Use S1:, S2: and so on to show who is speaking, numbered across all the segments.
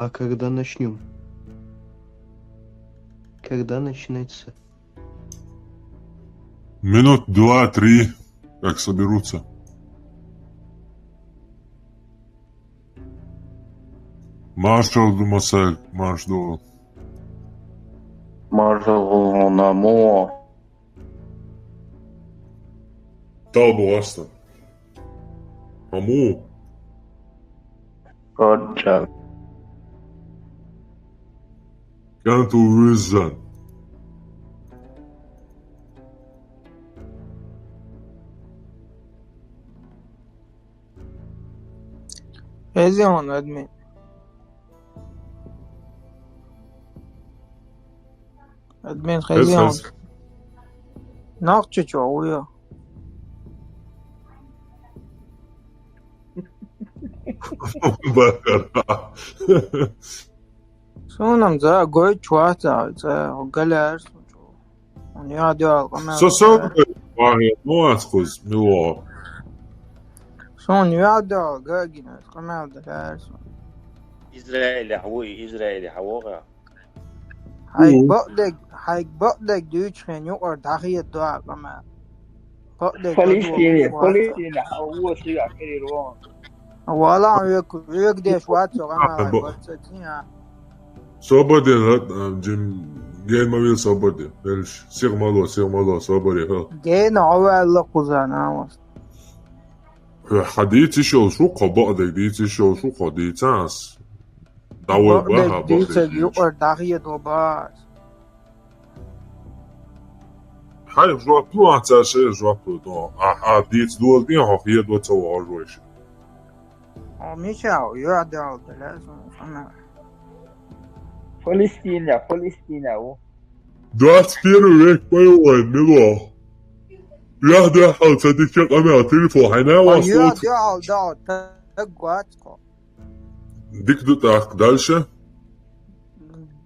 S1: А когда начнем? Когда начинается?
S2: Минут 2-3, как соберутся. Маршал Думасек, марш до.
S3: Маршал Намо.
S2: Талбу Астан. Аму.
S3: Роджер.
S2: Канту Визан.
S4: Хезион, админ. Админ Хезион. Нахчу чё, уя.
S2: Бакара.
S4: Сонам за гой чуата, за галерс. Он я делал,
S2: Сосок, Нуацкуз, Мило.
S4: Сон я делал, гагина, камел галерс.
S5: إسرائيل حوي إسرائيل حوغا
S4: هاي بقدك دوش خنيو اور داخل الدعاء كمان
S3: فلسطيني هو سيع كريروان
S4: ولا يك ديش واتسو كمان بس
S2: Свободен, Джим, Ген Мавил свободен. Эльш, сир мало, свободен.
S4: جينا عوال لقوزانا
S2: حديث شو قبضك ديت شو قديتاس داول بها
S4: ديت يقر داخل دوباس
S2: هاي جوابلو عتاشي جوابلو ديت دول دي هي دو تو روش
S4: ميشاو يعدل لازم
S3: فلسطيني هو
S2: 21 век боевой мило. Я дехал цадичек амел телефон хайнава слот.
S4: Да, тагуатко.
S2: Дик до так дальше.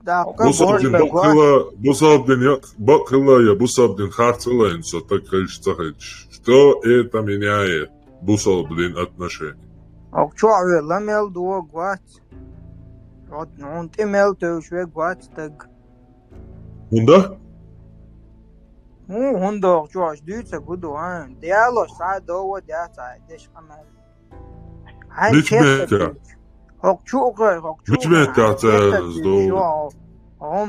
S4: Да,
S2: Бусабдин харцела инсо так кальштахич. Что это меняет Бусабдин отношения?
S4: А что ламел до гуат? Вот он имел то шве гуат так.
S2: Хунда?
S4: هوندا جواش دوتsa gudoan dialo saado data desh amal
S2: Which meta? Which meta do?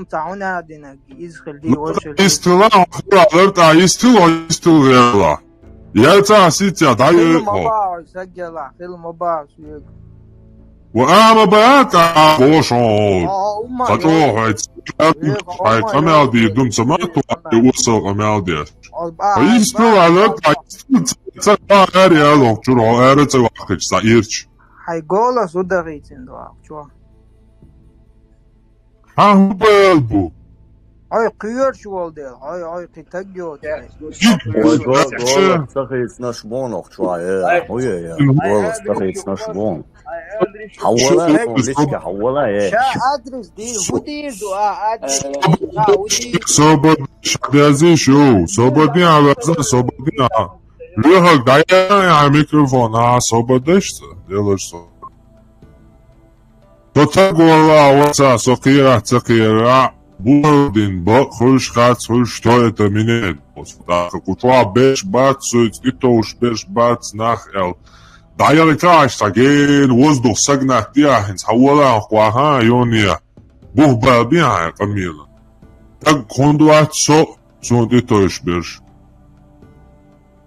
S4: تعونا دينا يزخل دي وش
S2: Istila alerta istila. Я سيتي دايو.
S4: سجل فيلم باص
S2: وأنا بقيت بوشون. خطوه هاي كمال دي دم سمعت وصل كمال دي. يستلا alerta istila اريا لو شنو اريت وقت سايرش.
S4: هاي جولا سودريتين دو شو.
S2: ها بالبو.
S4: هاي قير شو والديل هاي قتاجيو
S6: Голос تخيص نشبون أخشوا هوية голос تخيص نشبون حولا ليشك حولا
S4: شا أدرس دي ودير دعاء أدرس
S2: صوبت شدازي شو صوبتني على صوبتني ليها دايما على ميكروفون صوبت دشت يلا صوت تتقول وسا سقيرة Бурдин бохуш хацуш то это минет. Да, кутва беш бат сует и то уж беш бат нах эл. Да я летаешь таген воздух сагнах диахинс хавала хваха йония. Бух бабия камила. Так кондуат so и то уж беш.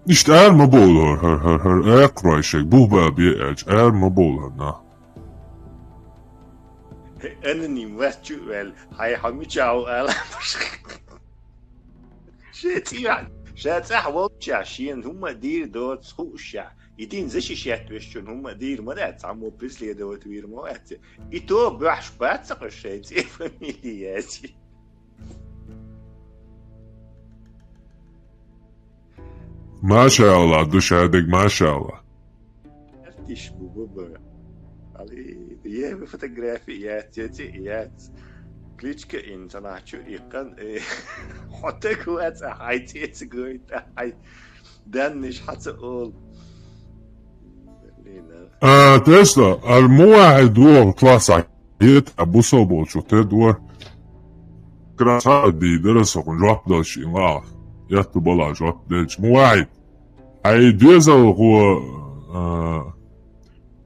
S2: Nicht ma bol her ekroishek buh babia edge ma bol na.
S5: أنني مفتوى هاي حميشاو ألا شتي شات أحوال شاشين هم دير دوت خوشة يدين زش شات وشون هم دير مرات عمو بسلي دوت وير موات يتو بوحش باتسق الشيتي فاميلياتي
S2: ما شاء الله دوش هادك ما شاء الله
S5: أرتيش بوبا علي دي فوتوغرافيات يات كليتشكا إن تناحشو يقن حتى كوات هاي تيتسقويت هاي دانش حتى أول
S2: تسلا المواعيد دول كلاسك هيت أبو صوبو شو تدور كراسة دي درسة كن جواب دلش إنغاف يتبلا جواب دلش مواعيد هاي ديزا هو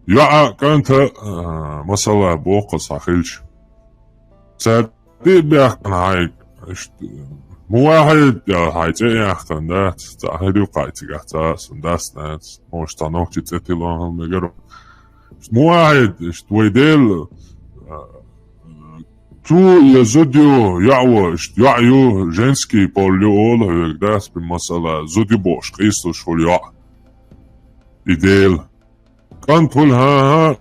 S2: يا كانت مثلا بوقس أخيلش سادي بيحكن هاي مواعيد يا هاي جاي يحكن دات تأهدي وقايتي قاعدة سنداس ناس موش تانوكي تتلون هالمجرو مواعيد ويديل Tu je zudio jawo jaju ženski poliol gdas bi masala zudio boš Kristus šolja idel kan tulha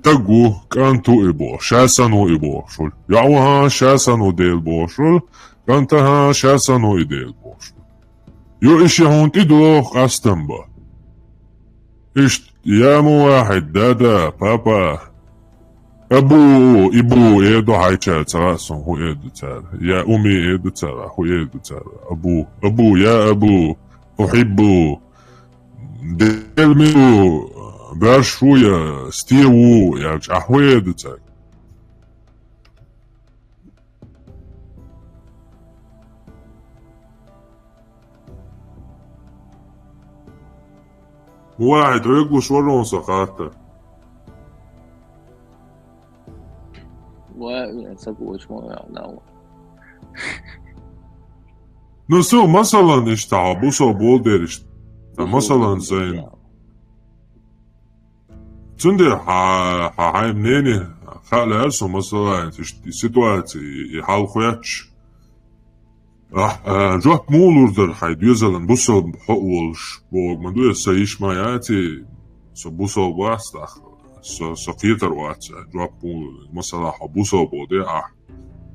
S2: tagu kan tu ibo šasanu ibo šol jawo ha šasanu del bošol kan ta ha šasanu idel bošol jo ishi honti do qastamba ish يا واحد دادا بابا إبو إيدو هايشا ترى هو إيدو ترى يا أمي إيدو ترى هو إيدو ترى أبو يا أبو أحبه دلميو برشوية ستيوو يا أحو إيدو ترى واحد رجله شورون سقاطه نسو مثلا اشتعى بوسو بولدر مثلا زين تندي هاي منيني خالي هرسو مثلا سيتواتي يحال خوياتش جوات مولوردر هاي ديوزلن بوسو حقولش بوغ مندو يسايش ماياتي سو بوسو باستخ سو قيتر وات جوات مولوردر مثلا بوسو بودي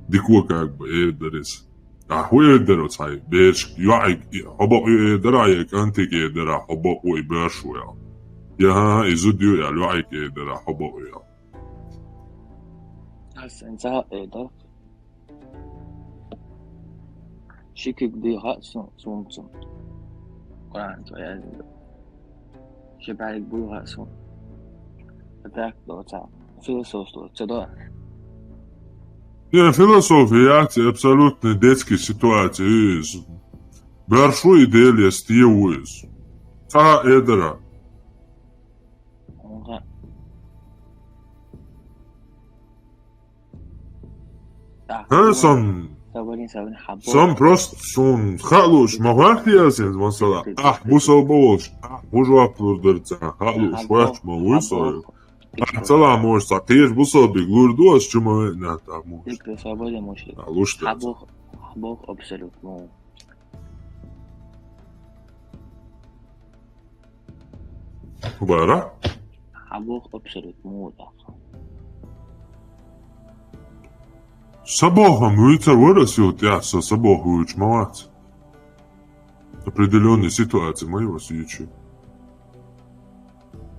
S2: ديكوا كاك بإيدرس هو يدرس هاي بيرش يعيك حبق يدرعيك أنتك يدرع حبق ويبرشو يا ها إزوديو يا لعيك يدرع حبق يا
S7: هسه انت إيدر شكك دي هاتسون سومتون قرآن تويا شبعك بو هاتسون فتاك دو تا فيلسوف دو تدو
S2: Ja, filozofija je apsolutno detski situacija. Brašo ideje stije uz. Ta edera. Sam prost sun haluš mahvatijasies masala. Busal bolš. Bužu aplurdrca. Haluš vač malusoju. Salam mož sakir busal bi glurdos čuma nata mož.
S7: Ikre sabode mož.
S2: Alušta.
S7: Habok absolutno.
S2: Bara?
S7: Habok absolutno.
S2: Сабоха муицар вырастет, я со сабоху учмавать. Определенные ситуации мои вас ячу.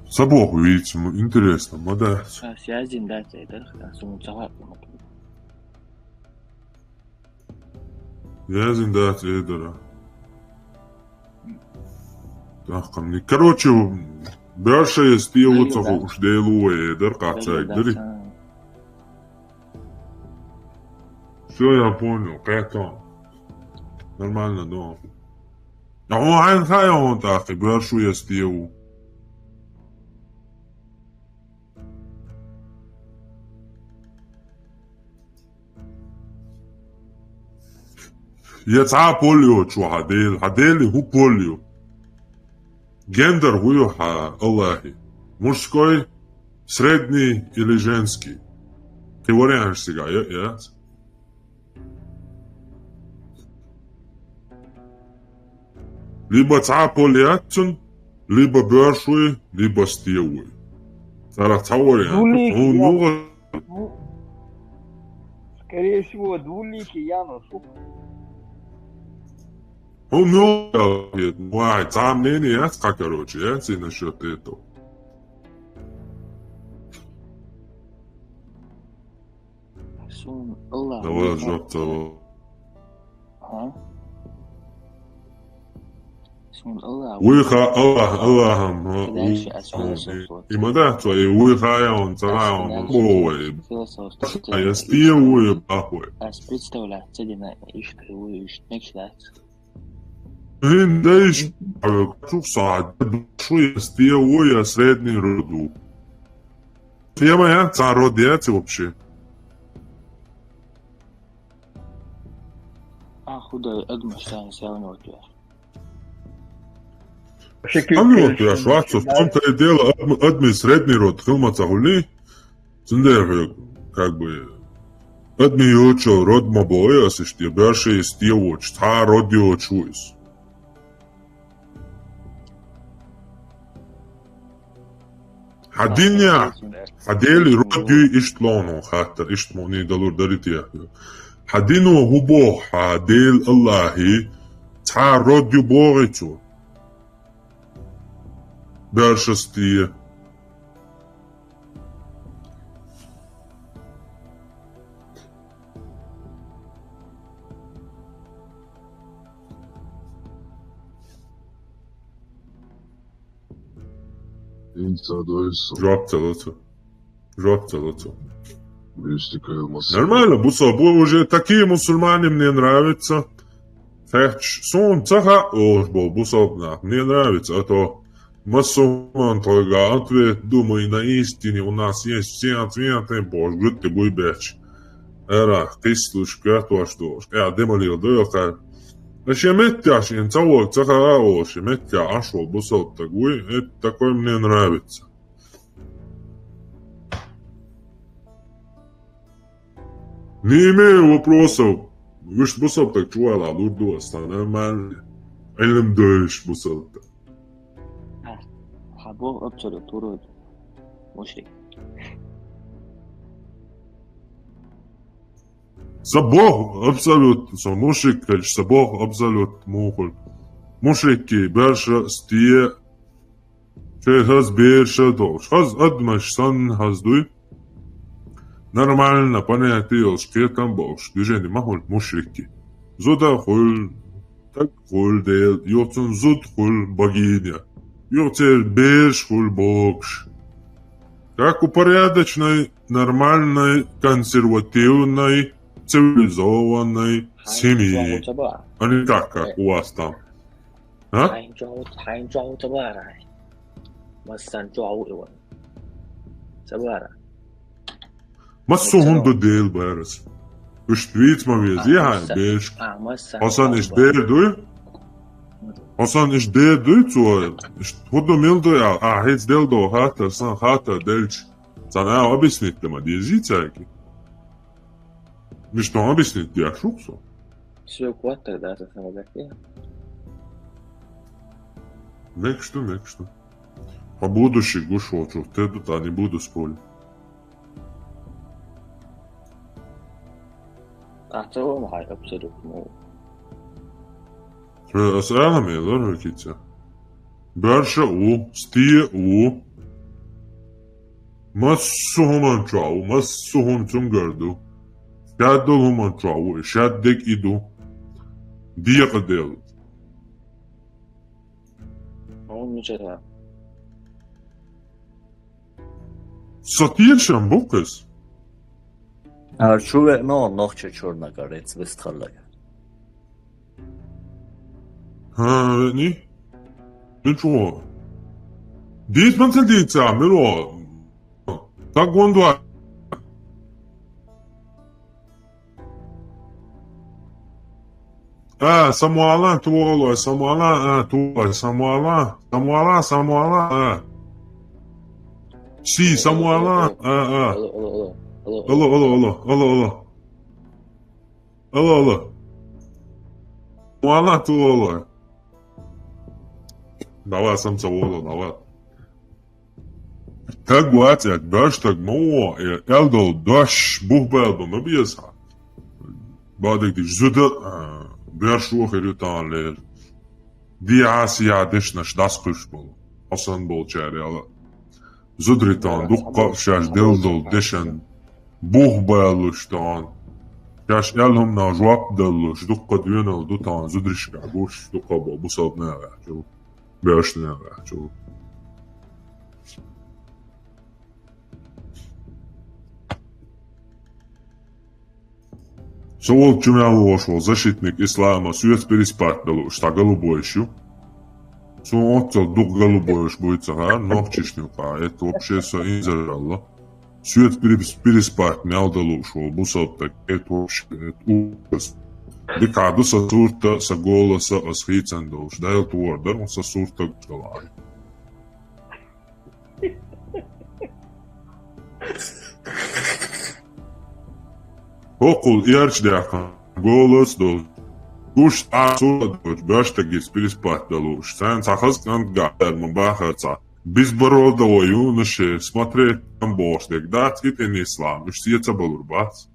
S2: Сабоху видите, интересно, мода.
S7: Связин дать это, сумцава.
S2: Я зиндать это. Так, мне, короче, браша есть и вот уж делу эдер, как цайдери. Все, я понял, как-то. Нормально, да. А он хай он так, и брашу я стеу. يتعا بوليو شو هديل هو بوليو гендер هو الله мужской средний или женский ты вариант сега я либо تعا بولياتن либо бёршуй либо стеуй ترى تصور يعني
S3: скорее всего двуликий Янус.
S2: Он много واحد تعال منين يسقى كروتشي ينسي نشطيته
S7: سون الله
S2: ده جبته
S7: ها سون الله
S2: ويخا الله
S7: كداش أسون صوت
S2: إمدات ويخا يون تراون بوي يستيه ويبقى
S7: представляю, цедина ишка ويش نكشلات
S2: هين دايش شوف صعد شو يستيه ويا سредни роду. Тема я цар родиец вообще.
S7: خدها أجمل ثاني ساوي نوتير
S2: Ами я шварцов, там то и дело одни средний род, хилмаца хули, цендер, как бы, одни очо род мабоя, сишти, берше из тиоч, та родио чуис. Хадиня, хадели родио иштлону, хатер, иштмони далур дарития. Хадину хубо, хадел Аллахи, та родио борицу. Бершестие. Жопца лицо. Нормально, бусабу уже такие мусульмане мне нравятся. Сон цаха, бусабна, мне нравится, а то Масуман твоя ответ, думай на истине, у нас есть все ответы, Боже, ты будешь бечь. Эра, ты слушай, что что? Я демолил, да, как. Еще метяш, я целую, цаха, еще метя, ашо, бусот, такой, это такой мне нравится. Не имею вопросов. Вы ж бусот так чувала, лурду, нормально. Элем даешь бусот.
S7: حبوه أبصر طرود مشرك
S2: Sabah absolut, så mušik, sabah absolut muhul. Mušiki berša stie, че хаз берша дош. Хаз адмаш сан хаз дуй. Нормально понятие, что там бош. Движение махул мушрики. Зуда хул, так хул дел, йоцун зуд хул богиня. Йоцер беш хул бокш. Как у порядочной, нормальной, консервативной, цивилизованной семьи. А не так, как у вас там. А? Массугун до дел бэрс. Уштвиц мавиз, я беш. Осан иш дер дуй? Осан иш дер дуй цуа. Худу мил дуй, а хец дел до хата, сан хата дельч. Sana объяснить тема дезицаки. Мы что объяснить я шуксу?
S7: Все квад тогда это самография.
S2: Некщо. По будущий гушочу, те тут не буду спорить.
S7: أعتبر معي أبصر مو.
S2: أسألها ميلر هكذا. برشا او ستي او مسهم انشاو مسهم تنقردو شادهم انشاو شادك إدو ديق ديل.
S7: هون مجرد.
S2: سطير شنبوكس.
S6: Arčuve, no, nohče čurna garec, vesthallaga.
S2: ها ني نشوف ديت مثل ديت تعملوا تاكوندو سموالا تولو سموالا تو سموالا سي سموالا الله Вала туола. Давай сам цавола, давай. Так гуатя, даш так мо, элдо даш бухбелбо, мабиеса. Бадик диш зуда, бершу херютан лер. Диасия дишнаш дасқыш бол. Асан бол чари ала. Зудритан, дукка шаш делдо дишен бухбелуштан. Яш ялом на жвап дало, ждука двинал дутан зудришка, гош дука бо бусадная чу. Бешная чу. Совол чумял вошел, защитник ислама, свет переспартал, что голубой щу. Сон отцел дух голубой ж будет сага, ногчишнюка, это вообще все инзерало. Свет переспать мял дало ушел, бусот так, это вообще, это ужас. Декаду со сурта, со голоса, с хицендош, да это ордер, он со сурта головы. Окул ярчдяка, голос дол. Уж асула дочь, баштагис переспать далуш. Сан сахас кангадер мабахаца. Безбородого юноши смотреть там бошлик, дать и ты не ислам, уж сиеца балурбац.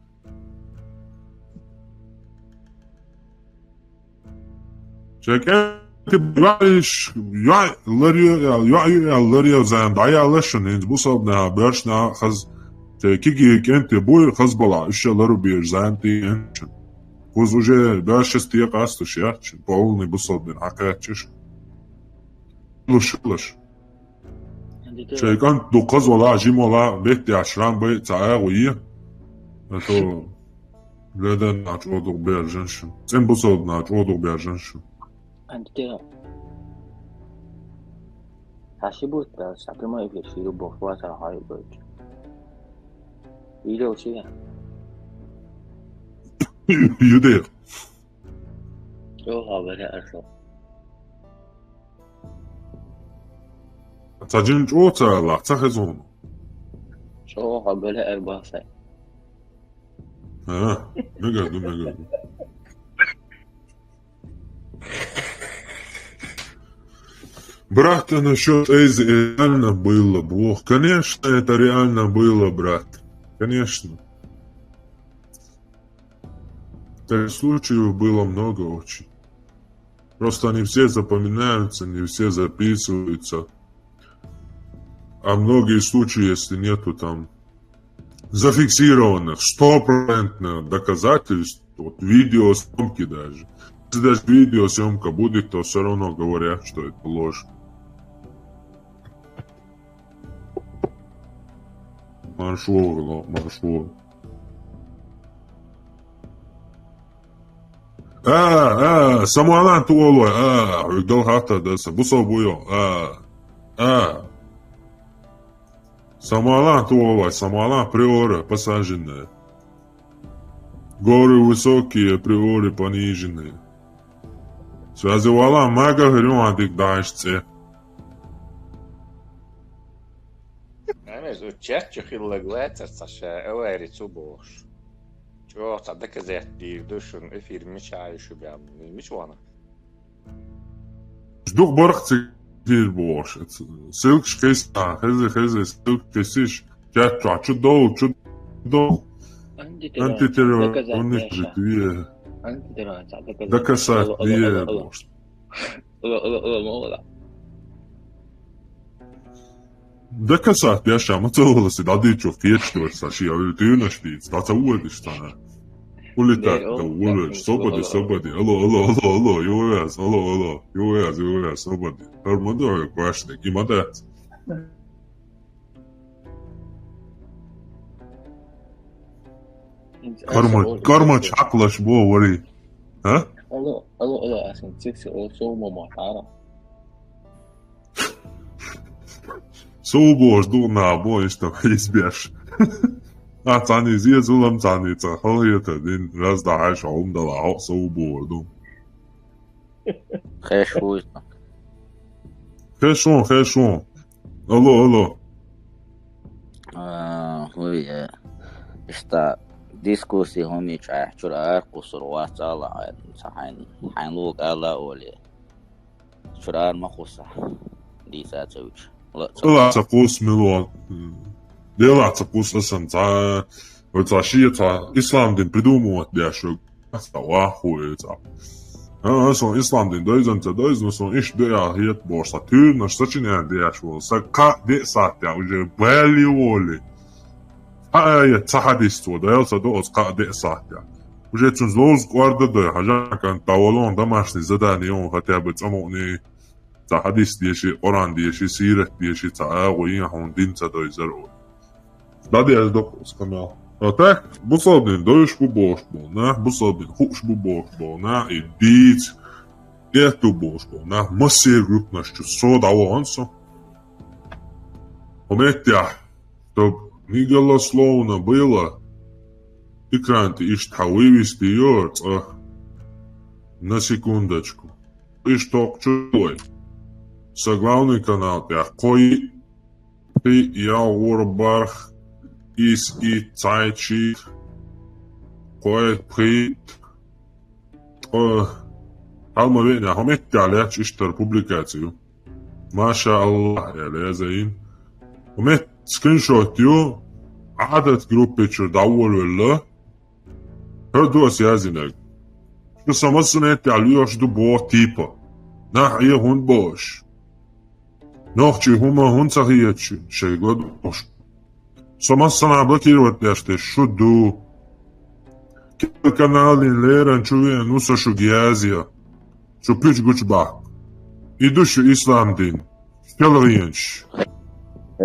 S2: Чекай, ты баиш, я лария зан, да я лешанин, бусобна, башна хаз. Киги кенте бой хазбала, еще ларубеж занти энчен. Коз уже дальше стек астуш ярчен, полный бусобен, акачеш. Луш. Чайкан до казвала, жимала, бетти ашрам бей цаягуи. Это леден нач одуг берженшен. Цен бусоб нач одуг берженшен.
S7: Антитера. Сашибут, сапрема их ширу бохвата хайбет. Или все.
S2: Юдея.
S7: Что говорят арсо?
S2: Таджин чоца ла, цахезон.
S7: Что говорят арбасай?
S2: Мегаду. Брат, насчет Эйзи реально было, Бог. Конечно, это реально было, брат. Конечно. Таких случаев было много очень. Просто они все запоминаются, не все записываются. А многие случаи, если нету там зафиксированных 100% доказательств, вот видеосъемки даже. Если даже видеосъемка будет, то все равно говорят, что это ложь. Маршрут. Самуалан туолой, Гдалхата даса, бусобуйо, Самуалан туолой, Самуалан приоры посаженные. Горы высокие, приоры пониженные. Связывала мага грюадик дашце.
S5: Ez ő csercsökillag se öeri cubós. Jó, tehát ezért dírdősön, film is állítsuk mi van?
S2: Ждух бархцы дирбош. Сылк шкейста, хезе, сылк кесиш. Чудо. Антитера, он их житве. Доказать дирбош. Доказать, tiešām atcēlās, ir adīčo fiečtos, šī jau ir tūnaštīts, tāds odištana. Ulitāt, tev uleč, sobadi, alo, jūvējās, sobadi. Ar madoju kvašniek, imadēts. Karma čaklaš bo arī. Ha?
S7: Alo, esmu cik soumumā tāra.
S2: Soubos dunā bojas tam izbieš. Cani ziezulam canica, halieta din razdājuša umdalā soubodu. Хешон. Алло.
S8: Ista diskussi homi chura kusur wa sala hain lug ala oli. Chura ma khusa di sa chouch.
S2: لا تقوس ملون لا تقوس أصلا تا إسلام دين придумывать бяшок واحد أصلا إسلام دين دويزن أصلا إيش ده هي بورصة تير نشتري عندي أشوال سكا دي ساعة وجه بالي ولي هاي تحديث تو ده يلصق دوس قا دي ساعة уже злоз кварда да хажа кан тавалон домашний задание он хотя бы цамони за хадис деши Коран деши сират деши цаагуин хондин цадойзаро дади аз докус камел так бусобдин доюшку бошбо на бусобдин хушбу бошбо на идиц эту бошбо на массе групп наш со давонсо пометя чтоб не голословно было экранты иштхавивисти ёрц на секундочку и что чуй соглавный канал я кой ты я урбарх из и цайчи кой при алмавеня хометя ляч иштар публикацию маша Аллах я лезаин ومت سكرين شوت يو عدد جروبيتشر داول ولا هردو اسيازينك شو سمسنت عليوش دو بو تيبا نحيا هون باش نوخشي هما هون سخيتشي شيغو دوش سمسنا بكير وتياشتي شو دو كيف كانالين ليران شوية نوسا شو جيازيا شو بيش جوش باك يدوش إسلام دين شكالغينش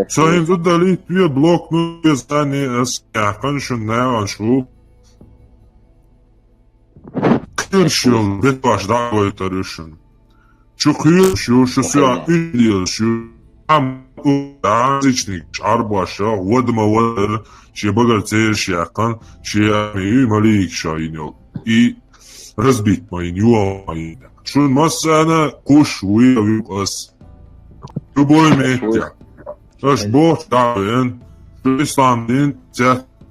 S2: Sayın Zudali bir blok mu yazani eskâkan şunlar şu kırşıl bir başda koytarışın. Çıkıyor şu suya üdüyor şu am uzicnik arbaşa vodma var şey bagar çeşyakan şey malik şahin yok. И разбить мои нюансы. Şun masana kuş uyuyoruz. Любой месте. Аж бог ставен, İslam din,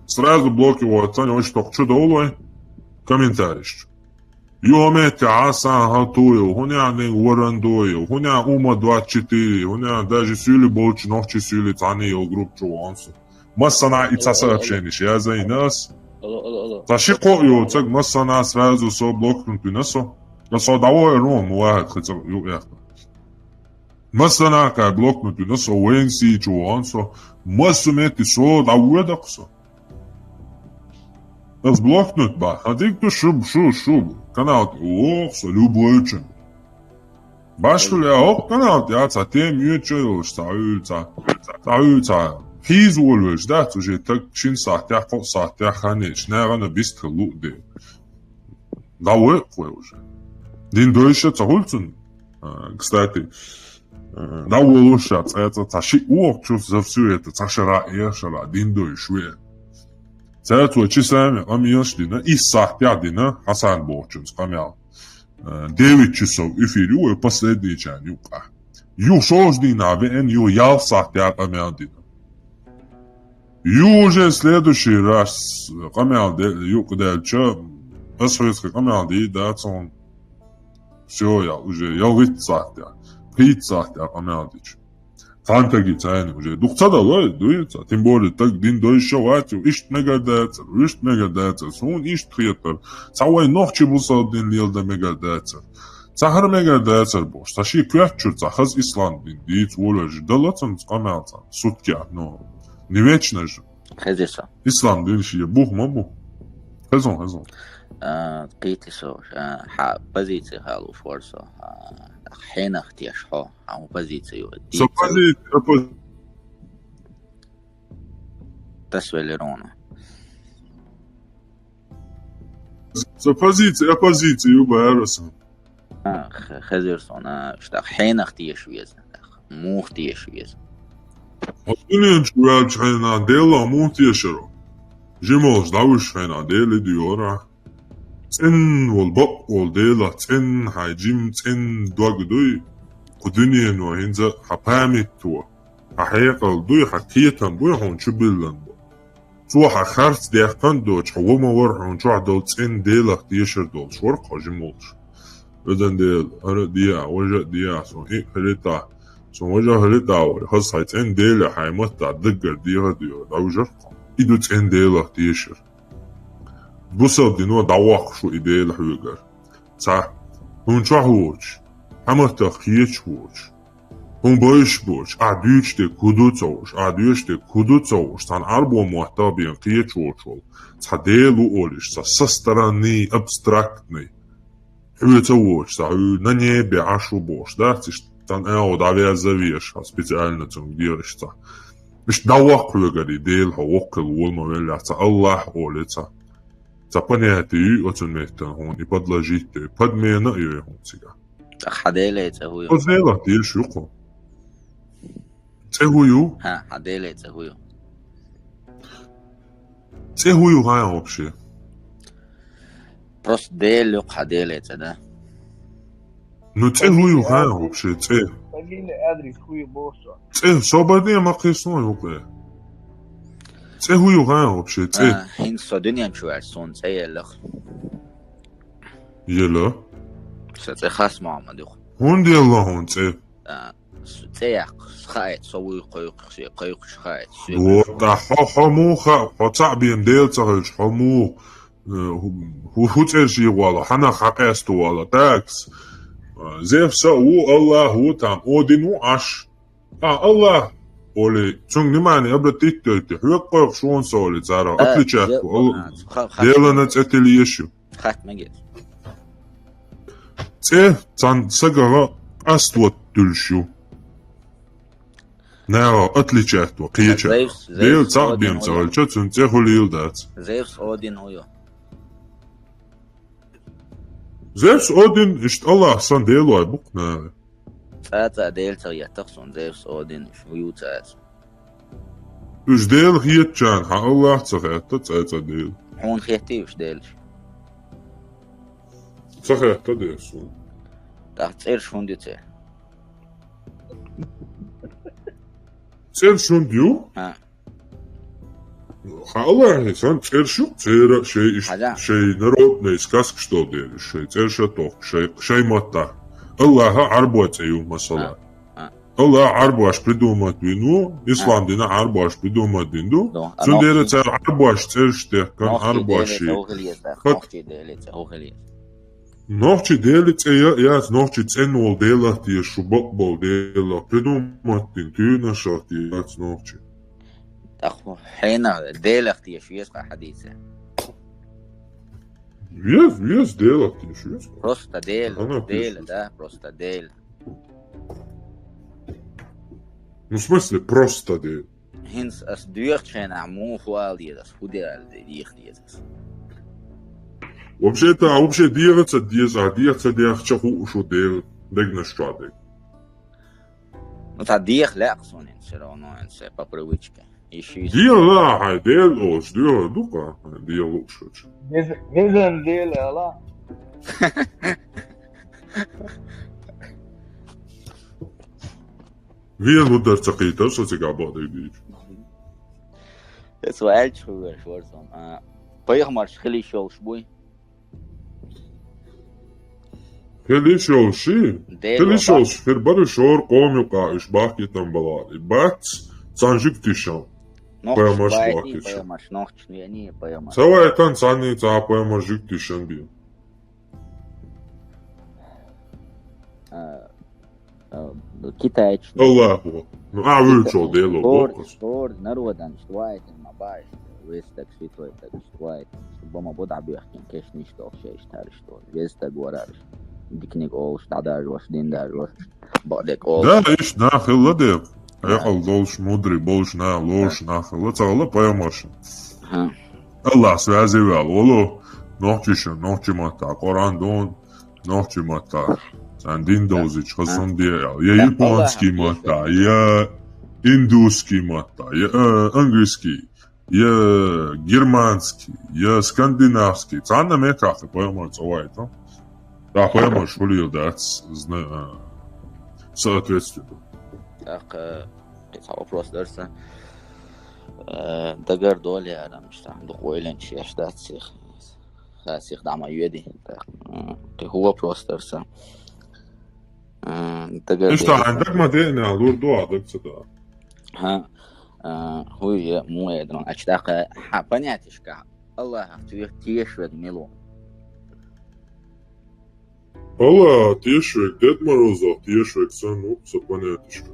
S2: сразу блокироваться, не очень только чудовой комментарий. Юомете асан хатую, хуня не уорандую, хуня ума 24, хуня даже сюли больше ночи сюли цани его групп чуванцу. Массана и сообщение, я за нас. Зашико ю, так массана сразу со блокнут несо. Но со давай ром, واحد хотел юяхта. مثلا که بلوک میتونه سو وینسی جوان سو مسئولیتی سو داوود اقصا از بلوک نت با هدیک تو شوب kanal oqsa любойчен башкуля оқ kanal яца тем ючел стауца хиз волвеш да уже так чин сахтя қо сахтя ханеш нагана бист луде дауэ қой уже дин дойша цахулцун кстати да улучшат это таши уокчу за все это ташара ешара диндой шве царство часами амиошдина и сахтядина Хасан Борчун скамял 9 часов эфире и последний час юка юшождина вен ю ял сахтяд амиадина ю уже следующий раз камял юка дальча асфальтка камял да он все я уже я вид сахтяд Пиццахтя амеадич. Фантаги цайны уже. Духца да лой, дуется. Тем более, так дин дойшо ватю. Ишт мегадайцер. Сун ишт хиетер. Цауай нохчи буса дин лилда мегадайцер. Цахар мегадайцер бош. Таши квятчур цахаз Исланд дин. Диц волэж. Далацан скамялцан. Суткя. Но не вечно же.
S8: Хезиса.
S2: Исланд дин шие. Бух маму. Хезон.
S8: قيتي سو позиции халу форсо حين اختياشها عمو позицию تسوي رونا
S2: позицию بارسن
S8: خزيرسون اشتاق حين اختياش ويزن مو اختياش ويزن
S2: أصلاً شوال حين ديلا مو تيشرو جموز داوش حين ديلا ديورا تن والبق والديلا تن حاجم تن دوغدوي قدنيا وهنزا حبامت تو حقيقة دوي حكيتا بوي هون شبلن تو حخرت ديقان دوش حوما ورحون شو عدول تن ديلا تيشر دول شورقا جموز بدن ديل هر ديا وجه ديا سون إيه هلتا سون وجه هلتا ورخص هاي تن ديلا حيمتا دقر ديها ديو داو جرقا إدو تن ديلا تيشر بوسو دينو داوخ شو إديل حوغر صح هون شو هوش همتا خيش هوش هم بايش بوش عديش تي كودو توش عديش تي كودو توش تان عربو محتابين قيش وشول تحديلو أوليش سستراني أبستراكتني حبي توش تاعو ناني بعشو بوش دا تش تان اعود عليها زويش سبيتالنا تنجيرش تا مش دوق لغري ديل هوقل والما ولا تا الله أولي تا بنياتي وتنميتن هون يبدلا جيتي بد مينا يهون تيجا
S8: حديلة تهويو
S2: أزيلا ديل شوقو تهويو
S8: ها حديلة تهويو
S2: تهويو هاي вообще
S8: просто делюк حديلة ده
S2: ну تهويو هاي вообще ته
S3: Погибли адрес хуй босса.
S2: ته صوبني ما قيسون يوقع تهويو هاي вообще ته
S8: هين صدنيا شو عرسون تيلخ
S2: يلا
S8: ستخاس محمد يخ
S2: هون دي الله هون ته
S8: تيق خايت سوي قيق خايت
S2: وطا حموخا حتعبين ديل تغيش حمو هو ترشي والله حنا خاقيستو والله تاكس زيف سو الله هو تام اودينو عش الله اولي تون نماني ابدا تيتوتي حيق شون سولي زارا اتليشاتو ديلا نتاتلي يشو
S8: خات مجد
S2: ته تان سغرا استوت دلشو نارا اتليشاتو قيچا ديل تعبين زارا تون تيخو ليلدات
S8: زيفس اودين هويو
S2: زيفس اودين اشت الله احسن ديلو بقنا
S8: تاتا ديل تغيا تخصون زيفس اودين شويو تاتا
S2: اش ديل هيتشان ها الله تخيتا تاتا ديل
S8: حون خيتي وش ديلش
S2: تخيتا ديل سون
S8: تاتصير شون ديتي
S2: تير شون ديو
S8: ها
S2: الله هيسان تير شو تير شيء
S8: حاجة.
S2: شيء نرود نيسكاس كشتو ديل شيء تير شتوق شيء ماتا الله عربوات ايو مثلا الله عربواش придумать вину إسلام دينا عربواش придумать ديندو سون دير تير عربواش تيرشته كان عربواشي نوحشي ديلت ياس نوحشي تنول ديلت يشو بقبل ديلا придумать دين تينا شاتي ياس نوحشي
S8: أخو حينا ديل اختي شو يسقى حديثة
S2: يس ديلت يشو يس
S8: بروستا
S2: أنا
S8: ديل
S2: بيش.
S8: ده بروستا ديل
S2: Ну, в смысле, просто дел.
S8: هنس أس ديوخشين عمو خوالي دس خوديال ديخ ديزس
S2: Вообще делается чаху шо дел, дегна штадек.
S8: Ну та дих ляксон все равно инсе по привычке. Ищи.
S2: Дела, хай дел, ош, дела, дука, дел лучше.
S3: Gezen değil ala.
S2: Вien удар цакита, что тебя бодой бить.
S8: سؤال شو شورزون بيغمرش خلي شو شبوي
S2: Хели шолши, хели шолш, фир бары шор комюка, иш бахки там балали. Бац, цанжик тишан. Поймаш бахки.
S8: поймаш нохч, не поймаш.
S2: Сава этан цани ца поймашик тишан би.
S8: Китайч.
S2: Аллаху. Ну, вычел дело.
S8: Спорт, народан, штвайт, мабай, вестак святой, так штвайт. Бома бода бьехкин, кеш ничто, шесть тар что. Вестак вораш. Дикник олш, тадар вош, диндар вош. Бодек олш.
S2: Да, иш нахил ладе. Ехал долш мудрый, больш на лош нахил. Цала поймаш. Аллах связывал. Оло, нохчишен, нохчимата, Коран дон, нохчимата. Сандин дозич, хасан диал. Я японский мата, я индусский мата, я английский, я германский, я скандинавский. Цанна меках, поймать, овай, да? Да, поймать, шулил, да, соответственно.
S8: Так, это вопрос дальше. Дагар доли, я мش там духойлен, чи аштат сих. Сих дама юеди. Так, вопрос дальше.
S2: انت عندك مدينة لور دو عندك صدا
S8: ها هو مو يدرون اشتاق понятишь как الله тиеш вед мило
S2: Ала, тиешвек, Дед Морозов, тиешвек сану, все понятишко.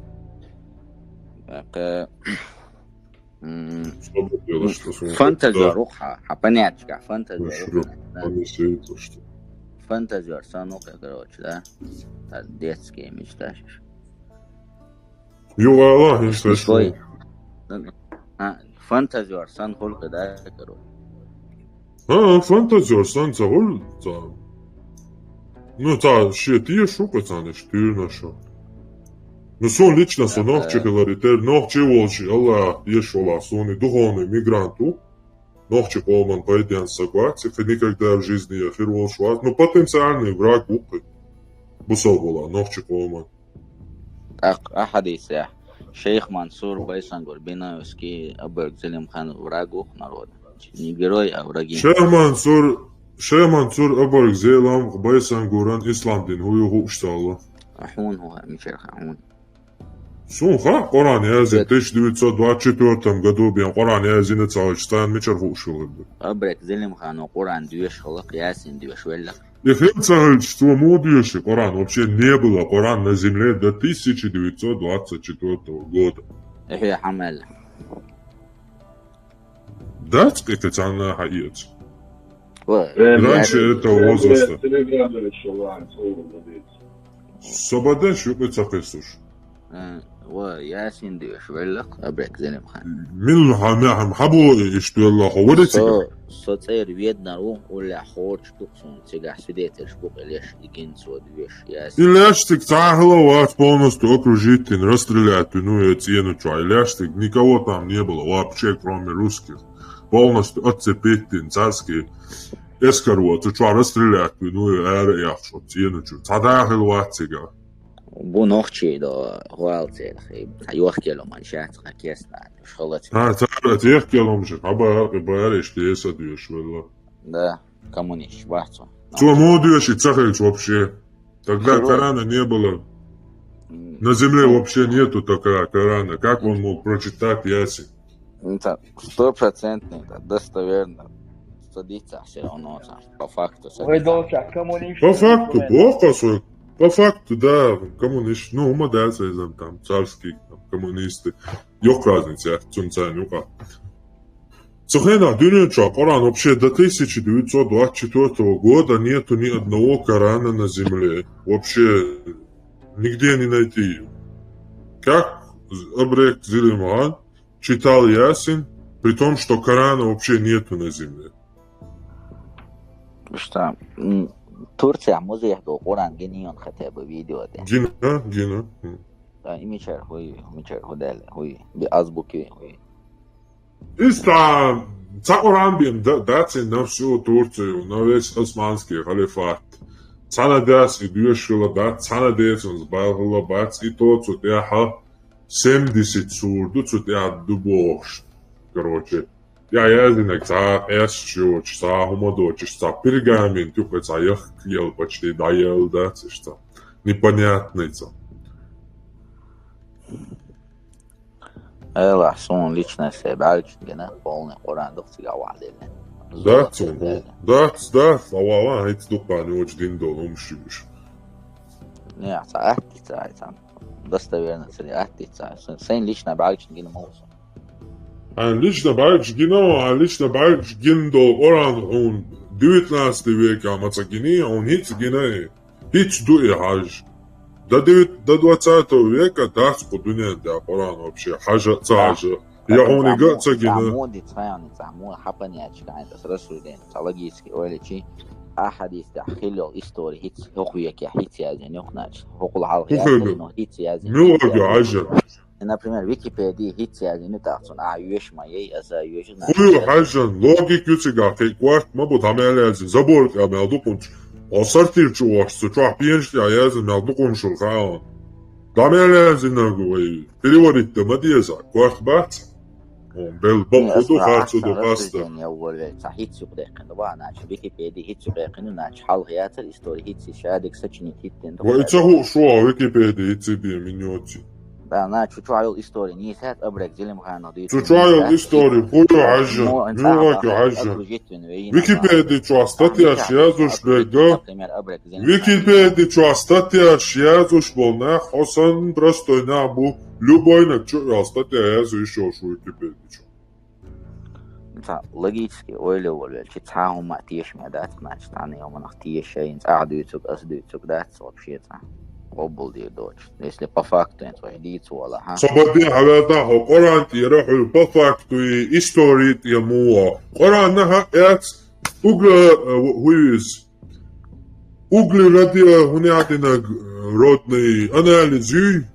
S2: Что делаешь, что сумка?
S8: Фантазия руха, а понятишка, фантазия
S2: Шрёк,
S8: руха.
S2: они сидят, что.
S8: Фантазер, санука, короче, да? Детские мечты.
S2: Югала, не слышно.
S8: Фантазер, сан холка, да, короче.
S2: Фантазер, сан цагол, ну, ще тие шука цанеш, тир наша. Ну, сон лично со ногче говорите, ногче волчи, Аллах, ешола, сони духовный мигранту, ногче полман пойден согласен, никогда в жизни я хирвол шват, но потенциальный враг укы. Бусол была, ногче полман.
S8: حديث يا شيخ منصور بيسانغور بيناوسكي أبرق زلم خان وراغو نارود نيجروي أو راجين
S2: شيخ منصور أبرق زلم بيسانغوران إسلام هو يغوش الله
S8: أحون هو مشيخ أحون
S2: سونخا قرآن يازن 1924 году بين قرآن يازن تساوشتان ميشر غوشو
S8: أبرق زلم خان وقرآن دوش خلق ياسين دوش ولق
S2: Ефим что мудишь, Коран вообще не было, Коран на земле до 1924 года.
S8: إيه حمل.
S2: Да, это она хаец.
S8: Раньше
S2: этого возраста. Собода шукай цакесуш.
S8: وياسين دوش ولق أبرق زلم خان.
S2: من حماهم حبو يشتو الله ودتك.
S8: صوتير ويدنا رو ولا خورج تقصون تيجا سديت شبوق ليش يجين سود ويش ياسين.
S2: Иляштик цахловат полностью окружитель, расстрелять, ну и цену чай. Иляштик никого там не было вообще, кроме русских. Полностью отцепить царские эскорот, чай расстрелять, ну и эра яхшо, цену чай. Цадахловат цега.
S8: بو نوخشي دو هوالتي يوخكي لو منشات كيسنا شغلتي
S2: تعرف يحكي لهم شيء عبارة تيسا ديوش والله
S8: да коммуниш бахту
S2: что молодежь и цахалич вообще тогда Корана не было на земле вообще нету такого Корана как он мог прочитать Ясин
S8: 100% достоверно садится все равно по факту
S2: по факту плохо свой. По факту, да, коммунисты, ну, умадаются из там, царские там, коммунисты. Yok разница, цунцанюка. Сохрена, дюнюча, Коран вообще до 1924 года нету ни одного Корана на земле. Вообще нигде не найти. Как Абрек Зилиман читал Ясин, при том, что Корана вообще нету на земле.
S8: Что? Турция музей до Коран генион хотя бы видео ده.
S2: Гина.
S8: ميشر هدال هوي بأزبوكي هوي.
S2: Иста Коран бим даци на всю Турцию, на весь османский халифат. Цана дас и дюшила да, цана дес он сбавила бац и то цутяха 70 сурду цутя дубош. Короче. Я знаю, что эсчу, что хумадочи, что пергамент, тупо что я ел почти доел, да, что непонятно это.
S8: Эла, сон лично себя, лично полный Коран, дохти гавали.
S2: Да, сон, да, слава, эти духаны очень диндол, умшивиш.
S8: Не, это достоверно, это сын лично браличный геномоус.
S2: Лично Бальч Гиндол Оран он 19 век Амацагини, он хич дуэ хаж. До 20 века дас подуня да Оран вообще хажа цажа. Я он и гацагина.
S8: Моди цаяни цаму хапаниач кайта срасуден талагиски ойличи أحاديث تحخيل الإستوري هيت هوكويك هيت يازن يخناش هوكل عالغيات هيت يازن
S2: ملوغ عجب
S8: например, Википедия хитяги не так, что юеш моей, а за юеш на.
S2: Хуй хажан, логик ютига, кварт, мабу тамелязин, забор я мелдукунч. Осартир чуваш, суча пьенш я язин мелдукуншул хаон. Тамелязин нагуй, переводить-то мадеза, кварт бац. Он бел бокуду хацу до паста.
S8: Я говорю, хит сюбрекин, да, нач Википедия хит сюбрекин, нач халгият истории хит сишадик сочинить хит.
S2: Вайцаху шо Википедия хит себе миньоти.
S8: Да, на чуть-чуть истории. Не сядь, обрек, делим хана.
S2: Чуть-чуть историю. Хуя хажа. Милаки хажа. Википедия чё, статья шиязуш бега. Википедия чё, статья шиязуш волна. Хосан простой набу. Любой на чё, статья я еще шу Википедия чё.
S8: Логически ойлевали, че цаум тиеш медат, значит, они у нас тиешейн, ахдуйцук, аздуйцук, дать вообще-то. Обалдеть, дочь. Если по факту это идите, вала, ха.
S2: Собади хавата хо Коран тираху по факту и истории тему. Коран наха эт угла хуиз. Угли радио хунятина родный анализы.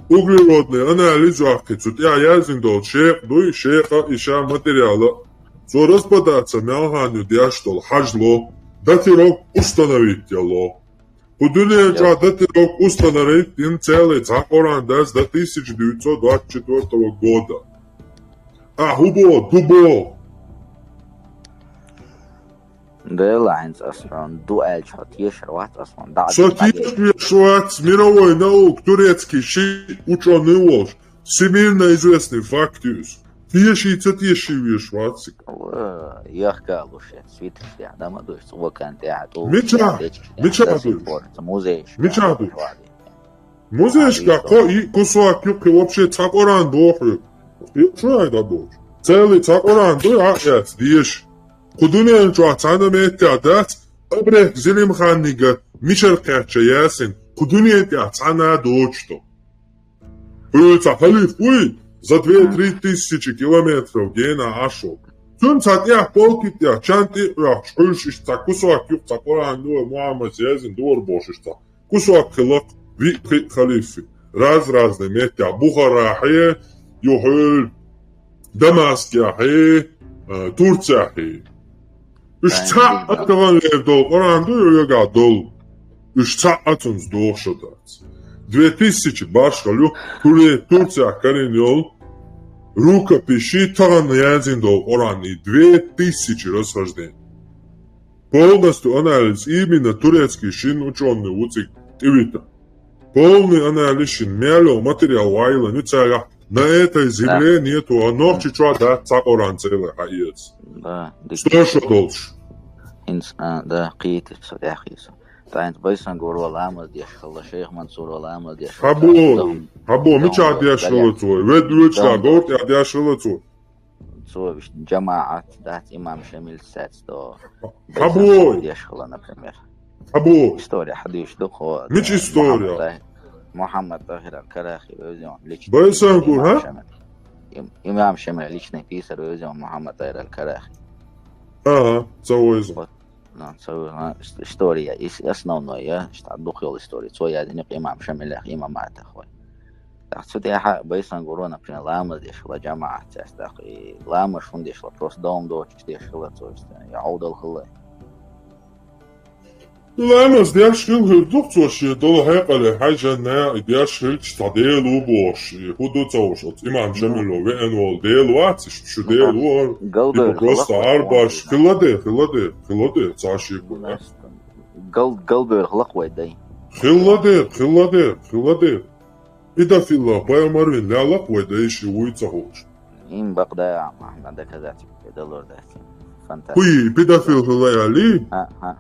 S2: Углеродный анализ ахкицут. Я язиндол шех, дуй шеха иша материала. So распадаться мялханю диаштол хажло. Датирок установить яло. Пудуния джа датирок установить им целый Коран даст до 1924 года. А хубо, дубо.
S8: Да, лайнс асран, дуэль чат, ешерват асран.
S2: Ешерват, мировой наук, турецкий ученый ложь. Всемирно известный фактус. Ешерват.
S8: يحكى سويت ده ما دوش هو كان قاعد
S2: Музеечка, кусок юбки вообще цакоран дохли. Что это дочь? Целый цакоран дохли, дишь. Кудуния чё цана метядат, обрех зелим ханнига, мишер кача ясен. Кудуния цана дочь-то. Пыльца халиф, уй, за 2-3 тысячи километров гена ашок. Тун цатья полкитя, чанти, шхульшишта, кусок юб цакоран дуа, Муаммад язин дуар бошишта. Кусок хилак, ви халифи. Разные метя, Бухарахи, Юхуль, Дамаскияхи, Турцияхи. Üç saatdan levdol, oran duruyor dol. 3 saatın doşadat. 2000 başkalı Turция коренел рукописи таган язиндол оран 2000 расхождений. Полностью анализ именно турецкий шин ученый уцик ивита. Полный анализ шин мяло материал вайла нюцая. На этой земле нету ночи чуада цакоран целый хаец.
S8: Да.
S2: Что ж должен?
S8: Да, قيت يا أخي. طيب بيسان قولوا العمل ديش الله شيخ منصور العمل ديش.
S2: حبو مش عاد يشغل توي. ود لا قلت عاد يشغل توي.
S8: توي بش جماعة دات إمام شميل ساتس دو.
S2: حبو.
S8: يشغل أنا بريمير.
S2: حبو.
S8: إستوريا حديش دخو.
S2: مش إستوريا.
S8: محمد طاهر الكراخي ويزيون.
S2: بيسان قول ها؟
S8: إمام شميل ليش نكيسر ويزيون محمد طاهر الكراخي.
S2: سويزون.
S8: نسوي история основное что духовная история своя не имам шамилах имамат اخوي تحسدي ح بيسان قولنا например лама ديش لا جماعه تستقي лама شون ديش لا просто дом дочь ديش لا то есть يعود الخلا
S2: لما ديش هل دكتور دول هيقل حاجه نا ديش هل تديلو بوش هدو توشت امام شامل وين ول ديل وات شو ديل ول просто арбаш خلده цаши
S8: قلبي خلق ويدي
S2: خلده إذا في الله باي مارين لا لق ويدي شي ويتصهوش
S8: إن بقدا محمد كذا دلور ده فانتا
S2: كوي بيدا في الله علي
S8: ها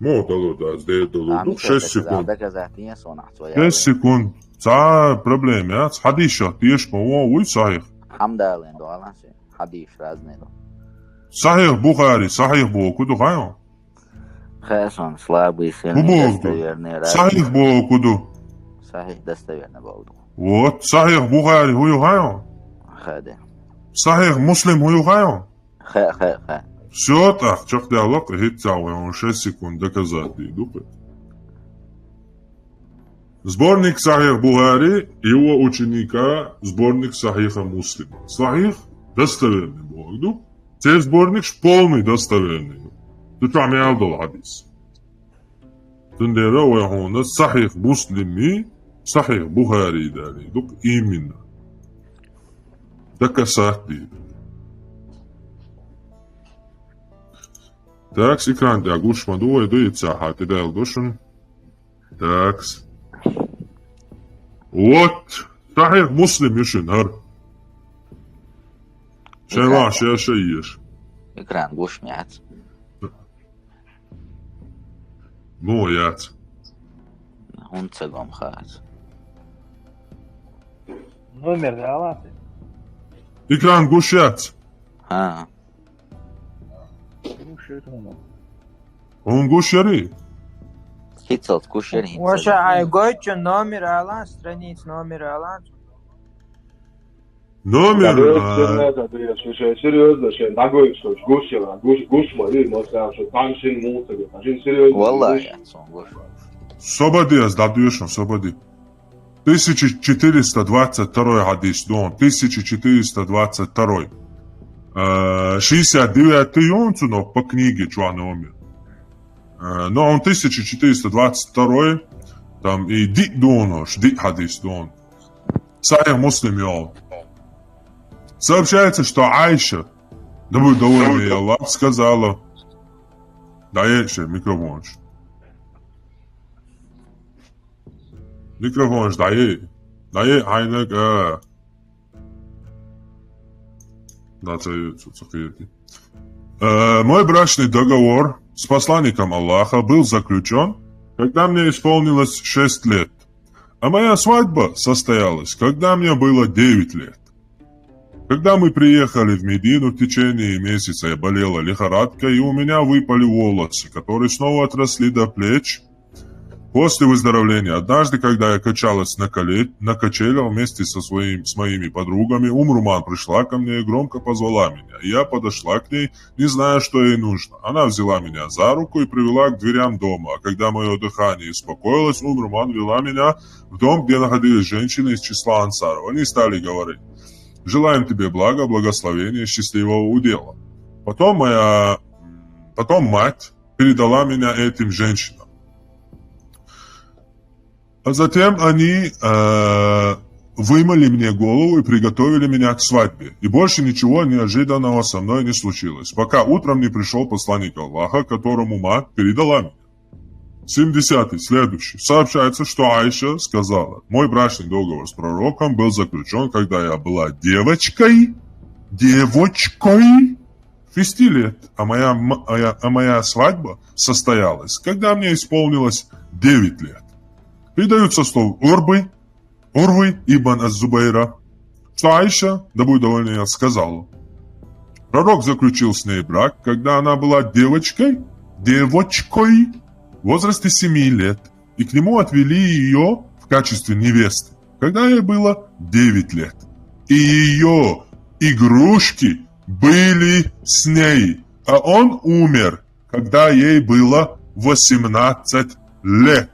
S2: مو دلور ده دلور 6 секунд
S8: ده كذا تي صنعت
S2: 6 секунд تا проблем يا حديشه تيش مو وي صحيح
S8: الحمد لله دو الله حديث رازني دو
S2: صحيح بخاري صحيح بو كدو خايو
S8: خاصن слабый сильный достоверный
S2: صحيح بو كدو
S8: صحيح достоверный بودو
S2: вот صحيح بخاري هو خايو
S8: خاده
S2: صحيح مسلم هو خايو
S8: خ
S2: все так чак диалог хитцауэ он 6 секунд доказать идут Сборник Сахих Бухари и его ученика сборник Сахиха Муслима. Сахих достоверный Богду. Те сборник полный достоверный. Тут عم يعرضوا الحديث. تنديروا ويهون صحيح مسلمي صحيح بخاري داري دوك إيمنا. دكا ساتي. Такс экран да гуш мадуэ дует сахат да алдошун. Такс Вот, Сахих Муслим Юшинар. Шайма, шаешь.
S8: Экран гуш мяц.
S2: Ну, яц.
S8: Он цегом хац.
S3: Номер давай.
S2: Экран гушац.
S8: Ha.
S2: Он гушари.
S8: Хитцелт кушер
S4: Ваша айгойчо номер алан, страниц номер алан.
S2: Номер...
S8: Валла яц он гуш.
S2: Собади, сдадуешен, собади. 1422 хадис, дон, 1422. 69-й он по книге Чуана умер. Но он 1422, там и ди донош, ди хадис дон. Сахих Муслим йол. Сообщается, что Айша, да будет довольна ей Аллах, сказала, да еще микрофон. Микрофон, да ей, айнек, да, мой брачный договор с посланником Аллаха был заключен, когда мне исполнилось 6 лет, а моя свадьба состоялась, когда мне было 9 лет. Когда мы приехали в Медину, в течение месяца я болела лихорадкой, и у меня выпали волосы, которые снова отросли до плеч. После выздоровления, однажды, когда я качалась на качелях вместе с моими подругами, Руман пришла ко мне и громко позвала меня. Я подошла к ней, не зная, что ей нужно. Она взяла меня за руку и привела к дверям дома. А когда мое дыхание успокоилось, Руман вела меня в дом, где находились женщины из числа ансаров. Они стали говорить: «Желаем тебе блага, благословения, счастливого удела». Потом мать передала меня этим женщинам. А затем они вымыли мне голову и приготовили меня к свадьбе. И больше ничего неожиданного со мной не случилось, пока утром не пришел посланник Аллаха, которому мать передала меня. 70-й, следующий. Сообщается, что Айша сказала: «Мой брачный договор с пророком был заключен, когда я была девочкой 6 лет, а моя свадьба состоялась, когда мне исполнилось 9 лет». Передаются слов Урвы ибн Аз-Зубайра, что Айша, да будет довольна, сказала: «Пророк заключил с ней брак, когда она была девочкой в возрасте 7 лет, и к нему отвели ее в качестве невесты, когда ей было 9 лет. И ее игрушки были с ней, а он умер, когда ей было 18 лет».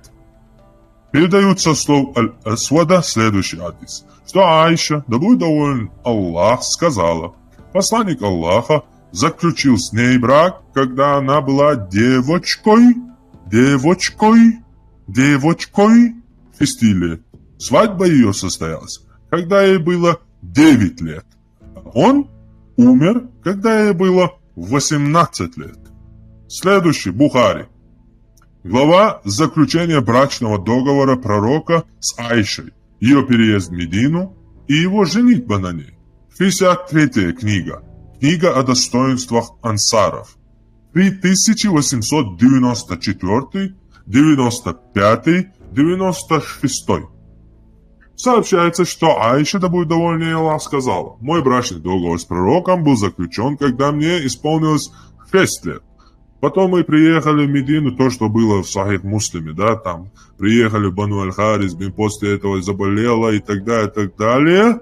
S2: Передаются слов Аль-Асвада следующий адрес, что Айша, да будет доволен Аллах, сказала: «Посланник Аллаха заключил с ней брак, когда она была девочкой 6 лет. Свадьба ее состоялась, когда ей было 9 лет. Он умер, когда ей было 18 лет». Следующий Бухари. Глава заключения брачного договора пророка с Айшей, ее переезд в Медину и его женитьба на ней. 53-я книга. Книга о достоинствах ансаров. 3894, 95, 96. Сообщается, что Айша, да будет довольна Аллах, сказала: «Мой брачный договор с пророком был заключен, когда мне исполнилось 6 лет. Потом мы приехали в Медину, то, что было в Сахих Муслиме, да, там приехали в Бану Аль-Харис, после этого заболела и так далее.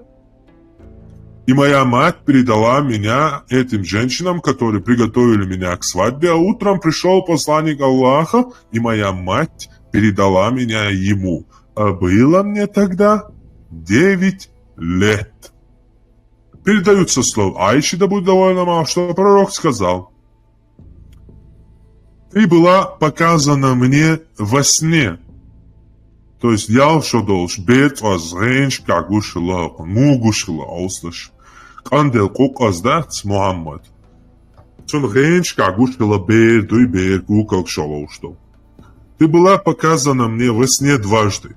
S2: И моя мать передала меня этим женщинам, которые приготовили меня к свадьбе, а утром пришел посланник Аллаха, и моя мать передала меня ему. А было мне тогда 9 лет». Передаются слов Айши, да будет довольна, что пророк сказал: «Ты была показана мне во сне». То есть я шодолш бет аз ренш кагушила, мугушила ауслаш. Кандел кук аздац Мухаммад. Чон ренш кагушила бет дуй бет кукал шалоушто. Ты была показана мне во сне дважды.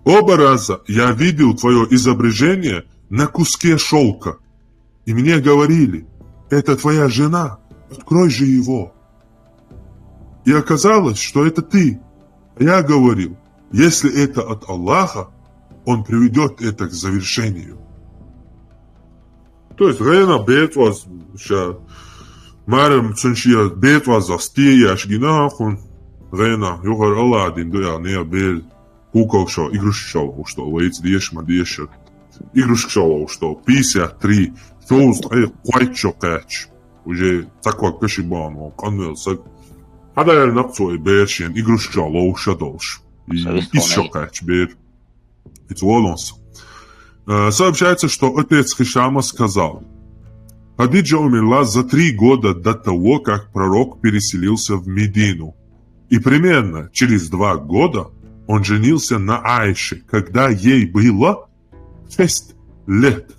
S2: Оба раза я видел твое изображение на куске шелка. И мне говорили, это твоя жена, открой же его. И оказалось, что это ты. А я говорил, если это от Аллаха, Он приведет это к завершению. То есть, Рейна бед вас, Марем Цуншия бед вас за стеяш гинахун, Рейна, Йохар Алладин, дуя, не бед, куколшо, игрушшо, что, лоиц диешма диешер, игрушшо, что, 53, фоуз, квайчо кэч, уже такой кашибан, конвелсак, Hada je na tvoj bēršien igrušķā lauša dolš. И изшокач бер. Сообщается, что отец Хишама сказал, Хадиджа умерла за 3 года до того, как пророк переселился в Медину. И примерно через 2 года он женился на Айше, когда ей было 6 лет,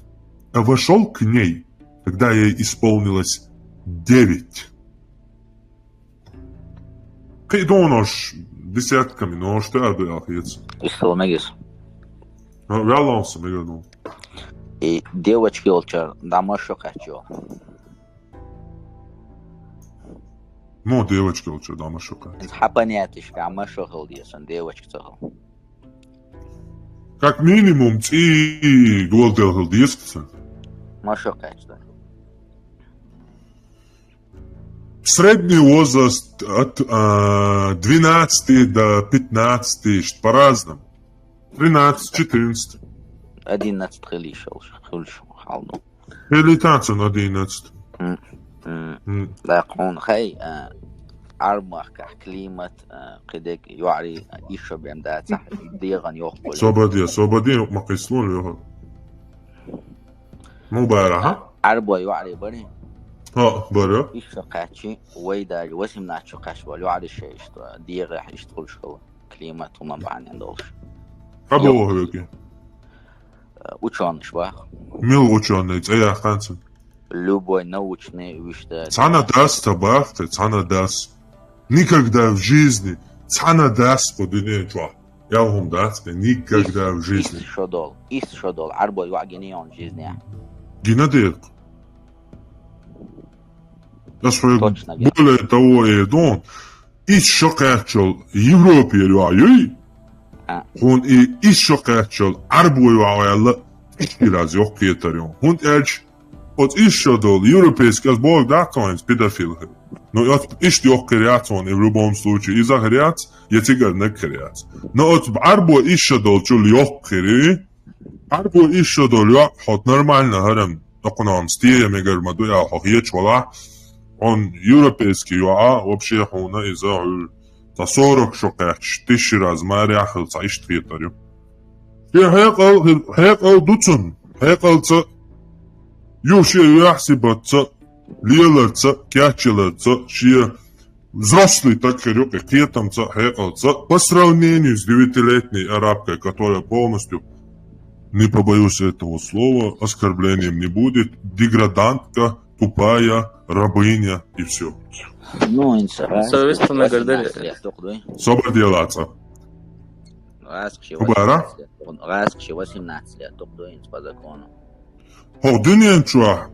S2: а вошел к ней, когда ей исполнилось 9. Кайдонош десятками, но что я думал, отец?
S8: Исламегис.
S2: Вялался, я думал.
S8: И девочки олчар, дамашо хочу.
S2: Ну, девочки олчар, дамашо хочу.
S8: Хапанятиш, дамашо холдисан, девочки цахал.
S2: Как минимум, ти голдел холдисан.
S8: Машо хочу, да.
S2: Средний возраст от 12 до 15, по-разному. 13, 14.
S8: 11 خليش حالنا.
S2: Или танцен 11.
S8: لا قون خي أرمخ كلمة قدك يعري يشرب عمدات صح ديغن يقبل.
S2: صوبدي ما قيسلون له. مو بارها.
S8: أربع يعري بري.
S2: برا.
S8: يشقاتشي ويدا وسم ناتشقاش وليعري شيء ديغ يشتغل شغل كلمة وما بعد عندوش.
S2: أبوه هيك.
S8: Ученый швах.
S2: Мил ученый, я ханцен.
S8: Любой научный вещь.
S2: Цана даст табахты, цана даст. Никогда в жизни цана даст подыне чва. Я вам даст, никогда в жизни.
S8: Ис шодол, арбо юагини он жизни.
S2: Гинадет. Я свой более того едон. Ис шокачел Европе юай. Hon is sokáccsal árboljóával iráziók kétarjon. Hon elcs, ott is sodol, европейский сбор дакоинс педофил. Но от ишь ёхкариац он и в любом случае из ахариац, я тигар накариац. Но от арбо иш содол чул ёхкари, арбо иш содол ёх, хот нормально харам, такунам стия мегар мадуя хохиеч вала, он европейский ёа, вообще хуна из-за تا 40 شقاش تشي رازماري عخل تعيش تريطريو هيقل دوتن هيقل تا يوشي يحسب تا ليلر تا كاتشلر تا شي взрослый так хорёк кетом та هيقل та по сравнению с 9-летней арабкой, которая полностью, не побоюсь этого слова, оскорблением не будет, деградантка, тупая, рабыня и все.
S8: Ну, инсара.
S7: Соответственно, гордали.
S2: Собор делаться. Убара?
S8: Раскши 18 лет, тукдуинс по закону.
S2: О, дыненчуа.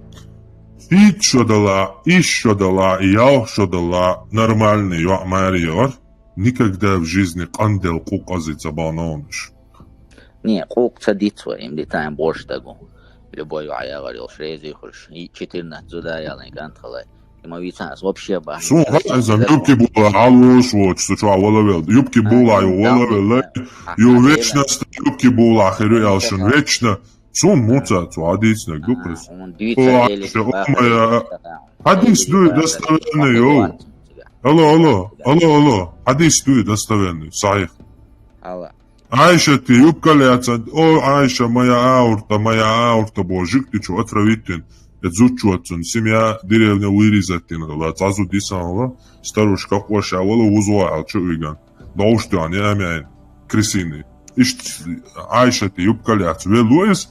S2: Фит шодала, иш шодала, яу шодала, нормальный юамариор. Никогда в жизни кандел куказы забаноныш.
S8: Не, кук цадит своим детаем больше того. Любой я говорил, шрези хуш, 14 зудая, лайкантхалай. вообще ба.
S2: Су за юбки була алош вот что валавел. Юбки була и валавел. Ю вечно юбки була херялшин вечно. Су муца цадисна гукрис. Хадис дует достоверный, йоу. Алло. Хадис дует достоверный, сахих. Айша, ты юбка ляца. О, Айша, моя аурта, божик, ты чё, отравитель. Эдзучуатсун, семья деревня вырезатина, цазу дисанла, старушка квашавала узуал, чё уйган. Доуштян, я амяин, крысины. Ишь, Айша, ты юбка ляца. Велуэс,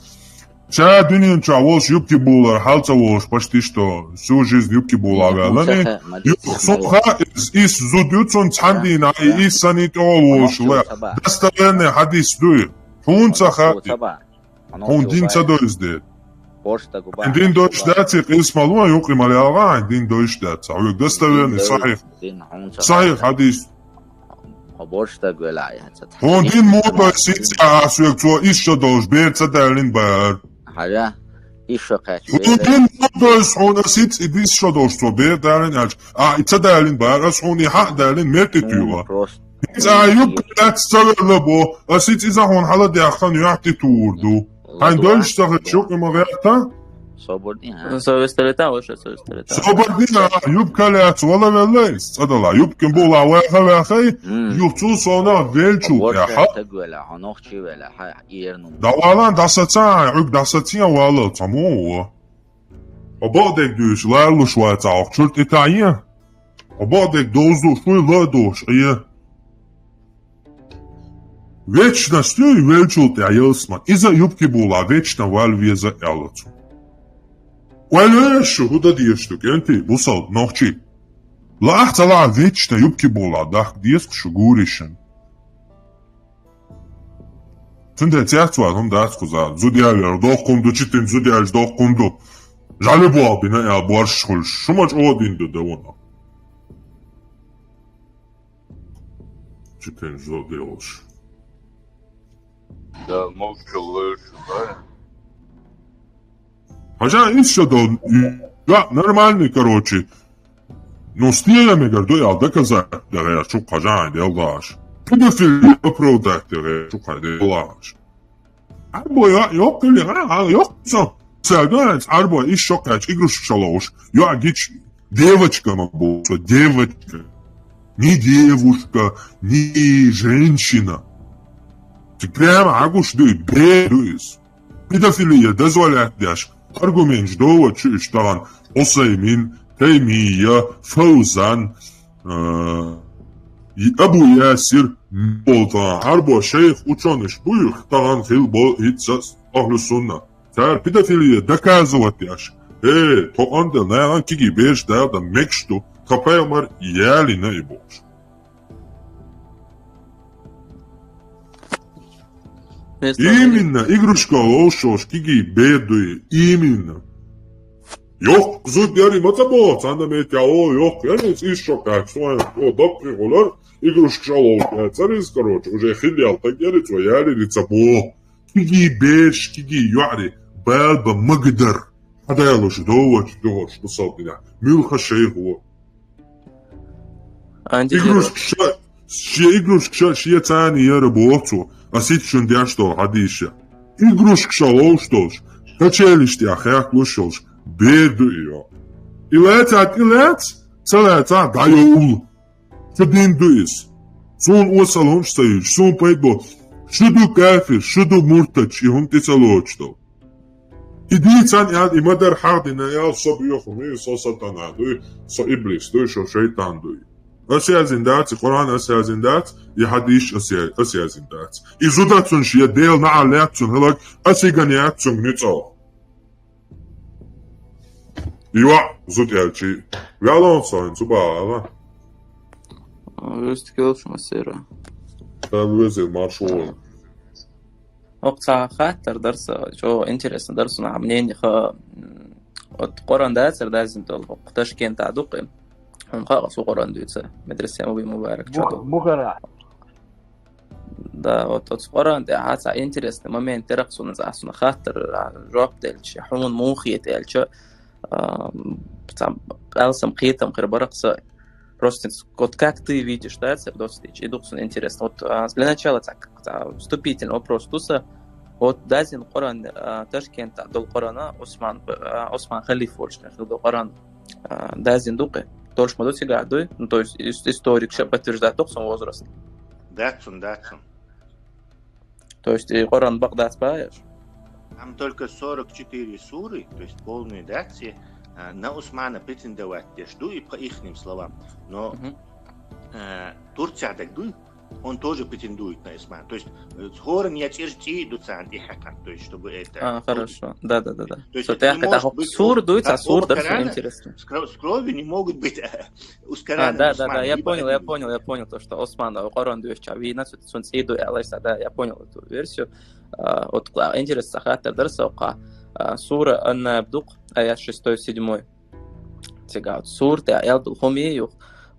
S2: ча дунин чаволш юбки була, халца волш, почти что всю жизнь юбки була, велани. Юбка из зудютсон цандина, из санитол волш, достоверный хадис дует. Хунца хати. Хун цадоис дед. Дин дойш даци قسمالوها يقيم على الغاين دين دойش دаци. أو دستوين صحيح. صحيح حديث. هون دين موضوع سيتي عاسوك تو إيش دوش بيت صدرين بار.
S8: حاجة إيش قاش.
S2: هون دين موضوع هون سيتي بيش دوش تو بيت دارين عج. تصدرين بار أسوني حق دارين ميت تيوا. إذا يبقى تستغلبه أسيت إذا هون حلا دي أخان يعطي توردو. هاي دولش تاخد شوك ما غيرتا
S8: صبردين
S7: سويستريتا وش سويستريتا
S2: صبردين يبقى لات ولا ليس أدلا يبقى بولا واخي يبتو صونا فيلشو يا حق
S8: تقولا هنوخشي ولا يرنو
S2: دوالان داستان عق داستين ولا تمو وبعدك دوش لا لو شوية تعق شرط إتاعية وبعدك دوزو شوي لا دوش إيه Вечностью и вечут я ясма. Иза юбки була вечна вальвеза ялацу. Вальвешу худа диешту кенти бусал нохчи. Лахтала вечна юбки була дах диеск шугуришен. Тунде тяхтуа хум датку за зудиалер дохкунду читин зудиалж дохкунду. Жали буа бина я буарш хулш. Шумач одинду девона. Читин зудиалж.
S9: Да, молча лучше, да?
S2: Хотя еще да, нормальный, короче. Но с ними, говорю, я доказать, я чук хожай, делаешь. Педофилия оправдать, я чук хожай, делаешь. Арбо я ёкали, ёкца. Сядать, арбо еще кач, игрушек шалош. Я гич, девочка могу, девочка. Не девушка, не женщина. Прямо агуш дуй, бедуис. Педофилия дозволяет дашь. Аргумент ждова чуштан. Осаймин, Таймия, Фаузан, Абу Ясир, Болтан. Арбо шейх ученыш буюх, таган хил бол хитсас ахлу сунна. Тар педофилия доказывать дашь. Тоанды наган киги беш да мекшту. Капаймар яли наибош. Именно, игрушка лошош, киги бедуи, именно. Yok, zut yani matabo, sen de met ya o yok, yani iş çok aksuan, o dakika olar, игрушка лошош, царис, короче, уже хилял, так yani то yani лицабо. Киги беш, киги юари, балба магдер. هذا يا لوش دوش بصوتنا ملخ الشيخ هو. игрушка شيء ثاني يا ربوتو. أسيت شون دياشتو حديشة. игрушка شلوشتوش. كتشيلش يا خيك وشوش. بيدو إياه. إلات. سلاتات دايول. شدين دويس. سون وصلهم شتايش. سون بيدو. شدو كافر. شدو مرتد. شيهم تسالوشتو. إديتان ياد إمدر حاردنا يا صبيوخم. إيه صوصتان هادوي. صو إبليس دوي شو شيطان دوي. أشياء زندات القرآن أشياء زندات يحديش أشياء زندات إزوداتون شيء ديل نعلاتون هلاك أسيغانياتون نتاو يوا زود يالشي ويالون صاين سبا
S7: Выступил масира.
S2: وزير маршрут.
S7: وقتها خاطر درس شو интересно درس مع منين خا القرآن ده سر لازم تلقطش كان تعدقم هم خاص قرآن دوتة مدرسة مبي مبارك جدو
S3: بكرة
S7: ده وتقرأ ده حتى interesting момент ترقصون زعسون خاطر راب دلش حمون موخية دلش بتاع ألسم قيتم خير برقصة просто вот как ты видишь, да, достичь, идут интересно. Вот для начала так вступительный вопрос туса. Вот дазин Коран Ташкента до Корана Осман Халиф Форшна до Коран дазин дуке. Тоже мы достигаем, ну то есть историк сейчас подтверждает тот свой возраст.
S5: Датсун.
S7: То есть Коран Багдад спаешь?
S5: Там только 44 суры, то есть полные датси. На Усмана претендовать, я жду и по ихним словам. Но Турция так дуй, он тоже претендует на исман. То есть скоро не отержти дуцант и хакан, то есть чтобы это...
S7: Хорошо, да. То
S5: есть
S7: это может быть сур дуется, а сур даже интересно.
S5: С кровью не могут быть
S7: ускоряны. Да, я понял то, что Осман Коран дуется, вина сун сейду алайса, да, я понял эту версию. Вот интересно, хатер дарсаука сура Ан-Набдук, аят 6-7. Тягают сур, ты аял духомею.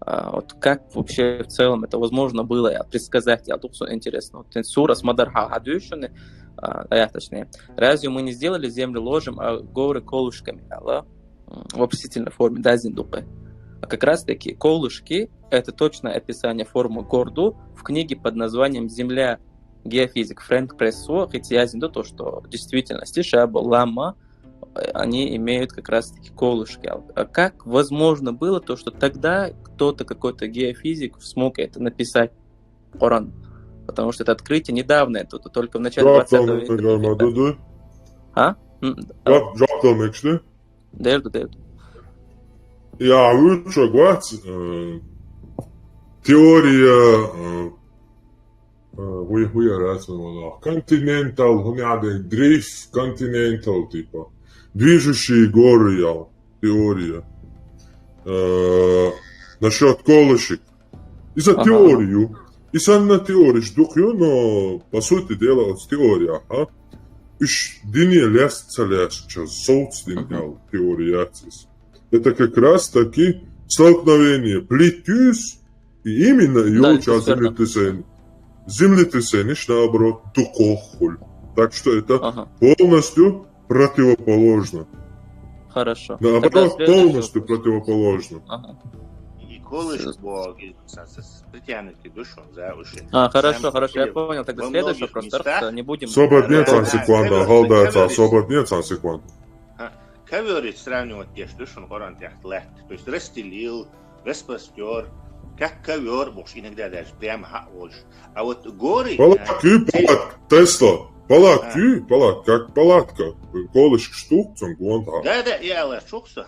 S7: Вот как вообще в целом это возможно было предсказать? Я думаю, интересно. Вот сура с Мадарха Хадюшины, точнее, разве мы не сделали землю ложем, а горы колышками? В вопросительной форме, да, зиндупы. А как раз таки колышки — это точное описание формы горду в книге под названием «Земля». Геофизик Фрэнк Прессо, хотя зинду то, что в действительности Шаба Лама, они имеют как раз-таки колышки. А как возможно было то, что тогда кто-то, какой-то геофизик смог это написать, Коран? Потому что это открытие недавно, это только в начале 20 века. Derdu.
S2: Jā, šo gads teorija huja рациональна. Continental, дрейф continental, типа. Движущие горы, теория. Насчет колышек. И-за теорию. И сам на теорию ждухю, но по сути дела от теория. Уж дине лестца сейчас соцдингал теорияцис. Это как раз таки столкновение плетюс и именно ее сейчас землетрясение, наоборот, духохуль. Так что это полностью противоположно.
S7: Хорошо.
S2: Наоборот, полностью противоположно.
S5: И колышек Бог притянутый душом за уши.
S7: Хорошо, я понял. Тогда следующий просто не будем...
S2: Свободнеца секунда, голдается, свободнеца секунда.
S5: Ковер сравнивать те, что он Коран лет. То есть расстелил, распростер, как ковер, может иногда даже прямо больше. А вот горы...
S2: Тесла. Палатки, как палатка. Колышек штук, цунгон.
S5: Да, я лошуксу.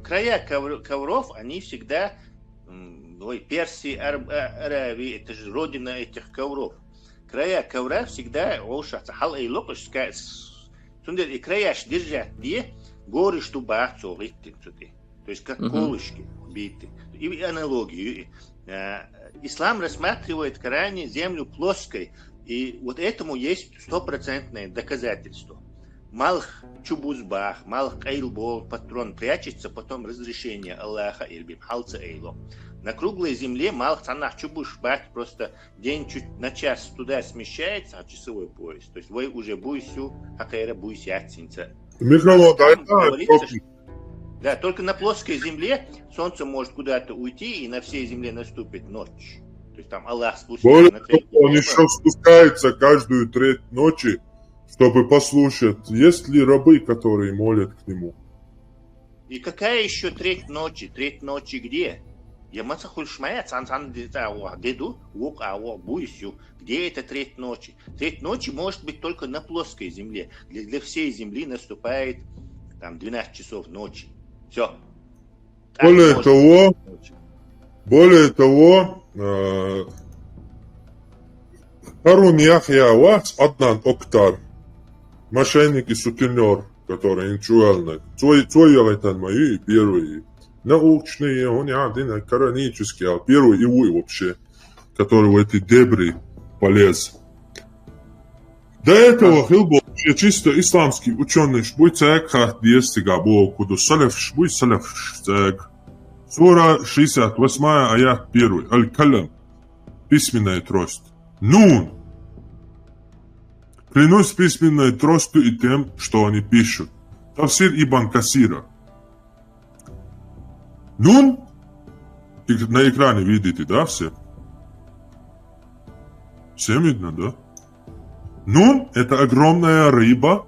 S5: Края ковров, они всегда... Персия, Аравия, это же родина этих ковров. Края ковра всегда олшатся. Хал и локош сказать. И края держат где горы, что бахцо ритты. То есть как колышки биты. И аналогию. Ислам рассматривает в Коране землю плоской. И вот этому есть 100% доказательство. Малх чубузбах, малх эйлбол, патрон прячется, потом разрешение Аллаха ирбим халца эйло. На круглой земле малх цанах чубузбах просто день чуть на час туда смещается, а часовой пояс. То есть вы уже буйсю, хакайра буйсятинца. Да, только на плоской земле солнце может куда-то уйти, и на всей земле наступит ночь. То есть там Аллах спустился на треть.
S2: Он еще спускается каждую треть ночи, чтобы послушать, есть ли рабы, которые молят к нему.
S5: И какая еще треть ночи? Треть ночи где? Я мацахуль шмая, цан деду, лук буйсю. Где это треть ночи? Треть ночи может быть только на плоской земле. Для всей земли наступает там 12 часов ночи. Все.
S2: Более того, Харун Яхья Вац Аднан Октар, мошенник и сутенер, который интеллектуальный, это мои первые научные, он один коранический, а первый его вообще, который в эти дебри полез. До этого был чисто исламский ученый, шбуй цег, диестига, был куда салев, шбуй салев цег. Сура 68, аят 1. Аль-Калям. Письменная трость. Нун. Клянусь письменной тростью и тем, что они пишут. Тавсир Ибн Касира. Нун. На экране видите, да, все? Всем видно, да? Нун – это огромная рыба.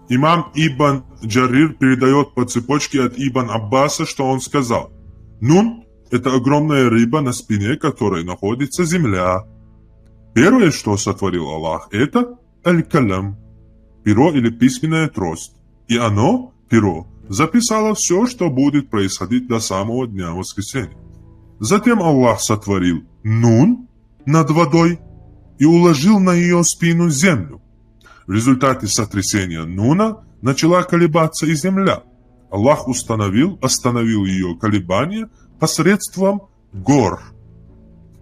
S2: Имам Ибн Джарир передает по цепочке от Ибн Аббаса, что он сказал. Нун – это огромная рыба, на спине которой находится земля. Первое, что сотворил Аллах, это Аль-Калям, перо или письменная трость. И оно, перо, записало все, что будет происходить до самого дня воскресения. Затем Аллах сотворил Нун. над водой и уложил на ее спину землю. В результате сотрясения Нуна начала колебаться и земля. Аллах остановил ее колебания посредством гор.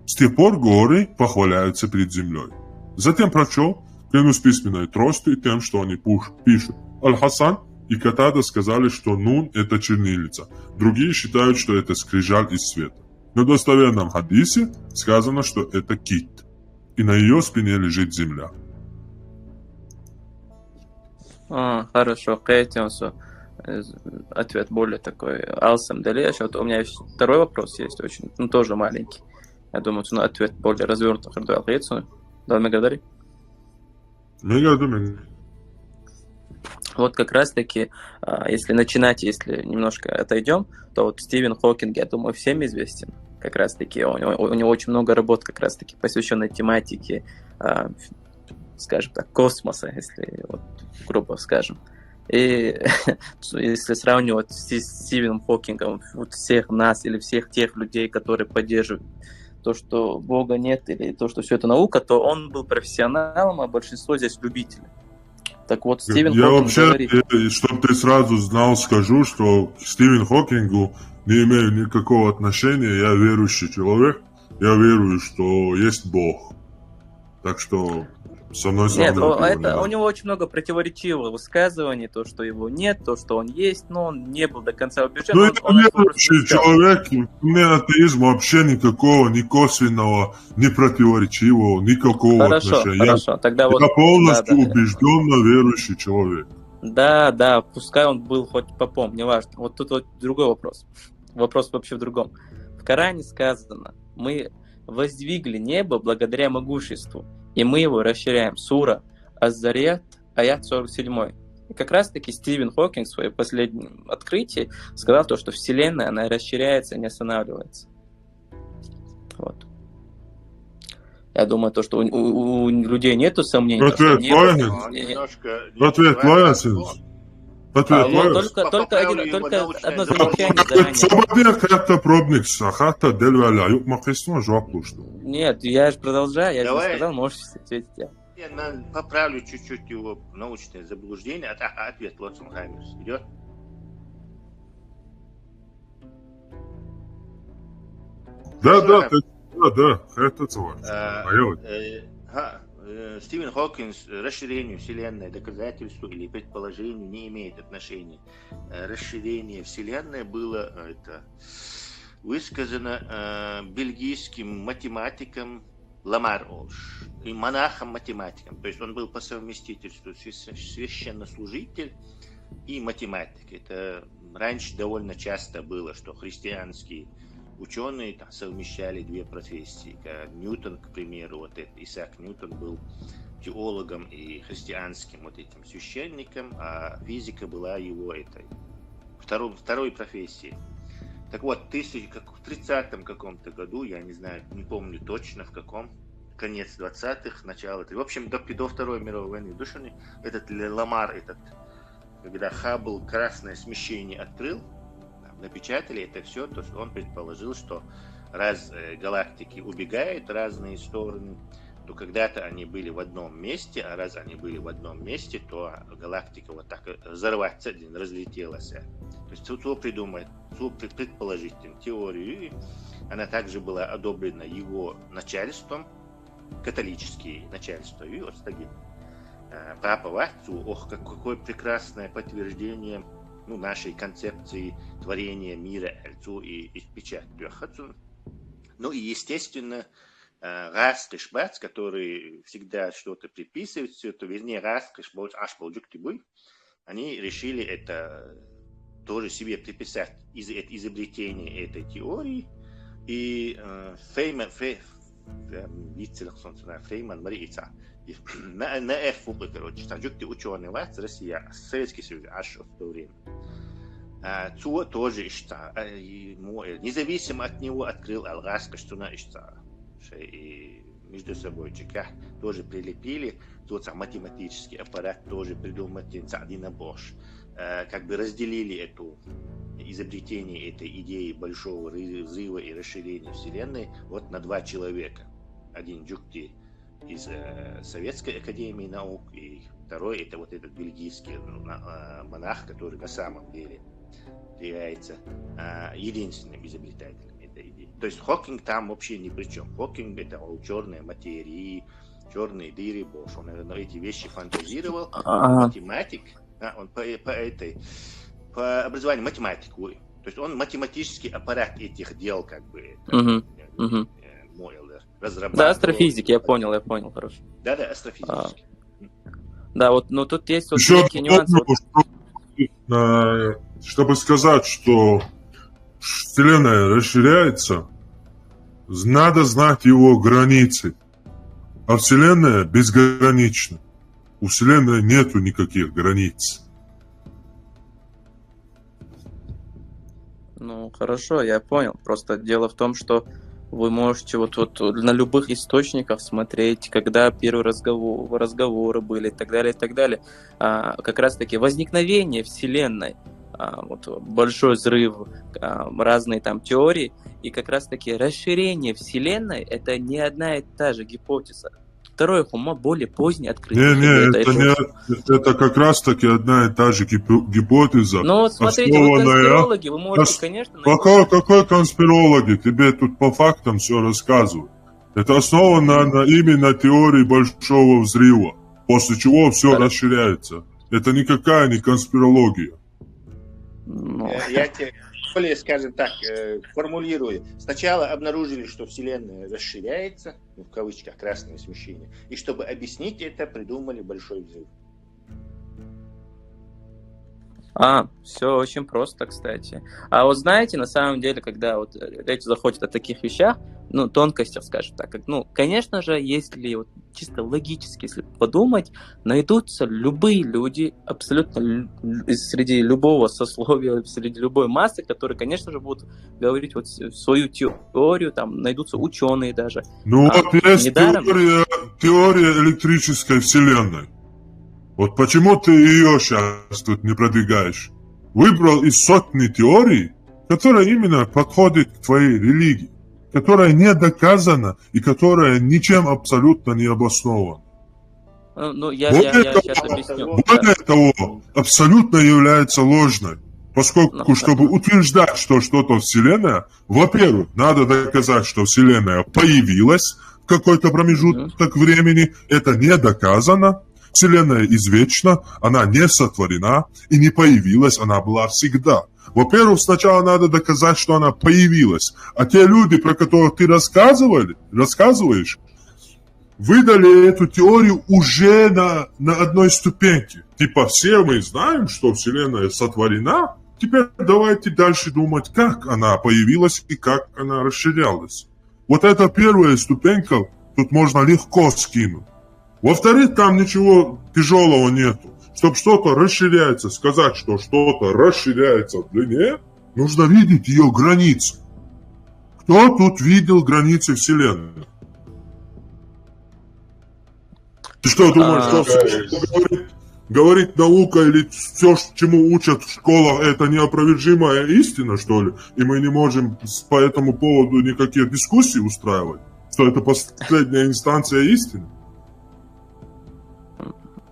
S2: С тех пор горы похваляются перед землей. Затем прочел: клянусь письменной тростью и тем, что они пишут. Аль-Хасан и Катада сказали, что Нун – это чернильница. Другие считают, что это скрижаль из света. Но в достоверном хадисе сказано, что это кит, и на ее спине лежит земля.
S7: Хорошо, Кэтиансу. Ответ более такой алсам далее. Вот у меня есть второй вопрос есть, очень, тоже маленький. Я думаю, что ответ более развернутый. Да, Мегадари?
S2: Мегадари.
S7: Вот как раз-таки, если если немножко отойдем, то вот Стивен Хокинг, я думаю, всем известен. Как раз-таки у него очень много работ, как раз-таки посвященной тематике, скажем так, космоса, если вот грубо скажем. И если сравнивать с Стивеном Хокингом, вот всех нас или всех тех людей, которые поддерживают то, что Бога нет, или то, что все это наука, то он был профессионалом, а большинство здесь любители. Так вот, Стивен
S2: Я
S7: Хокинг
S2: вообще,
S7: говорит...
S2: чтобы ты сразу знал, скажу, что к Стивену Хокингу не имею никакого отношения. Я верующий человек. Я верую, что есть Бог. Так что со мной
S7: Нет, у него очень много противоречивых высказываний, то, что его нет, то, что он есть, но он не был до конца убежден.
S2: Ну, это верующий человек. Мне атеизм вообще никакого, ни косвенного, ни противоречивого, никакого отношения.
S7: Хорошо. Тогда
S2: я полностью убежденно верующий человек.
S7: Да, пускай он был хоть попом, неважно. Вот тут вот другой вопрос. Вопрос вообще в другом. В Коране сказано: мы воздвигли небо благодаря могуществу, и мы его расширяем. Сура Аз-Зарьят, аят 47. И как раз-таки Стивен Хокинг в своем последнем открытии сказал то, что Вселенная, она расширяется и не останавливается. Вот. Я думаю, то, что у людей нету сомнений.
S2: Ответ
S7: Только одно замечание заранее. Нет, я же продолжаю, я же сказал, можешь ответить.
S5: Я поправлю чуть-чуть его научное заблуждение. Ответ Лотсон Хаймерс идет.
S2: Да, это целое.
S5: Стивен Хокинг расширению Вселенной, доказательству или предположению не имеет отношения. Расширение Вселенной было высказано бельгийским математиком Ламар Олш и монахом-математиком. То есть он был по совместительству священнослужитель и математик. Это раньше довольно часто было, что христианские ученые совмещали две профессии. Ньютон, к примеру, Исаак Ньютон был теологом и христианским этим священником, а физика была его второй профессией. Так вот, в 30-м каком-то году, я не знаю, не помню точно в каком, конец 20-х, начало, в общем, до Второй мировой войны души, этот Ламар, когда Хаббл красное смещение открыл, напечатали это все, то что он предположил, что раз галактики убегают в разные стороны, то когда-то они были в одном месте, а раз они были в одном месте, то галактика вот так взорваться, разлетелась. То есть кто придумает, предположить теорию, она также была одобрена его начальством, католические начальство, и вот таки папа Ватцу, какое прекрасное подтверждение нашей концепции творения мира и печать. Ну и естественно Раскиш Бац, который всегда что-то приписывает, все это, вернее Раскиш Бац Ашбалджуктибуй, они решили это тоже себе приписать изобретение этой теории, и Фейман Мариица на F-фубы, короче, Таджукти ученый Вац, Россия, Советский Союз, аж в то время. Цуа тоже независимо от него открыл Алгаска, что на и между собой тоже прилепили, тот математический аппарат тоже придумал Дина Бош, как бы разделили это изобретение этой идеи большого взрыва и расширения Вселенной на два человека. один Джукти из Советской Академии Наук, и второй это вот этот бельгийский монах, который на самом деле является единственным изобретателем этой идеи. То есть Хокинг там вообще ни при чем. Хокинг это черная материя, черные дыры, больше. Он эти вещи фантазировал. Математик, он по образованию математик. То есть он математический аппарат этих дел, как бы, разрабатывал.
S7: Да, астрофизик, я понял, хорошо.
S5: Да, астрофизический.
S7: Да, вот, но тут есть вот
S2: еще
S7: некий нюанс.
S2: Чтобы сказать, что Вселенная расширяется, надо знать его границы. А Вселенная безгранична. У Вселенной нету никаких границ.
S7: Ну, хорошо, я понял. Просто дело в том, что вы можете вот на любых источниках смотреть, когда первые разговоры были и так далее, и так далее. Как раз-таки возникновение Вселенной, вот большой взрыв, разные там теории, и как раз-таки расширение Вселенной — это не одна и та же гипотеза. Второе, более позднее открытие.
S2: Это как раз-таки одна и та же гипотеза.
S7: Ну, вот смотрите, вы конспирологи, вы можете, конечно...
S2: Какой конспирологи? Тебе тут по фактам все рассказывают. Это основано именно теории большого взрыва, после чего все расширяется. Это никакая не конспирология.
S5: Я тебе более, скажем так, формулирую. Сначала обнаружили, что Вселенная расширяется, в кавычках, красное смещение, и чтобы объяснить это, придумали большой взрыв.
S7: Все очень просто, кстати. А вот знаете, на самом деле, когда вот речь заходит о таких вещах, тонкостях, скажем так, конечно же, если вот чисто логически, если подумать, найдутся любые люди, абсолютно среди любого сословия, среди любой массы, которые, конечно же, будут говорить вот свою теорию, там найдутся ученые даже.
S2: Вот есть теория электрической вселенной. Вот почему ты ее сейчас тут не продвигаешь? Выбрал из сотни теорий, которая именно подходит к твоей религии, которая не доказана и которая ничем абсолютно не обоснована.
S7: Я сейчас объясню.
S2: Более того, абсолютно является ложной. Поскольку, чтобы утверждать, что что-то Вселенная, во-первых, надо доказать, что Вселенная появилась в какой-то промежуток времени, это не доказано. Вселенная извечна, она не сотворена и не появилась, она была всегда. Во-первых, сначала надо доказать, что она появилась. А те люди, про которых ты рассказываешь, выдали эту теорию уже на одной ступеньке. Типа все мы знаем, что Вселенная сотворена, теперь давайте дальше думать, как она появилась и как она расширялась. Вот эта первая ступенька тут можно легко скинуть. Во-вторых, там ничего тяжелого нету. Чтобы что-то расширяется, сказать, что что-то расширяется в длине, нужно видеть ее границы. Кто тут видел границы Вселенной? Ты что, думаешь, что говорит наука или все, чему учат в школах, это неопровержимая истина, что ли? И мы не можем по этому поводу никаких дискуссий устраивать? Что это последняя инстанция истины?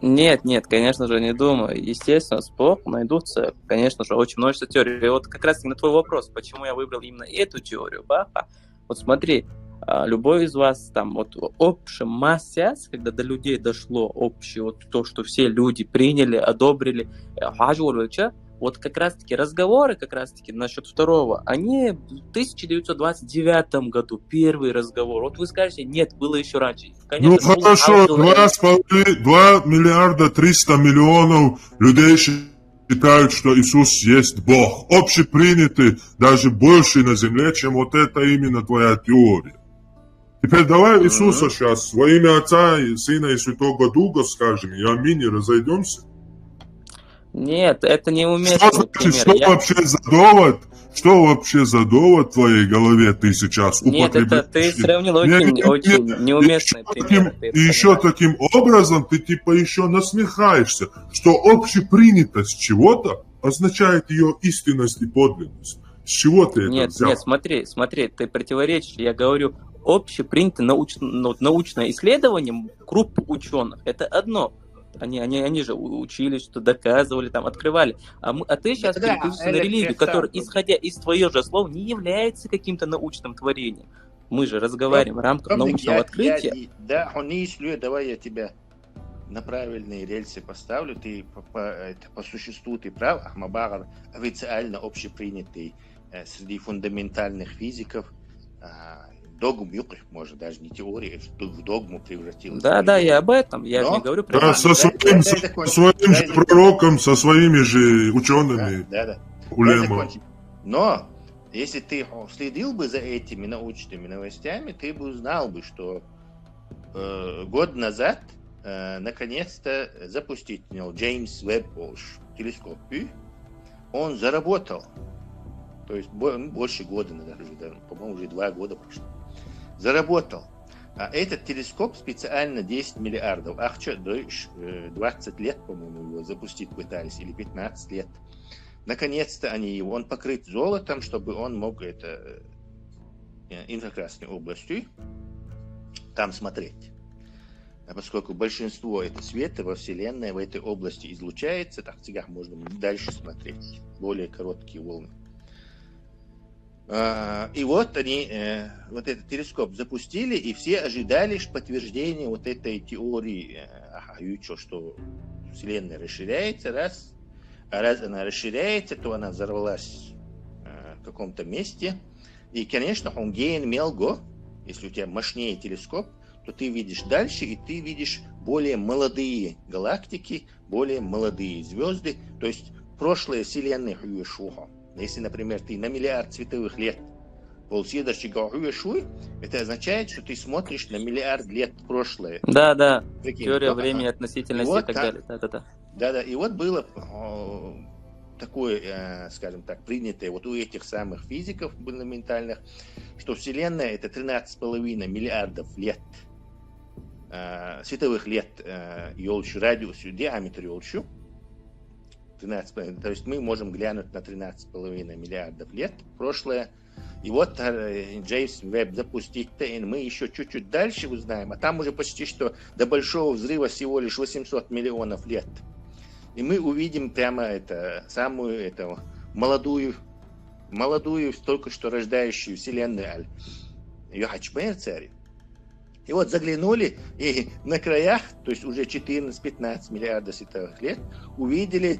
S7: Нет, конечно же, не думаю. Естественно, найдутся, конечно же, очень множество теорий. И вот как раз на твой вопрос, почему я выбрал именно эту теорию, вот смотри, любой из вас там вот общая масса, когда до людей дошло общее, вот то, что все люди приняли, одобрили, вот как раз-таки разговоры как раз-таки насчет второго, они в 1929 году, первый разговор. Вот вы скажете, нет, было еще раньше. Конечно,
S2: хорошо, 2 миллиарда 300 миллионов людей считают, что Иисус есть Бог. Общепринятый, даже больше на земле, чем вот это именно твоя теория. Теперь давай Иисуса сейчас во имя Отца, и Сына и Святого Духа скажем, и аминь, и разойдемся.
S7: Нет, это не уместный пример.
S2: Что вообще за довод в твоей голове ты сейчас употребляешь?
S7: Нет, это ты сравнил очень неуместный пример.
S2: И еще таким образом ты типа еще насмехаешься, что общепринятость чего-то означает ее истинность и подлинность. С чего ты это взял?
S7: Нет, смотри, ты противоречишь. Я говорю, общепринятое научное исследование группы ученых. Это одно. Они же учились, что доказывали, там, открывали. А ты сейчас переключишься на религию, которая, исходя из твоих же слов, не является каким-то научным творением. Мы же разговариваем в рамках научного открытия.
S5: Да, давай я тебя на правильные рельсы поставлю. Ты по существу ты прав. Ахмабагар официально общепринятый среди фундаментальных физиков. Догм, может, даже не теория, в догму превратилась.
S7: Да, я об этом. Я же не говорю про...
S2: Да, со своим же пророком, со своими же учеными.
S5: Да.
S2: Улема.
S5: Но если ты следил бы за этими научными новостями, ты бы узнал бы, что год назад наконец-то запустил Джеймс Вебб телескоп. Он заработал. То есть больше года, по-моему, уже 2 года прошло. Заработал. А этот телескоп специально 10 миллиардов. 20 лет, по-моему, его запустить пытались, или 15 лет. Наконец-то он покрыт золотом, чтобы он мог это инфракрасной областью там смотреть. А поскольку большинство этого света во Вселенной в этой области излучается, так всегда можно дальше смотреть. Более короткие волны. И вот они вот этот телескоп запустили, и все ожидали подтверждения вот этой теории, что Вселенная расширяется, раз она расширяется, то она взорвалась в каком-то месте. И, конечно, он гейн мелго, если у тебя мощнее телескоп, то ты видишь дальше, и ты видишь более молодые галактики, более молодые звезды, то есть прошлое Вселенной. Если, например, ты на миллиард световых лет это означает, что ты смотришь на миллиард лет в прошлое.
S7: Да. Теория времени, относительности и так далее.
S5: Да. И вот было такое, скажем так, принятое вот у этих самых физиков фундаментальных, что Вселенная это 13,5 миллиардов лет, световых лет радиусу, диаметр елчу. 13,5. То есть мы можем глянуть на 13,5 миллиардов лет в прошлое. И вот Джеймс Вебб запустит, и мы еще чуть-чуть дальше узнаем, а там уже почти что до большого взрыва всего лишь 800 миллионов лет. И мы увидим прямо самую молодую, только что рождающую Вселенную. И вот заглянули, и на краях, то есть уже 14-15 миллиардов световых лет, увидели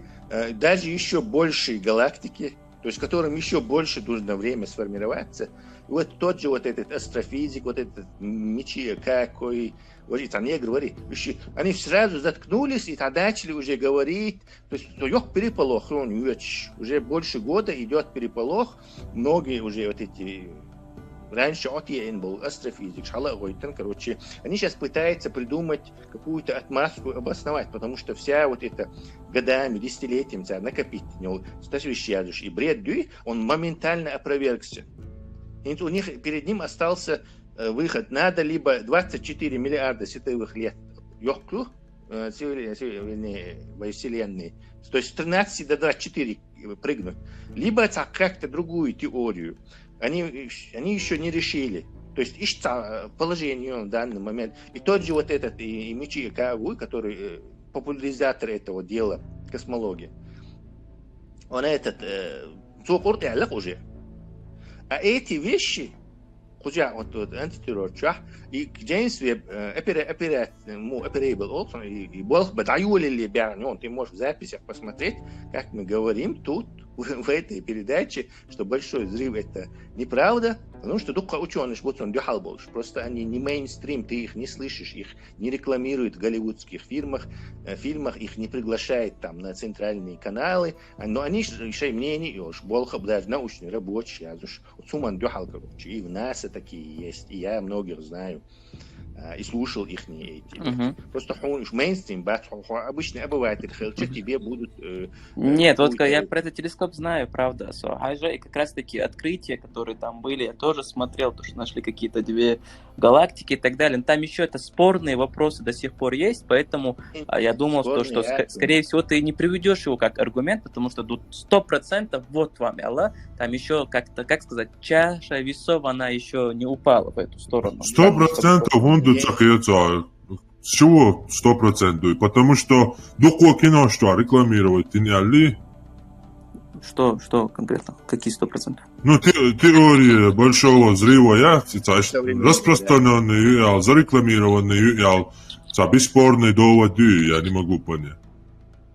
S5: даже еще большие галактики, то есть которым еще больше нужно время сформироваться. И вот тот же вот этот астрофизик, вот этот Мичия какой, они сразу заткнулись и начали уже говорить, то есть что переполох, уже больше года идет переполох, многие уже вот эти... Раньше был астрофизик, короче, они сейчас пытаются придумать какую-то отмазку, обосновать, потому что вся вот эта годами, десятилетиями накопить и бред, он моментально опровергся. И у них перед ним остался выход. Надо либо 24 миллиарда световых лет во Вселенной, то есть с 13 до 24 прыгнуть, либо как-то другую теорию. Они еще не решили. То есть положение в данный момент. И тот же вот этот Мичия Кавуй, который популяризатор этого дела, космологии, он уже. А эти вещи, антитеррор, и Джеймс Вебб операбл, и Бог бадаюли ты можешь в записях посмотреть, как мы говорим тут, в этой передаче, что большой взрыв это неправда, потому что только ученые просто они не мейнстрим, ты их не слышишь, их не рекламируют в голливудских фильмах, их не приглашают там на центральные каналы, но они еще мнение, даже научные рабочие, и в НАСА такие есть, и я многих знаю. и слушал их эти. Просто мейнстрим, обычно бывает, что тебе будут...
S7: Нет, вот я про этот телескоп знаю, правда. И как раз-таки открытия, которые там были, я тоже смотрел, то, что нашли какие-то 2 галактики и так далее. Но там еще это спорные вопросы до сих пор есть, поэтому я думал, что скорее всего, ты не приведешь его как аргумент, потому что тут 100% вот вам, Аллах, там еще как-то, как сказать, чаша весов, она еще не упала в эту сторону.
S2: 100% он цахается. С чего 100%? Потому что до кино что рекламировать ты не али?
S7: Что конкретно? Какие 100%?
S2: Ну, теория большого взрыва распространенный, зарекламированный, бесспорный довод, я не могу понять.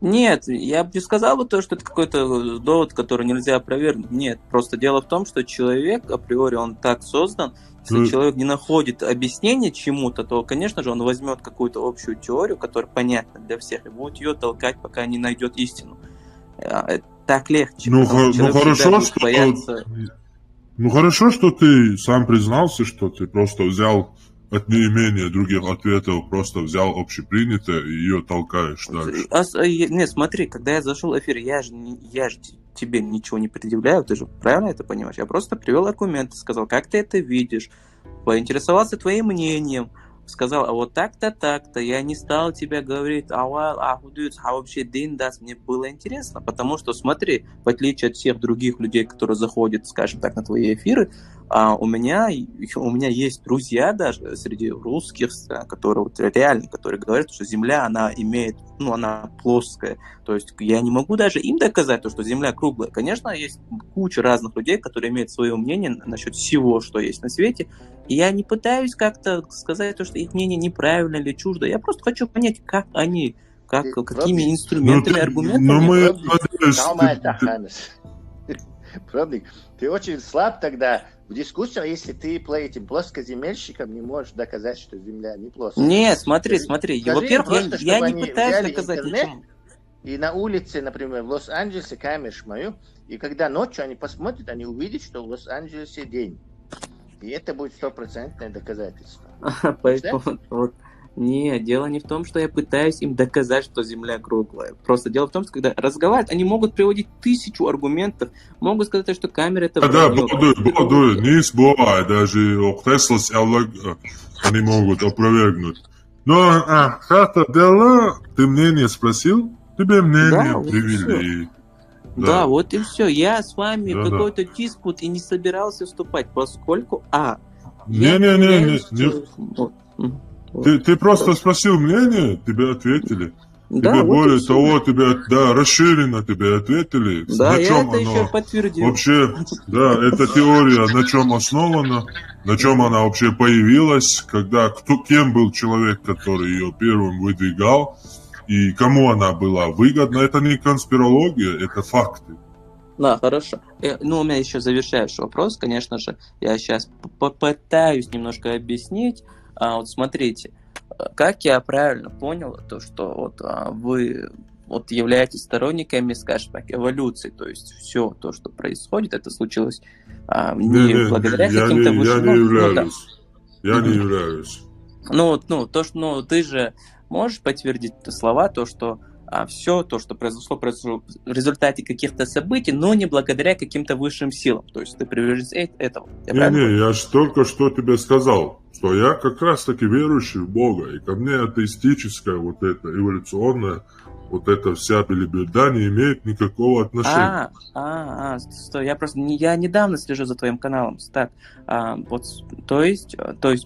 S7: Нет, я бы не сказал бы то, что это какой-то довод, который нельзя опровергнуть. Нет, просто дело в том, что человек, априори, он так создан, если человек не находит объяснения чему-то, то, конечно же, он возьмет какую-то общую теорию, которая понятна для всех, и будет ее толкать, пока не найдет истину. Так легче.
S2: Хорошо, что ты сам признался, что ты просто взял от неимения других ответов, просто взял общепринятое и ее толкаешь дальше.
S7: Нет, смотри, когда я зашел в эфир, я же тебе ничего не предъявляю, ты же правильно это понимаешь? Я просто привел аргументы, сказал, как ты это видишь, поинтересовался твоим мнением, сказал, а вот так-то, я не стал тебе говорить, вообще дин даст, мне было интересно, потому что, смотри, в отличие от всех других людей, которые заходят, скажем так, на твои эфиры, у меня есть друзья даже среди русских, которые которые говорят, что Земля, она имеет, она плоская. То есть я не могу даже им доказать, что Земля круглая. Конечно, есть куча разных людей, которые имеют свое мнение насчет всего, что есть на свете. И я не пытаюсь как-то сказать, что их мнение неправильно или чуждо. Я просто хочу понять, как они, какими инструментами, аргументами.
S5: Пробник, ты очень слаб тогда в дискуссии, если ты этим плоскоземельщикам не можешь доказать, что Земля не плоская.
S7: Нет, смотри. Во-первых, я не пытаюсь доказать ничего.
S5: И на улице, например, в Лос-Анджелесе камеру шмаю, и когда ночью они посмотрят, они увидят, что в Лос-Анджелесе день. И это будет 100% доказательство.
S7: Нет, дело не в том, что я пытаюсь им доказать, что Земля круглая. Просто дело в том, что когда разговаривают, они могут приводить 1000 аргументов, могут сказать, что камера это...
S2: Да, буду, не сбывай, даже Теслас они могут опровергнуть. Но, это дело, ты мнение спросил, тебе мнение привели.
S7: Да, вот и все. Я с вами в какой-то диспут и не собирался вступать, поскольку...
S2: Ты просто спросил мнение, тебе ответили. Тебе более того, тебе расширенно тебе ответили.
S7: Да,
S2: на чем
S7: я это еще подтвердил.
S2: Вообще, эта теория на чем основана, на чем она вообще появилась, кем был человек, который ее первым выдвигал, и кому она была выгодна. Это не конспирология, это факты.
S7: Да, хорошо. У меня еще завершающий вопрос, конечно же. Я сейчас попытаюсь немножко объяснить. Вот смотрите, как я правильно понял, то, что вы являетесь сторонниками, скажем так, эволюции, то есть все то, что происходит, это случилось не благодаря каким-то высшим...
S2: Я не являюсь.
S7: Ты же можешь подтвердить слова, то, что все то, что произошло в результате каких-то событий, но не благодаря каким-то высшим силам. То есть ты приверженец этого.
S2: Я же только что тебе сказал, что я как раз-таки верующий в Бога, и ко мне атеистическая эта эволюционная эта вся белиберда не имеет никакого отношения.
S7: Стой, я недавно слежу за твоим каналом. Так, то есть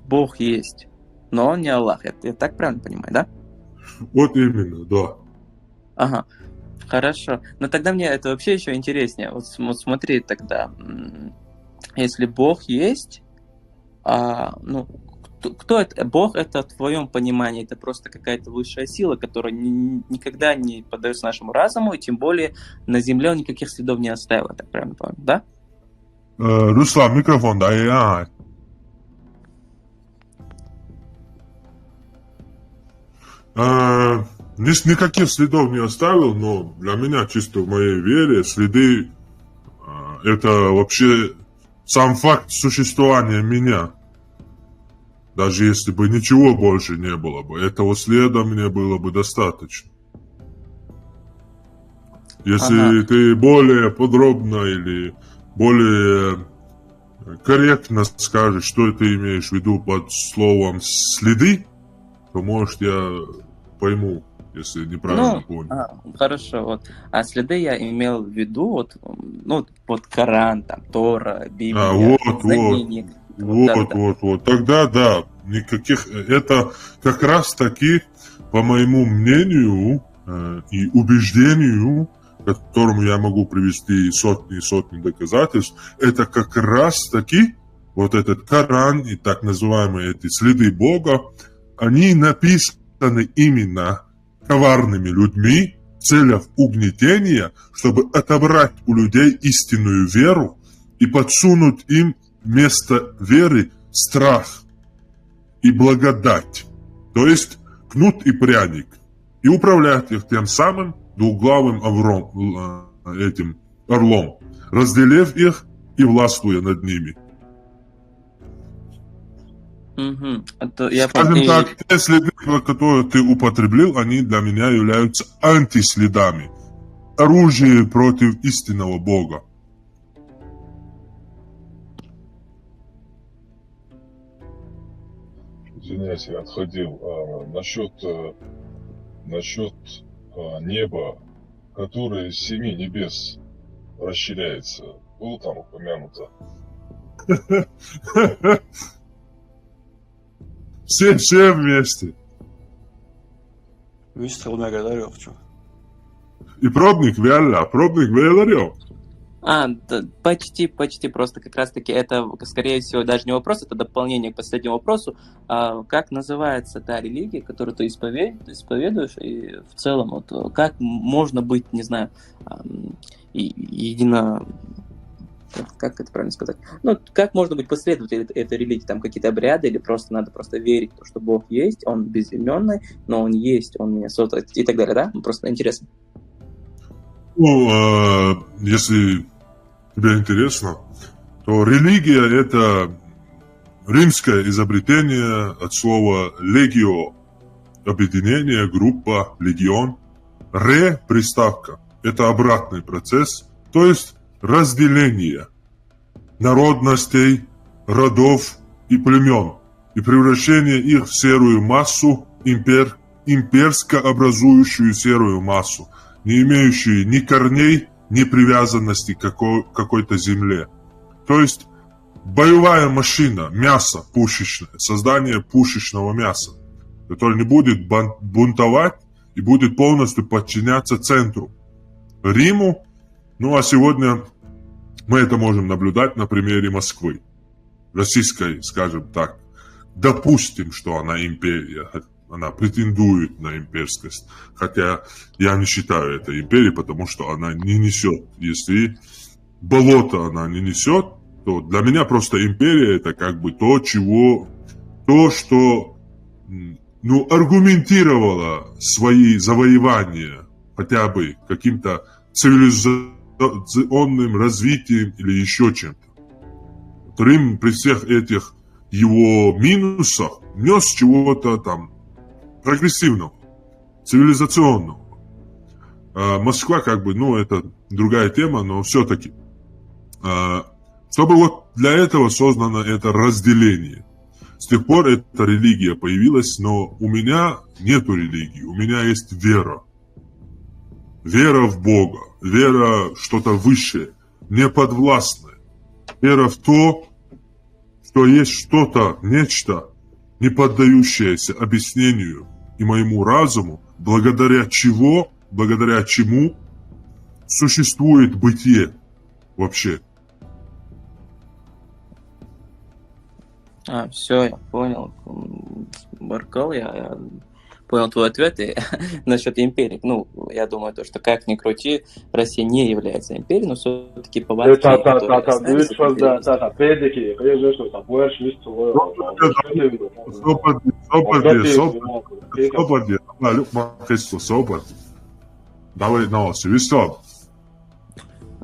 S7: Бог есть, но он не Аллах. Я так правильно понимаю, да?
S2: Вот именно, да.
S7: Ага, хорошо. Но тогда мне это вообще еще интереснее. Вот смотри тогда, если Бог есть, кто это? Бог это в твоем понимании, это просто какая-то высшая сила, которая никогда не поддается нашему разуму, и тем более на земле он никаких следов не оставил, я так правильно понял, да?
S2: Руслан, микрофон, да, никаких следов не оставил, но для меня, чисто в моей вере, следы это вообще сам факт существования меня. Даже если бы ничего больше не было бы, этого следа мне было бы достаточно. Если ты более подробно или более корректно скажешь, что ты имеешь в виду под словом «следы», то, может, я пойму, если неправильно понял.
S7: Хорошо, вот. А следы я имел в виду, вот Коран, там, Тора, Библия, знаменник.
S2: Вот. Тогда да, никаких. Это как раз таки, по моему мнению и убеждению, которому я могу привести сотни и сотни доказательств, это как раз таки вот этот Коран и так называемые эти следы Бога, они написаны именно коварными людьми в целях угнетения, чтобы отобрать у людей истинную веру и подсунуть им вместо веры страх и благодать, то есть кнут и пряник, и управлять их тем самым двуглавым этим орлом, разделив их и властвуя над ними. Скажем так, те следы, которые ты употребил, они для меня являются антиследами, оружие против истинного Бога.
S9: Извиняюсь, я отходил. Насчет неба, которое из 7 небес расширяется, было там упомянуто?
S2: Все вместе.
S10: Выстрел на Гадарев, что?
S2: И пробник Веларев.
S7: Да, почти просто как раз-таки это, скорее всего, даже не вопрос, это дополнение к последнему вопросу. Как называется та религия, которую ты исповедуешь, и в целом, вот, как можно быть, не знаю, как это правильно сказать? Как можно быть последователем этой религии? Там какие-то обряды или надо верить в то, что Бог есть, Он безименный, но Он есть, Он меня создал и так далее, да? Просто интересно.
S2: Если тебе интересно, то религия – это римское изобретение от слова «legio» – объединение, группа, легион. «Ре» – приставка – это обратный процесс, то есть разделение народностей, родов и племен и превращение их в серую массу, имперско образующую серую массу, не имеющую ни корней, ни привязанности к какой-то земле. То есть боевая машина, мясо пушечное, создание пушечного мяса, которое не будет бунтовать и будет полностью подчиняться центру, Риму. А сегодня мы это можем наблюдать на примере Москвы, российской, скажем так. Допустим, что она империя, она претендует на имперскость, хотя я не считаю это империей, потому что она не несет. Если болото она не несет, то для меня просто империя это то, что аргументировало свои завоевания хотя бы каким-то цивилизационным развитием или еще чем-то. Рим при всех этих его минусах нес чего-то там прогрессивного, цивилизационного. Москва это другая тема, но все-таки. Чтобы для этого создано это разделение. С тех пор эта религия появилась, но у меня нету религии, у меня есть вера. Вера в Бога, вера в что-то высшее, неподвластное. Вера в то, что есть что-то, нечто, не поддающееся объяснению и моему разуму, благодаря чему существует бытие вообще.
S7: Все, я понял. Баркал, я понял твой ответ насчет империи. Я думаю, что как ни крути, Россия не является империей, но все-таки по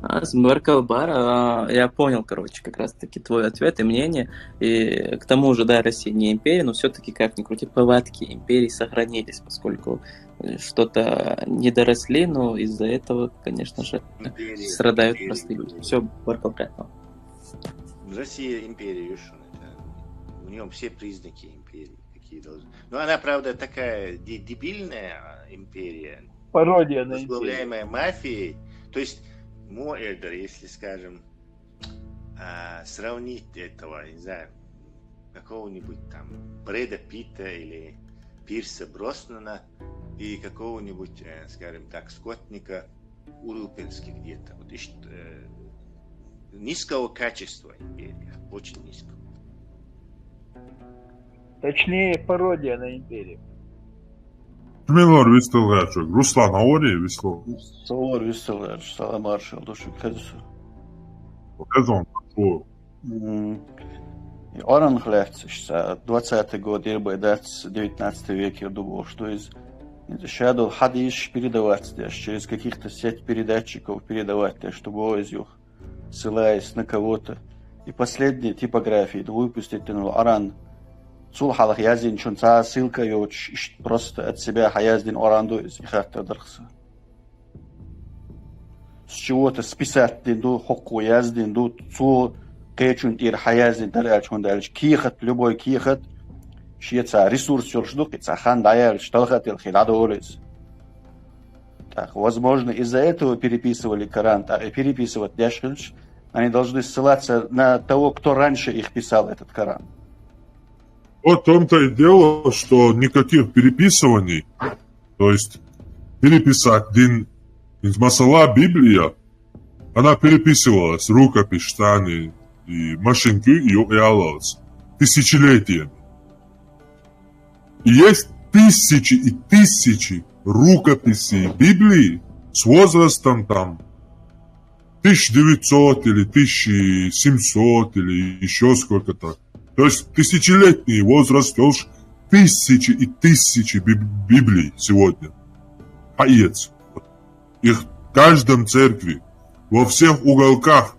S7: Баркалбар, я понял, короче, как раз-таки твой ответ и мнение. И к тому же, да, Россия не империя, но все-таки, как ни крути, повадки империи сохранились, поскольку что-то не доросли, но из-за этого, конечно же, страдают простые люди. Все, Баркалбар.
S5: Россия империя, видишь, у нее все признаки империи, какие должны. Но она, правда, такая дебильная империя,
S3: Пародия на империю.
S5: возглавляемая мафией. То есть, Моэдер, если, скажем, сравнить этого, не знаю, какого-нибудь там Брэда Питта или Пирса Броснана и какого-нибудь, скажем так, скотника Урюпински где-то. Вот, низкого качества империя, очень низкого.
S3: Точнее, пародия на империю.
S2: Minor vistelēču, Ruslāna Orija vislāk.
S10: Soru vistelēču, Sala Maršala, došu kazsu.
S2: Kazon, ko?
S10: Оран хлевцешься. 20-й год Ирбайдац, 19 век, я думал, что из Shadow Hadиш передавать, через каких-то сеть передатчиков передавать, чтобы из них, ссылаясь на кого-то. И последние типографии, выпустить Оран. Сулхалах яздин, чунца ссылка, и просто от себя хаяздин оранду из их отдырхса. С чего-то списать ду хокку яздин, ду цул кэчун ир хаяздин даляч он даляч кихат, любой кихат, шьеца ресурс сюршдук, и цахан даяльч, толхат ил хиладолис. Так, возможно, из-за этого переписывали Коран, а переписывать дяшкальч, они должны ссылаться на того, кто раньше их писал, этот Коран.
S2: Вот в том-то и дело, что никаких переписываний, то есть переписать из масала Библия, она переписывалась, рукопись, штаны и машинки ее ялалась тысячелетиями. И есть тысячи и тысячи рукописей Библии с возрастом там 1900 или 1700 или еще сколько-то. То есть тысячелетний возраст, уж тысячи и тысячи Библий сегодня. Хаец. Их в каждом церкви, во всех уголках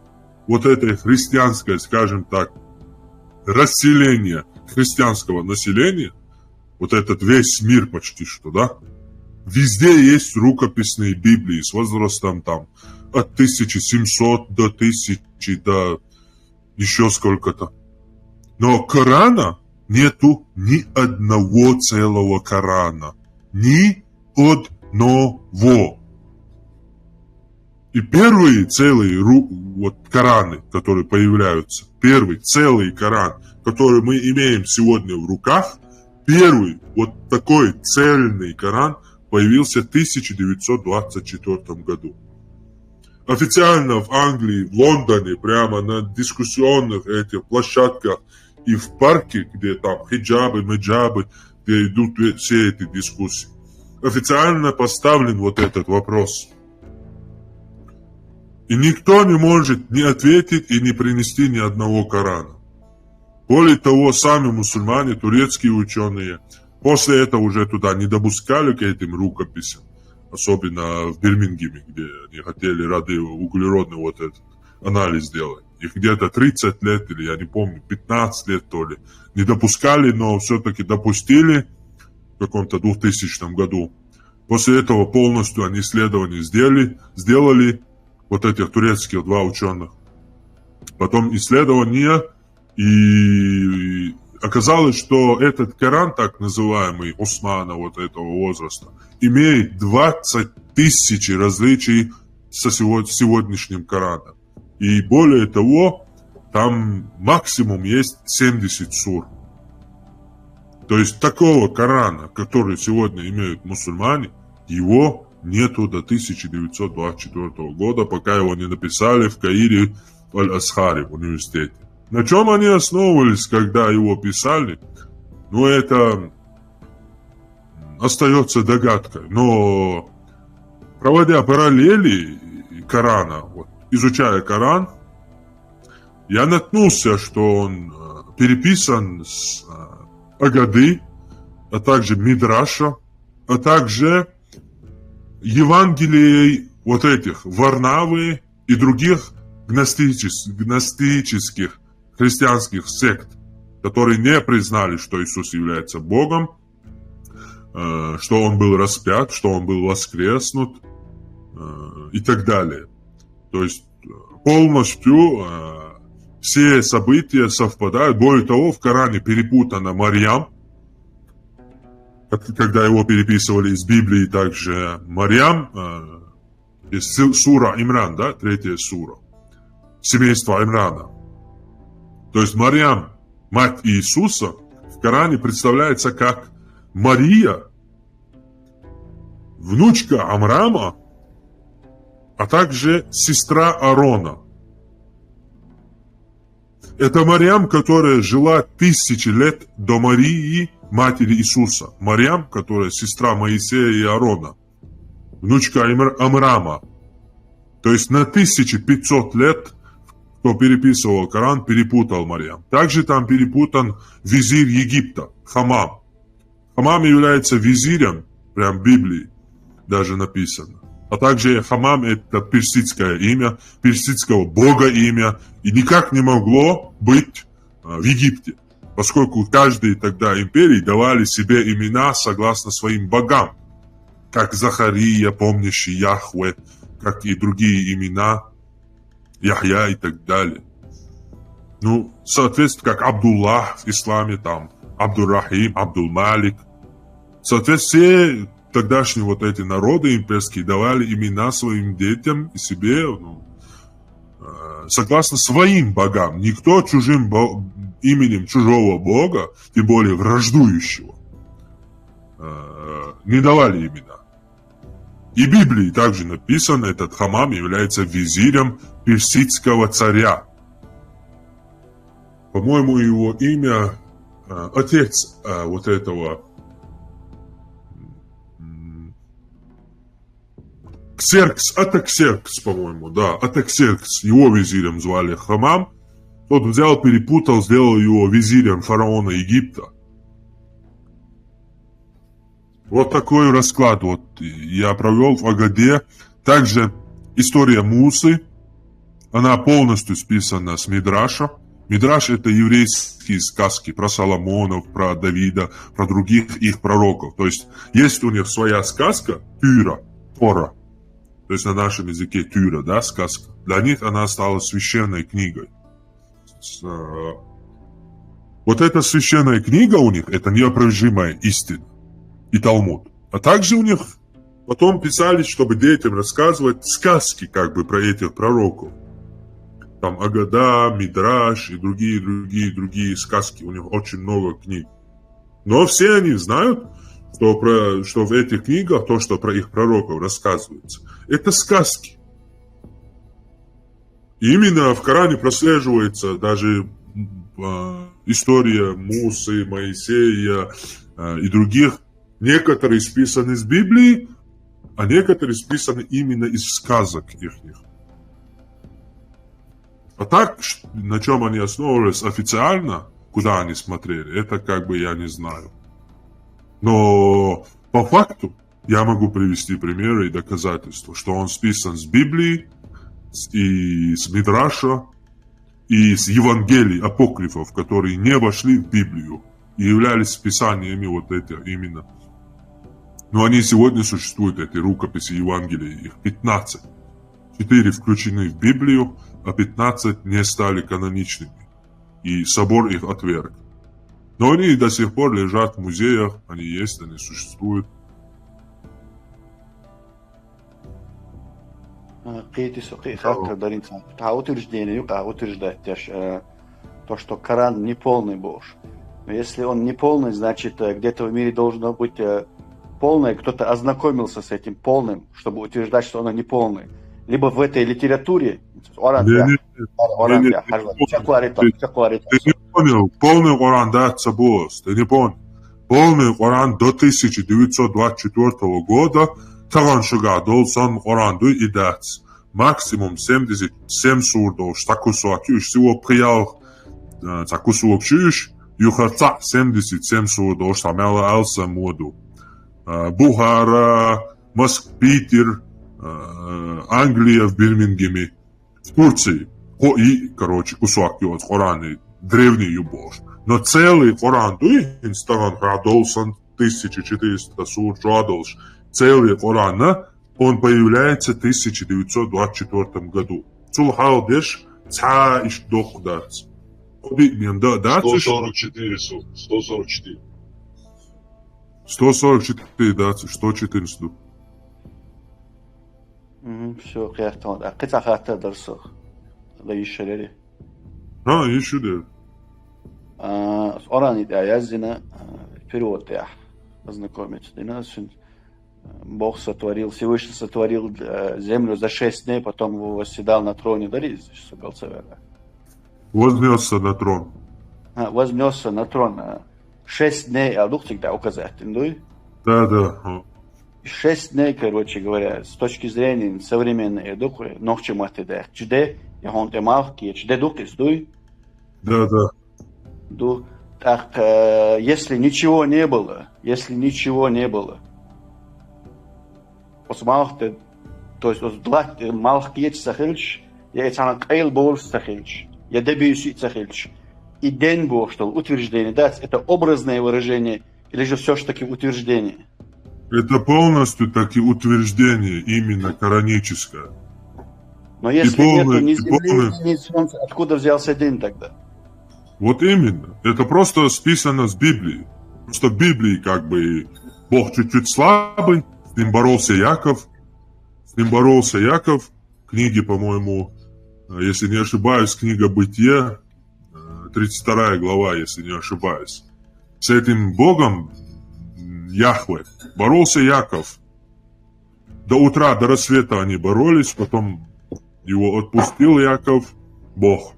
S2: вот этой христианской, скажем так, расселения христианского населения, вот этот весь мир почти что, да, везде есть рукописные Библии с возрастом там от 1700 до 1000, до еще сколько-то. Но Корана нету ни одного целого Корана. Ни одного. И первые целые Кораны, которые появляются, первый целый Коран, который мы имеем сегодня в руках, первый вот такой цельный Коран появился в 1924 году. Официально в Англии, в Лондоне, прямо на дискуссионных этих площадках и в парке, где там хиджабы, меджабы, где идут все эти дискуссии, официально поставлен вот этот вопрос. И никто не может не ответить и не принести ни одного Корана. Более того, сами мусульмане, турецкие ученые, после этого уже туда не допускали к этим рукописям. Особенно в Бирмингеме, где они хотели углеродный вот этот анализ сделать. Их где-то 30 лет, или я не помню, 15 лет то ли, не допускали, но все-таки допустили в каком-то 2000 году. После этого полностью они исследования сделали вот этих турецких два ученых. Потом исследования, и оказалось, что этот Коран, так называемый Османа вот этого возраста, имеет 20 тысяч различий со сегодняшним Кораном. И более того, там максимум есть 70 сур. То есть такого Корана, который сегодня имеют мусульмане, его нету до 1924 года, пока его не написали в Каире, в Аль-Асхаре, в университете. На чем они основывались, когда его писали? Ну, это остается догадкой. Но проводя параллели Корана, вот, изучая Коран, я наткнулся, что он переписан с Агады, а также Мидраша, а также Евангелией вот этих Варнавы и других гностических христианских сект, которые не признали, что Иисус является Богом, что Он был распят, что Он был воскреснут и так далее. То есть полностью все события совпадают. Более того, в Коране перепутана Марьям, когда его переписывали из Библии, также Марьям, есть сура Имран, да, 3 сура, семейство Имрана. То есть Марьям, мать Иисуса, в Коране представляется как Мария, внучка Амрама, а также сестра Аарона. Это Марьям, которая жила 1000 лет до Марии, матери Иисуса. Марьям, которая сестра Моисея и Аарона, внучка Амрама. То есть на 1500 лет, кто переписывал Коран, перепутал Марьям. Также там перепутан визирь Египта, Хамам. Хамам является визирем, прям в Библии даже написано. А также Хамам — это персидское имя, персидского бога имя, и никак не могло быть в Египте, поскольку каждой тогда империи давали себе имена согласно своим богам, как Захария, помнящий Яхве, как и другие имена, Яхья и так далее. Ну, соответственно, как Абдуллах в исламе, там, Абдул-Рахим, Абдул-Малик. Соответственно, все тогдашние вот эти народы имперские давали имена своим детям и себе, согласно своим богам. Никто чужим именем чужого бога, тем более враждующего, не давали имена. И в Библии также написано, этот Хамам является визирем персидского царя. По-моему, его имя отец вот этого Атаксеркс, по-моему, да, Атаксеркс, его визирем звали Хамам. Тот взял, перепутал, сделал его визирем фараона Египта. Вот такой расклад вот я провел в Агаде. Также история Мусы, она полностью списана с Мидраша. Мидраш — это еврейские сказки про Соломонов, про Давида, про других их пророков. То есть у них своя сказка, Тора. То есть на нашем языке Тюра, да, сказка. Для них она стала священной книгой. Вот эта священная книга у них — это неопровержимая истина. И Талмуд. А также у них потом писали, чтобы детям рассказывать сказки как бы про этих пророков. Там Агада, Мидраш и другие сказки. У них очень много книг. Но все они знают, что в этих книгах то, что про их пророков рассказывается, это сказки. И именно в Коране прослеживается даже история Мусы, Моисея и других. Некоторые списаны из Библии, а некоторые списаны именно из сказок их. А так, на чем они основывались официально, куда они смотрели, это как бы я не знаю. Но по факту я могу привести примеры и доказательства, что он списан с Библии, и с Мидраша, и с Евангелий, апокрифов, которые не вошли в Библию и являлись писаниями вот эти именно. Но они сегодня существуют, эти рукописи Евангелия, их 15. 4 включены в Библию, а 15 не стали каноничными. И собор их отверг. Но они до сих пор лежат в музеях, они есть, они существуют.
S10: То, что Коран не полный Божий. Но если он не полный, значит, где-то в мире должно быть полное, кто-то ознакомился с этим полным, чтобы утверждать, что оно не полное. Либо в этой литературе,
S2: Ты не понял, полный Коран дается босс, ты не понял. Полный Коран до 1924 года Таганшига должен Коранду и дать. Максимум 77 сурдов, штакусуакюш, всего приял такусуакюш, юхарца 77 сурдов, штамяла алса моду. Бухара, Москва, Питер, Англия в Бирмингеме, в Турции, кусок его Корана, древний юбош. Но целый Коран, Инстаграм Радолсон 1400 сур Радолш, целый Коран, он появляется в 1924 году. Цулхалдеш ца иш дохдац.
S9: 144 сур, 144.
S2: 144 дац, 114.
S10: Все, қияқтан. Қица қатты дұрсық. Да ешелері.
S2: Ешелері.
S10: Оран яздина перевод я ознакомить. Бог сотворил, Всевышний сотворил землю за 6 дней, потом его восседал на троне.
S2: Вознесся на трон.
S10: Вознесся на трон. 6 дней, а дух всегда указать.
S2: Да.
S10: 6 дней, короче говоря, с точки зрения современной духи, ночью матедах. Чде, я он темалки, чде дух издуй.
S2: Да.
S10: Так, если ничего не было, осмалхте, то есть оздлат малхкиет сахильч, я это кайл бол сахильч, я добьюсь сахильч. И день Бог, что утверждение дать, это образное выражение или же все-таки утверждение?
S2: Это полностью таки утверждение, именно кораническое.
S10: Но если нету ни земли, ни солнца, откуда взялся день тогда?
S2: Вот именно. Это просто списано с Библии. Просто в Библии как бы Бог чуть-чуть слабый, с ним боролся Яков. Книги, по-моему, если не ошибаюсь, книга Бытия, 32 глава, если не ошибаюсь. С этим Богом Яхве боролся Яков. До утра, до рассвета они боролись, потом его отпустил Яков, Бог.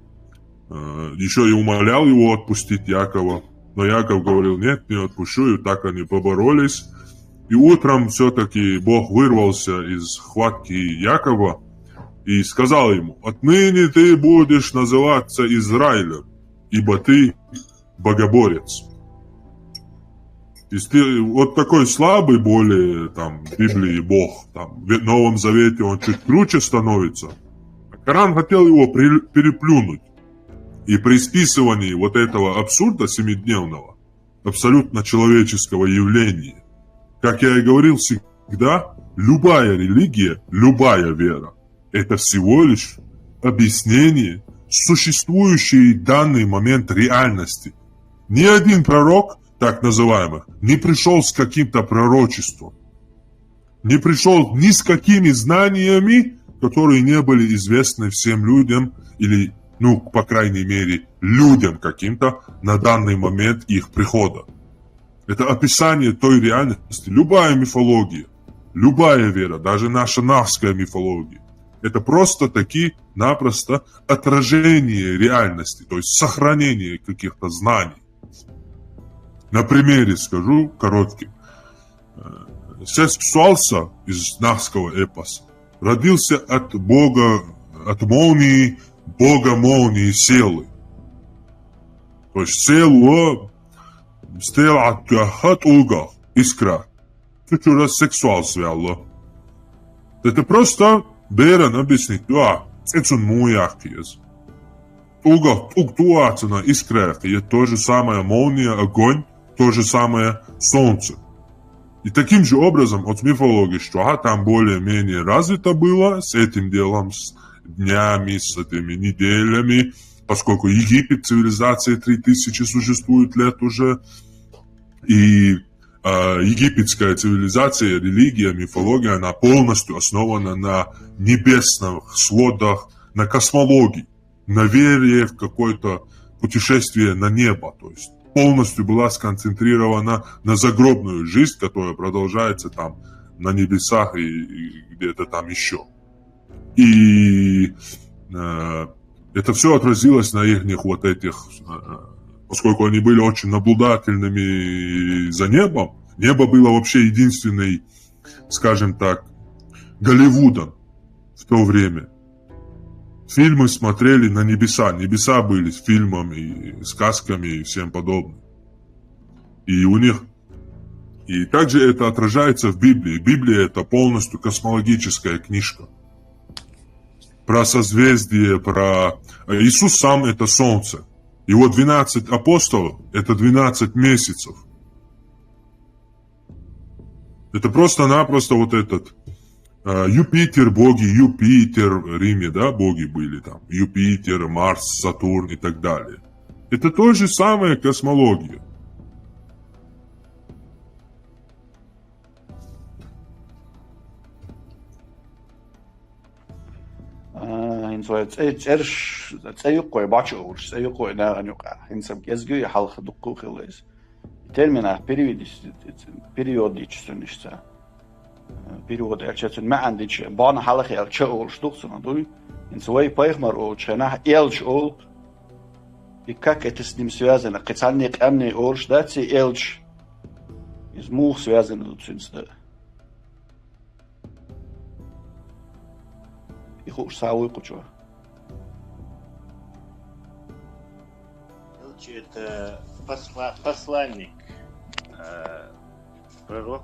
S2: Еще и умолял его отпустить Якова. Но Яков говорил, нет, не отпущу, и так они поборолись. И утром все-таки Бог вырвался из хватки Якова и сказал ему, отныне ты будешь называться Израилем, ибо ты богоборец. Вот такой слабый более там в Библии Бог, там в Новом Завете он чуть круче становится. А Коран хотел его переплюнуть. И при списывании вот этого абсурда семидневного, абсолютно человеческого явления, как я и говорил всегда, любая религия, любая вера, это всего лишь объяснение существующей в данный момент реальности. Ни один пророк, так называемый, не пришел с каким-то пророчеством, не пришел ни с какими знаниями, которые не были известны всем людям или, по крайней мере, людям каким-то на данный момент их прихода. Это описание той реальности. Любая мифология, любая вера, даже наша навская мифология, это просто-таки-напросто отражение реальности, то есть сохранение каких-то знаний. На примере скажу коротким. Сексуалса из навского эпоса родился от бога, от молнии, бога молнии Селы. То есть Селу стела от улга, искра. Чуть раз сексуал свяло. Это просто берен объяснить. Это муяхкиез. Улга, тугтуацина, искра. Это то же самое молния, огонь, то же самое солнце. И таким же образом от мифологии, что там более-менее развито было с этим делом, с днями, с этими неделями, поскольку Египет, цивилизация 3000 существует лет уже, и египетская цивилизация, религия, мифология, она полностью основана на небесных сводах, на космологии, на вере в какое-то путешествие на небо, то есть полностью была сконцентрирована на загробную жизнь, которая продолжается там на небесах и где-то там еще. И это все отразилось на их вот этих, поскольку они были очень наблюдательными за небом. Небо было вообще единственной, скажем так, Голливудом в то время. Фильмы смотрели на небеса. Небеса были с фильмами, сказками и всем подобным. И у них... И также это отражается в Библии. Библия — это полностью космологическая книжка. про созвездие, про... Иисус сам это солнце. Его 12 апостолов – это 12 месяцев. Это просто-напросто вот этот Юпитер, боги, Юпитер, в Риме, да, боги были там. Юпитер, Марс, Сатурн и так далее. Это то же самое космология.
S10: Цеюкой бачуш, цеюкой наранюка. Инсам кезгю я халха дукку хилез. Термина периодичностью. Период элчатун ما عنديش بان حلقة الشغل شتوقسنا دوي إن سوي بايخمر أو شناه إلش أو بكاك تسلم سوازنا قتالنيق أمني أولش داتسي إلش إزموخ سوازنا دوتسنستا يخوش ساوي قجوا
S5: Элч это посланник, пророк,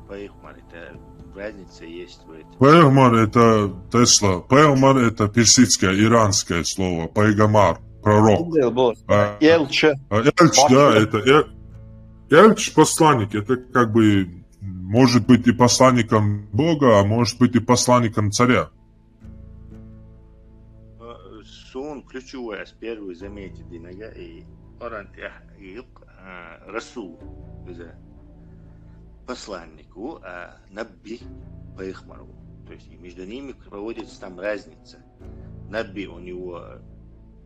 S5: Пайхмар, это разница есть в этом.
S2: Пайгамар – это Тесла. Пайгамар – это персидское, иранское слово. Пайгамар – пророк.
S10: Элч,
S2: да, это Элч – посланник. Это как бы может быть и посланником Бога, а может быть и посланником царя.
S5: Сун ключевое, с первой заметит Динага и Расул, посланнику, а Набби Пайхмару. То есть и между ними проводится там разница. Набби у него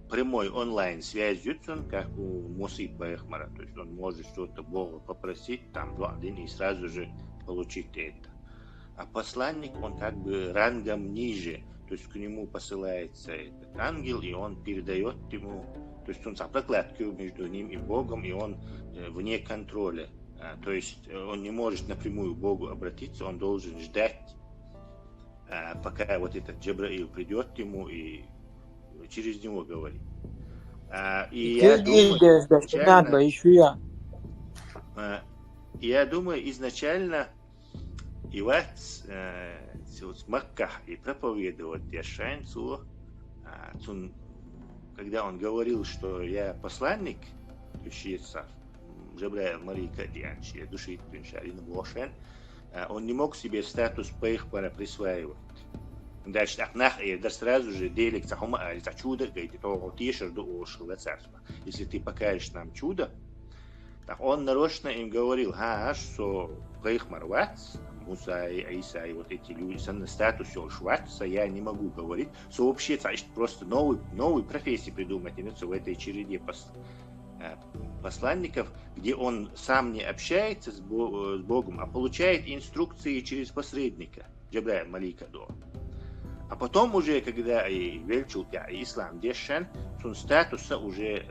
S5: прямой онлайн связь, как у Мусы Пайхмара. То есть он может что-то Бога попросить, там 2 дня и сразу же получить это. А посланник, он как бы рангом ниже. То есть к нему посылается этот ангел, и он передает ему, то есть он сам прокладку между ним и Богом, и он вне контроля. То есть он не может напрямую к Богу обратиться, он должен ждать, пока вот этот Джабраил придет ему и через него говорит. Я думаю, изначально Ивац с Макках и проповедовать Яшанцу, когда он говорил, что я посланник, Джабраил Марика Дианчи, душит Пиншарина Бошен, он не мог себе статус Пайхмара присваивать. Дальше так да сразу же делик цахума за чудо, говорит, то тишер до ошла царства. Если ты покажешь нам чудо, так он нарочно им говорил, что Пайхмар вац, Муса и Аиса, и вот эти люди, на статусе шватца, я не могу говорить, что вообще просто новую профессию придумать, в этой череде посланников, где он сам не общается с Богом, а получает инструкции через посредника, Джабраил Малика До. А потом уже, когда и величил ислам дешен, он статуса уже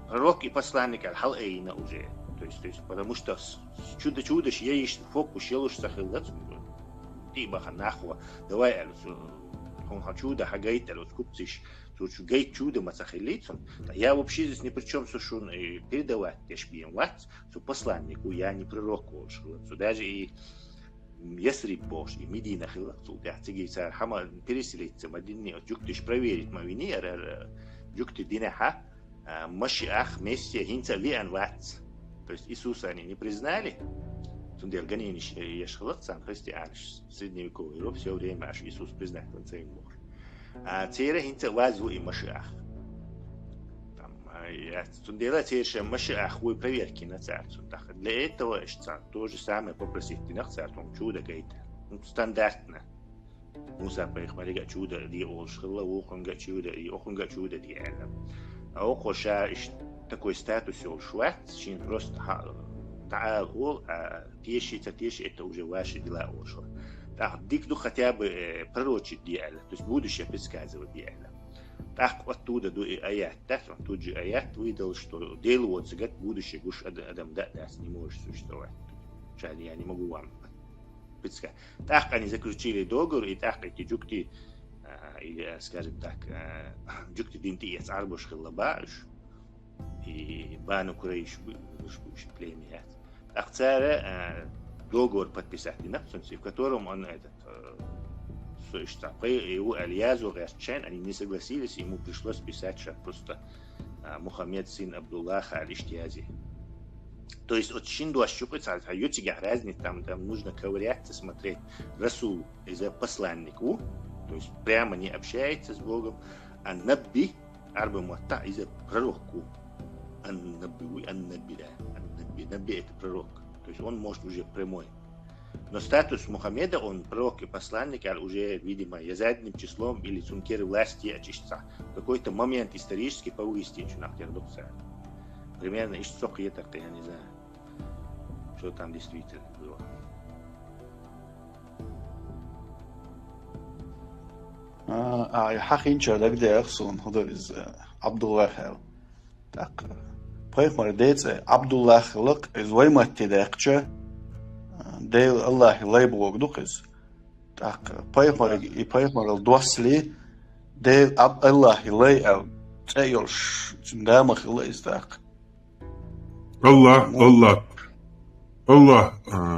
S5: пророк и посланник Аль-Халейна уже. То есть, потому что чудо я ищу фокус, щелуш сахилат, ты баха нахва, давай, он чудо, хагайт, купциш, гайт чудо мацахилитсон. Я вообще здесь ни при чем, что передавать тешбием ват, что посланнику я не пророк, что даже и Ясриб Бош, и Медина хилату, да, цигейца хама переселиться Мадине, джуктиш проверить мавини, джукти динаха, машиах мессия хинца виан вац. То есть Иисуса они не признали, тундер ганиниш ешхалат сам христианиш, средневековый Европа все время аж Иисус признает он своим Бог. А цера хинца вазу и машиах. Тундера цера машиах вы проверки на царцу. Для этого то же самое попросить на царцу чудо гайта. Стандартно. Муса Пайхмарига чудо ди олшхла, охунга чудо и охунга чудо ди элем. А охоша такой статус олшват, чин просто таал ол, а теши это уже ваши дела олшва. Так, дикду хотя бы пророчить ди элем, то есть будущее предсказывать ди элем. Так оттуда до аят, так он тут же аят выдал, что делается, как будущее гуш адам дас не может существовать. Сейчас я не могу вам предсказать. Так они заключили договор, и так эти джукти, или, скажем так, джукти динти из арбуш хиллабаш, и бану курейш племя. Так царя договор подписать, в котором он то есть его Альязу Гасчен, они не согласились, ему пришлось писать просто Мухаммед сын Абдуллаха Аль-Иштиязи. То есть очень дуащупается, а ютига разница, там нужно ковыряться, смотреть. Расул из посланник, то есть прямо не общается с Богом, а Набби, арба муатта из пророку. Набби это пророк, то есть он может уже прямой. Но статус Мухаммеда, он пророк и посланник, уже, видимо, задним числом или цункер власти очистца. В какой-то момент исторически повысить чунахтердукса. Примерно из сокия так-то, я не знаю, что там действительно было.
S10: حقيقة ده كده أخصون هذا إز عبد الله خال تاق بخير مرديت عبد الله خلق إز ويما تداقشة ديل الله لا يبغى دقيز تاق بخير مرل دوسلي ديل عبد الله لا أو تأيلش تندام خلا إز تاق
S2: الله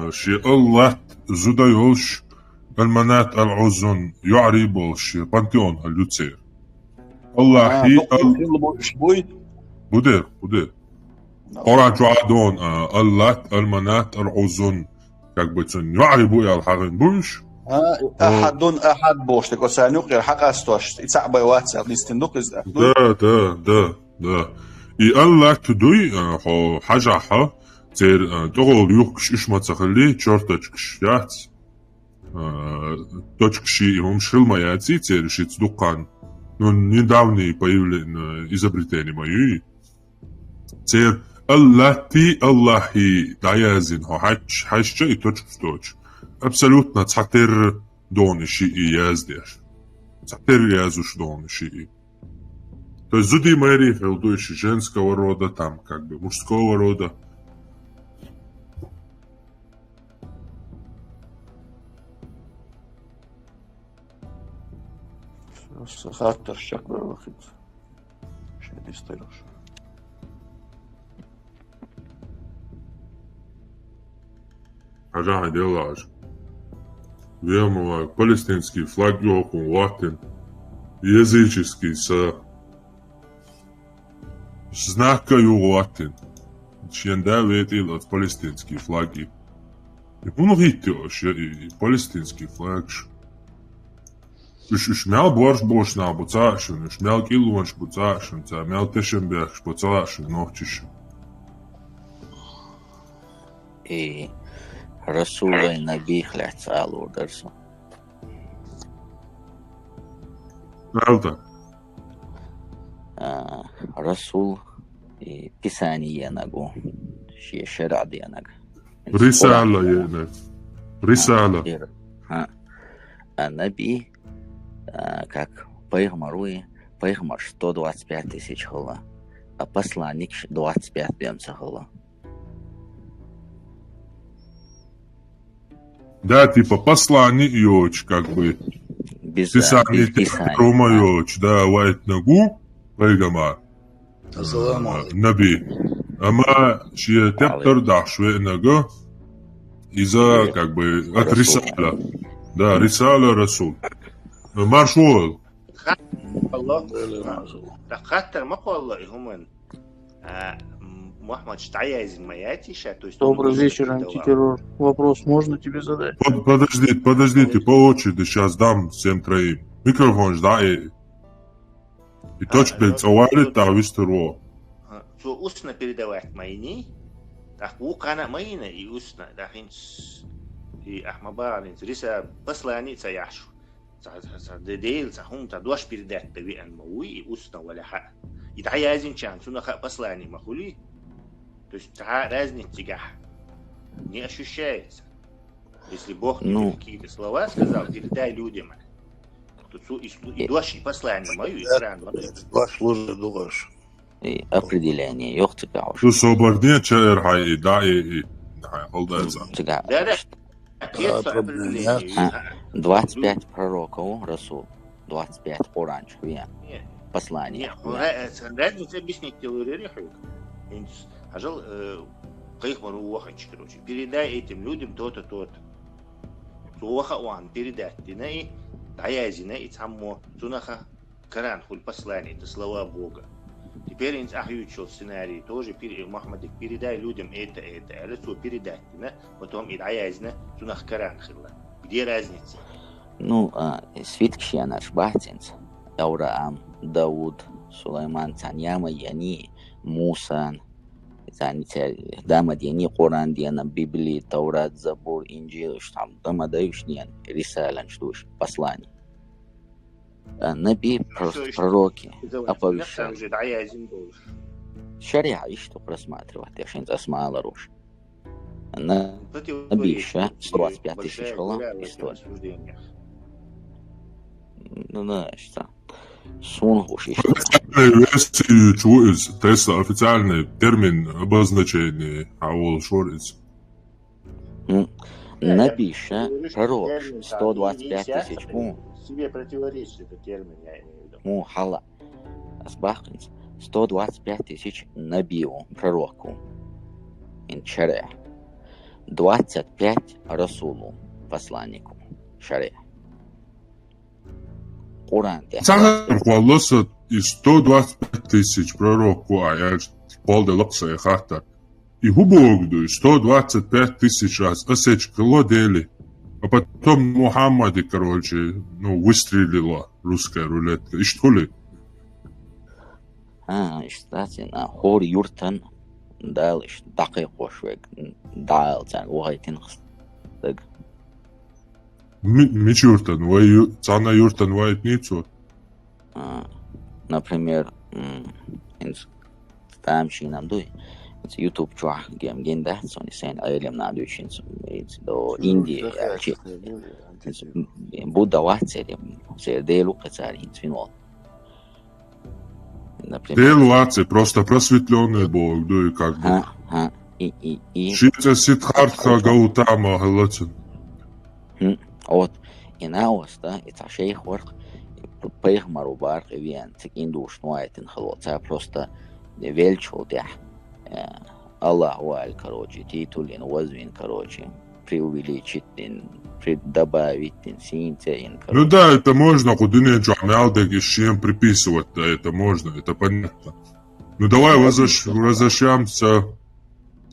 S2: شيء الله زوديوش المنات العزن يعري بولش بانتيون اللوتسير الله هي بودير قرأت عادون الله المنات العزن как бы يعري بويا الحرين بوش
S10: أحد بوش تكو سانوقي الحق أستوش يتعبي واتساب ليستندوق إز
S2: ده и الله تدوي حاجة تير تغول يوكش إش ما تخلي черточкش يات точкши им шилмаяци решить дукан. Но недавние появления изобретения мои. Цер Аллахи Аллахи даязин хачча и точка в точку. Абсолютно цатер доныши и яздеш. Цатер язуш доныши. То есть зуди мэри хелдующий женского рода, там как бы мужского рода.
S10: خاطر شكله واخد شادي ستيلوش
S2: حاجة делаешь. Вемова палестинский флаг йокун латин языческий знакою латин. Чьенда ветил от палестинские флаги. И понугитёш и палестинский флаг. Ich mel borš nav bucāšana, ich mel kilonš bucāšana, tā mel tešenbergs bucāšana nohčiša.
S8: И Расула и Наби хляться алурдерсу.
S2: Правда?
S8: Расул и Писание нагу, шерад янаг.
S2: Рисала янаг. Рисала.
S8: А Наби как Пайгмар 125 тысяч хала, а посланник 25 бемца хала.
S2: Да, типа посланник йоч, как бы. Писание Рома йоч, да, вайт нагу, Пайгмар. Наби. Ама шия тептер дашве нага, из-за, как бы, от Рисала. Да, Рисала Расул. Маршал.
S5: خاطر ما والله هم Мухаммад Штаяйзин Маятиша, то есть...
S11: Добрый вечер, антитеррор. Вопрос можно тебе задать?
S2: Подождите, по очереди сейчас дам всем троим. Микрофон ждай. И точка целовали, да, вистеро.
S5: So устно передавать майни, так укана майна и устно, да, и Ахмабарин, риса посланица яшу. Дедейл сахум тадуаш передать тави анмауи и устно валяха. И да я один чан, сунаха послание махули, то есть та разница не ощущается. Если Бог тебе какие-то слова сказал, передай людям, то и дуаш и послание мою, и страну.
S12: Ваш служит дуаш.
S8: И определение, ёхтыкауш.
S2: Что соборне чаер хай, да, и холдается.
S5: Да.
S8: 25 пророков, Расул, 25 оранж, послание.
S5: Разница объяснить телорериху. Ажал, кайхмару уахач, короче, передай этим людям то-то, то-то. Уаха уан, передать. Даязина и саммо Цунаха Коран хуль послание, это слова Бога. Теперь инс ахючил сценарий, тоже Мухаммадик, передай людям это, а лицо передать, да? Потом и Даязина Цунах Коран хилла. Где разница?
S8: Ну, свиткшия наш бахтинц, Авраам, Дауд, Сулайман, Цаньяма, Яни, Мусан, Дама Дени, Коран, Диана, Библии, Таурат, Забур, Инджил, что там даешь рисалан, что послание. Наби просто пророки оповещали. Шариа что просматривать, я сейчас осмала руш. Наби еще 125 тысяч голов истории. Ну да, что? Сунгуш еще.
S2: Версии чего из Тесла официальный термин обозначения Аул Шорец.
S8: Напиша пророк 125 тысяч
S5: Себе противоречит этот термин, я имею в виду.
S8: Хала. Асбахтинс 125 тысяч набиу пророку. Инчаре. 25 расулу посланнику. Шаре. Коран.
S2: Алласа и 125 тысяч пророку, а я полде лакса и хата. И губогду 125 тысяч раз осечь колодели. А потом Мухаммаде, короче, выстрелила русская рулетка. И что ли?
S8: Кстати, на хор юртан дал такой кошек дал цан угайтин хстаг.
S2: Мич юртан, цана юртан вайтницу.
S8: Например, там нам дуй. YouTube чуах гемгенда, сони сен айлем надующин до Индии, Будда ватсери, се делу кацарин свинол.
S2: Делу ватсе просто просветленный Бог, да и как бы. Шица Сиддхартха Гаутама галатин.
S8: Вот и на оста, это шейх ворк, пейхмару барк вен, цик индуш нуайтин халоца просто вельчул дях. Аллаху аль, короче, титулин, возвин, короче, преувеличитин, добавитин, синтеин, короче.
S2: Ну да, это можно, куда-нибудь джамялдек и чем приписывать, да, это можно, это понятно. Ну давай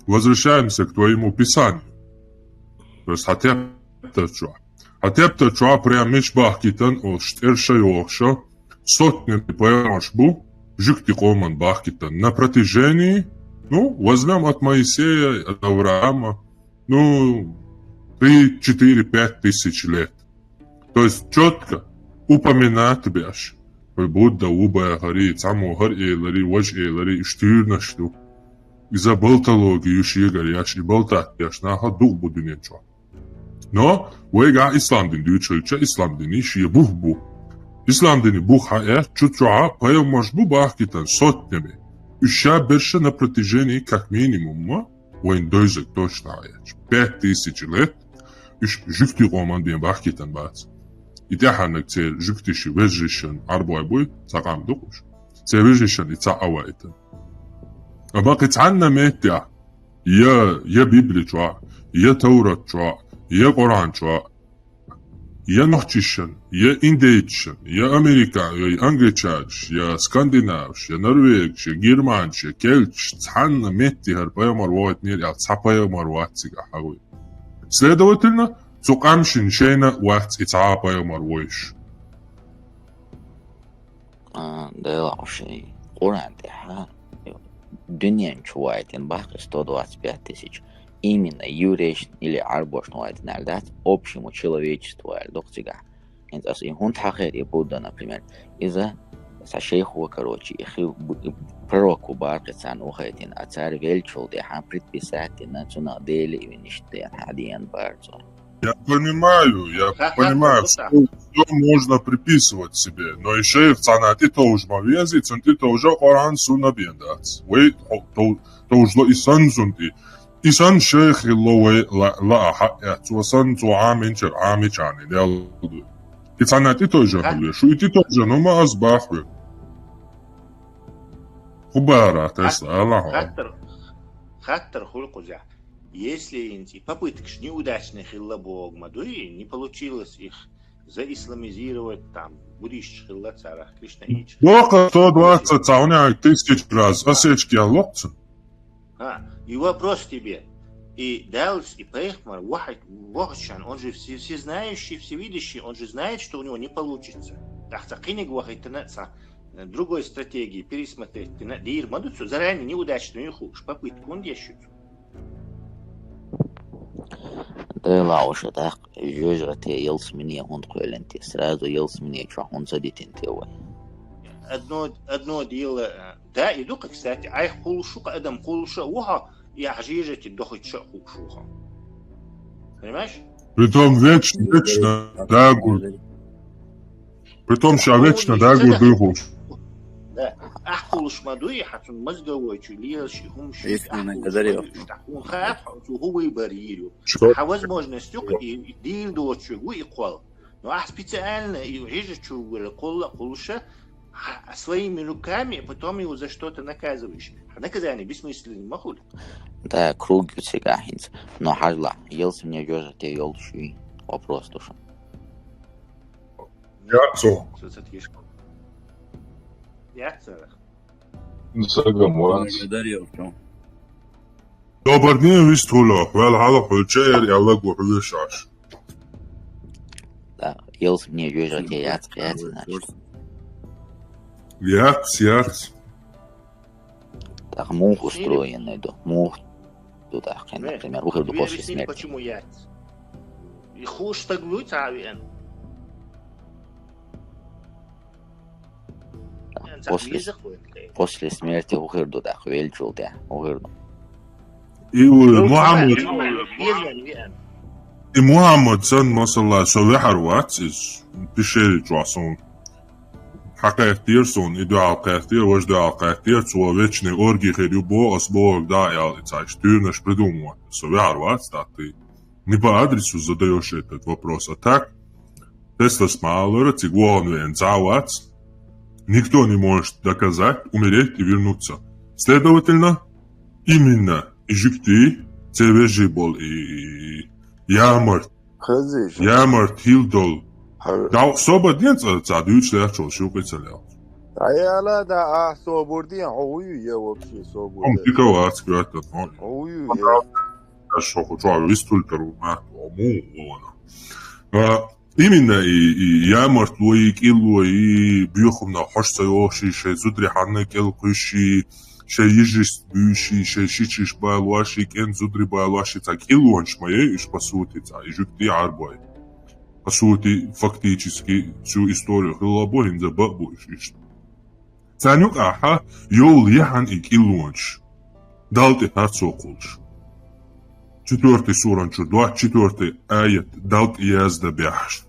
S2: возвращаемся к твоему писанию. То есть Хатепта чуа прям мечбахкитан штэршайохша сотнями поэмашбу жюкти коман бахкитан на протяжении, возьмем от Моисея, от Авраама, 3, 4, 5 тысяч лет. То есть четко упоминать бяш. Будда убая гори, цаму гор эйлари, вож эйлари, штюрнашту. И за болтологию шигаряш, и болтать бяш, на ходу буду нечего. Но, вега исламдин дючельча, исламдин иши бухбу. Исламдин буха чутра, поэмашбу бахкитан сотнями. Еще больше на протяжении как минимум, дойзек точно 5000 лет, жюкти роман ден бахкитан бац. И тяханок це жюктиши вежишен арбойбой, сагам духуш. Це вежишен и ца авайтан. А бакит анна метя, я Библия чуа, я Таурат чуа, я Коран чуа, я нохчишен, я индейчен, я американ, я англичанш, я скандинавш, я норвегш, я германш, я кельч, цанна метти хар паямар войт нир, я цапаямар ватсига хагуй. Следовательно, цукамшин шейна ватс и цапаямар войш.
S8: Да лауши, Коран деха, дюнян чуайтин бахка 125 тысяч. Именно юрич или арбошну альдат общему человечеству альдокцига. И он тахер и Будда, например, из-за шейху, короче, их пророку баркацан ухайтин, а царь вельчул, деха предписать на цуна дели и виниште хадиан барцу.
S2: Я понимаю, что можно приписывать себе, но и шейх цанати тоже мавезит, ты тоже Коран сунна бендац. Вы тоже и санзунти. إسان شيخ اللوي لا حق وصن عامين شر عامي شاني ده إتسانات إتوجه شو إتوجه نما أصباح خبارة تسلا الله
S5: خطر خلقу за. Если попытки неудачных хиллабогма, не получилось их заисламизировать там буддийских лацарах, кришнаичных.
S2: Дока 120 цауняют 1000 раз, осечки аллотцы.
S5: И вопрос тебе. И Далс, и Пейхмар, Вахчан, он же всезнающий, всевидящий, он же знает, что у него не получится. Другой стратегии пересмотреть, Дир Мадуцу, заранее неудачную попытку, он ещё.
S8: Да лауша, так, жёжа те елс мне он квеленти, сразу елс мне, что он задитин те.
S5: Одно дело, да, иду, кстати, ай хулшука, адам хулша, уха, и ажижете дохоча хулшуха. Понимаешь?
S2: Притом вечно дагу. Притом что вечно дагу дыху.
S5: Да. Ахулш мадуи хатун мозговой чулиешь, хумши.
S6: Если не нагадарил.
S5: Он хат, губы барьеру. А возможность и дир дочу, и кол. Но специально и режечу колла хулша своими руками, потом его за что-то наказываешь. А наказание бессмысленный махуль.
S8: Да, круг всегда хинц. Но хажла, елс мне жёжа те елши. Вопрос душа.
S2: Яцо.
S5: Яцо.
S2: Добър ден, вистхуло. Wel hada хулчер ялла гухлышаш.
S8: Да, елс мне жёжа те яц, значит.
S2: Яц.
S8: Так, мух устроенный, да. Мух туда, например, выходу после смерти.
S5: Почему яц? И хуш так будет, авиан.
S8: После смерти выходу, да, хвельчул, да, выходу.
S2: И Мухаммад сан масалла совехар ватсис пишери джасон. حقيقتير سون إدعاء قيقتير وجدعاء قيقتير سوى вечный орги херюбо осбог да ял и цайштюрнаш придумывать. Совярвать, да, ты не по адресу задаешь этот вопрос, а так Тесла смалера цигуан венцавать никто не может доказать, умереть и вернуться. Следовательно, именно Ижикти, Цевежи был и Ямарт Хилдол. Да, особо нет, цадуч лячо, шукается лял.
S13: Аяла да собордия, ою я вообще собордия.
S2: Он пиковать, скрыто, но.
S13: Ою я.
S2: Я что хочу, вистулькару, именно и Ямарт лоик ило и бьёхом на хошсайоши, ше зудри ханна келкуши, ше ижис бюши, ше шичиш байлуаши, кен зудри байлуаши, так илуанш моей, иш по сути, и жукти арбой. По сути, фактически всю историю Хилаборин забабуешь. Цанюк аха, йол яхан и килуанш. Далте хацокулш. 4 суранчу, 24 аят, далт язда бяхш.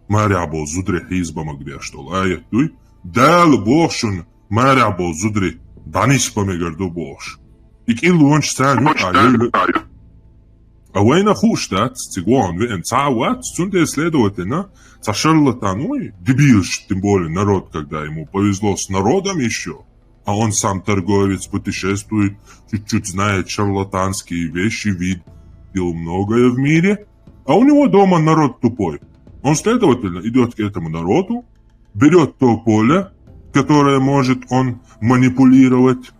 S2: Марябол зудри хизбама гбяштол. Аят дуй, дал бошун марябол зудри данишпаме гарду бош. И килуанш цанюк аят. А война хуштат, цигуан, вен цават, сунде следовательно, ца шарлатаной, дебилш, тем более народ, когда ему повезло с народом еще, а он сам торговец, путешествует, чуть-чуть знает шарлатанские вещи, видел многое в мире, а у него дома народ тупой. Он, следовательно, идет к этому народу, берет то поле, которое может он манипулировать,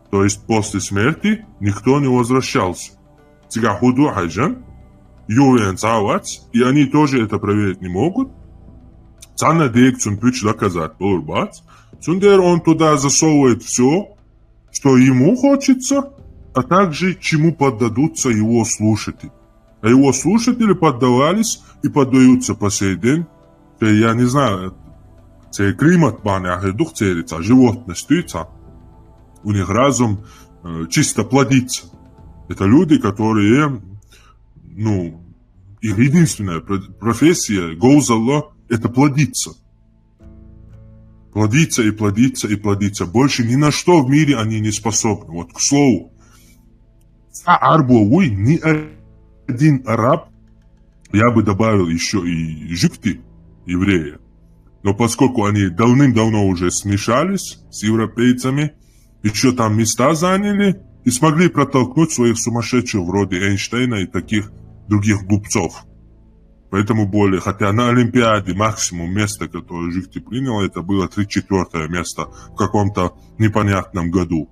S2: то есть после смерти никто не возвращался. Сега худу хайжан, ювен цавац, и они тоже это проверить не могут. Цанна дейк цун пич доказать полурбац. Цундер он туда засовывает все, что ему хочется, а также чему поддадутся его слушатели. А его слушатели поддавались и поддаются по сей день. Я не знаю, це климат баня, дух целится, животность, у них разум чисто плодится. Это люди, которые, их единственная профессия, гоузалла, это плодиться. Плодиться и плодиться и плодиться. Больше ни на что в мире они не способны. Вот, к слову, арбовый ни один араб, я бы добавил еще и жикты, евреи, но поскольку они давным-давно уже смешались с европейцами, еще там места заняли, и смогли протолкнуть своих сумасшедших вроде Эйнштейна и таких других глупцов. Поэтому более, хотя на Олимпиаде максимум место, которое Жигти принял, это было 3-4 место в каком-то непонятном году.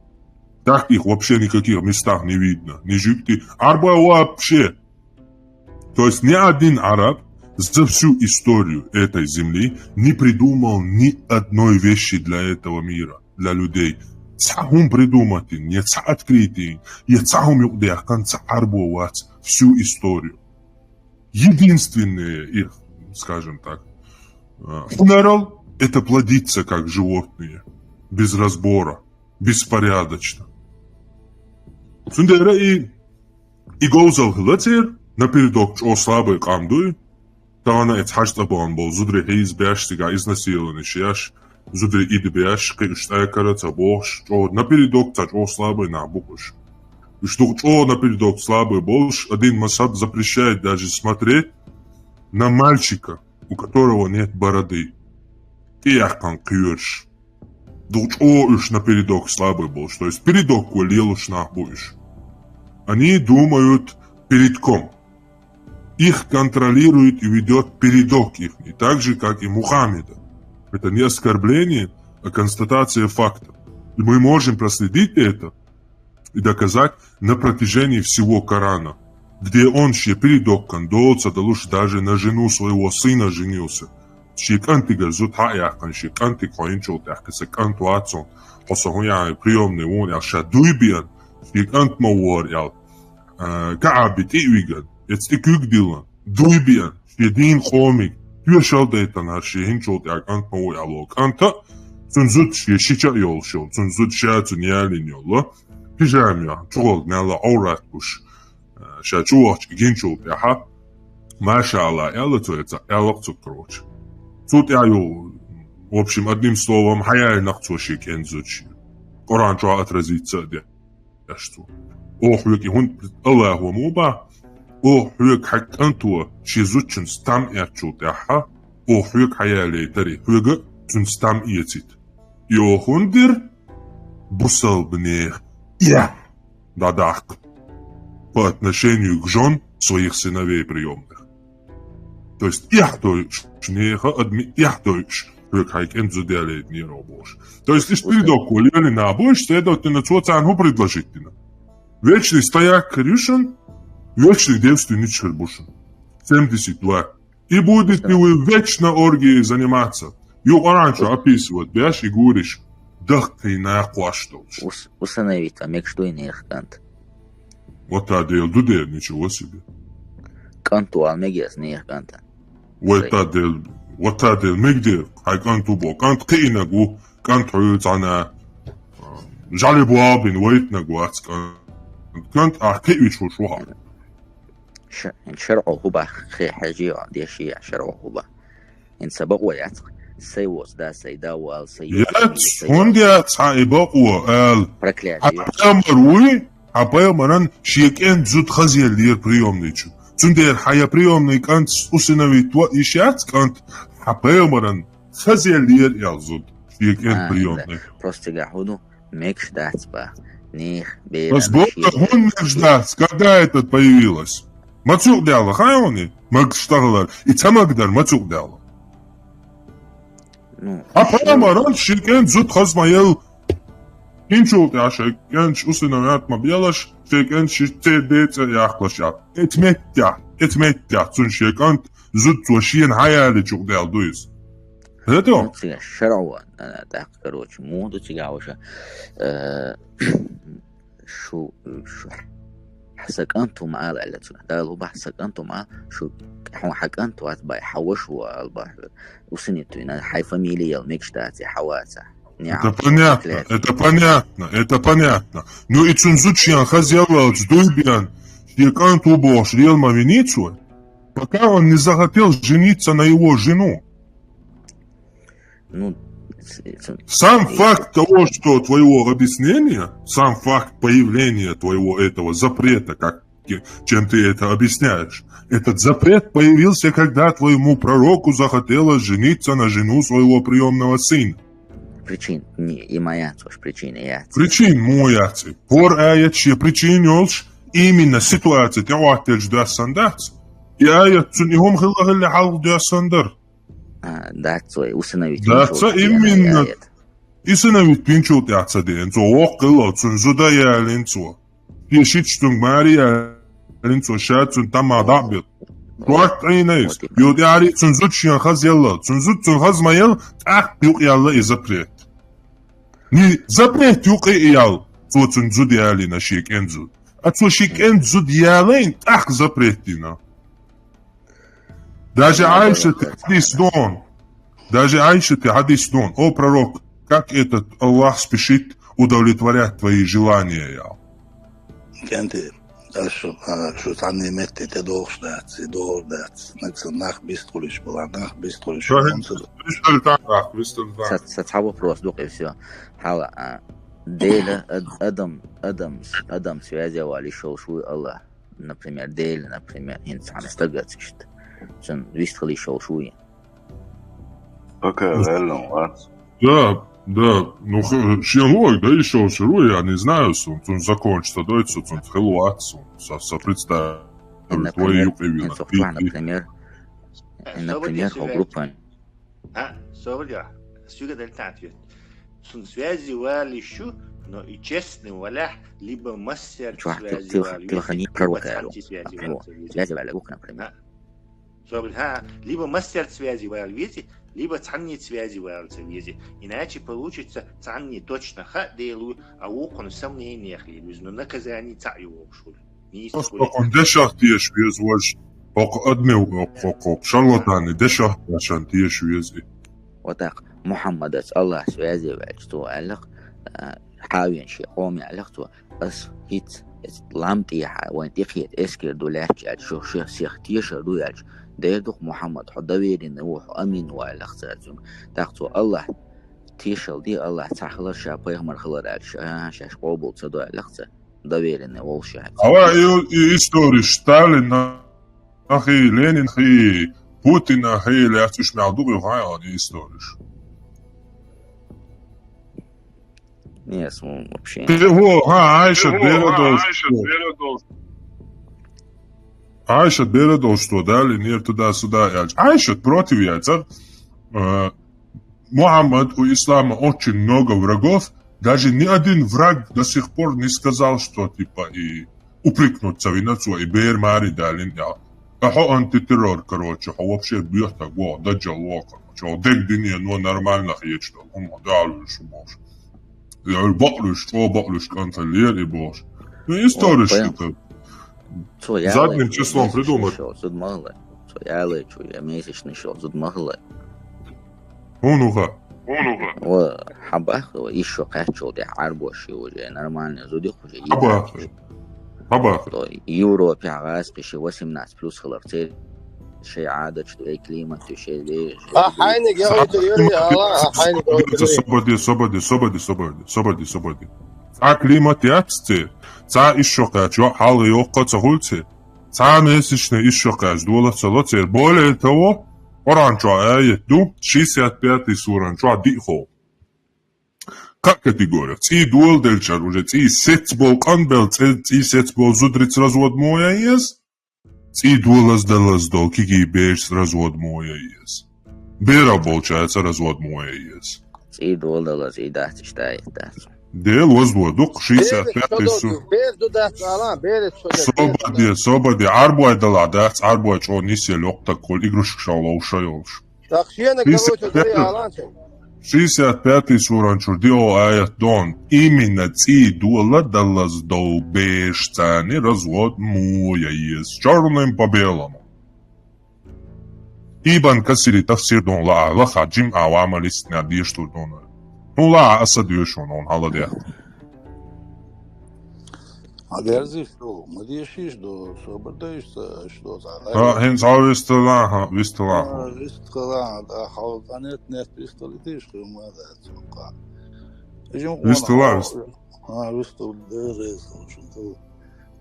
S2: Так их вообще никаких местах не видно. Ни Жигти, Арба вообще. То есть ни один араб за всю историю этой земли не придумал ни одной вещи для этого мира, для людей. Цахум придумать, не ца открытый, и цахум юдех конца арбовать всю историю. Единственное их, скажем так, фунерал – это плодиться как животные, без разбора, беспорядочно. Сундера и гоузал хлацер напередок о слабой камдуй, тана эт хаштабан был зудре хейз бяш сега изнасилованы шияш, зудре иди бяш кайштая караца бож, о напередок тач о слабой набукуш. И что напередок слабый болш, один масаб запрещает даже смотреть на мальчика, у которого нет бороды. И я кан кюрш. Дуч уж напередок слабый болш, то есть передок улил уж нахбуешь. Они думают перед ком. Их контролирует и ведет передок их, и так же, как и Мухаммеда. Это не оскорбление, а констатация факта. И мы можем проследить это и доказать на протяжении всего Корана, где он ще передок кондолца, да лучше даже на жену своего сына женился. Шиканты газут хаяхан, шиканты коинчол тахкаса кантуацон, посохуя приемный вон ял шадуйбиан, шикант мауар ял каабит и виган, эцтикюк дилан, дуйбиан, шедин хомик, тюшал дейтан ар шехинчол тахкант мауар ялок, анта цунзут шешича йолшол, цунзут шацун ялин йолла, пижамя, чугол нала аурат буш, шачуач гинчол тяха, машалла, ялла туэца, яллак цукроч. Тут я, в общем, одним словом, хаяй нахцоши кензучи. Коран чуа отразится, де. Я что? Ох, люки, хун, Аллаху муба. Ох, люк, хак антуа, шизучин стам ячу тяха. Ох, люк, хаяй лейтари, хуга, цун стам иецит. И охун дир, бусал бнех. Я. Дадах. По отношению к жен своих сыновей приемных. То есть, яхдойш, шнеха, яхдойш, как энзу делает не рабош. То есть, лишь передок улили на больше, следовательно, цоцангу предложительно. Вечный стояк решен, вечный девственник шербушен. 72. И будет ли вы вечно оргией заниматься? Юг раньше описывают, бяшь и говоришь, дах ты на кваштолш.
S8: Установить, а мек что и не кант.
S2: Вот та дел, дудер, ничего себе.
S8: Канту алмегес не канта.
S2: Вот та дел, мегдер, хай канту бо, кант кейнагу, кант хуйцана, жалибуабин, вейтнагу, кант ахкевич шуха.
S8: شرعه هو خي حاجي دي شيء شرعه هو إن سبقوا يعتق سيوس دا سيدا وال
S2: سيوس هندي سايبقوا ال
S8: проклятие
S2: амруи апаймаран шикен зуд хазел дир приемничу цундер хая приемный кант усыновить и шат кант апаймаран хазел дир ялзуд шикен приемный
S8: просто гахуду мекш дацба них бе
S2: он ждать когда это появилось Мацук дяла, хайони, магштарлар, и цамагдар мацук дяла. А парамаран шикен зуд хазмаял, инчул тяшек, янч усиновят мабьялаш, шикен шите деца яхлаша. Этмеття, цун шикант, зуд цушиен хаяли чук дял дуис. Это?
S8: Шарова, так, короче, моду тягаша, шо حسك أنتم مع العلتنا قالوا بحسك أنتم مع شو حق أنتم أتباع حوشوا البحر وسنتوا إن حي فاميليا المكشتات حواسة
S2: Это понятно. Ну и цунзучьян хазяла сдуйбян, шьякан тубош рел мавиницу, пока он не захотел жениться на его жену.
S8: Ну,
S2: сам факт того, что твоего объяснения, сам факт появления твоего этого запрета, как, чем ты это объясняешь, этот запрет появился, когда твоему пророку захотелось жениться на жену своего приемного сына.
S8: Причин не и моя тоже причина я.
S2: Причин моя ци. Пор аячи причин олш именно ситуация те уахтельш да сандats. يا تنيهم خلا اللي حال دي سندر
S8: داتسوي وسنويت
S2: داتسا إمين إسنويت بينشوت يعتصدين تو وقلا تنزودا يا لينتو في شيتشتون ماريا لينتو شاتون تما ضعبط روحت عينيس يود يعري تنزوت شيان خز يلا تنزوت تنخز ما يلا يوق يلا إزبريت ني زبريت يوق يلا تو تنزود يالي نشيك انزود أتو شيك انزود يالين زبريتنا Даже Айша حديث дон. Даже Айша حديث дон. О, пророк, как этот Аллах спешит удовлетворять твои желания, я.
S12: Кенти, что тани метти те доордats, наксан нах биструлиш была, нах биструлиш.
S8: ستحب вопрос, и все. Хала, Дейля, Адам связывали шоу Аллах. Например, Дейля, например, инсан стагатишт. عشان بيشتغل شوية.
S2: Да, ну щелой, да еще шируй, я не знаю, он закончится, дойдет, он хелуатс, представь, твои юпивины.
S8: Например, группа.
S5: Соболь, сюда дальтатвет. Сон связи вали шу, но и честный валях, либо мастер связи вали.
S8: Телохранитель пророка, связи вали, например.
S5: Либо мастер связи в Альвете, либо цанни связи в Альвете. Иначе получится цанни точно делаю, а окон в сомнениях либо, но наказание цаю ушел.
S2: Он дешах тиеш вез вож, пока одни шарлатаны дешах عشان тиеш вези.
S8: Вот так, Мухаммад, Аллах связи вали, что Аллах حاوين شيء قومي علاقته أس هيت لامتيها وين تخيت إسكر دولاش على شو سيختيش دولاش ديردوك محمد حدوير نوح أمين وعلاقته تاخذوا الله تيشل دي الله تحلر شابه مرحلة على شاش قبول صدق علاقته دوير نوح شاش
S2: أوه إستوري ستالين أخي لينين أخي بوتين أخي لا تسمع دوغي غاية إستوريش
S8: Нет, вообще.
S2: Айша берет что дали, не туда-сюда. Айша против яйца. Мухаммад у ислама очень много врагов. Даже ни один враг до сих пор не сказал, что типа и упрекнуться виновцу и бер мари дали. А антитеррор, короче, а вообще бьет так, вот, даджал лока. Дек дни, но нормально есть, дали, что может. Я баклюш контролирует боже. Ну исторически. Задним числом придумать.
S8: Зуд могла. Я лечу, я месячный шел, зуд могла.
S2: Онуха.
S8: О, хабах, еще качал, я арбоши уже нормально, зудих уже.
S2: Хабах.
S8: Европе, Агаспише 18 плюс холодцы. شيء عادة شيء كليمة شيء ليش
S13: حينك يا يوري الله حينك
S2: صبدي كليمة يابستي تا الشقاج حال يوقع تقولتي تا месячные الشقاج دولة صلاتي более того оранжа аяту 65 суранжа дихо как категория ти дуэл дельчар уже ти сетбол канбел ти сетбол зудриц развод моя есть И долаз дол, кики беш развод моя есть. Бера получается развод моя есть.
S8: И долаз и да, считает, да.
S2: Дел возводок 65 су. Собади, арбой дала, да, арбой чё нисе лёг такой, игрушек шалоу шаёлш. 65 суранчур дио аят дон. Именно ти дула далаз дол беш цани развод моя есть. Черным по белому. Ибн Касири тафсир дон ла Аллаха джим авамали снадиш тур дон. Ну ла асадюшон он халадя.
S12: А дерзишь что? Мадишишь до сободаешься что за?
S2: Хенс авестала.
S12: Вистала, да, халканет нет пистолетишь, что мы да цука.
S2: Вистала.
S12: Вистал дерез, что.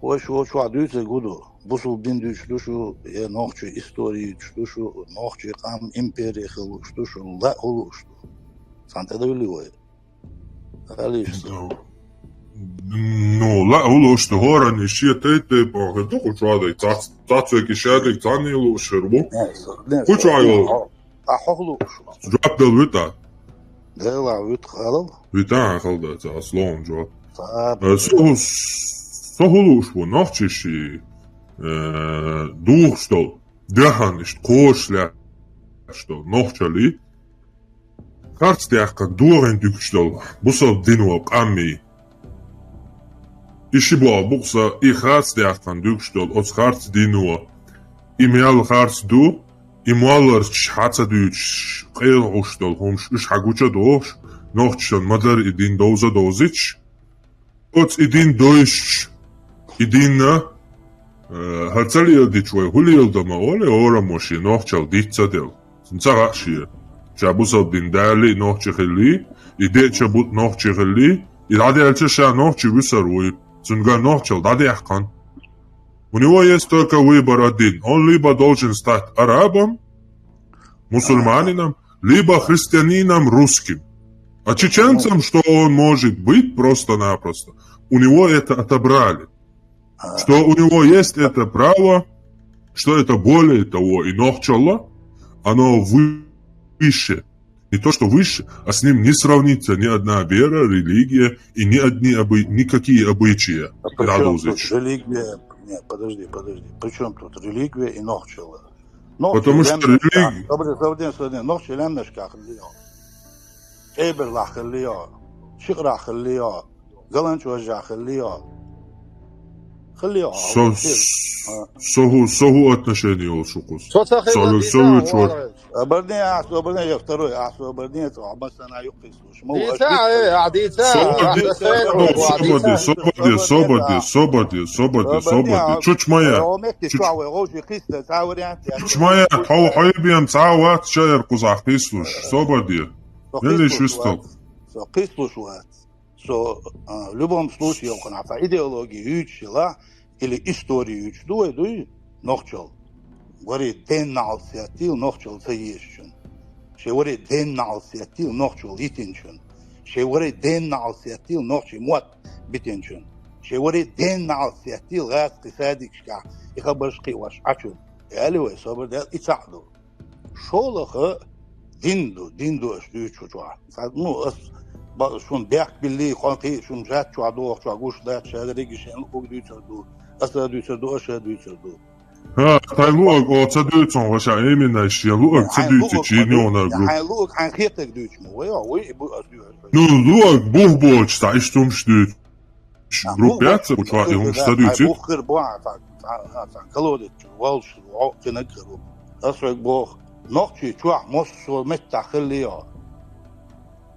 S12: Ош адюце гуду. Бусул биндү что я нохчу истории, что нохчу кам империя хлу, что да хлу, что. Санта довело. Алиш.
S2: Ну, لا هو что горани шиетете по это кучадай цацеки шадик цанилу шербу. Кучайо.
S12: أحغلو
S2: جواب دل ويتا.
S12: دلا ويت خالد
S2: ويتا خالد أصلاً جواب.
S12: صعب
S2: سهلوش بو نحشي دوغشتل دهانش كوشلا شتل نحشلي. Karts teaqa duoren tykstol, busa dinua qammi. Ishibua busa I karts teaqan tykstol, ots karts dinua. Imial karts du, imualar hatsa düç, qeyl ustol, homş ish hagucha dosh, nochtshon madar idin doza dozich. Ots idin doish, idinna, hatsali yildichwe, huli yildama ole, ora moshi, nochtshal ditsadel. Sintsara shia. شابوسا دين دالي نوخشي خلي يدي شابوت نوخشي خلي يدعدي الشاشا نوخشي بسروي سنغا نوخشل دعدي احقان ونيوا يستوكا ويبرا دين он либо должен стать арабом мусульманином либо христианином русским а чеченцем что он может быть просто-напросто у него это отобрали что у него есть это право что это более того и нохчалла оно выше. Не то, что выше, а с ним не сравнится ни одна вера, религия и никакие обычаи.
S12: Религия... Нет, подожди. Причем тут религия и нохчала?
S2: Потому что религия...
S12: نوخشي لمنشكا خليها إبر لا خليها شغرا خليها قلنش وجع خليها
S2: Соху отношения олшукус.
S12: Обордение второй, освободение, обоссана юхтисуш.
S2: Свободи. Чучмая. Чучмая, хау хайбиям цаават шайр кузах пислуш. Свободи. Или швистол.
S12: Пислушват. В любом случае, он идеологию учила или историю учила, нохчал. Говорит, ден налсиатил, нохчал заещен. She говорит, ден налсиатил, нохчал итинчен. She говорит, ден налсиатил, нохчал муат битинчен. She говорит, ден налсиатил, غاسق سادكشكا يخبرشقي واش عشو. قالوا صبر ده يساعدوا. شولخ ديندو اشتوچو جوا. نو شون بيحك باللي خانقي شون جات شو عدو شو عقوش ده شادريك شان فوق دويتردو أصلا دويتردو أشاد دويتردو
S2: ها تايلوك أو تدويتون وشا إيمنا شيلوك تدويتي تشينيونا جروب
S12: هايلوك هنخيتك دويتش وي بو
S2: نو لوك بوش تعيشتم شدويت جروب بياتس وشوا إيهم شتدويتي
S12: بوخر بوع كلودت والش تنكرو أصلا بوخ نقطي شوا مصر متخليها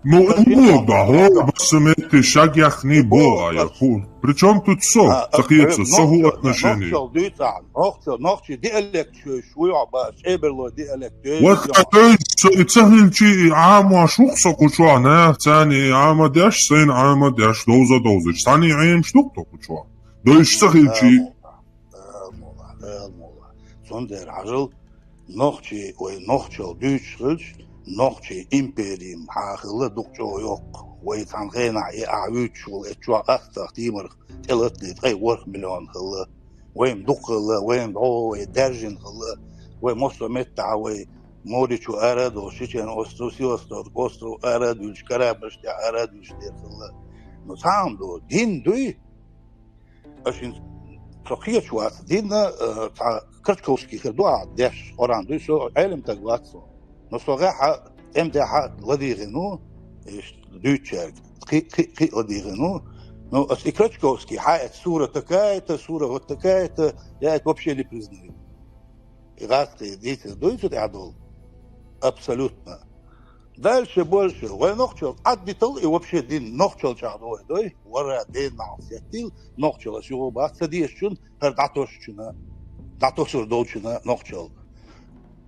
S2: Ну, да, басмети шагяхни бо, а ху. Причем тут со, такие согу отношения.
S12: Нохчи диалект шуй абас, эберло диалект.
S2: Вот такой цахилчи ама шухса кучуа, не, цани ама дяш, сын ама дяш, доза. Цани аим штук то кучуа. Дойш цахилчи.
S12: Сондер ажил, нохчи, ой, нохчал дүйчилч, نوخشي إمبريم حاخلة دكتور يوق ويتعنغينا يعويتش والإتشوا أخطر تيمر تلتني تغي 1 مليون خلة ويم دقلة ويم دعوة درجن خلة ويم مصر متع وي موريشو أراد وشيشين أستوسي أستو أراد ويشكرا بشتي أراد ويشتير خلة نسام دو دين دوي أشين تقية شوات دين كرتكوسكي خدوها داش أوران دوي سو علم تقواتسو نصغاها امدحا لديغنو دوتشارك قي لديغنو но Крачковский حقق صورة такая-то, صورة вот такая-то, я это вообще не признаю. Иракские дети дуются рядом. Абсолютно. Дальше больше. Нохчел отбитал и вообще дин нохчел чардой, дой. Вара дин насятил, нохчел всего баца дешчун, датошчуна. Датошур долчуна нохчел.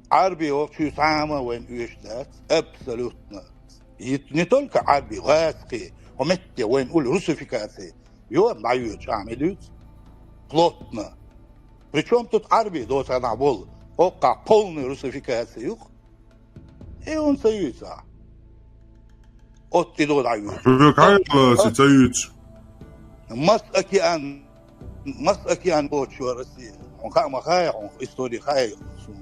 S12: Арби вообще самое вен уештат, абсолютно. И не только арби, ласки, ومتى وين نقول روسيفيكاسي يوم دايوش عملوت плотно. Причем тут арби دوت انا بول اوقع полный روسيفيكاسي и он союза. От и до дают.
S2: Какая союз?
S12: Мас океан бочу Россия. Он хая, он история хая,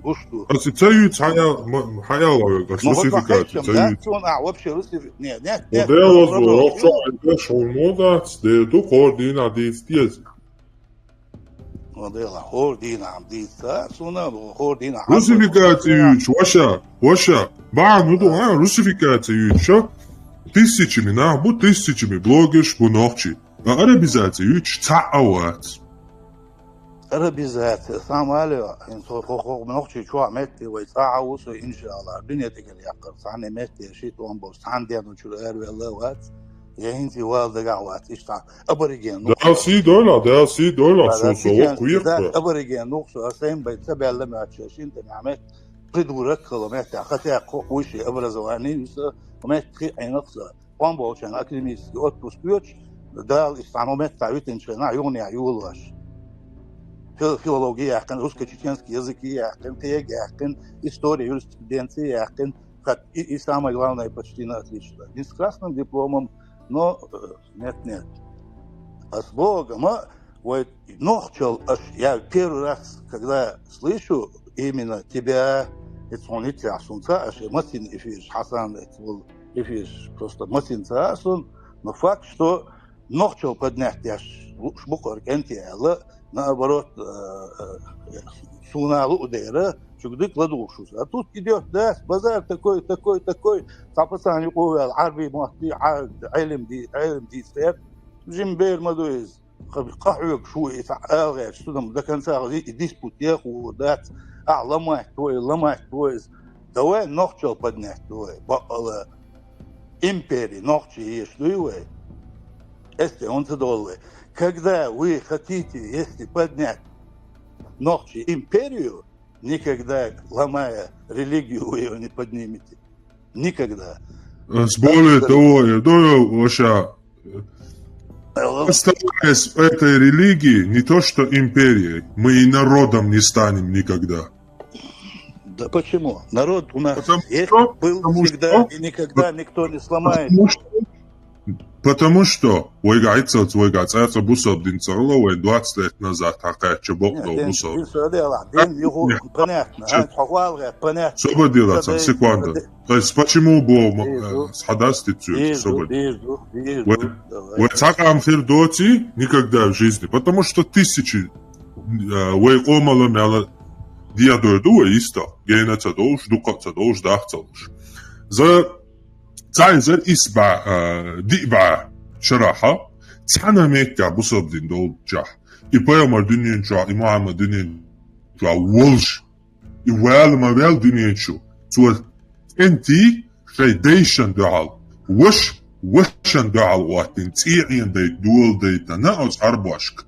S12: гушту.
S2: А цаюц хаяла русификация. Цаюц.
S12: Вообще русификация. Нет.
S2: Моделос рокчо айдеш холмодац, дето координадиц диез.
S12: Модела координадица, суна координа.
S2: Русификация юч, ваша. Ну, русификация юч. Тысячами, тысячами блогерш бунохчи. А арабизация юч цаавац.
S12: Арабизация, самалио, инсо хохох бунохчи чуа метти вайцаавус иншалlah. Dünya tekeli yakar. Sahne metti şit on boş. Sahne no çulu ervella wat. Yahinti walda gawat işte. Aborigen.
S2: DLC dola. So kuyakta.
S12: Aborigen nokso asayım baytsa belle maçşin tamamet. قدورك خلمات خطأ قوي أبرزواني يس ومات خي نقصة قام بوشان أكاديميس أوتوس بيوتش ده استعمالات تعبيت إن شاء الله يوني عيولواش فيولوجيا كان روسكا تشيتشنسكي языки كان تيجي كان история юриспруденции كان как и самое главное почти на отлично не с красным дипломом но нет а с Богом вот ночью я первый раз когда слышу именно тебя исполнитель Асунца, аж Матин Эфиш, Хасан Эфиш, просто Матин Цаасун, но факт, что ночью поднять аж шбукар кентиэла, наоборот, суналу удера, чугды кладушус. А тут идет, да, базар такой, тапасани увел, арби махти, айлем ди стоят, жимбер мадуиз, قحوك شوي فعال شو ده كان ساعة ديسبوت ياخو ذات لمح تويز دوای ночью поднять دوای بقى империи ночью есть دوای если он задолбай когда вы хотите если поднять ночью империю никогда ломая религию вы ее не поднимете никогда
S2: с более того я думаю вообще оставаясь в этой религии, не то что империей, мы и народом не станем никогда.
S12: Да почему? Народ у нас есть, был всегда и никогда никто не сломает.
S2: Потому что ойгайца бусобдин царло 20 лет назад хакача бокдо бусоб.
S12: Понятно.
S2: Что делать? Секунду. То есть почему бо схадастицу собой? Вот так амфирдоти никогда в жизни, потому что тысячи ойкомало мяла диадойду исто, гейнаца долж, дукаца долж, дахцалж. За цайзер исба диба шараха, цана мекка бусобдин долджах. И поэмар дуньянча, и Мухаммад дуньянча волж. И вэлма вэл дуньянчу. Цуа انتي شيديشن دعال وشن دعال واتن تيعين دي دول دي تناوز عربوشك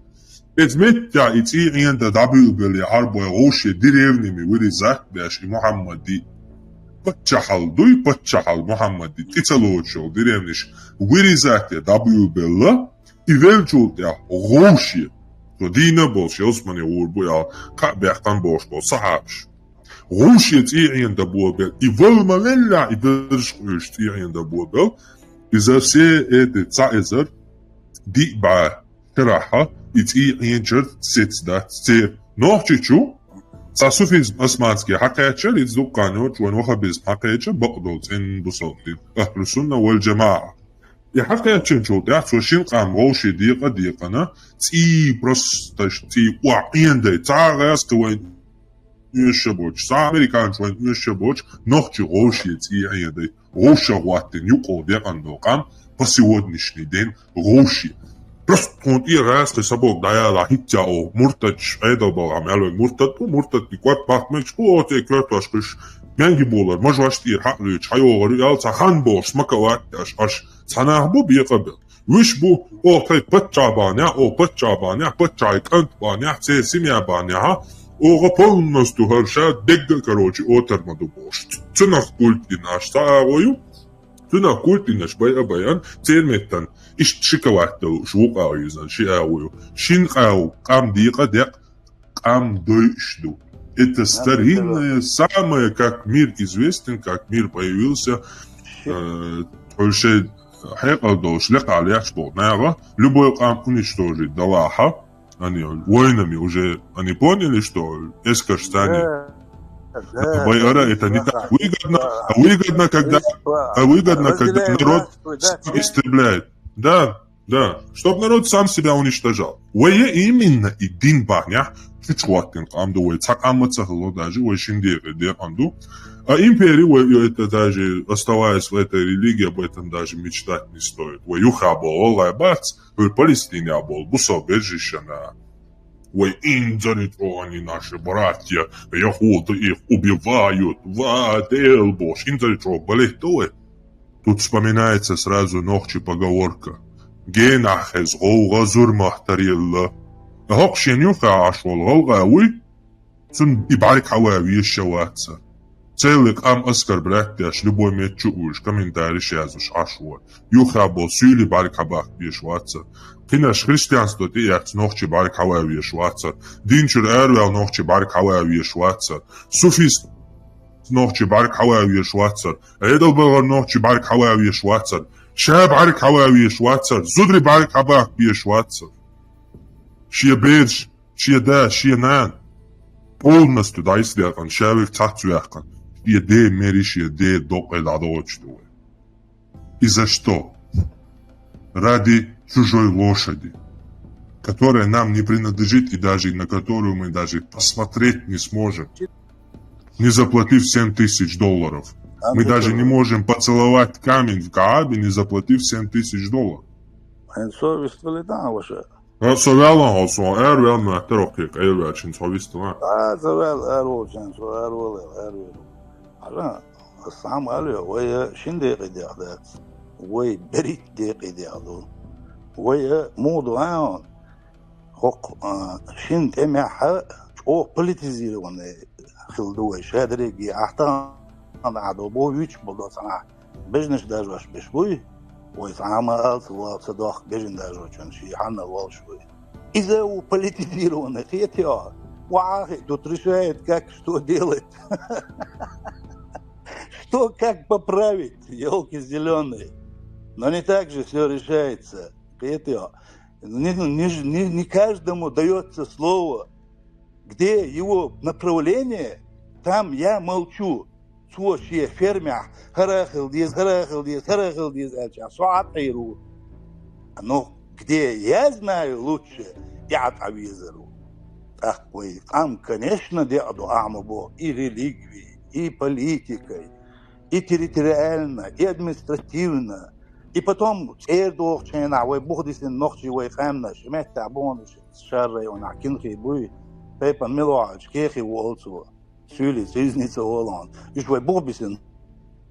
S2: اتمتع تيعين دا دابيو بلي عربو غوشي ديريفني مي وري زاك باشي محمد دي بتشحل محمد دي تتلوشو ديريفنيش وري زاك دابيو بلا ايفلجول دا غوشي تو دينا بوش يوسماني وربو يا كعبيحتان بوش بو صحابش غوشي تيعين دا بوبل إيفل مغلا إدرش غوش تيعين دا بوبل إذا سيئت تساعزر دي با تراحة تيعين جرد سيتسدا سير نوحشي شو ساسوفيز أسمانسكي حقيقة لتزوقانو جوان وخبيز حقيقة بقدوز إن بصوتين أهل السنة والجماعة يحقيقة شو تحسو شنقام غوشي ديقنا تي برستش تي وعين دي تعغيس كوين يشبوش سا أمريكان شوين يشبوش نوخشي غوشي تيعين دي غوشا غواتين يقو ديقان دوقام بس يودنشني دين غوشي بس كنت راس لسبوك دايالا هيتيا أو مرتد شعيدا بوغام يالوين مرتد بيكوات باقميش بو تي كرتوشكش مانجي بولر مجواش تير حقليش حيوغر يالتا خان بوش مكوات أش سناه بو بيقبل وش بو او تي بتشا بانيا بتشايك أنت بانيا تي سيميا بانيا Оға полностью харша дегга, короче, отермаду бош. Цунах культи наш саагою, цунах культи наш баян, церметтан, иш шикаваттал, швуқауизан, шиагою. Шинқау, кам диқа дек, кам дойшду. Это старинное, самое, как мир известен, как мир появился, больше حيقدرش لقى يشبه ناغا любой قام уничтожить Далаха. Они воинами уже, они поняли, что Эскорстане Байара это не так выгодно, выгодно, когда народ сам истребляет. Да, чтобы народ сам себя уничтожал. Уэ именно и дин баня, чучуатин камду, уэ цакамацахло даже, уэ шиндере деканду. А империи, это даже, оставаясь в этой религии, об этом даже мечтать не стоит. Уэ юхабо, олай бац, уэ Палестине абол, бусо бежищена. Ой, инзарит, они наши братья, яхуды их убивают, ваделбош, инзарит, балехтуэ. Тут вспоминается сразу ногчи поговорка. Генахез голгазур махтарилла. Хокшенюха ашвол голгауи, цун ибарик хавави шаватса. Целый кам оскорблять любой метчуш, комментарий шазуш ашвол. Юха бол сюли барик хабах бешватса. Кинаш христианство ти яц ногчи барик хавави шватса. Динчур эрвел ногчи барик хавави шватса. Суфист ногчи барик хавави шватса. Эдэлбэлэр ногчи барик хавави шватса. Ша барик хавави шватса. Зудри барик хабах бешватса. Шия бедж, шия да, шия нан. Полностью да истиакан, шавик цацуякан. Шия де мери, шия де докэладочтуэ. И за что? Ради чужой лошади, которая нам не принадлежит и даже на которую мы даже посмотреть не сможем, не заплатив $7000. Мы даже не можем поцеловать камень в Каабе, не заплатив $7000. Совялан olsun, ervel mühterokik, ervel için sovistan.
S12: Sevvel erolcan, ervel. Hala, sam alıyor, ve şimdi gidiyorlar. Ve berit diye gidiyorlar. Ve موضوع حق شنت اما حق او politizirone خلدوه شادري احترام عدو بو ويش بلدو صنع بجنش داجوش بشوي ويصعام الس وصداق بجن داجوشن شي حنا والشوي اذا у politizirone хотя وعاهد тут решает как что делать что как поправить елки зеленые. Но не так же все решается. Не каждому дается слово, где его направление, там я молчу. Слушай, фермер, харахилдиз, но где я знаю лучше, я отвизеру. Такой, там, конечно, деду амубо и религией, и политикой, и территориально, и административно. И потом эрдох чена, вы бухдисин ногчи, вы хамна, шмет табон, шаррей, он акинхи буй, пепан милуач, кехи волцу, сюли, цизница волан. Иш вы бухдисин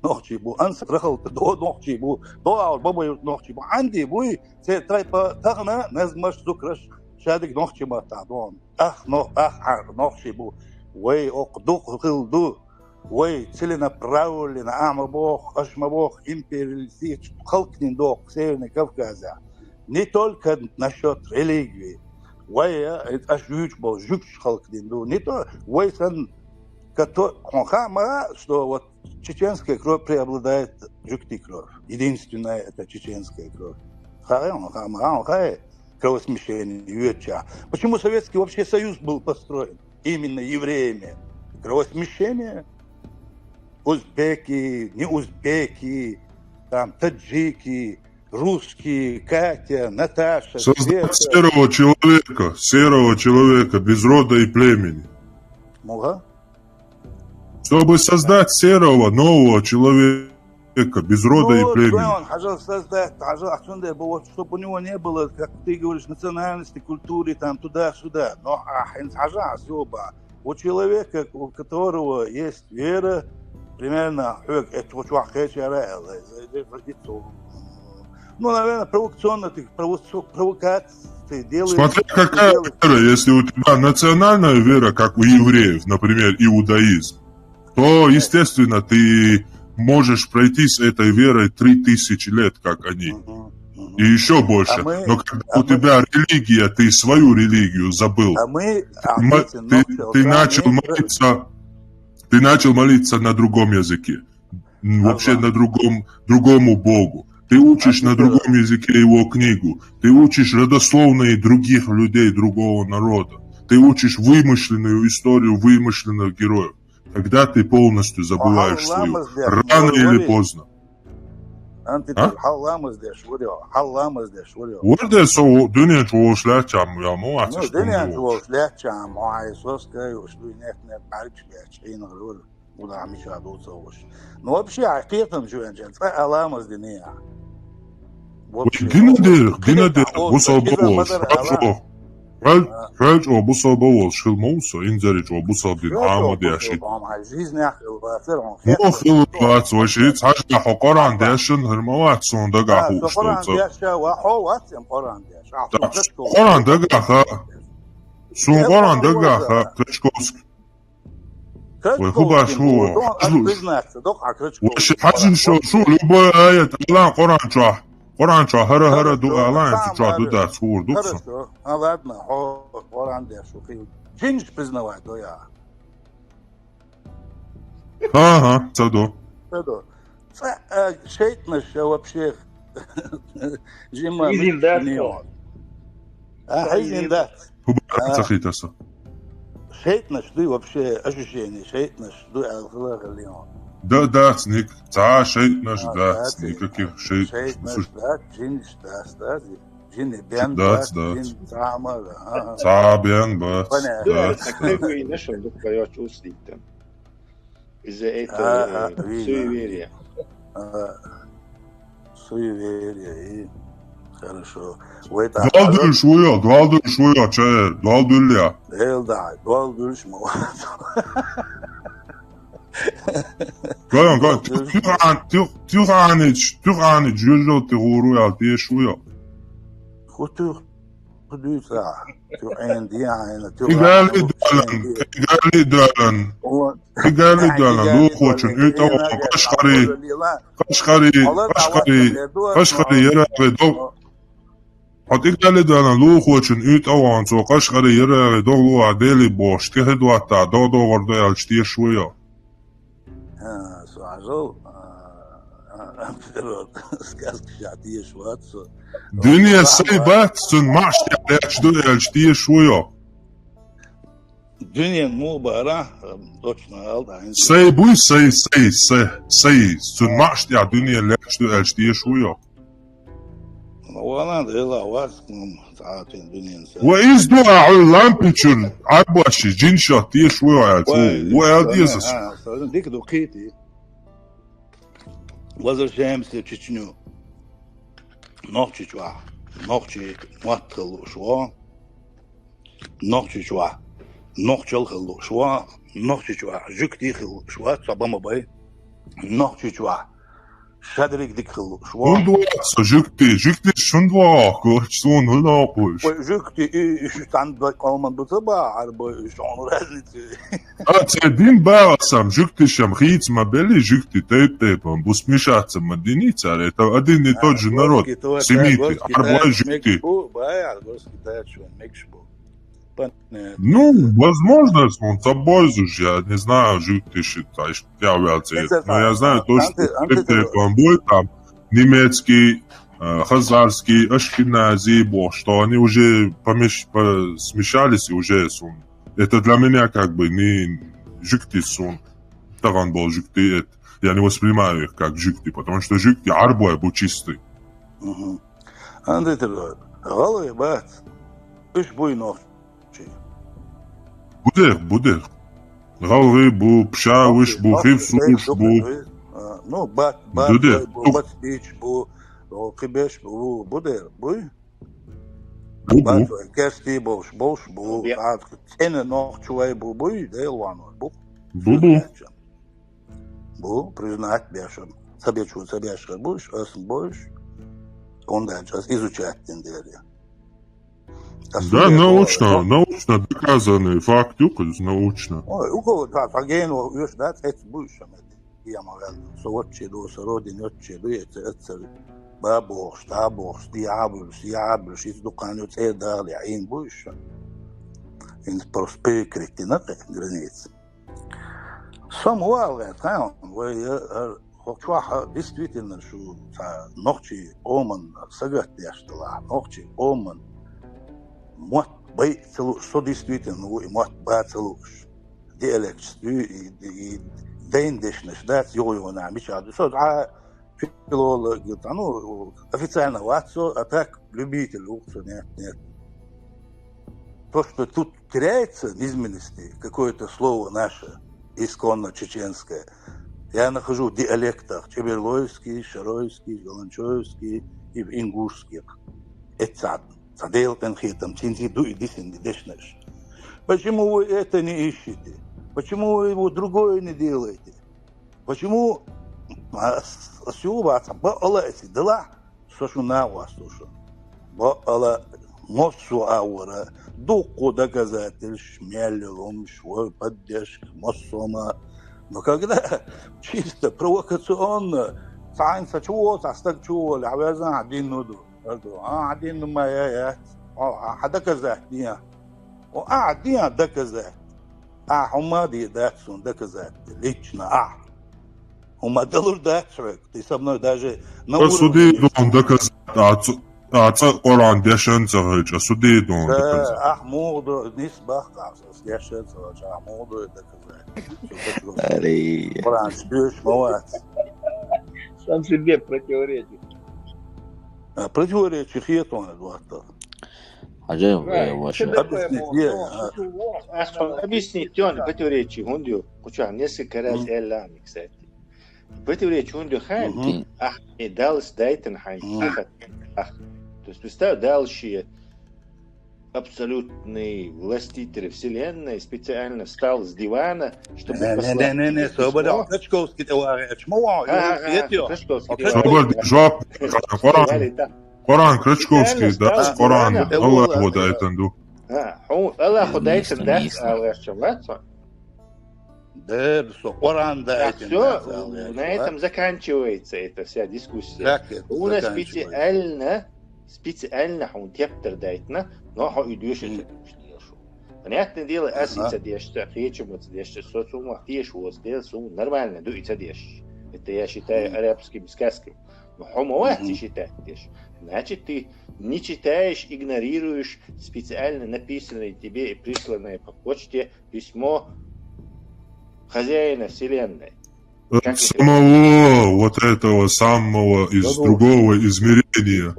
S12: ногчи бу, анс рахал до ногчи бу, до ау бабой ногчи бу, анди буй, се трайпа тагна, назмаш зукраш, шадик ногчи ба табон. Ах ногчи бу, вы окдух хилду. Ой, целенаправленно, амабох, ашмабох, империалистич, халкниндох, Северный Кавказа. Не только насчет религии. Ой, ашвюч был, жукш халкнинду. Не то, ой, сан, что вот чеченская кровь преобладает жукти кровь. Единственная это чеченская кровь. Кровосмещение, почему Советский вообще Союз был построен? Именно евреями. Кровосмещение. Узбеки, не узбеки, там таджики, русские, Катя, Наташа.
S2: Создать серого человека без рода и племени.
S12: Муга?
S2: Чтобы создать серого нового человека без рода и племени.
S12: Чтобы у него не было, как ты говоришь, национальности, культуры, там туда-сюда. Но у человека, у которого есть вера, примерно, ну, наверное, провокации делают.
S2: Смотри, какая вера, если у тебя национальная вера, как у евреев, например, иудаизм, то, естественно, ты можешь пройти с этой верой 3000 лет, как они. И еще больше. Но когда у тебя религия, ты свою религию забыл. Ты начал молиться на другом языке. Вообще на другому Богу. Ты учишь на другом языке его книгу. Ты учишь родословные других людей, другого народа. Ты учишь вымышленную историю вымышленных героев. Когда ты полностью забываешь свою. Рано или поздно. Orada so dünya çoğuşlayacağım ya mu atış.
S12: Dünya çoğuşlayacağım. O ay sos kayı şu net barışlayacağım. Bu da mişa dosa hoş. No вообще hakikaten şu önce. Alamaz dünya.
S2: Dinledir. Bu sabah olmuş. Felç o bu sabah olmuş. Şılmolsa inzeriç o bu sabah amadı yaşayıp. Muhıllat vaşit haşla hoqaran deşin hırmavat sonda gahuştu. Qoran da gaha. Son qoran da gaha. Krıçkovsk. Ой, хуба шу. Ваш хажин шо любой аят Аллах Qur'an hara du Allan çu du da sur duksun.
S12: Ладно, Qur'an da şu ki cinç признавать ya.
S2: Ага, садо.
S12: Садо. Шейтнаш вообще Жима.
S3: Изиндат.
S12: Изиндат.
S2: Хуба цахитаса.
S12: Шейтнаш ты вообще ощущение, шейтнаш ты алгылыгылион.
S2: Да, дацник, ца шейтнаш дацник, каких шейтнаш.
S12: Джинш да, джин бен да, джин цама.
S2: Ца бен бац.
S5: Такой нашел, только я чувствую там. Из-за этого суеверия.
S12: Суеверия и хорошо.
S2: Dual şuya, çayır, dual dül ya.
S12: Dual dül mu?
S2: Goyan, tüğani, cüzdo tığuru ya diye şuya.
S12: Kutu, kuduysa, tüğen diye aynı.
S2: İgali dölen, luğuçun, ütava, kaşkari, yere ve dog. Hatikali dölen luğuçun, ütava, so kaşkari, yere ve dogluğa deli boş, tehedu hatta, doğru elç diye şuya.
S12: Сказки шатие шватсо.
S2: Dünya saybat sun maç elçdi elçdiye şuyo.
S12: Dünya mu bara точно aldı.
S2: Say bu say sun maç ya dünya elçdiye şuyo.
S12: Вона дала вас zaten dünyanın.
S2: Ve izdu'a lampiçun abaşı cinşat diye şuyo elçdi. Ve eldiyesiz.
S12: Dik dokiti. Возвращаемся в Чечню. Ногчи маттыл шуа. Ногчи хыл шуа. Ногчи жүкти хыл шуа. Сабама бай. Ногчи шадрик дик хыл шуа.
S2: Ундуатса жүкти шундва коч сон хылапыш.
S12: Жүкти үштан калман бута ба арба шон разницы.
S2: Din bāsam жүктишам хīcma beli жүкти tēptēpam būs mišācam madinīca arī tā adini toģi narod simīti arba жүкти. Ну, возможно, он собой же, я не знаю, жүкти считаю, я вялцеет. Но я знаю то, что tēptēpam будет там немецкий, хазарский, ашкенази, что они уже смешались и уже сон. Это для меня как бы не жюкти сон. Таган был жюкти. Я не воспринимаю их как жюкти, потому что жюкти арбой был чистый.
S12: Андрей Тергот, голове бат, уж буй ночи.
S2: Будер. Голове был пша, уж был хивс, уж был.
S12: Ну, бат, спич, был, кибеш, был, будер, буй. Бу. Керсти бош, бу. Ene nog чуай бу, дейлван, бу. Бу, признать бешем. Собешка буш, бош. Он сейчас изучать тендери.
S2: Да, научно доказанный факт, научно.
S12: Ой, у кого так, агену, юж, да, это буш, я могу, совочи, родин, отчи, это بابوش تابوش diablos iz dukanju cedali a in buša in prospekriti na te granice. Samo uvale, tamo, Хокчуаха действительно шу ногчи оман сагат яштала ногчи оман мот бай целу что действительно и мот ба целуш диалект и дейндешнеш дат йо на мичаду что филологи ну официально ватсо а так любитель ухсо нет. То, что тут теряется низменности, какое-то слово наше, исконно чеченское, я нахожу в диалектах чеберлойский, шаройский, галанчойский и в ингушских. Это саделтен хитам, чинзиду и дисиндешнеш. Почему вы это не ищете? Почему вы его другое не делаете? Почему асюбаца баала эти дела, сошуна вас слушаю. Баала моссу аура, дуку доказательств, мялилом, швой поддержка, моссома. Но когда чисто провокационно, саинса чего, састак чего, лавяза один ноду, один моя, доказать, не, один доказать, хумади датсун доказать, лично, хума делур датсвек, ты со мной даже на уровне.
S2: Суди дом доказать, Коран дешенцевич, суди дом доказать.
S12: Ахмуду нисбах кавсас, дешенцевич, Ахмуду доказать. Коран спишь, молодец.
S3: Сам себе противоречит.
S12: Противоречит, есть он, Эдуард.
S5: Объяснить, он противоречит, он несколько раз эллами, кстати. Противоречит, он хан, и далс дайтен хан, то есть, представь, дальше абсолютный властитель вселенной специально встал с дивана, чтобы послать...
S12: Не, свобода, Крачковский товарищ,
S2: Свобода, Коран Крачковский, да, Коран, Аллаху дайтенду.
S5: Аллаху дайтенду,
S12: да, Коран дайтенду.
S5: Все, на этом заканчивается эта вся дискуссия. У нас специально он тептер дайтна, но он идешь это что. Понятное дело, если идешь, речем идешь, социум, идешь вот делать, нормально, до идешь. Это я считаю арабским сказком. Но хомоа ты считаешь, значит ты не читаешь, игнорируешь специально написанное тебе и присланное по почте письмо хозяина вселенной.
S2: Самого вот этого самого из другого измерения.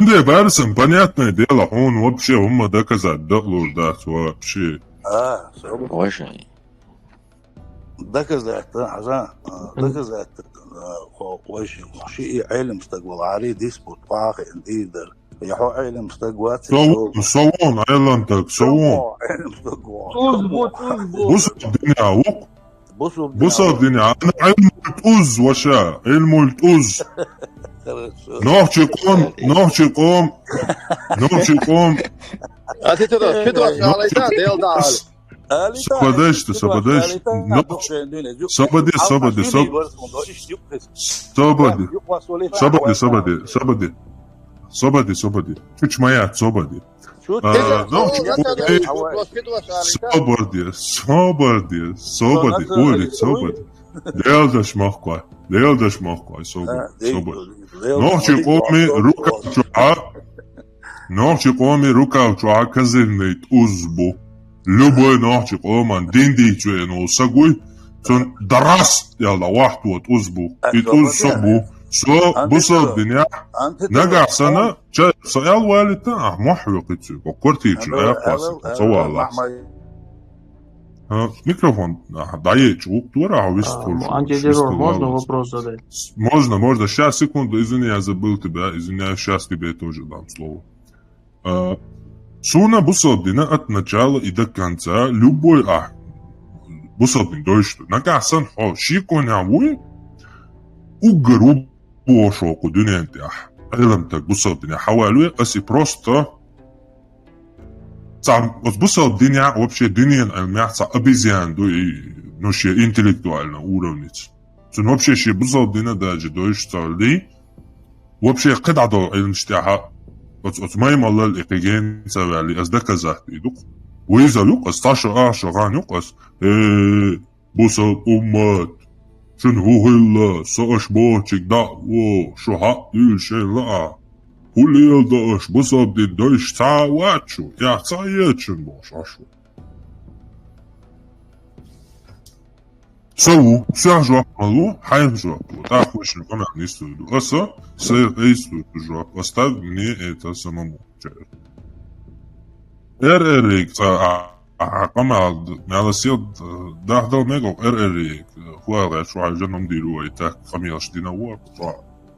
S2: Да, Барсом, понятное дело, он вообще ума доказать, да, вообще.
S8: Уважай.
S12: доказать, доказать, شيء علم استقبل عليه ديسبوت باخي انديدر يحو علم استقبل
S2: صوون ايلانتك صوون بص الدنيا وق بص الدنيا انا علم التوز وشا علم التوز نوحشي قوم Сободешьте. Чуть моя, сободи. Сободи. Улиц, сободи. Делдаш махкой, сободи. Нохчи коми рука чуа казирнейт узбу. Любой нахчик оман динди чуену сагуй сон дарас яла вахту от узбу и уз собу со бусал дня нагасана ча саял валита махлуqitsu покортичу я пас совала микрофон даечу тура вистул
S11: антидеррор, можно вопрос задать?
S2: Можно, сейчас, секунду, извини, я забыл тебя, извиняюсь, сейчас тебе тоже дам слово. Суна бусалдина от начала и до конца любой бусалдин дойшту. Нагасан шиконявуй угру бошоку дюненти Элем так бусалдина хавалуй аси просто сам бусалдина вообще дюнен мяса обезьян и вообще интеллектуально уровнец. Сон вообще ши бусалдина даже дойшту вообще когда до эльмштяха от моим الله الإقيجين سوالي أصدق زهدي دوك وإذا يقص تاشا غان يقص بوصل أمات شن هو هلا ساش بوشك دعوة شو حق يلشي لقى كل يلداش بصب دي دوش تعواتشو يا تعياتشن بوش عشو سو سيرجوا مالو حيرجوا تعرفوش نكون نستودو أسا سير ايستو تجوا أستاذ مني ايتا سمامو جاير اريك قمع على سيد داخل ميغو اريك هو شو عايزين نديرو ايتاك خميس دينار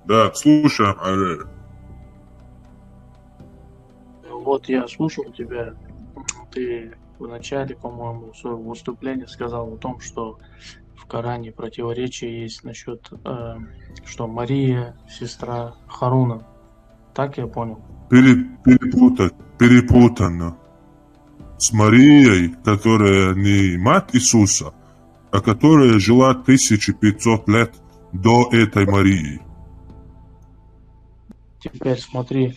S2: да слушаем اريك.
S11: Вот я слушал тебя, ты в начале, по-моему, своего выступления сказал о том, что в Коране противоречие есть насчет, что Мария сестра Харуна. Так я понял?
S2: Перепутано. С Марией, которая не мать Иисуса, а которая жила 1500 лет до этой Марии.
S11: Теперь смотри,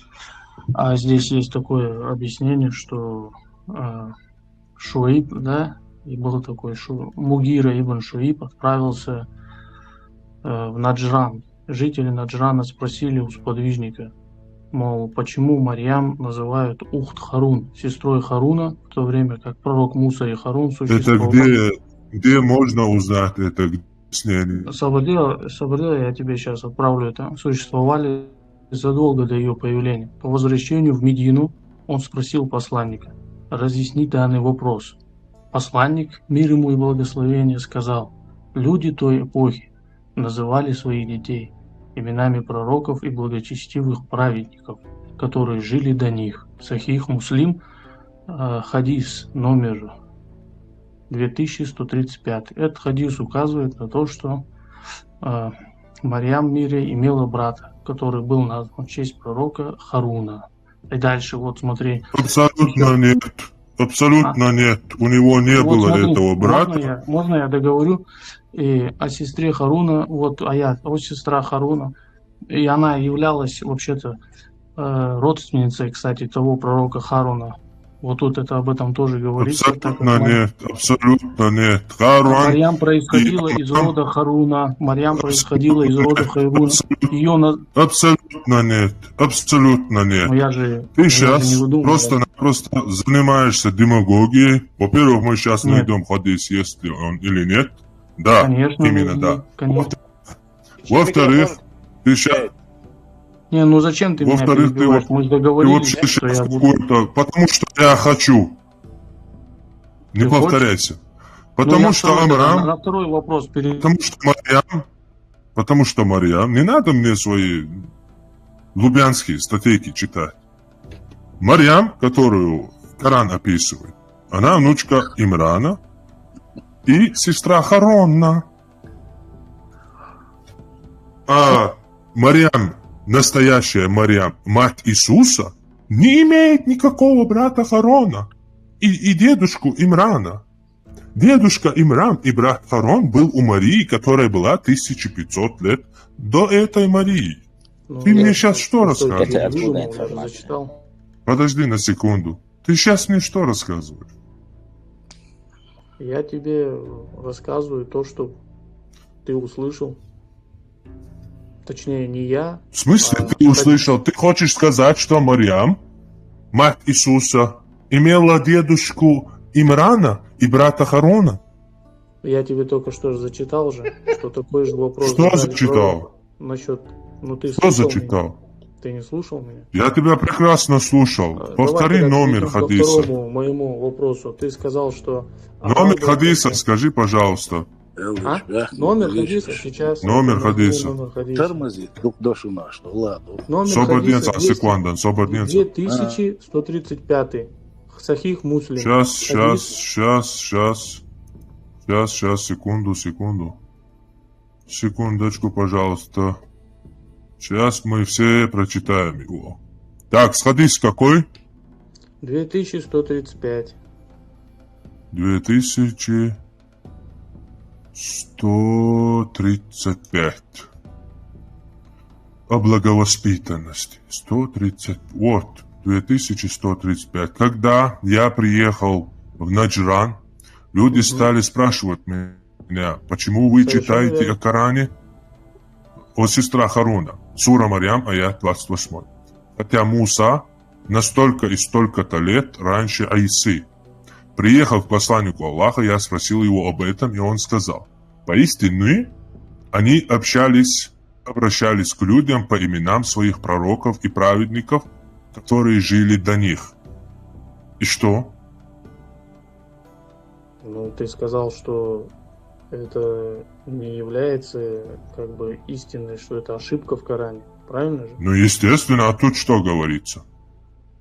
S11: а здесь есть такое объяснение, что Шуиб, да, и был такой Мугира ибн Шуиб отправился в Наджран. Жители Наджрана спросили у сподвижника, мол, почему Марьям называют Ухт Харун, сестрой Харуна, в то время как пророк Муса и Харун существовали.
S2: Это где можно узнать это объяснение?
S11: Сабадила, я тебе сейчас отправлю это. Существовали задолго до ее появления. По возвращению в Медину он спросил посланника: разъясни данный вопрос. Посланник, мир ему и благословение, сказал: люди той эпохи называли своих детей именами пророков и благочестивых праведников, которые жили до них. Сахих Муслим, хадис номер 2135. Этот хадис указывает на то, что Марьям Мирия имела брата, который был назван в честь пророка Харуна. И дальше, вот смотри.
S2: Абсолютно нет. Абсолютно нет. У него не
S11: вот
S2: было
S11: смотри,
S2: этого брата.
S11: Можно я договорю? И о сестре Харуна, вот сестра Харуна, и она являлась вообще-то родственницей, кстати, того пророка Харуна. Вот тут это об этом тоже говорится.
S2: Абсолютно нет. Абсолютно нет. Харуан...
S11: Марьям происходила из рода Харуна. Марьям происходила из рода Харуна.
S2: Абсолютно нет. Абсолютно нет. Ты сейчас просто занимаешься демагогией. Во-первых, мы сейчас найдем хадис, есть ли он или нет. Да,
S11: конечно,
S2: именно да.
S11: Конечно.
S2: Во-вторых, ты сейчас...
S11: Не, ну зачем ты меня перебиваешь? Мы же договорились,
S2: что я буду... Потому что я хочу. Не ты повторяйся. Хочешь? Потому что Амрам...
S11: На второй вопрос
S2: Потому что Марьям... Не надо мне свои лубянские статейки читать. Марьям, которую Коран описывает, она внучка Имрана и сестра Харона. А Марьям, настоящая Марьям, мать Иисуса, не имеет никакого брата Харона и дедушку Имрана. Дедушка Имран и брат Харон был у Марии, которая была 1500 лет до этой Марии. Ты мне сейчас что рассказываешь? Подожди на секунду. Ты сейчас мне что рассказываешь?
S11: Я тебе рассказываю то, что ты услышал. Точнее, не я.
S2: В смысле ты услышал? Ты хочешь сказать, что Марьям, мать Иисуса, имела дедушку Имрана и брата Харона?
S11: Я тебе только что зачитал же, что такой же вопрос.
S2: Что зачитал?
S11: Насчет... ты
S2: что зачитал?
S11: Меня? Ты не слушал меня?
S2: Я тебя прекрасно слушал. Повтори номер хадиса.
S11: По второму моему вопросу. Ты сказал, что...
S2: Номер хадиса скажи, пожалуйста.
S11: А? Номер хадиса сейчас.
S2: Номер хадиса.
S12: Тормози, дошел наш, ладно.
S11: Номер хадиса
S2: секунду,
S11: 2135. Сахих Муслим.
S2: Сейчас, секунду. Секундочку, пожалуйста. Сейчас мы все прочитаем его. Так, хадис какой?
S11: 2135.
S2: 2135. О благовоспитанности. 130. Вот, 2135. Когда я приехал в Наджран, люди стали спрашивать меня, почему вы читаете о Коране, о сестра Харуна, сура Марьям, аят 28. Хотя Муса на столько и столько-то лет раньше Аисы. Приехав к посланнику Аллаха, я спросил его об этом, и он сказал: поистине они обращались к людям по именам своих пророков и праведников, которые жили до них. И что?
S11: Ну, ты сказал, что это не является как бы истиной, что это ошибка в Коране. Правильно же?
S2: Ну, естественно, а тут что говорится?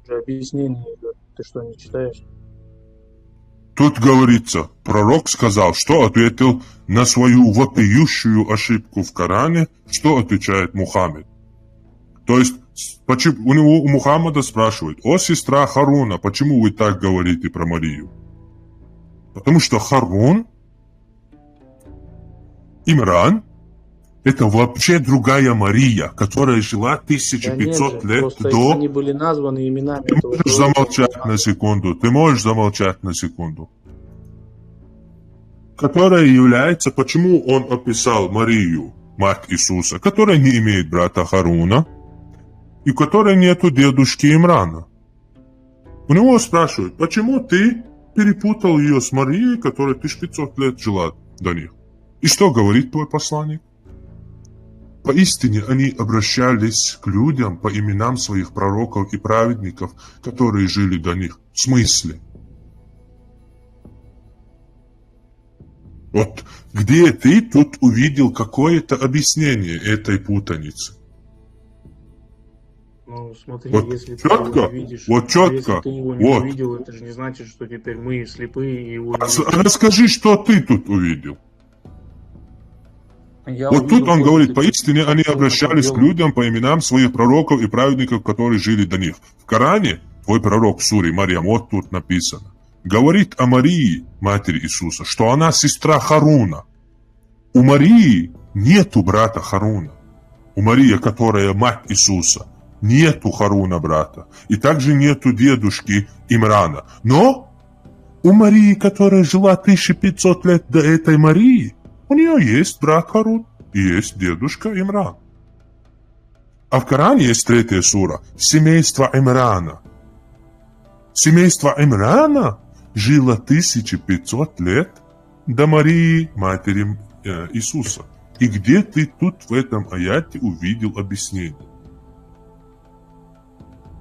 S11: Объяснение идет. Ты что, не читаешь?
S2: Тут говорится, пророк сказал, что ответил на свою вопиющую ошибку в Коране, что отвечает Мухаммед. То есть, у Мухаммада спрашивают: о, сестра Харуна, почему вы так говорите про Марию? Потому что Харун, Имран, это вообще другая Мария, которая жила 1500 лет
S11: просто
S2: до...
S11: они были названы именами.
S2: Ты можешь замолчать на секунду? Ты можешь замолчать на секунду? Которая является... Почему он описал Марию, мать Иисуса, которая не имеет брата Харуна, и у которой нету дедушки Имрана? У него спрашивают: почему ты перепутал ее с Марией, которая 1500 лет жила до них? И что говорит твой посланник? Поистине они обращались к людям по именам своих пророков и праведников, которые жили до них. В смысле? Вот где ты тут увидел какое-то объяснение этой путаницы?
S11: Ну, смотри,
S2: вот
S11: если
S2: четко,
S11: ты его не видишь,
S2: вот четко,
S11: если ты его не
S2: вот.
S11: увидел, это же не значит, что теперь мы слепые и его не
S2: Расскажи, что ты тут увидел. Вот тут он говорит: поистине они обращались к людям по именам своих пророков и праведников, которые жили до них. В Коране твой пророк в суре Марьям, вот тут написано, говорит о Марии, матери Иисуса, что она сестра Харуна. У Марии нету брата Харуна. У Марии, которая мать Иисуса, нету Харуна брата. И также нету дедушки Имрана. Но у Марии, которая жила 1500 лет до этой Марии, у нее есть брат Харун и есть дедушка Имран. А в Коране есть 3 сура – семейство Имрана. Семейство Имрана жило 1500 лет до Марии, матери Иисуса. И где ты тут в этом аяте увидел объяснение?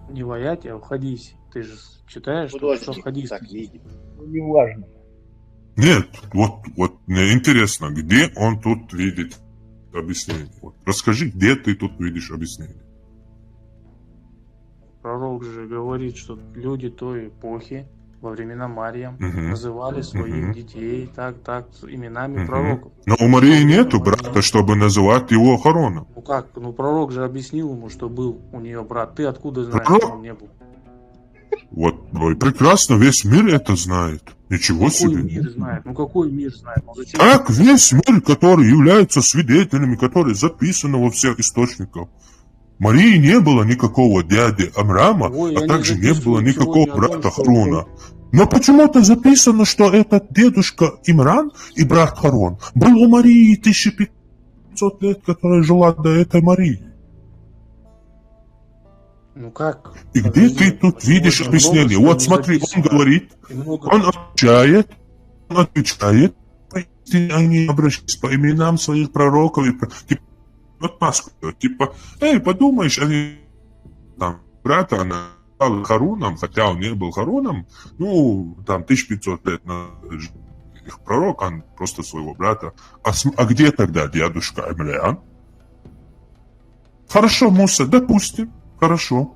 S11: Не в аяте, а в хадисе. Ты же читаешь, что в хадисе.
S3: Так видит. Ну, не важно.
S2: Нет, вот мне интересно, где он тут видит объяснение. Вот, расскажи, где ты тут видишь объяснение.
S11: Пророк же говорит, что люди той эпохи, во времена Марьям, называли своих детей так, именами пророков.
S2: Но у Марии нету брата, чтобы называть его Харуном.
S11: Ну как? Ну пророк же объяснил ему, что был у нее брат. Ты откуда знаешь, что он не был?
S2: Вот, прекрасно, весь мир это знает. Ничего себе.
S11: Какой мир знает? Ну какой мир знает? Ну, зачем?
S2: Так, весь мир, который является свидетелями, которые записаны во всех источниках. Марии не было никакого дяди Амрама, а также не было никакого брата Харуна. Но почему-то записано, что этот дедушка Имран и брат Харун был у Марии 1500 лет, которая жила до этой Марии.
S11: Ну как?
S2: И где ты тут видишь объяснение? Вот смотри, он говорит, он отвечает, они обращались по именам своих пророков. Вот Пасху, типа, подумаешь, они там брата назвали Харуном, хотя он не был Харуном, ну, там 1500 лет на их пророк, он просто своего брата. А где тогда дедушка Имран? Хорошо, Муса, допустим, хорошо.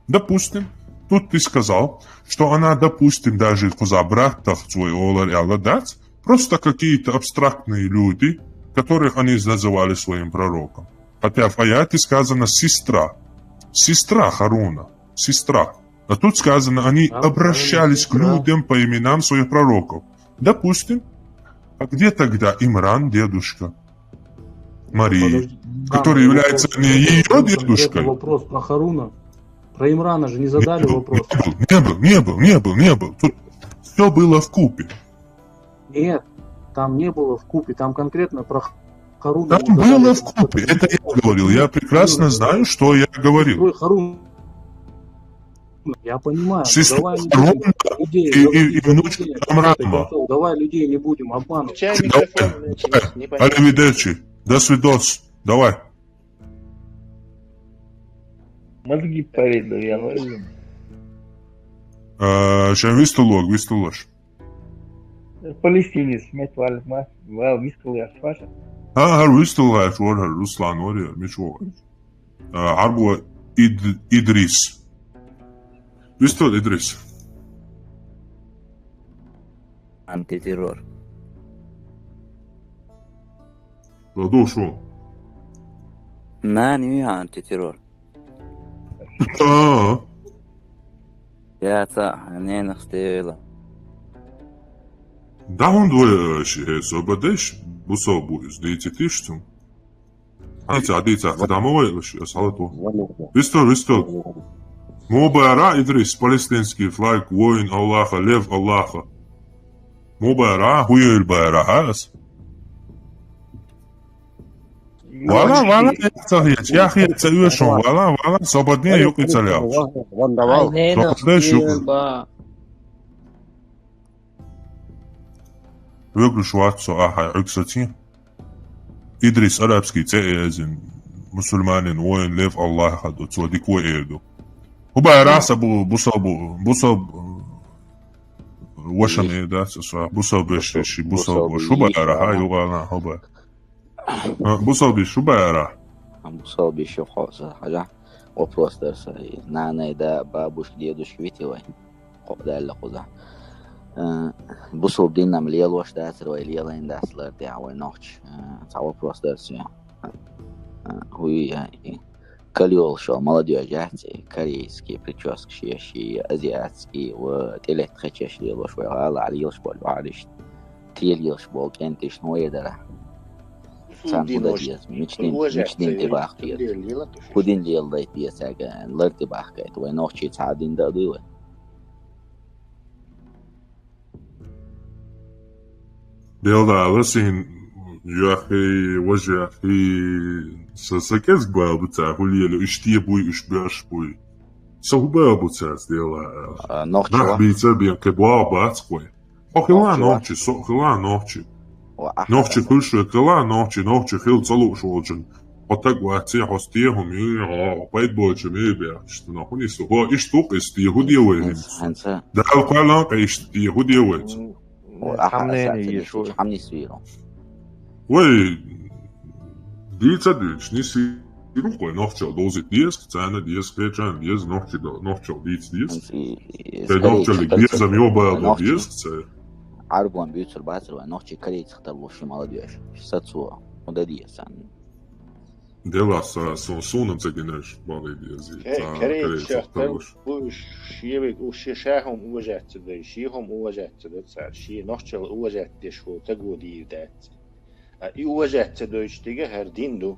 S2: Допустим, тут ты сказал, что она, допустим, даже за брата своего Алладац, просто какие-то абстрактные люди, которых они называли своим пророком. Хотя в аяте сказано сестра Харуна, сестра. А тут сказано, они обращались к людям по именам своих пророков. Допустим. А где тогда Имран, дедушка Марии, который является не ее дедушкой?
S11: Вопрос про Харуна. Про Имрана же не задали вопрос.
S2: Не был. Тут все было вкупе.
S11: Нет, там не было вкупе, там конкретно про Харуна.
S2: Там было вкупе, это я говорил. Я прекрасно знаю, что я говорил.
S11: Харун. Я понимаю.
S2: Сестру
S11: Давай не будем людей,
S2: и внучку Амрама.
S11: давай людей не будем обманывать.
S2: Аривидерчи. До свидос. Давай.
S3: Мозги поведу, я говорю.
S2: Сейчас вистулош.
S3: Палестинец, met wel wistelaars was.
S2: Вистулош, Руслан, Мичо. Арбо Идрис. Вистул Идрис.
S8: Антитеррор.
S2: Ладу шо?
S8: Не антитеррор. Я не нахстевила.
S2: Да он двое собадеш, бусобу из деятельностью. Адица, когда мы салату. Вистул. Мубара Идрис, палестинский флаг, воин Аллаха, лев Аллаха. Мубара, хуй бара, хас. Вала, я хит цаюшон, вала, свободнее юки целял. Выключ ватсо, кстати. Идрис арабский цеязин, мусульманин, воин, лев Аллаха, до цодику эрду. Убайраса бусаб وشم داتسا بوسابش شي بوساب شو بقرا هاي ولا هبا بوسابي شو بقرا
S8: بوسابي شو خاص حاجة вопрос درس نانا دا بابوش ديدوش كويتي قبل اللي قذا بوساب دينا مليال واش داتر ويليال إن داتلر دي عوي نوتش تعو вопрос درس هو Калиол шел молодежь, корейские прически, азиатские, وتلت خشش ليلو شوي على عليل شبول وعارش تيليل شبول كنتش نويدرا سان مدريس مشنين تباخ فيت كودين ليل دايت بيساقا لارتباخ كايت وينوخشي تعادين دادوه
S2: بيلدا لسين ياخي وجه في سكز بابوتا هولي لو اشتي بوي اشباش بوي سو بابوتا ديلا نح بيتا بيان كبوا باتقوي خلا نوتشي سو خلا نوتشي كل شوي خلا نوتشي خيل صلو شوجن قطق واتي حستيهم بيت بوجمي بيا شتنا هوني سو هو اشتوق استي هودي وين ده القلق اشتي هودي وين
S8: حمني سويرو
S2: وي ديتا ديش نسي يروح نوخشل دوزي ديس تانا ديس كيتشان ديس نوخشل ديس نوخشل ديس ميوبا ديس
S8: عربون بيوتر باتر ونوخشي كريت اختار وشي молодежь ساتسو ودا ديس
S2: ديلا سونم تجيناش بالي ديزي
S5: كريت اختار وشي شاهم وجات ده شيهم وجات ده شي نوخشل وجات ديش هو تقو دي دات وجات دوش تيجي هردين دو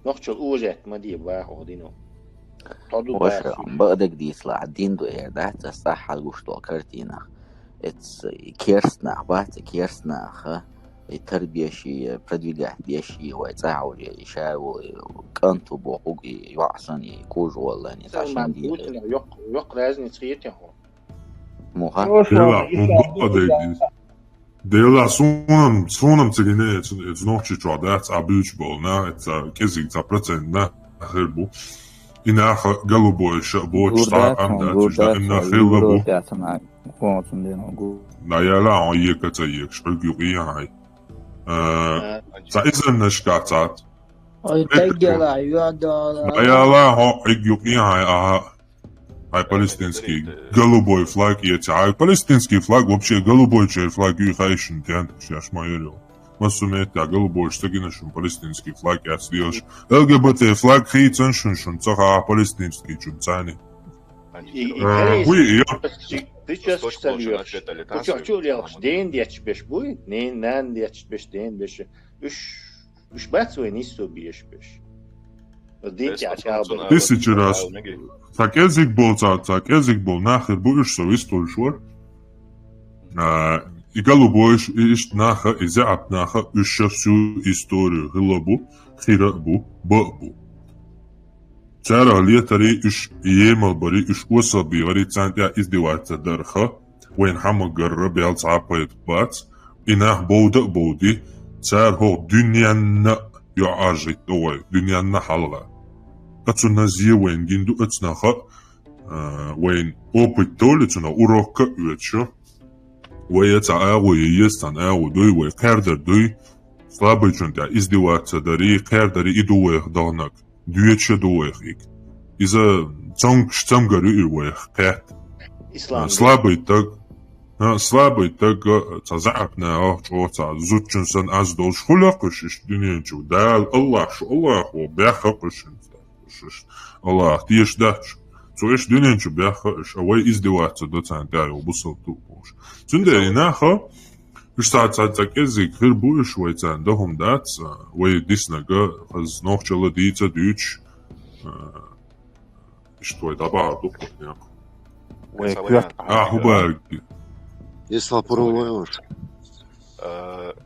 S5: نخشل وجات ما دي باهو دينو
S8: وش بقدك دي يطلع الدين دو ده الصحة الوشتو كارتينا اتس كيرسنا بات كيرسنا خا التربية شي продвигать شي ويتعاول يشاو كانتو بوقوق يوعصن يكوجو والله نتعشان دي
S5: يق لازم تخيتي هو
S8: موها
S2: ديلا سونم تجيني اتس نوخشي تشادات عبيش بولنا اتس كيزي تا برتنا خربو إنا قلبو شابو تشتاق عمدا تجدا إنا خيلبو لا يلا عيك تيك شعوك يقيا هاي تا إذن نشكاتات لا يلا هو يقيا هاي هاي палестинский голубой флаг эти, а палестинский флаг вообще голубой флаг и хайшин тянт сейчас майорил. Масумет а голубой что гинашун палестинский флаг я сделаешь. ЛГБТ флаг хейцен шун цаха палестинский чунцани.
S5: Ты сейчас представляешь? Что лелаш? День дечь беш будет? Нен дечь беш день беш. Уж бацуй не собьешь беш.
S2: 1000 раз. Так язык был, нахер будешь совестный швар. И голубой ишь наха, и заап наха, еще всю историю глобу, хирабу, бабу. Цара летари иш емал бари иш особи вари цантя издеваться дарха, وين حمق جرب يلعب بات إنه بودي صار هو دنيانا يعاجي توي دنيانا حلقة قصنا زي وين جندو اتناخا وين أوبيتول اتنا أوروكا يوتشو ويتعا ويستان ودوي ويكاردر دوي слабый чунтя издеваться дари каردери идуэх донак дюече дуэхик из-за цамгарю ирвэх кат слабый так цазапна очоца зучунсан аздол шхулакыш дюненчу дал Аллах бяхакыш Аллах тиешдач цоеш дюненчу бяхакыш авай издеваться до цантя обусал тупош цунде инаха Штатsak язык хирбуешь вайцан дохом дац вай диснага аз нохчала дица дюч что это баду няк хубарги
S14: Если порумаешь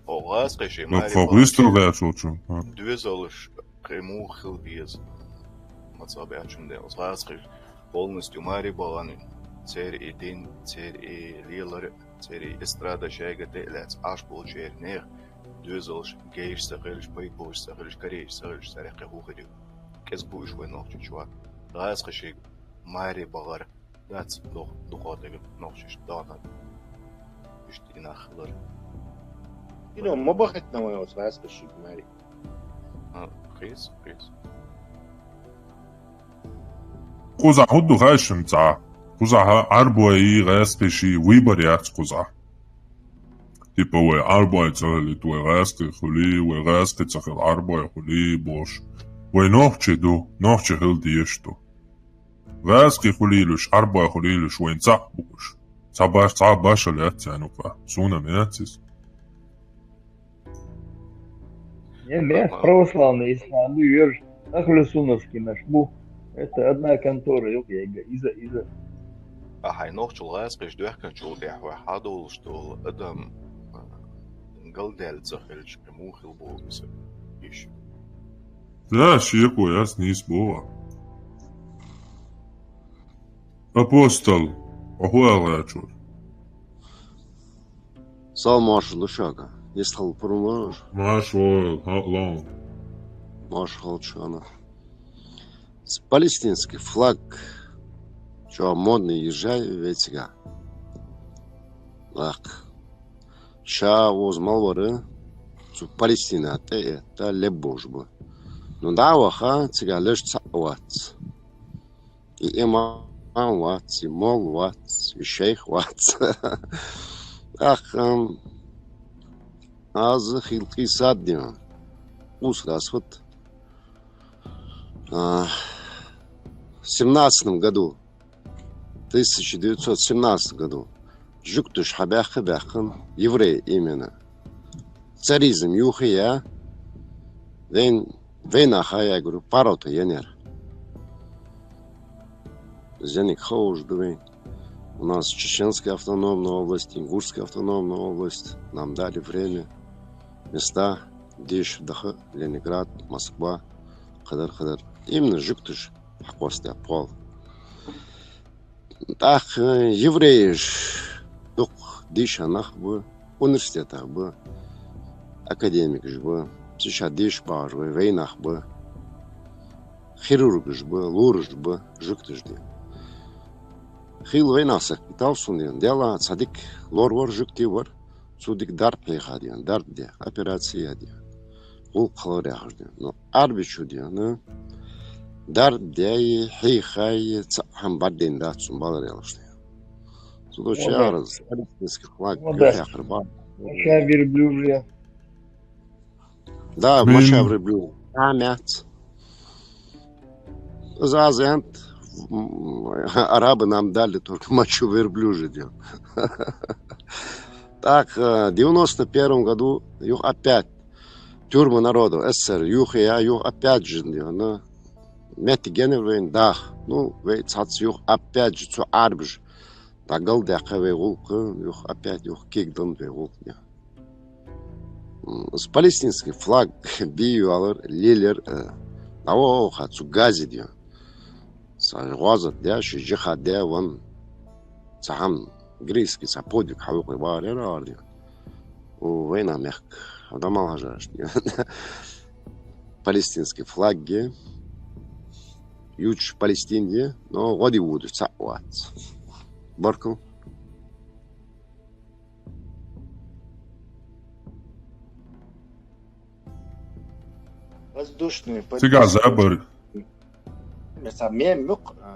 S15: Олас реши
S2: но фабристо вячочу
S15: двезалыш крему хилбиез мацабячун делс расриш полностью мари баланы цер и дин цер и лилар цери эстрада шайга делец аш болчернер двезалыш гейш сахелш пайпош сахелш кареш сахелш сарехе хухиди кез буш венохчу чувак расриши мари балар дац дохотег нохчиш дана نخلر
S5: اینو ما با خط نمایات واسه بشیم مری
S15: خیس
S2: قزح هدو غاشم تا قزح عربوي غاس بشي ويبريات قزح تيبا وي عربوي تغلي توي غاس خلي وي غاس تخل عربوي خلي بوش وي نوخشي هل ديشتو غاس خلي لش عربوي خلي لش وين صح بوش صعب باش لات يعني سونا مياتس
S3: Нет, православный ислам, веришь, Ахлюсуновский наш это одна контора, из-за.
S15: هينوخشل غاز قش دوحكن شو ديح وحادول شتول ادم قلدال تخلش كموخ البوغس ايش
S2: لا شيكو ياس نيس بوا апостол Охуалачур.
S14: Сал маршал шага. Если порумаешь.
S2: Маршал, лон.
S14: Маршал чана. Палестинский флаг, что модный езжай ветига. Лак. Ша воз малвары. Что Палестина это лебожба. Но да ваха тига лишь цават. И ема Ватс, и Мол Ватс, и Шейх Ватс. Ах, аз хилки саддима. Ус расход. В 17 году, 1917 году, Жуктуш Хабяхан, еврей именно. Царизм Юхия, Вейнаха, я говорю, парота янер. Зяник Хоуш, у нас Чеченская автономная область, Ингушская автономная область. Нам дали время, места, где еще Даха, Ленинград, Москва, Хадар. Именно Жуктуш, Хакостя, Пол. Так, евреи, дух, дишанах бы, университетах бы, академик бы, сейчас диш баш бы, войнах бы, хирург бы, лурж бы, Жуктуш бы. Хил войнасак питалсун диен дела садик лор жукти бар судик дар пеха диен дар де операция диен ул калория диен но арбичу диен дар де хай хам бадин да сум балар ялышты судо чарыз палестинский флаг яхрба
S3: Маша верблюжья.
S14: Да, маша верблюжья. Амят. Зазент арабы нам дали только мочу верблюжья. Так, в 91 году юх опять тюрьма народу, СССР, юх опять же, Метигеневен дах, ну, вейцац юх опять же, цу арбж. Дагал дяка вейгулк, юх опять юх кигдан вейгулк. С палестинский флаг бию алыр, лилер, наво оха цу гази дия. Сажвазат дия, шижиха дия ван, цахам грейский саподик, хавук вайбар дия. Война мягк, адамал хажаш. Палестинский флаг, юч Палестине, но годи буду цаат. Баркл.
S5: Воздушную
S2: Сега забор.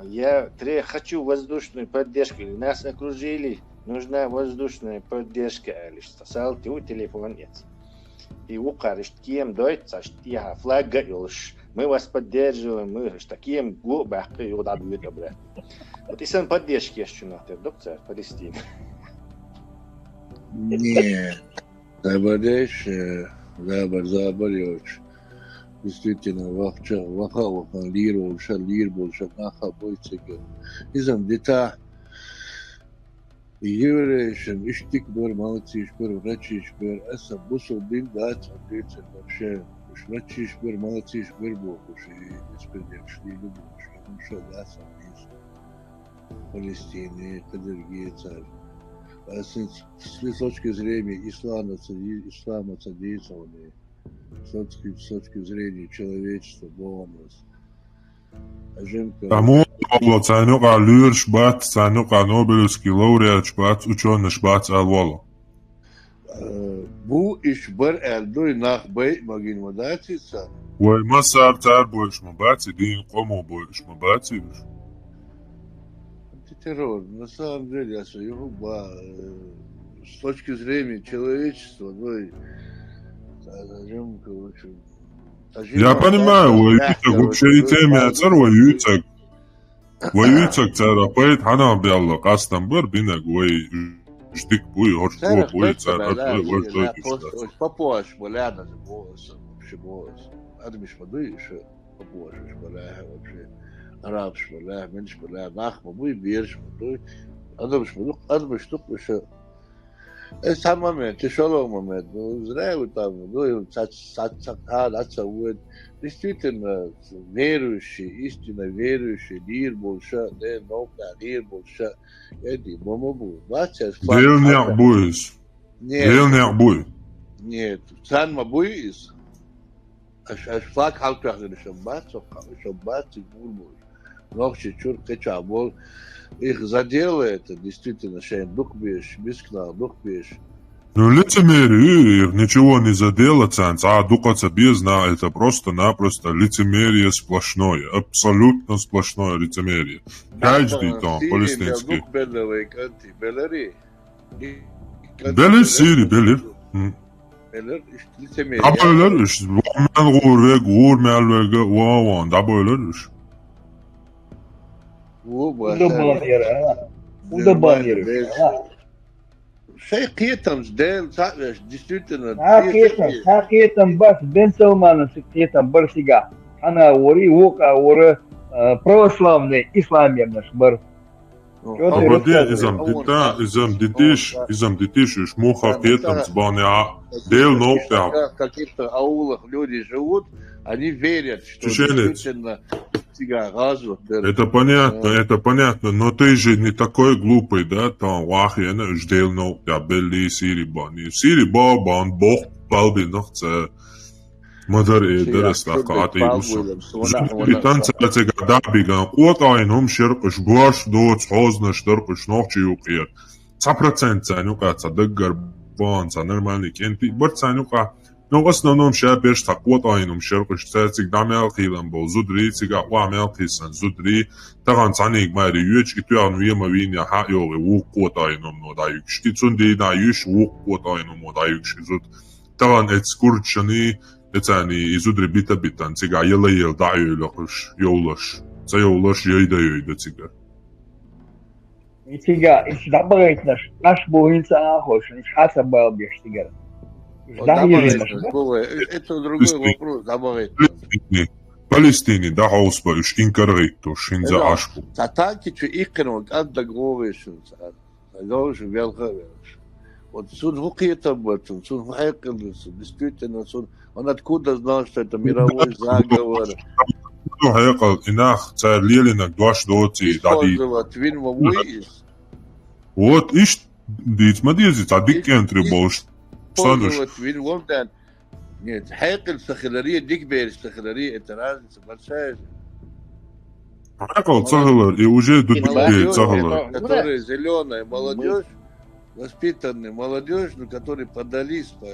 S5: Я хочу воздушную поддержку. Нас окружили. Нужна воздушная поддержка. Лишь салти у телефон нет. И у кариш кем дойца, я флага юлш. Мы вас поддерживаем, мы таким глубоко и удадут добре. Вот и сам поддержки еще надо, доктор Палестины.
S16: Нет, заборешь, заборешь. Действительно, ваха, лир больше, наха больше. Изам дета. Евреям иштик бер, молодцы, бер, врачи, бер, эса бусул бин дать, ответить вообще. Врачи, бер, молодцы, бер, бог, и беспредельшли люди, что да, сам есть. Палестины, Кадырги, царь. С точки зрения ислама содействовали, с точки зрения человечества, бонус.
S2: Тому ценюка лир шбат, ценюка Нобелевский лауреат шбат, ученый шбат алвало.
S16: Bu iş bar eldoy nahbay magin modatisa.
S2: Ой, масар цар больше мабати, дин кому больше мабати.
S16: Террор, на самом деле, я свою с точки зрения человечества, ну и
S2: я понимаю, вообще и теме цар воюется цар, апает хана бялла, кастам бар бинаг, ой, штик буй, оршко буй, цар,
S16: Попош, боляна, вообще босс. Адмиш воды еще, попош, боляна, вообще. Араб шпалах, менш шпалах, нахма, буй бирш, буй. Адам штук еще. Это сам момент, тяжелый момент. Ну, зря вы там, ну, действительно верующий, истинно верующий, лир больше, не наука, лир больше. Эди, мама будет.
S2: Делняк буйс. Делняк буй.
S16: Нет, сан ма буйс. Аж флаг халтах на шаббат, сигур буй. Ночи чур качабол. Их задело это, действительно, шейн духбеш, бискнал, духбеш.
S2: Ну, лицемерие, их ничего не задело, а дукаться бездна, это просто-напросто лицемерие сплошное, абсолютно сплошное лицемерие. Каждый там, палестинский. Белер, Сири, Белер. Да böyle iş. Ben gur melvege, vavan, da böyle iş.
S16: Şey kıyıtam, değil, действительно.
S3: Kıyıtam, bas, ben Salman'ın kıyıtam, barsiga. Ana ori, voka, ori, православный, исламием наш бар.
S2: Изам детиш, уж муха кıyıtam, сбаня, дел ноктя.
S16: В каких-то аулах люди живут, они верят, что действительно
S2: Это понятно, но ты же не такой глупый, да, там, вахьяна, ждел ноктя, белли, сири, бани. Сири, бан, бог, балби, нохце. Мадар эдерес лахкаати усу. Житан цацега дабиган, куат айном шеркыш, буаш доц, хознаш, дыркыш, нохчи юкият. 100% цанюка, цадыггар, бан, ца нормальный кенти, бар цанюка. Но в основном шабеш такот айном шеркыш, цацег дамял хилан бол, зудри, цига уамял хисан, зудри, таган цаник майри юч, и туян виема виня ха йоги, вук кот айном но даюкш. Кицунди на юш, вук кот айном но даюкш, зуд. Таган эцкурчани, Ецани изудри бита-битан, цига ел даю лохуш, йолош. Ца йолош йойда цига.
S3: Цига, добавить наш буинца ахош, хаса балбеш цигара.
S16: Это другой вопрос, добавить.
S2: Палестине, да, хаусба, уж инкорректу, шинза ашку.
S16: Татанки, что икну, анда говоришь, говоришь, велхавешь. Вот сун хукита бэтун, сун хайкалысы, действительно, он откуда знал, что это мировой заговор?
S2: Ну, хайкал, инах, царь Лелинак, дуаш доти, дади.
S16: Использовать вин вовуис.
S2: Вот, иш, дить мадизи, цадик энтри болш.
S16: Использовать вин вовдан. Нет, хайкал сахилария, дикбер сахилария, это разница большая.
S2: Хайкал цахалар, и уже дудбе цахалар.
S16: Которая зеленая молодежь, воспитанная молодежь, но которые поддались по...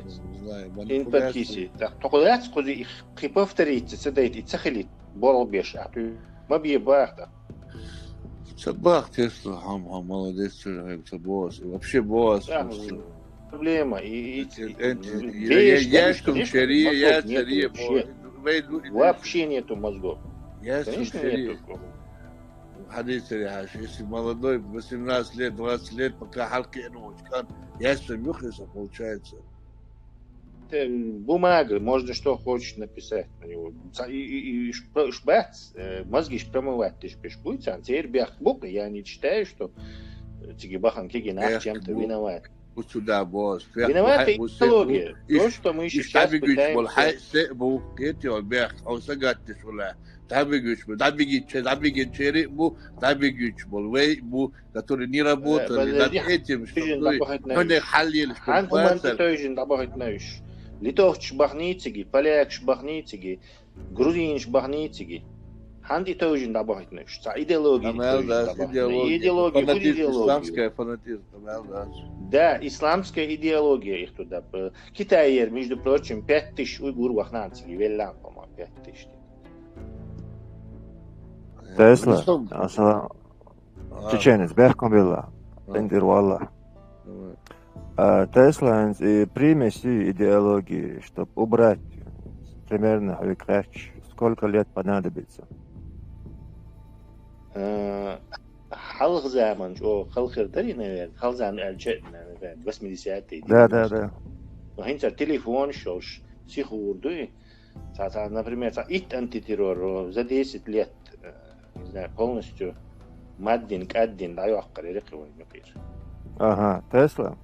S16: Не знаю,
S5: манипуляции. Токолац, куда их повторить, сидеть и цахалит, болбеш, а ты мабьебахта.
S16: Собак, тесно, молодец, что босс. Вообще босс.
S5: Проблема.
S16: Я что вчера, я царе.
S5: Вообще нету мозгов.
S16: Конечно, нету. Если молодой, 18 лет, 20 лет, пока халки ночкан, я смеюсь, получается.
S5: Бумага, можно что хочешь написать на него. И шбац, мозги промывать, ты ж пешкуй, а теперь бяхбук, я не считаю, что Тигибахан Кигинах чем-то виноват.
S16: Вот сюда, босс.
S5: Виновата идеология. То, что мы сейчас пытаемся...
S16: которые не работали над этим, что
S5: Литовч бахницыги, полякш бахницыги, грузинш бахницыги. Ханди тоже добавить нечто. Идеология.
S16: Исламская фанатизм.
S5: Да, исламская идеология их туда. Китай, между прочим, 5000 уйгур вахнанцыги. Веллан, по-моему, 5000.
S17: Tesla, asala чеченец, бехком билла, индир валла. Tesla примеси идеологии, чтобы убрать примерно сколько лет понадобится?
S5: Халк zaman, o халкыртари, наверное, халзан алчетна, наверное, 80-е.
S17: Да.
S5: Но хинца телефон шош, сихурду, например, ит антитеррор за 10 лет, не знаю, полностью маддин, каддин, даю ахкари, рекивой, например.
S17: Ага, Tesla.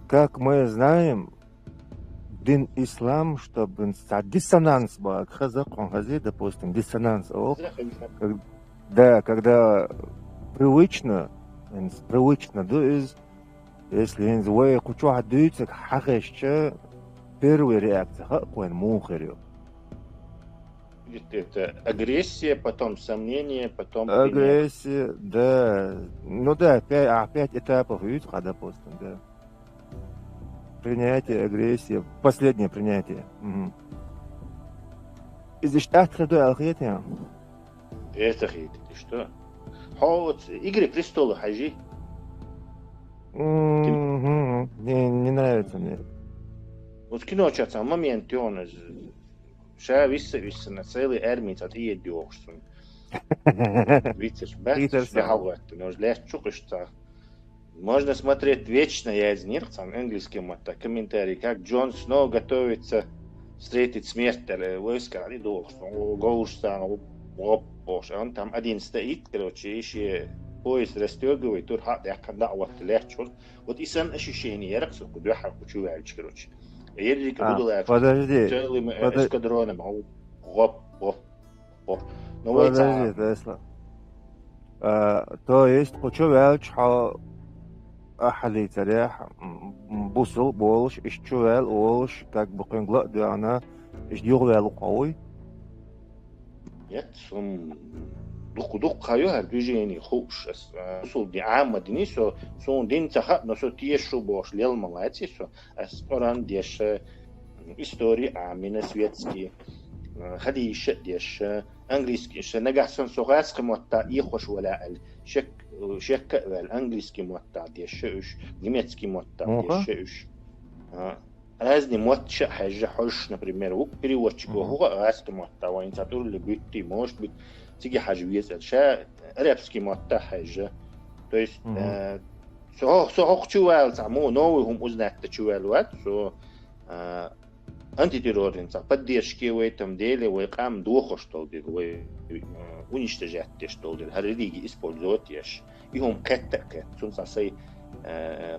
S17: Как мы знаем, дин ислам, чтобы диссонанс был, допустим, диссонанс. Да, когда привычно, если вы хочу отдать, хахеща, первая реакция, какой мухарю.
S5: Это агрессия, потом сомнение, потом...
S17: Агрессия, да. Ну да, 5 этапов, видите, допустим, да. Принятие, агрессия, последнее принятие. Из штата до алхетия.
S5: Это хит, ты что? Игры престола, хажи.
S17: Не нравится мне.
S5: Вот кино часа, момент, он ша вisse на целый армии от идиокшун. Видишь, бахтиш бахават, но лес чукшта. Можно смотреть вечно, я из нирцам английским это комментарий, как Джон Сноу готовится встретить смерть войска, они думают, что он там один стоит, короче, еще поезд расстегивает, тут я когда вот легче. Вот и сам ощущение, я раксу, куда я хочу вяльч, короче.
S17: Подожди.
S5: Эскадроном,
S17: подожди, Тесла. То есть, хочу вяльч, أحلي تريح بوصل بولش اشتوال ولش как бы قنقلق دي أنا اشتغل قوي.
S5: Нет, دق خيوها بيجيني خوش وصل دي عامة ديني سون دين تخط نسو تيشو бош лел молодцы со аспоран деш истории амина светские хадиш деш английский ш нагахсан согас кмота ихош ولا شك الانجليزي موتع ديشش немецкий موتع ديشش разные موتع حاجة حش например у переводчика هو راست موتع وين تقول اللي بيتي может быть تيجي حاجة ويسأل شا арабский موتع حاجة то есть Со чувал само новый хум узнать чувал что антитеррорин поддержки в этом деле вы кам духо что вы уничтожать что ли религии использовать ешь и хум каттака сунса сей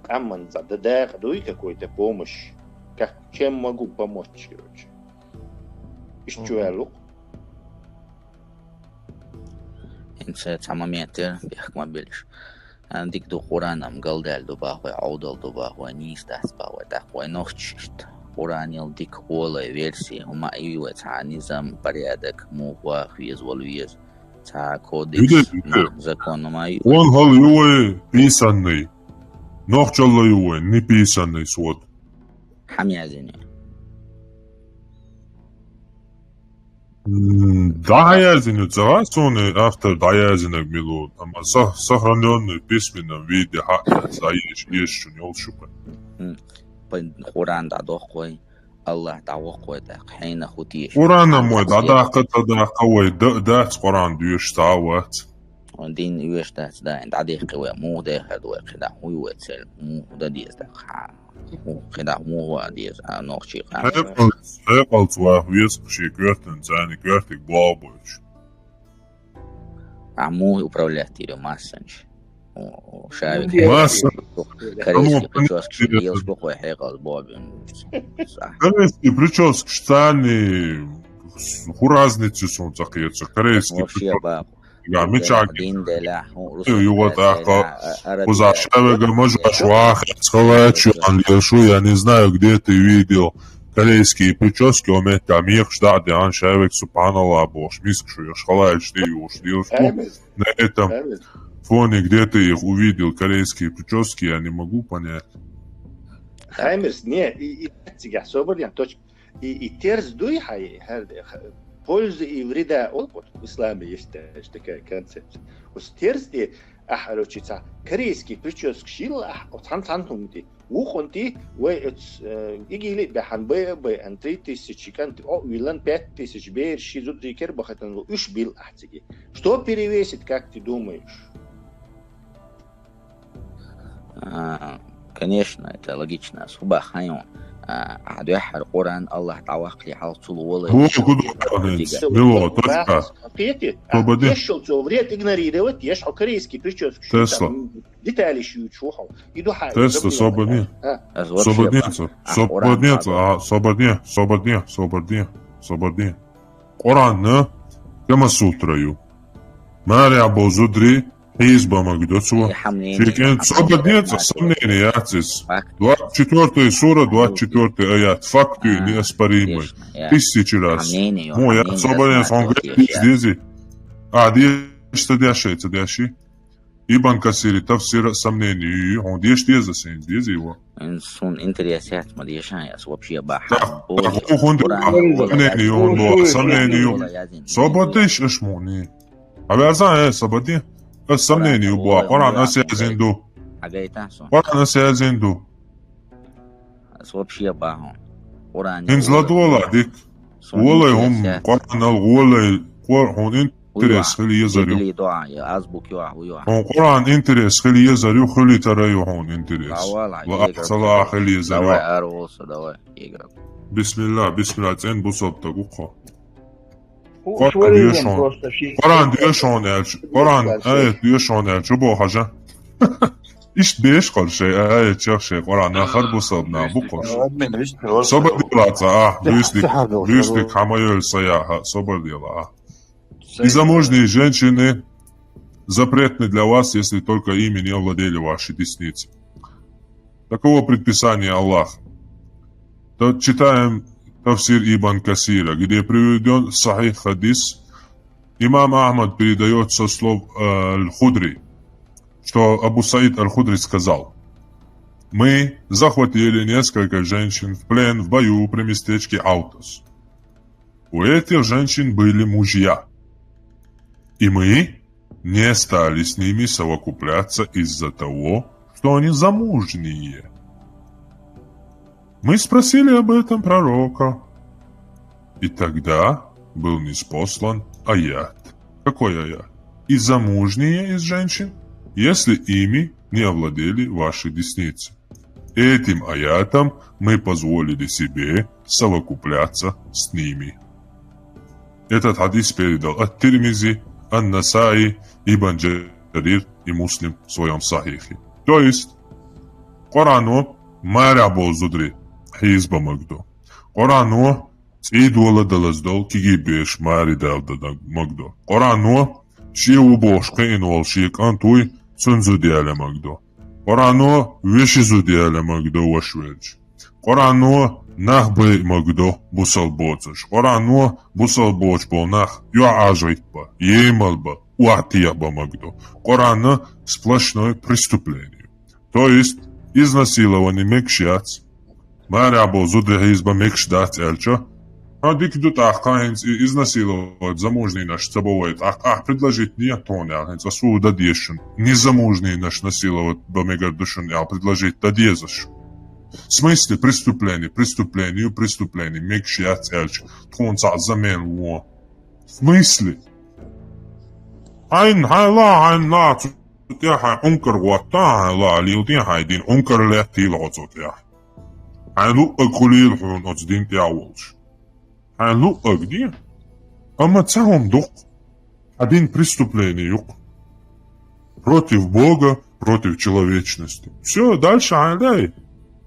S5: камман за дадах дуй какой-то помощь как чем могу помочь короче ищу
S8: انت تماميتر بيحكم بلش عندك دو قرانم قلدال دو باخوي عودل دو باخوي نيس داس باخوي تاخوي نوخشت قران يلديك قولة فيرسي هما ايوه تا نظام بريادك مو واخويز والويز تا кодекс закон май
S2: он хал юе писанный нохчалла юе не писанный свод
S8: хамязине
S2: Даязин завасоны автор даязинок милу, ама сохраненный в письменном виде заешь есть не олшука.
S8: Куран дадохой, Аллах дадохой да хейна хутиш.
S2: Курана мой дадахка ой да Куран дюш сават.
S8: Он дин юш да дадихка ой му да хадой кида хуй цел му да диз да ха. كده مو ديز نوخشي
S2: هيقل صواح ويسق شي كوертен زاني كوертик бабуч
S8: му управлять или массанч шавик
S2: масса
S8: корейский прически делал спокой хейгал бабин
S2: корейский прически штани хуразницы сон закъется корейский прически Мичаки. Вот так. Узашевега можешь вахать, схвачу, анлешу, я не знаю, где ты видел корейские прически, у меня там их ждать, а шевек субханаллах, бош, мискшу, я шхалаешь, ты уж на этом фоне, где ты их увидел, корейские прически, я не могу понять.
S5: Хаймерс, не, и тебя собрали, точно, и терс дуй хай, пользы и вреда опыт в исламе есть такая концепция. Устерсти ахарочица корейский прически шила от хантантумти ухонти вы игили баханбе бе ан 3000 кант о вилан 5000 бер шизутри кербахатан уж бил ахтиги. Что перевесит, как ты думаешь?
S8: Конечно, это логично. Суба хайон. عاد يحر القرآن الله تعوق لي حاصل ولا
S2: هو ملو точка
S5: ешо зоврет игнорировать ешо корейский прически детали чухал иду хай
S2: Теста свободнее свободнее Quran'ı Kama Sutra'yı Maria Bozudri Хизба Магдоцова. Фикен свободнее сомнения, ятис. 24 сура, 24 аят. Факты неоспоримые. Тысячи раз. Мой я свободнее, он говорит здесь. Что дяши? Ибн Касири, тавсир сомнений. Он здесь здесь его.
S8: Сон интересят, мадишаяс, вообще баха.
S2: Сомнений. Свободишь, эшмони. Обязан, свободнее. السمنيني وبوا قرآن أسيازندو قرآن أسيازندو
S8: вообще бахом
S2: إنزلادولا ديك ولا هم قرآن الغولا قرآن إنترس خلي يزاريو هون قرآن إنترس خلي يزاريو خلي ترايو هون إنترس لا صلاة خلي يزاريو بسم الله تين بصوب تقوقا Kur'an diyor şu an el çubuğu haca. İşte beş kol şey ayet çok şey Kur'an ahır bu sabna bu koş. Sabır diyorlar düzlük hamayol sayah sabır diyorlar. Незамужние женщины запретны для вас, если только ими не овладели ваши десницы. Таково предписание Аллаха. То читаем Тавсир Ибн Касира, где приведен сахих хадис, имам Ахмад передает со слов Аль-Худри, что Абу Саид Аль-Худри сказал: «Мы захватили несколько женщин в плен в бою при местечке Аутос. У этих женщин были мужья, и мы не стали с ними совокупляться из-за того, что они замужние. Мы спросили об этом пророка, и тогда был ниспослан аят». Какой аят? И замужние из женщин, если ими не овладели ваши десницы. Этим аятом мы позволили себе совокупляться с ними. Этот хадис передал ат-Тирмизи, ан-Насаи, Ибн Джарир и Муслим в своем сахихе. То есть, Корану маря болзудри, хизба магдо. Корану цидуала далаздол, киги беш мари далдада магдо. Корану шиу бошка инвал шик антуй цунзудиаля магдо. Корану вешизудиаля магдо вашвельч. Корану нахбы магдо бусал боцаш. Корану бусал боч бол нах юажитба, емалба, уатияба магдо. Корана сплошное преступление. То есть, изнасилование мекшац, маря болзудри хизба мекшдат эльча, а дикдут ахкаинц изнасиловать замужний наш забывает. Предложить не тоня, а су дадешен. Не замужний наш насиловать бамегардушен, а предложить дадезаш. В смысле преступление, преступление, мекшац эльч, тонца замен во. В смысле? Айн ла, تياها أنكر وطاها لا ليوتين هايدين أنكر لا تيلعوتو تياها هايلو أقليل حون أجدين تياولش هايلو أقدين أما تساهم دوق один преступление юк против Бога, против человечности. Все, дальше хайдай.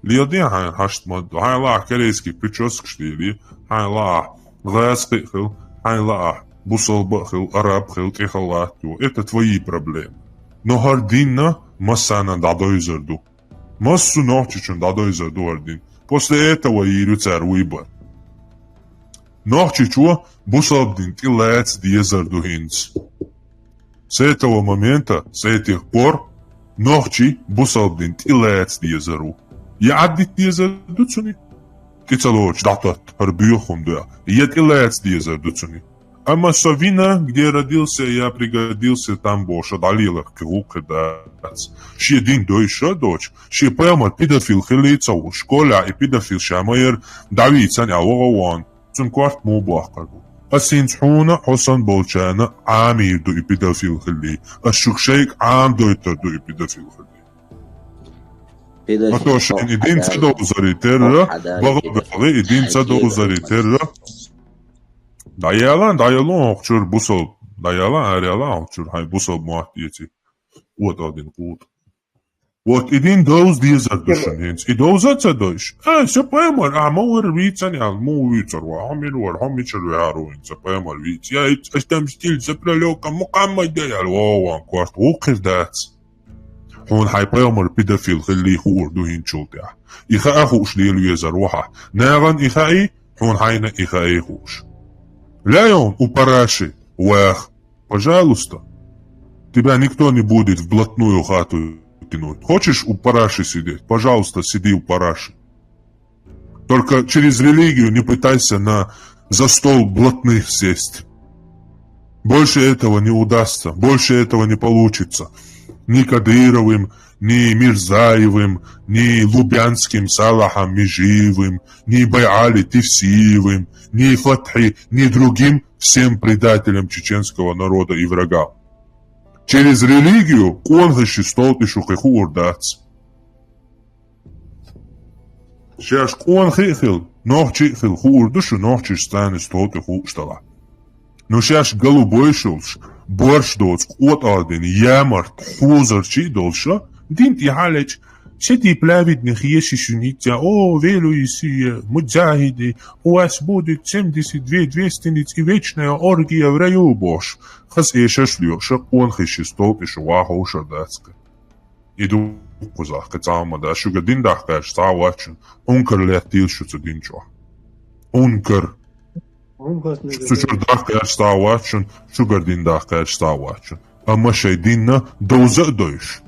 S2: Лиодин хай хаштмад, хайла корейский прическ штили, хайла глазки хил, хайла бусалба хил, араб хил, кихалатю. Это твои проблемы. Но хардинна массана дадойзерду. Массу нохчичун дадойзерду хардин. После этого ирю цар выбор. Нохчичу бусалбдин тилец диезерду хинц. С этого момента, с этих пор, нохчи бусалбдин тилец диезеру. Я аддит диезерду цуни. Кицалоч датат харбюхум да. Я тилец диезерду цуни. Ама Савина, где родился, я пригодился там больше далилах круг дац. Ши один дойша дочь, ши прямо педофил хилица у школа и педофил шамайер Давид сан алован. Цун кварт мубахкару. Асинцхуна Хосан Болчана амир до и педофил хили. Ашукшейк ам дойтер до и педофил хили. Атош един цадо заритера, багабали един цадо заритера. Дайалан хчур бусал, дайалан ариалан хчур хай бусал муатиети. Вот один кут. Вот един доуз диезардушен хинц. И доузаца дойш. Все поймал, мауэр вицан ял, мау вицар, хамилуар, хамичар вяру хинц, поймал виц. Я там стиль запралёка, мукаммай даял, вован кварт, укир дац. هون حيبيامر بيدافيل خلي خور دو هينشولتيا. إخا أخوش ليلو يزروحا. ناغن إخائي هون حينا إخائي خوش. Ляйон у параши, уэх, пожалуйста. Тебя никто не будет в блатную хату тянуть. Хочешь у параши сидеть? Пожалуйста, сиди у параши. Только через религию не пытайся за стол блатных сесть. Больше этого не удастся, больше этого не получится. Ни Кадыровым, ни Мирзаевым, ни Лубянским Салахом Межиевым, ни Байали Тевсиевым, ни Фатхи, ни другим всем предателям чеченского народа и врагам. Через религию конгаши столты шухеху урдац. Шаш конгахил, нохчихил ху урдушу, нохчиш станы столты ху штала. Но шаш голубой шулш, борщ доц, от один, ямарт, хузарчи долша, дин ти халеч, Сети праведных ешишуница, о, велуисие, муджахиды, у вас будет 72 двестениц и вечная оргия в раю Бож. Хас ешашлёша, он хэшистол и шуаха ушардацка. Иду кузах, кацамада, шугадин дахкаш, савачен, ункар лятилшуца динчо. Ункар. Шучурдахкаш, савачен, шугардин дахкаш, савачен. Ама шайдинна доуза дойш.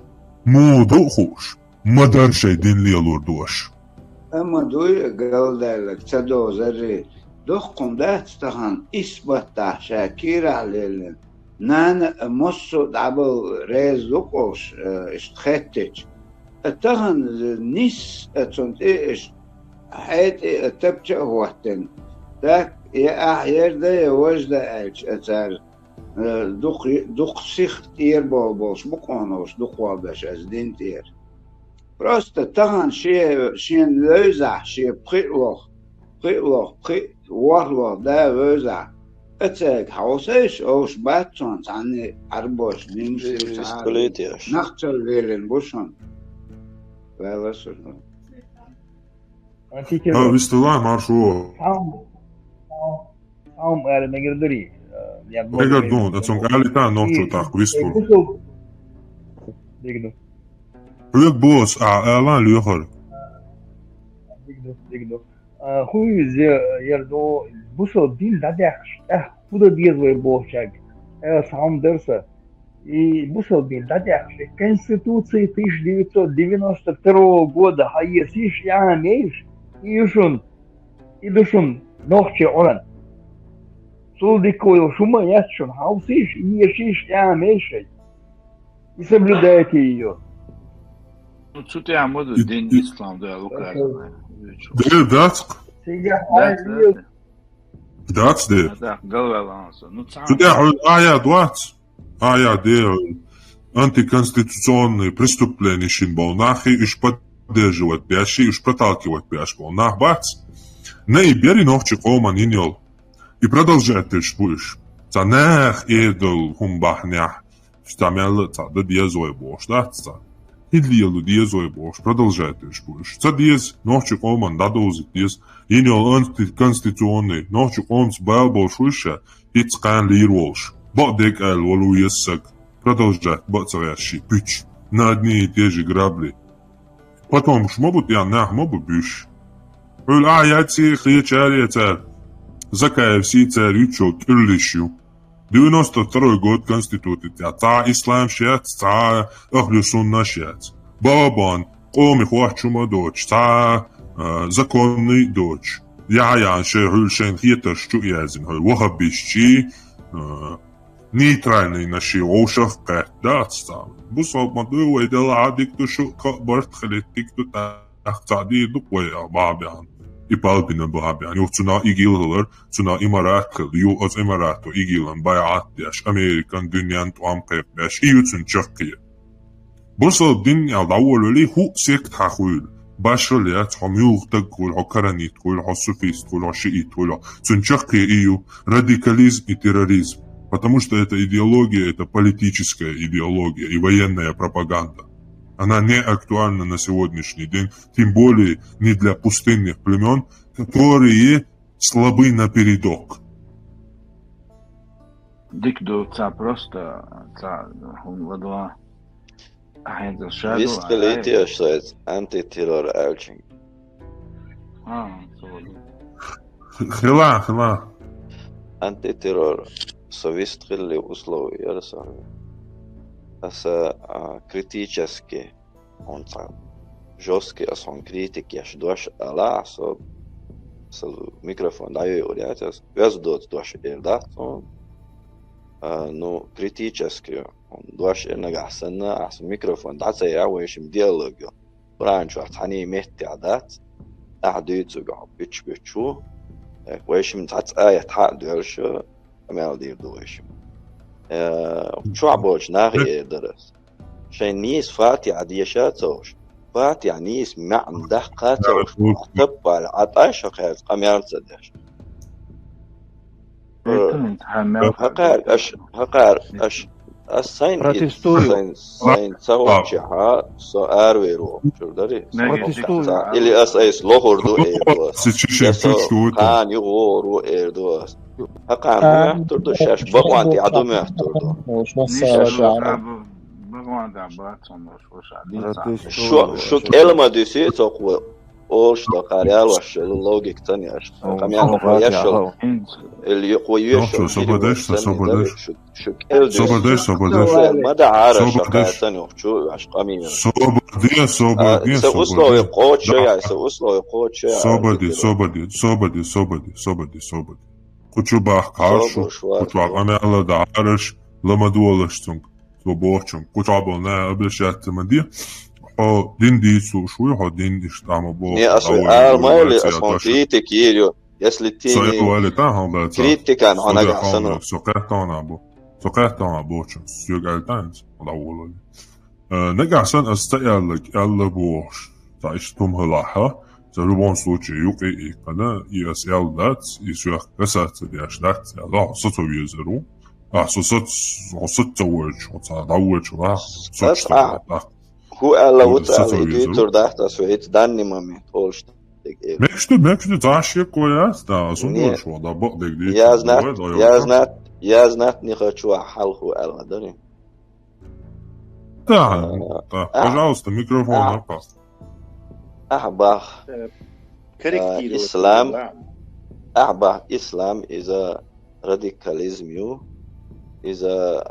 S2: Муду хуш. Madar şeydin liyor duaş.
S18: Ama duy galdalık çado zarı dokunda stahan isbatta şakir alelen nan mosso dabel rezokos istxetch atahan nis atont ish hayt tabcha waqtan dak ya ahyerde wajda atar дух сих тир болш буконош духва беш аз дин тир. Просто тахан шен лözа ше прилох warlo da löza. Öteg hausaish osh batson tani arbosh nimsi nachtsal velen bushon. Velasur.
S2: Вистила маршу.
S3: Saum era megerdori.
S2: Megardon, dat zo'n realita nocho tak vistul.
S3: Digno.
S2: Pluk boos elan lucher.
S3: Digno. Хуй ердо бусо дил дадяхш. Худа диезвой бошак. Сам дерса. И бусо дил дадяхш. Конституции 1992 года хайесиш ямеш. И душун нохче оран. Сулдикойл шума ясшун хаусиш и ешиш ямеш. И соблюдайте ее.
S19: Ну, что ты амоду день ислам да лукарно.
S2: Датск. Датс де.
S19: Да, голова. Ну,
S2: ая двац. Ая де антиконституционные преступления шинболнахи иш поддерживать пящи, иш проталкивать пяшболнах бац. Не бери ногчи коман иньол. И продолжает ты шпуешь. Цанех эдл хумбахнях. Штамел цада диезой бош, да, ца. Хидлиелу диезой бош, продолжает ты шпуешь. Ца диез ногчи коман дадозит диез. Иньол антиконституционный. Ногчи комс бэл бош выше. Ицкан лирволш. Бадек эл волу ессак. Продолжает бацавящий пич. На одни и те же грабли. Потом шмобут я нах мобу бюш. Өл аяци хьячари царь. Закаевси царь ючо кирлищу. 92 год конституция. Та ислам шец, та ахлю сунна шец. Бабан, коми хуачума дочь, та законный дочь. Я ше хульшен хитер щу язин. Вахабищи, нейтральный наши ошах кэддатста. Бусал мадуа идела адикту шу кабарт халеттикту тахтади дуквай бабян. И палбина бабян. Ю цуна игилалар, цуна имараткал, ю az имарату игилан баяаттяш, Американ дünyan туам кэпяш, и ю цун чаккия. Бусал дünyan даволули ху сект хахуил. Башралият хамюхтаг кул, хакаранит кул, хасуфист кул, хашиит кул. Цун чаккия ию радикализм и терроризм. Потому что эта идеология, это политическая идеология и военная пропаганда. Она не актуальна на сегодняшний день, тем более не для пустынных племен, которые слабы напередок.
S19: Дикду ца просто ца ладва.
S20: Visst lite görs antiterror allting.
S2: Хила.
S20: Антiterror. Så visst skulle условия så. Alltså kritiska он сам жесткий он критик я ждешь alla så mikrofon даю урятес вездот дош да ну критически он дош нагасна ас микрофон да я ويشم диалог бранч артани метти адат اعديت زغ بيچو ويشم تاц ايت حدرش امال دير دوش شو عبوش ناغي درس شين نيس فاتي عديشاتوش فاتي نيس مع مدقاتوش مختبع العطاش وخير قميان صدش هقار أش السين سين سوتشها سؤال ويرو شو داري اللي أساس لهور دو إيردوس كان يغورو إيردوس هقار مهتردو شاش بقوانتي عدو مهتردو شو كلمة ديسي تقوى أوش تقاريال وش اللوجيك تانيش كمان يشل اللي يقوي يشل
S2: صبردش
S20: ما ده عارف شقاية تاني شو عش قمية
S2: صبردي
S20: سوسلو يقود شيء سوسلو يقود شيء
S2: صبردي كتشو باح كارشو كتشو عقامي الله ده عارش لما دولش تنك وبوچم كتابنا قبل شات مدي او دين دي سو شوي هو دين اشتام بو
S20: не асой ما اللي اصلا критики если ты критика она гасана
S2: سو قطعنا بو تقاطع بوشن سيوق التانز الأول نقعسن استيالك ألا بوش تعيشتم هلاحة زربون سوچي يوق إيقنا يسيال دات يسيوخ قسات دياش دات يلا ستو يزرو ست تورج وتعدوج وراح سوچ
S20: هو ألا وتعالي ديتور داحتا سويت داني مامي تولشت
S2: Mekstu tašie kojas da sundoš voda bogdek di.
S20: Я знать не хочу халху Алла, да?
S2: Да, пожалуйста, микрофон напал.
S20: أحبах إسلام إذا راديكاليزم إذا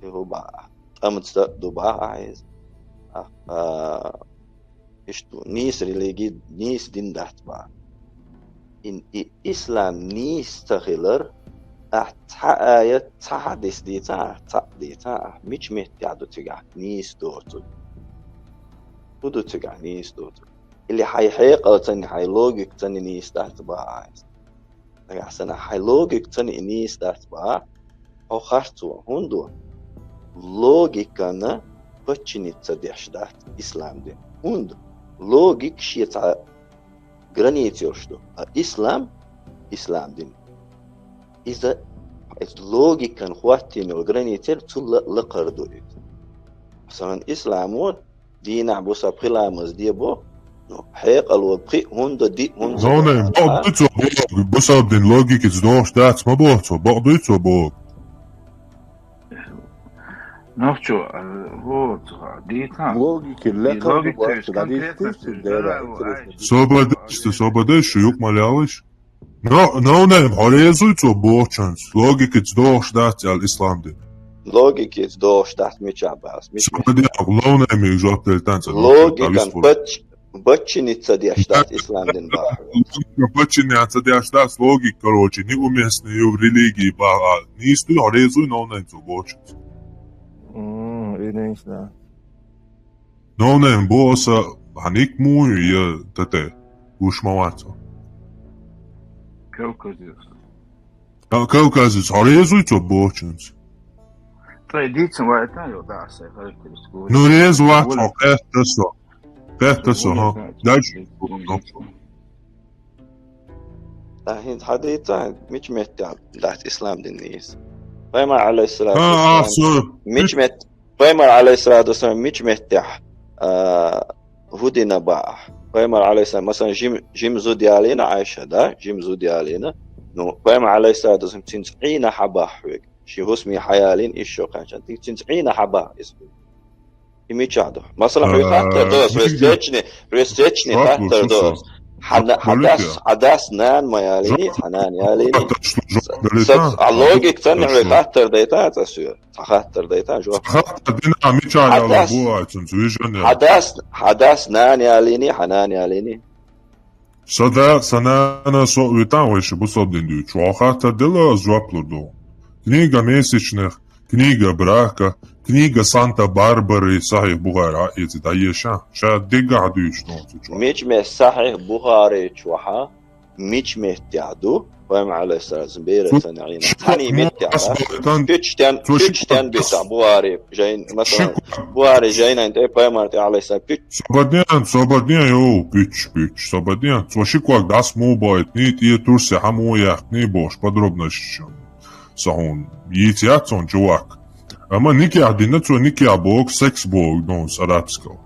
S20: هو أمد دبا عايز إشتو نيس ريليجي نيس دين دهت با إن إسلام نيس تغيلر آية تحدث ديتا مش مهتعدو تقع نيس دوتو تودو تقع نيس دوتو اللي حيحيق تاني حيلوجيك تاني نيس دهت با عايز تقع سنة حيلوجيك تاني نيس دهت با أو خارتو هندو لوجيكانا بچني تصديحش دهت إسلام دين هندو لوجيك شيء границы что إسلام دين إذا لوجيك كان خواتين الجرانيتر تلا لقردو مثلا إسلام دين عبوس بخلامز ديبو حيق الوبخي هند دي هند
S2: زونه بعضيتو بوس دين لوجيك تزدوش دات ما بوتو بعضيتو بو
S19: نفسه هو ديتا
S16: لوجيك
S2: Собадеш, юг малявиш. Но не, хорезуйцо бочанс. Логика цдош дат ал исламди.
S20: Логика цдош дат мечабас.
S2: Собадеш, лоне ми жоптел танца.
S20: Логика бачница дяштат исламдин ба.
S2: Бачница дяштат логика, короче, не уместны в религии ба. Не исту хорезуй, но не цо бочанс.
S17: Иначе.
S2: Но не, боса Hanik muy ya tete ushmawato. Kaukazis harezujto bochans.
S19: Tradicija vai tā jau dāsai характеристику.
S2: Nu rez vato Pētaso, ha. Daži.
S20: حديثة مش مهتم دات إسلام دينيس. قيمة على الصلاة مش مهتم قيمة على الصلاة مش مهتم هدينا بقى قيمة على السلام مثلا جيم زودي علينا عايشة ده جيم زودي علينا نو قيمة على السلام تنسعين حبا حوك شي هو اسمي حيالين إيشو كانشان تنسعين حبا اسمي إمي تشاهدو مثلا في خاطر دوس ريستيتشني خاطر دوس حداس نان ما ياليني حنان ياليني اللوجيك تنعي خاطر ديتا تسير خاطر ديتا جو
S2: خاطر دينا ميتشا على بوا تنسويجن
S20: حداس نان ياليني حنان ياليني
S2: صدا سنانا سويتا ويش بوصدين دي شو خاطر دلا زوابلو كنيغا ميسيچنخ كنيغا براكا كنيغا سانتا باربري صحيح بوغارا يتدايشا شا ديغا عدوش نوتو
S20: ميش مه صحيح بوغاري چوحا ميش مه تعدو وهم على السلام بيرة سنعين تاني متعدا بيتشتان بيتع بوغاري جاين مثلا بوغاري جاين انت بايمارتي على السلام
S2: صبدنيان يو بيتش صبدنيان توشيكواك داس موبايت نيت يه تورسي حمو يحني بوش подробно سهون يتياتون جواك أما نيكي عدينتو نيكي عبوك سكس بوك دونس أرابسكو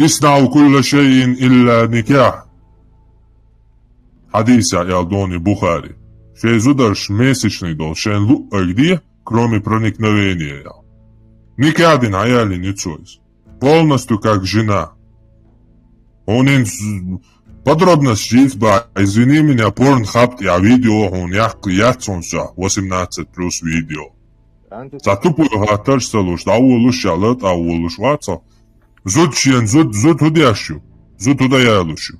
S2: اصنعوا كل شيء إلا نكاح حديث يا دوني بخاري شيء زودرش месячный дол шен лу где кроме проникновения Ники один عيالي не цойс полностью как жена он подробность жизнь извини меня порнхаб я видео он яцонса 18 плюс видео За тупую хатар салуш давулуш шалат авулуш ваца зуд шен зуд худяшу зуд худаялушу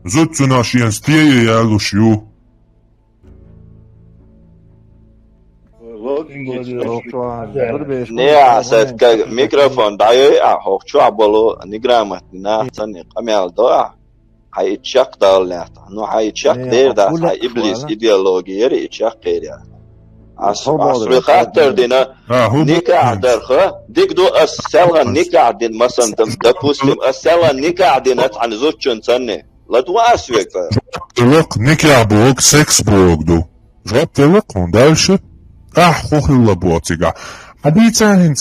S2: зуд цунашен стие ялушу
S20: Не, асет микрофон даю, а хохчу аболо ниграмат на цани камел доа. هاي اتشاق دالناتا نو هاي اتشاق دير دات هاي إبليس إيديولوجيا ري اتشاق غير يعني عصر خاطر دينا نكاح درخه ديك دو السلا نكاح دين مثلا دبوسلم السلا نكاح دينات عن زوجين سنة لا تواسوك
S2: تلق نكاح بوك سكس بوك دو جاب تلقون دالش خوخ الله بواتيقع حديثا هنت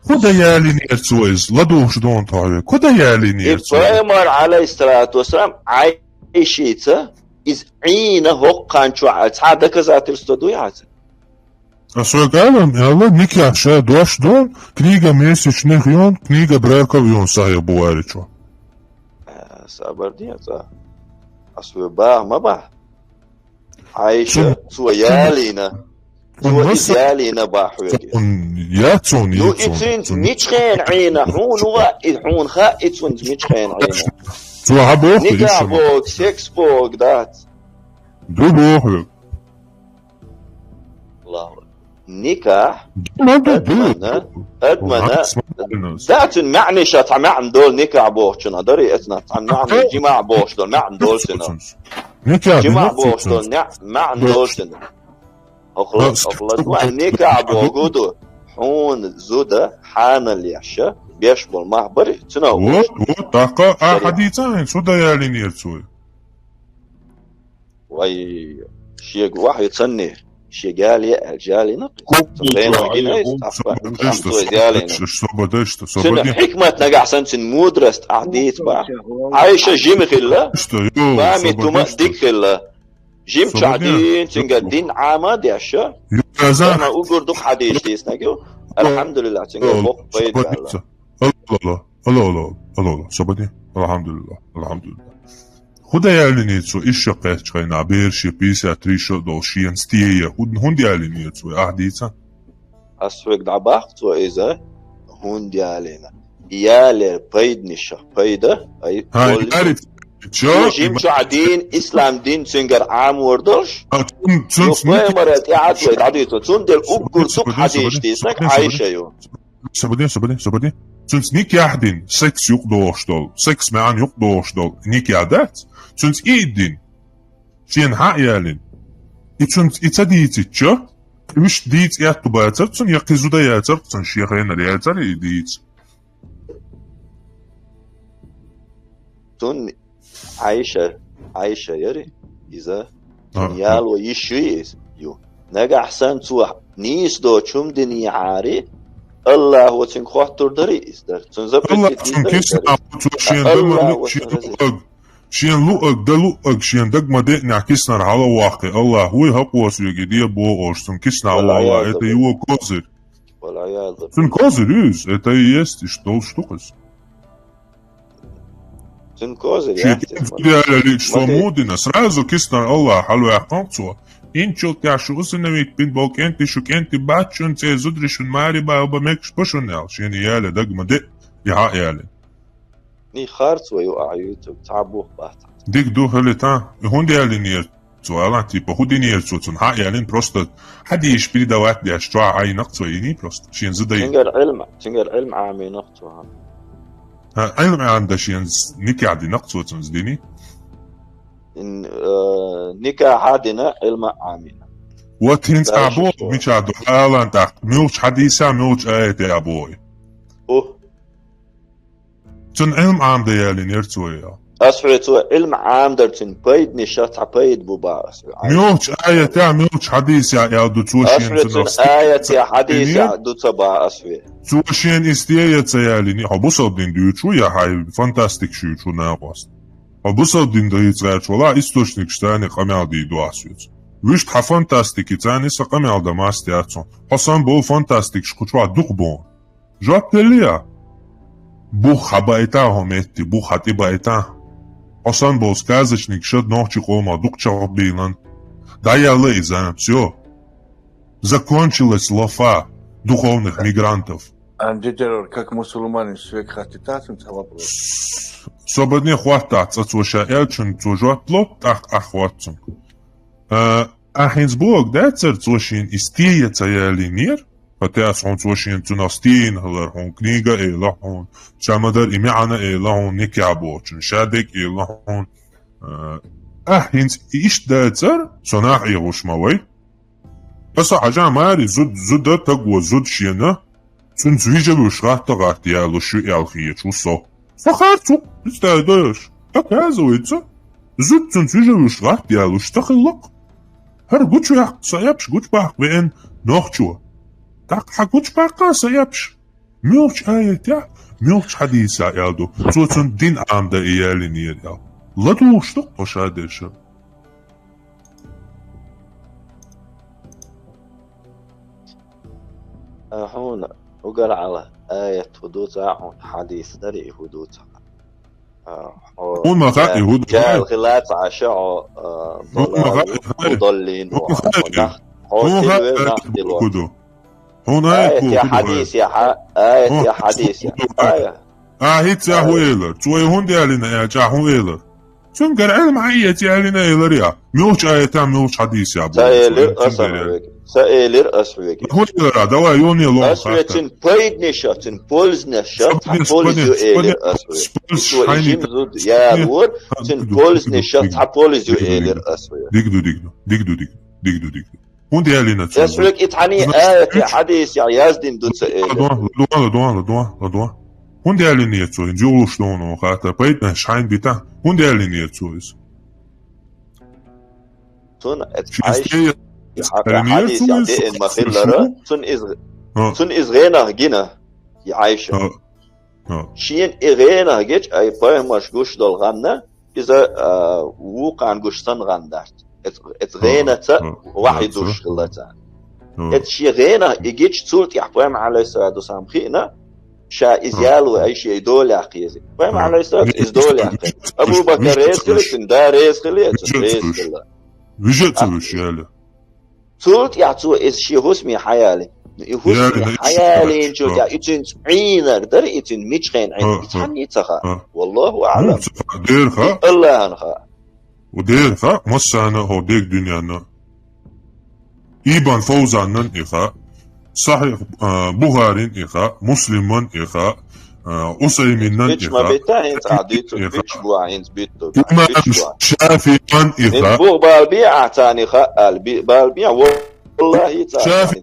S2: خدا يالي نيرتويز لدوش دون طاوي خدا يالي نيرتويز
S20: إبراهيم عليه الصلاة والسلام عايشيته إز عينه هقان شو عاد كذا ترستدو يعز
S2: Söyleyeyim Allah nikah şey doş don kniga mesečnih jon kniga brakov jon saje buaričo.
S20: Sabar diye za. Aslı bah ma bah. Ayşe suayalina. Suayalina bahwegi.
S2: Yatsun
S20: Nu itsin miçken ayna hun wa hun kha itsin miçken ayna.
S2: Suahabo.
S20: Nikah bok sex bok dat.
S2: Du boh.
S20: Allah. نكاح أدمنا ذات معني شات معن دول نكاح بوشنا دري إثنا عن معني جماع بوش دول معن دول سنة جماع بوش دول معن دول سنة أخلص نكاح بوجوده حون زودة حان اليشة بيشبل معبري تناول
S2: تاقا حديثان سودا يالي نيرتوي
S20: وي شيء واحد يتصني شيغالي الجالي نقص سنة حكمة نجح سنة مدرسة عديت بقى عايشة جيم خلا بامي توما ديك خلا جيم شعدين تنقدين عامد يا شا أنا أقول دوك حديش تيسناجو الحمد لله تنقل بوق بيد
S2: الله صبدي الحمد لله خدا يالي نيتسو إيشا قيتشغي نعبيرشي بيسا تريشو دوشيان ستيية هون يالي نيتسو أحديثا
S20: أسوك دعباقتو إذا هون ديالينا يالي بيد نشا بيدا أي جيم شو عدين إسلام دين تنقر عام وردوش يوفاي مرات إعاد عديتو تندل أبقر سوق حديش تيسنك عايشة يو
S2: سبدي Sinds niet jahdin seks yok doğuşdol, seks mean yok doğuşdol, nik yadat. Sinds idin, şien ha yalin. İçins ita diyitço, kimiş diyit yattu bayatırtsın, yakizuda yatırtsın, şiyahayna yatar idiyit.
S20: Tun عايشة يري إذا يال ويشويز يو نجا أحسن تو نيس دو شوم دني عاري الله هو تنخواتور دري إستر تنزبط
S2: الله تنكيس أبطو شين لؤك ده لؤك شين دق ما دق نعكسنا على واقع الله هو هقوة سيجدية بوغوش تنكسنا على الله إتا يو كوزر تنكوزر يوز إتا يست إشتول شتوقس
S20: تنكوزر
S2: يعني شتومودنا سرازو كسنا الله حلو يحقنطوا إنشو كاشو سنويت بين بوك أنت شو كنت باتشو أنت زدري شو الماري با ماكش بشونال شين يالا دق ما دق يها يالا
S20: ني خارت ويو أعيوتو تعبوه باتا
S2: ديك دو هلتا هون ديالي نير سؤالا تيبا هو دي نير سوتون ها يالين بروستا حد يشبري دوات دي أشتوى عاي نقطو يني بروستا شين زدي
S20: تنقر علم عامي نقطو
S2: علم عند شين نيكي عدي نقطو تنزديني
S20: نكاح عادنا علم عامنا
S2: وتنت أبوه مش عدو حالا تحت ميوش حديثة ميوش آية يا أبوي تن علم عام ديالي نيرتويا
S20: أسفرتو علم عام درتن بيد نشات عبيد بوبا
S2: ميوش آية يا ميوش حديثة يا دو توشين
S20: أسفرتو آية يا حديثة دو تبا أسفر
S2: توشين استياية يالي ني حبوصل دين ديوتشو يا حي فانتاستيك شو ناقوست حبوصل دين ديوتشو ولا источник штани قمال دي دواسيوت ويشت ح فانتاستيك تاني سقمال دماستياتون حسن بو فانتاستيك شكوتوا دوغبون جواب تليا бух хабайтаҳо метти бух хатибайтаҳ осон бо сказочник шуд нохчи қома дукчаҳо биланд даяла изанам всё закончилась лафа духовных мигрантов
S16: Антитеррор, как мусульмане свек хатитат, это вопрос.
S2: Свободне хватат, цацуша элчин цужуа плот ахватцун. Ахинсбург, да, церцушин истеется ялинир, хотя сон цушин цунастин, хлархун книга элахун, шамадар имяна элахун никябочин, шадик элахун, هنس إيش داتر صناع يغوش موي بس حاجة ماري زود تقوى زود شينا تن زويجة بوشغات تغات يالو شو يالخيه شو صو فخارتو استعداش هكذا ويتسا زود تن زويجة بوشغات يالو شتخلق هر قوش يحق سيابش قوش باق بين نوخشوا تاق حقوش باقا سيابش ميوش آية ميوش حديثة يالدو تن دين عامدة إيالي نير يال لا دوشتق بشادش
S20: هون وقال على آية هدوتها حديث دري هدوتها
S2: هون ما غاق يهود
S20: جاء الخلات عشاء ضلين
S2: هون
S20: آية يا حديث آية يا حديث آية
S2: هيت هويلر توي هون ديالنا يا جا هويلر شن قال علم عيت يا لنا يلريا ميوش آية ميوش حديث يا ابو
S20: سائلر أسويك
S2: هو يلرا دوا يوني لون
S20: أسويتن بيد نشاتن بولز نشات بولز يؤلر أسويك سو إجيم زود يا ور تن بولز نشات بولز يؤلر أسويك
S2: ديكدو هون ديالنا
S20: أسويك إتحني آية حديث يا يازدين دوت سائلر
S2: لدوا هون ديالنا يتسو نجيولو شلونه خاطر بيد نشاين بيتا هون ديالنا يتسو
S20: تون عايش حديث يعني إن مخلرة تون إزغينا جينا يعيشة شين إغينا جيش أي باي مشغوش دول غنى إذا وقع نجوشتن غندرت إزغينا تا واحد دوش غلطان إتشي غينا إجيش تولت يحبهم على السلام وسامخينا شا إزيالو أي شيء دول عقيزي باي على السلام إز دول عقيزي أبو بكر ريس خلي تندا ريس خلي ريس خلي
S2: وجدت وشياله
S20: تولت يعطوا إز شيء هسمي حيالي هسمي حيالي إنشو يا إتن عينك در إتن ميشخين عين إتحني تخا والله أعلم
S2: دير خا
S20: الله أنخا
S2: ودير خا مسانا هو ديك دنيانا إيبان فوزان إخا صحيح بخاري إخا مسلم إخا أسيمين
S20: بيتش ما بيتاهين تعديتو بيتش بوعين بيتو
S2: شافي من إخا
S20: بو بالبيع تاني خا بالبيع والله
S2: شافي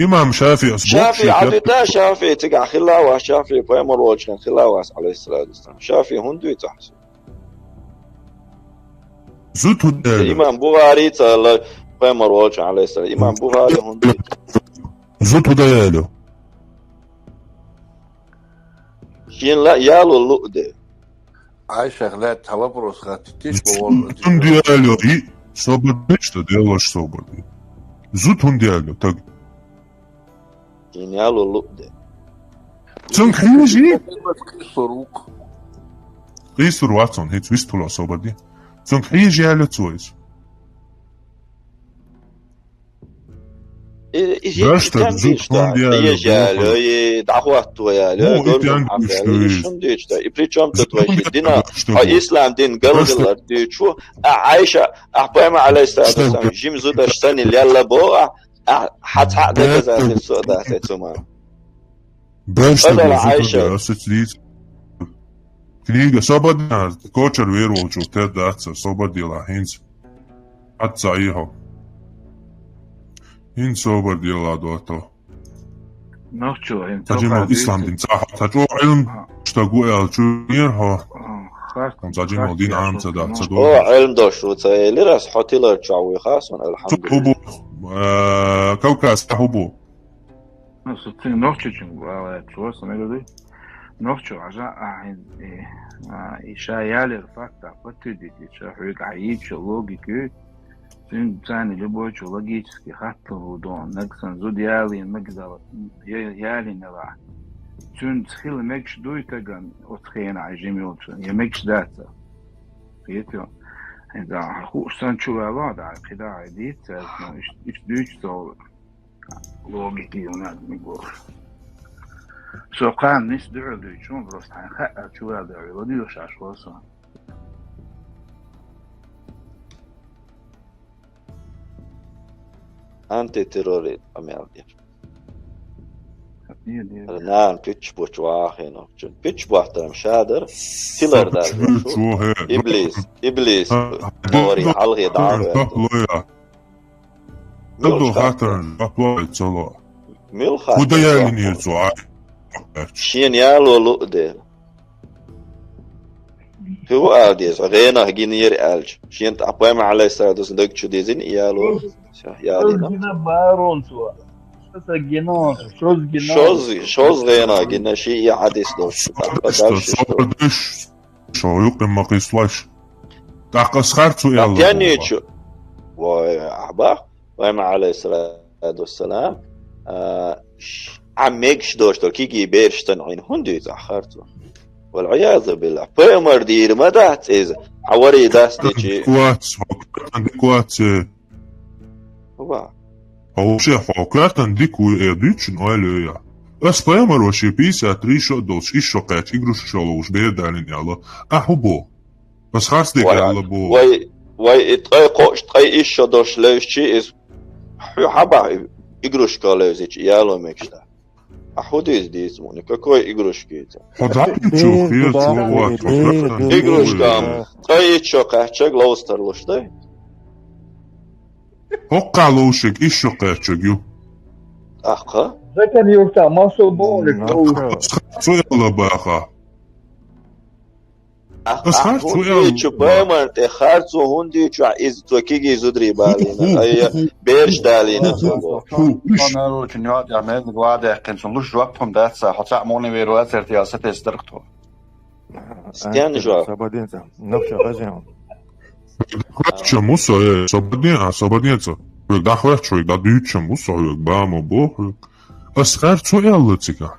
S2: إمام شافي
S20: شافي عدتا شافي تقع خلاوة شافي بيمر وجهن خلاوة عليه الصلاة والسلام شافي هندوي تحسن
S2: زوت هدال
S20: إمام بخاري تعالى بيمر وجه عليه السلام إمام بخاري هندوي
S2: زوت هدالو
S20: شين لا يالو اللؤدة
S16: هاي شغلات هوا بروس خاتتيش بوال
S2: هنديالو إي صبر نشتا ديالوش صبر دي زوت هنديالو تق
S20: شين يالو اللؤدة
S2: سنك حيجي
S16: صاروخ
S2: قيسر واتسون هيت ويستولا صبر دي سنك حيجي على تويس
S20: إيجي زوت هنديالو دعواتو يالو قولهم عفيالو شنديش دا إبريتشام تتوشي دينا إسلام دين قلقلر ديشو عايشة أحبايما على السلام جيم زودا شتاني يلا بوغا حتى حقا ذات السوداء تتوما
S2: باشتا عايشة كنيجا صبر كوتشر ويرو وجوتات داتسا صبر دي لاحينز حتى عيها هين صبر دي لا دوتو
S19: نوشو هين
S2: تجمع إسلام دين صح تجمع علم اشتاقوا الجونير كم زاجين ودين عام تدا
S20: أو علم دوشو تايلي راس حطي له تشاوي خاص الحمد
S2: لله كوكاس حبو
S19: ستين نوشو جنب شوص نقدي نوشو عجاء عين إشايالي رفاقتا فتدي تشاحوك عيد شلوغي كي تاني любой логический хаттл дон нексан зодиали мегдал яли нела тун тхил мекш дуйтаган отхена ажимиот я мекш дата фието إذا خصوصا شو بعض كده عديد إيش دوش تو لوجيكي وناد مقول سو قام نس دعو دوشون بروس عن خاء شو هذا وديوش عشوصا
S20: أنتي تيروريت أمير نعم بيتش بوش واخينو بيتش بوحترم شادر تيلر دار إبليس موري حلغي دعوة
S2: تبدو خاطرن أبلاي تلا
S20: ميل خاطر
S2: وديالين يرزو
S20: شين يالو لؤدل هو أديس غينا هجينير ألج شين أبوي ما عليه سادس دك شو ديزين يالو يالينا
S3: جنا بارون سوا جنون
S20: شوز غينا جنا شيء عاديس دوش
S2: صبردش شو يقيم ما قيسلاش تعقص خارتو يلا
S20: يعني شو وأحبا وما عليه الصلاة والسلام عميكش دوشتو كيجي بيرشتن عين هندي تأخرتو والعياذ بالله بيمر دير ما دات إذا حوري داس تيجي
S2: كوات هو شيء فوقات عندك ويديش نقول يا بس بيمر وشي بيسا تريشو دوش إيش شقات يجروش شلوش بيردالين يلا أحبو بس خاص ديك يلا بو
S20: واي اتقاي قوش تقاي إيش دوش ليش شيء إز حبا يجروش كالوزيش يالو مكشتا أحوديز ديس مونيكا كوي يجروش كيتا
S2: حضرتك تشوف فيه صوت
S20: يجروش كام تقاي شقات لوستر لوش ده
S2: هقع لوشك إيش شقات يو
S20: أخا
S3: ذكر يوتا ما صوبونك
S2: شو يلا باخا
S20: بس هندي شو بايمر تخارتو هندي شو إز توكيجي زدري بالينا أي بيرش دالينا
S10: أنا لو كنيات يعمل قواعد كان شنلوش وقتهم ده حتى موني بيروات سياسات استرقتوا
S20: استيان جواب
S17: سبادين نفس غزين
S2: Čemu se je sabadnjeca? Da hvačujek, da dyčemu sajek, bamo bohujek. A skarcu jellicika.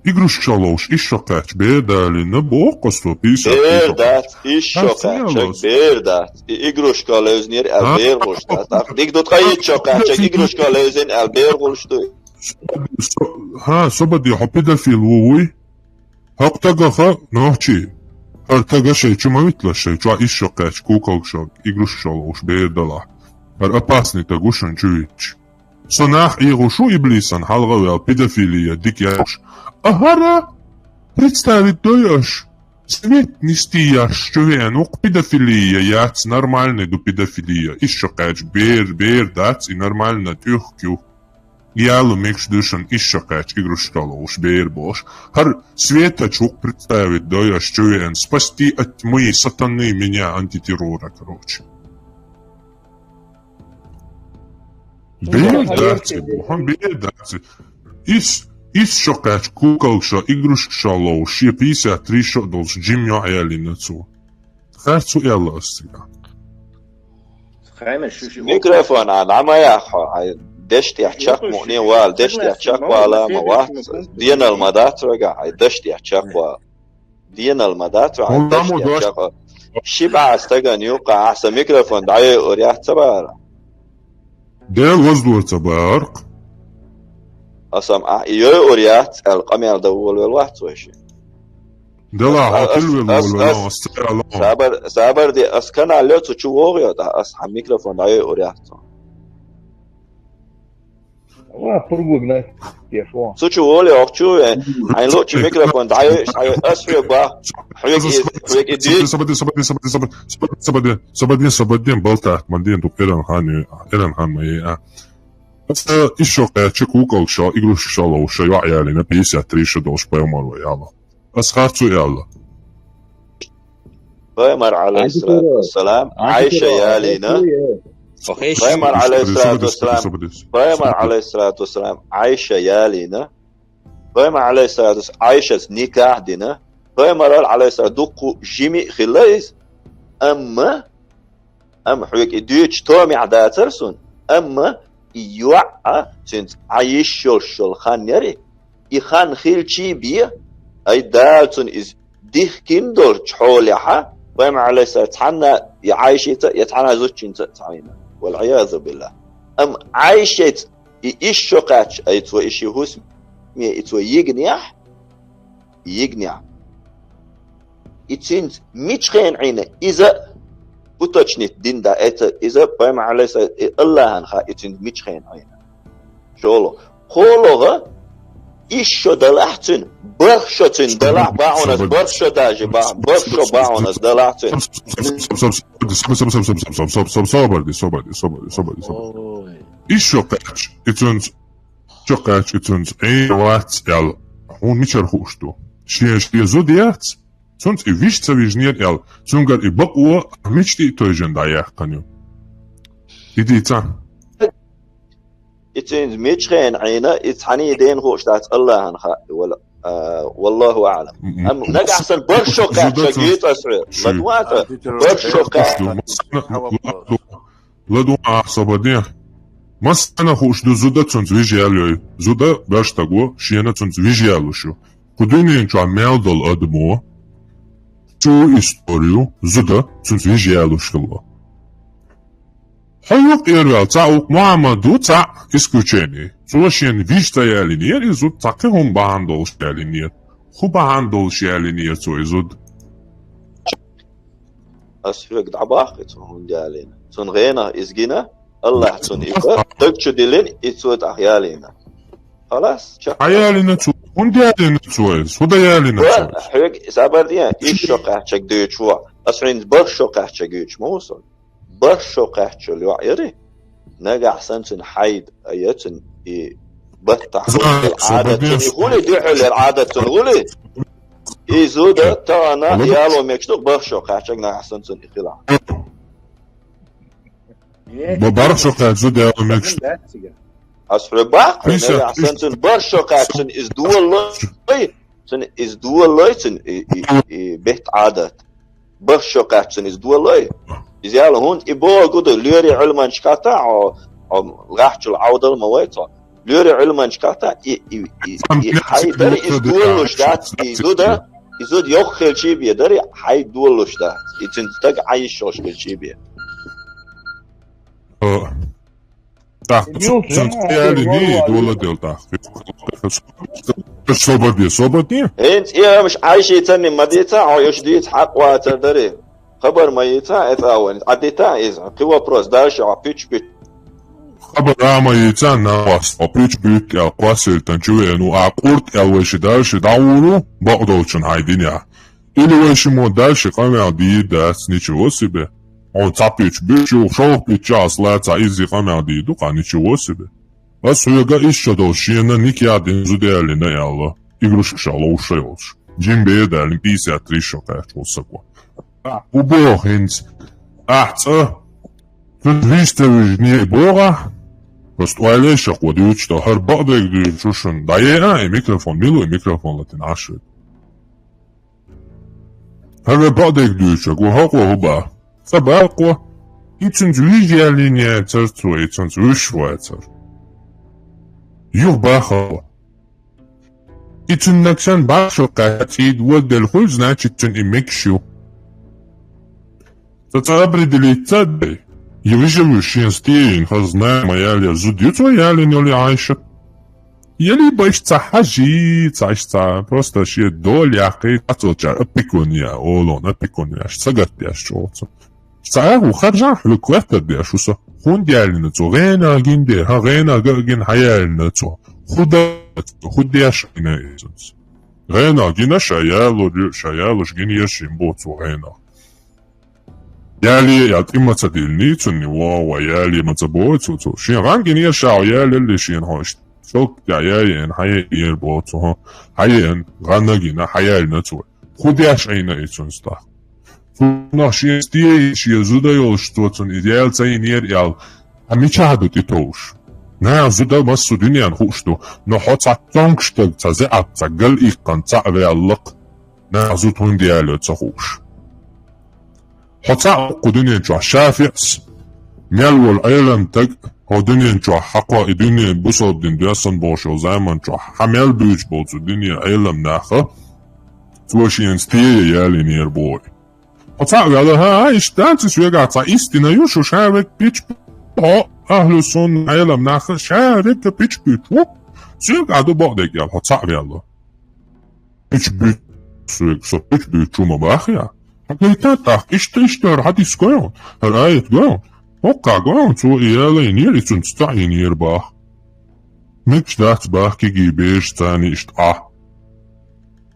S2: Igruš čaloš iššokać, bēdēļina bokosto pīsā.
S20: Bērdāt, iššokać, bērdāt. Igruška leuznier el bērgulštāt. Dik dot kā iššokać, igruška leuzin el bērgulštu.
S2: Ha, sabadī hapida filvui. Haptagaha nohči. Artaga šeit čuma vitlašeit, čua iššokać, kūkaukšak, igruš čaloš, bēdēlā. Ar apāsnita gušan čujič. Сонах Иерушу Иблисан халгавел педофилия дикяш. Агара представить даешь. Свет нести яш чувенук педофилия яц нормальный до педофилия. Еще кач бер дац и нормально тюх-тюх. Ялу мекш душан еще кач игрушкало уж бер бош. Хар светочук представить даешь чувен. Спасти от тьмы сатаны меня антитеррора, короче. Бēdāci, buhan bēdāci. Izšokāč kūkaukšā igruškšalo šie pīsā trīšodols džimjo ēlinacu. Khārcu ēlastikā.
S20: ميكروفون عم يا دشت يحشق مؤني وال دشت يحشق ولا موات دين المدات رجع دشت يحشق وال دين المدات رجع دشت يحشق شبع استجن يوقع أحسن ميكروفون دعي أريح تبارا
S2: ده وزدور تبارك
S20: أسم يو أريات القمير دول والواحد وشي
S2: ده لا عاطل ولا استقر
S20: سابر دي أسكن عليه تشو وغيا ده أصحى ميكروفون دعي أريات
S3: Purgugna tešo.
S20: Suču voli okču je, ein loči mikrofon daju asrio ba.
S2: Sabadien baltāt man dienu Eran Hanma ja. Izšokāja kūkaukšā igruškšalo jo ēlina pīsā trīšodols pēmoru jāla. As khārcu jāla.
S20: Paimar alayhi salatu wassalam, Aisha yaalina. Paimar alayhi salatu wassalam. Paimar alayhi salatu wassalam, Aisha yaalina. Paimar alayhi salatu wassalam, Aisha's nikah dina. Paimar alayhi salatu duqu jimi khilais. أما حويك إديوش تومي عداترسون أما يوعى سنت عايش شل خان يري يخان خيل شي بيه أي دالتون إز ديخ كندور تحوليها ويما عليه سيتحنى يعايشيتا يتحنى زوجين تعينا والعياذ بالله أم عايشيت إيش شقاتش أي تو إيش يهوس مي إتو يجنيح إتسنت ميشخين عينه إذا وتشنت دين دا إذا بيم عليه سا الله هنخا إتسنت ميشخين عينه شولو خولوغا إيشو دلعتن برشتن دلع باعونس برشة داجي برشة باعونس دلعتن
S2: صبر إيشو قاتش إتنز شو قاتش إتنز أي وقت يلا هون ميشر خوشتو شيء زوديات تنز إيش تسويجنير يلا تنقل إبقوا ميشتي توجن دايا قنيو إدي تا
S20: إتنز ميشخين عينا إتحني دين خوش تاعت الله هنخا ولا والله أعلم أم نجح حسن برشو قاتش جيت أسعر لدواتا برشو قاتش
S2: لدوا أحسبادين مس أنا خوش دو زودا تنز ويجيالوي زودا باشتاقو شينا تنز ويجيالو شو كدوني انشو عمال دل أدمو شو إستوريو زودا تنز ويجيالو شكالله حيوك إيروال تاوك معامدو تا إسكوچيني زودا شين ويجتا يالينير إزود تاقيهم باهندولش يالينير خو باهندولش يالينير تو إزود
S20: أسفق دعباقي تون ديالين تون غينا إزجينا الله تون إبا تكشو ديلين إتسود أحيالينا خلاص
S2: حيالينا تو هون ديالينا تويز هودا يالينا تويز
S20: حيوك سابر ديان إيش شوقع تشك دويتشوا أسعين برش شوقع تشك دويتش موصل برش شوقع تشو الوعيري نجا أحسن تن حيد أيتن بطح العادة تن يقولي ديحو للعادة تن غولي إيزودا تانا يالو ميكشتوك برش شوقع تشك نجا أحسن تن إخلاع
S2: برشو قاعد زود يا مكش
S20: أسفل باق أحسن تن برشو قاعد تن إز دول لوي تن بيت عادات برشو قاعد تن إز دول لوي إز يالا هون إبوا قدو ليوري علمان شكاتا أو راحتو العودة المويتا ليوري علمان شكاتا حي داري إز دول لوش دات إزود يوخل شيبيا داري حي دول لوش دات إتنتك عايش شوش بالشيبيا
S2: يعني دولة دلتا صوبتني
S20: انت يا مش عايشة تاني مديتا او يشديت حق واتدري خبر ميتا اتاون عديتا إذا قوة بروس دارش او بيتش
S2: خبر ميتا نواس او بيتش بيك يا قواسل تنجوي انو اقورت يا وش دارش داورو بقدوشن هايدينيا إلي وش مو دارش قامي عدي داس نيشو سيبه он цапич бичу шоу пичас лаца изи камади дука ничего себе асуга еще долшина никядин зуделина ялла игрушка лоушеос джимбе далин 53 шока чосако убохинс ахца флистовж не бора постуале шакоди учто хар бадек душун дая микрофон милу микрофон латин аши хар бадек душако хакоба Собаку. İçin züyüyeliğine çarçu, için züyüşvayçar. Yuh baxalı. İçin nakşan baxşu qaçid ودل خل значит için imekşu. Татабридили цадды. Евыживущие стеин хазна моя ля зудюцу я ли не ли айша. Ели башца хажи, цашца, просто ще доля хай ацочар, апикония, олон, апикония, сагатя шоцу. ساعه خرجع لكوات دي شو خون ديالنا تو غينا جندي ها غينا جن حيالنا تو خد دياش غينا جينا شيالو جن يشين بوتو غينا يالي يعطي ما تدلني تني واو يالي ما تبوتو تو شين غان جن يشاو يالي اللي شين هاش شوك يالي حي يربوتو حي غانا جينا حيالنا تو خد دياش عينا يتونستا ناشي ستي شي زودا يولشتوتون إديال تاينير يال همي چهدو تيتوش نا زودا مسو دنيان خوشتو نحو تاكتونكشتك تزعب تاقل إيقان تاقبي اللق نا زوتون ديالو تخوش حتاقو دنيان جوا شافعس ميالو الأيلم تاق هو دنيان جوا حقا دنيان بصوب دين دياسن بوشو زيمان جوا حميل بيج بوتو دنيان أيلم ناخا توشين ستي يالي نير بوي وتعالى ها اشتانتس ويقع إستنا يوشو شارك بيتش أهل السن عيلم ناخر شارك بيتش بيتش سيقع دو بعدك يا وتعالى الله بيتش بيتش سو بيتش بيتش ما باخيا حقيقة اشتر حدي سكوين الآية قوين وقع قوين تو إيالي نيري تنستعي نير باخ Мечтать бахки беж цани шта.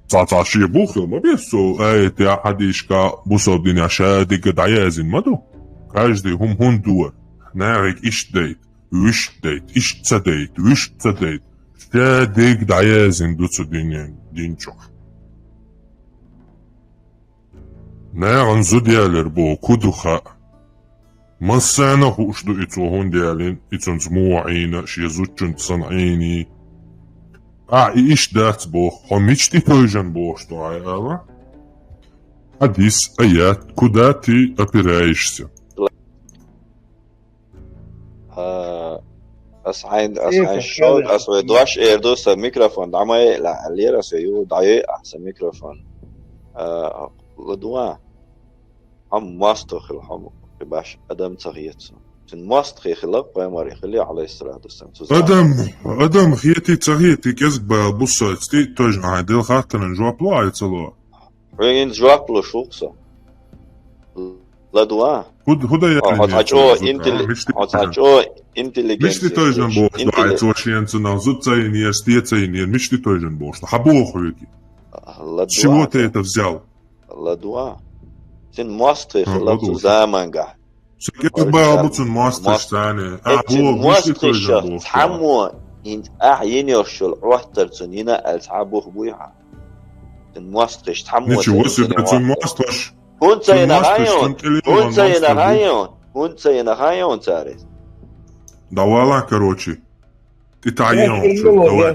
S2: Цацаши бухил, мабесо, эти ахадишка бусобдиня шадига даязин маду. Каждый хундуа. Нарик иштдейт, уштдейт, иштцадейт, уштцадейт. Шадиг даязин дуцудинен динчо. Наран зудиалер бо кудуха. مسانا خوشدو إتوهون ديالين إتون زموعينا شيزوتشن تصنعيني إيش دات بوخ هميش تيتوجن بوخ دعاي ألا حديث آيات كوداتي أبيرايشسي
S20: أسعين شود أسوي دواش إيردوس ميكروفون دعمي لا الليرة سيو دعي أحسن ميكروفون لدوا هم ماستخل هم باش أدم تغييت سن ماست خلق بامر خلي على الصلاة والسلام
S2: أدم خيتي تغييتي كذب بصتي تجمع دل خاطر نجواب لا يتصلوا
S20: وين جواب له شوقصة لا دوا
S2: هدا يعني
S20: هتعجو انتليجنس
S2: مش تتوجن بوش دعاية توشين سنة زد زينير ستيت زينير مش تتوجن بوش حبوه خويكي شو تيتفزاو
S20: لا دوا سن ماست خلق زمان قاعد
S2: سكت بقى بوتن ماستر ثاني
S20: هو مش تتوجن حمو انت ينيرشل روحتر سنينا التعبوه بويها سن ماستر تحمو
S2: نيجي وصل سن ماستر
S20: كنت ينغايون تاريخ
S2: دوالا كروتشي تتعيون شو دوا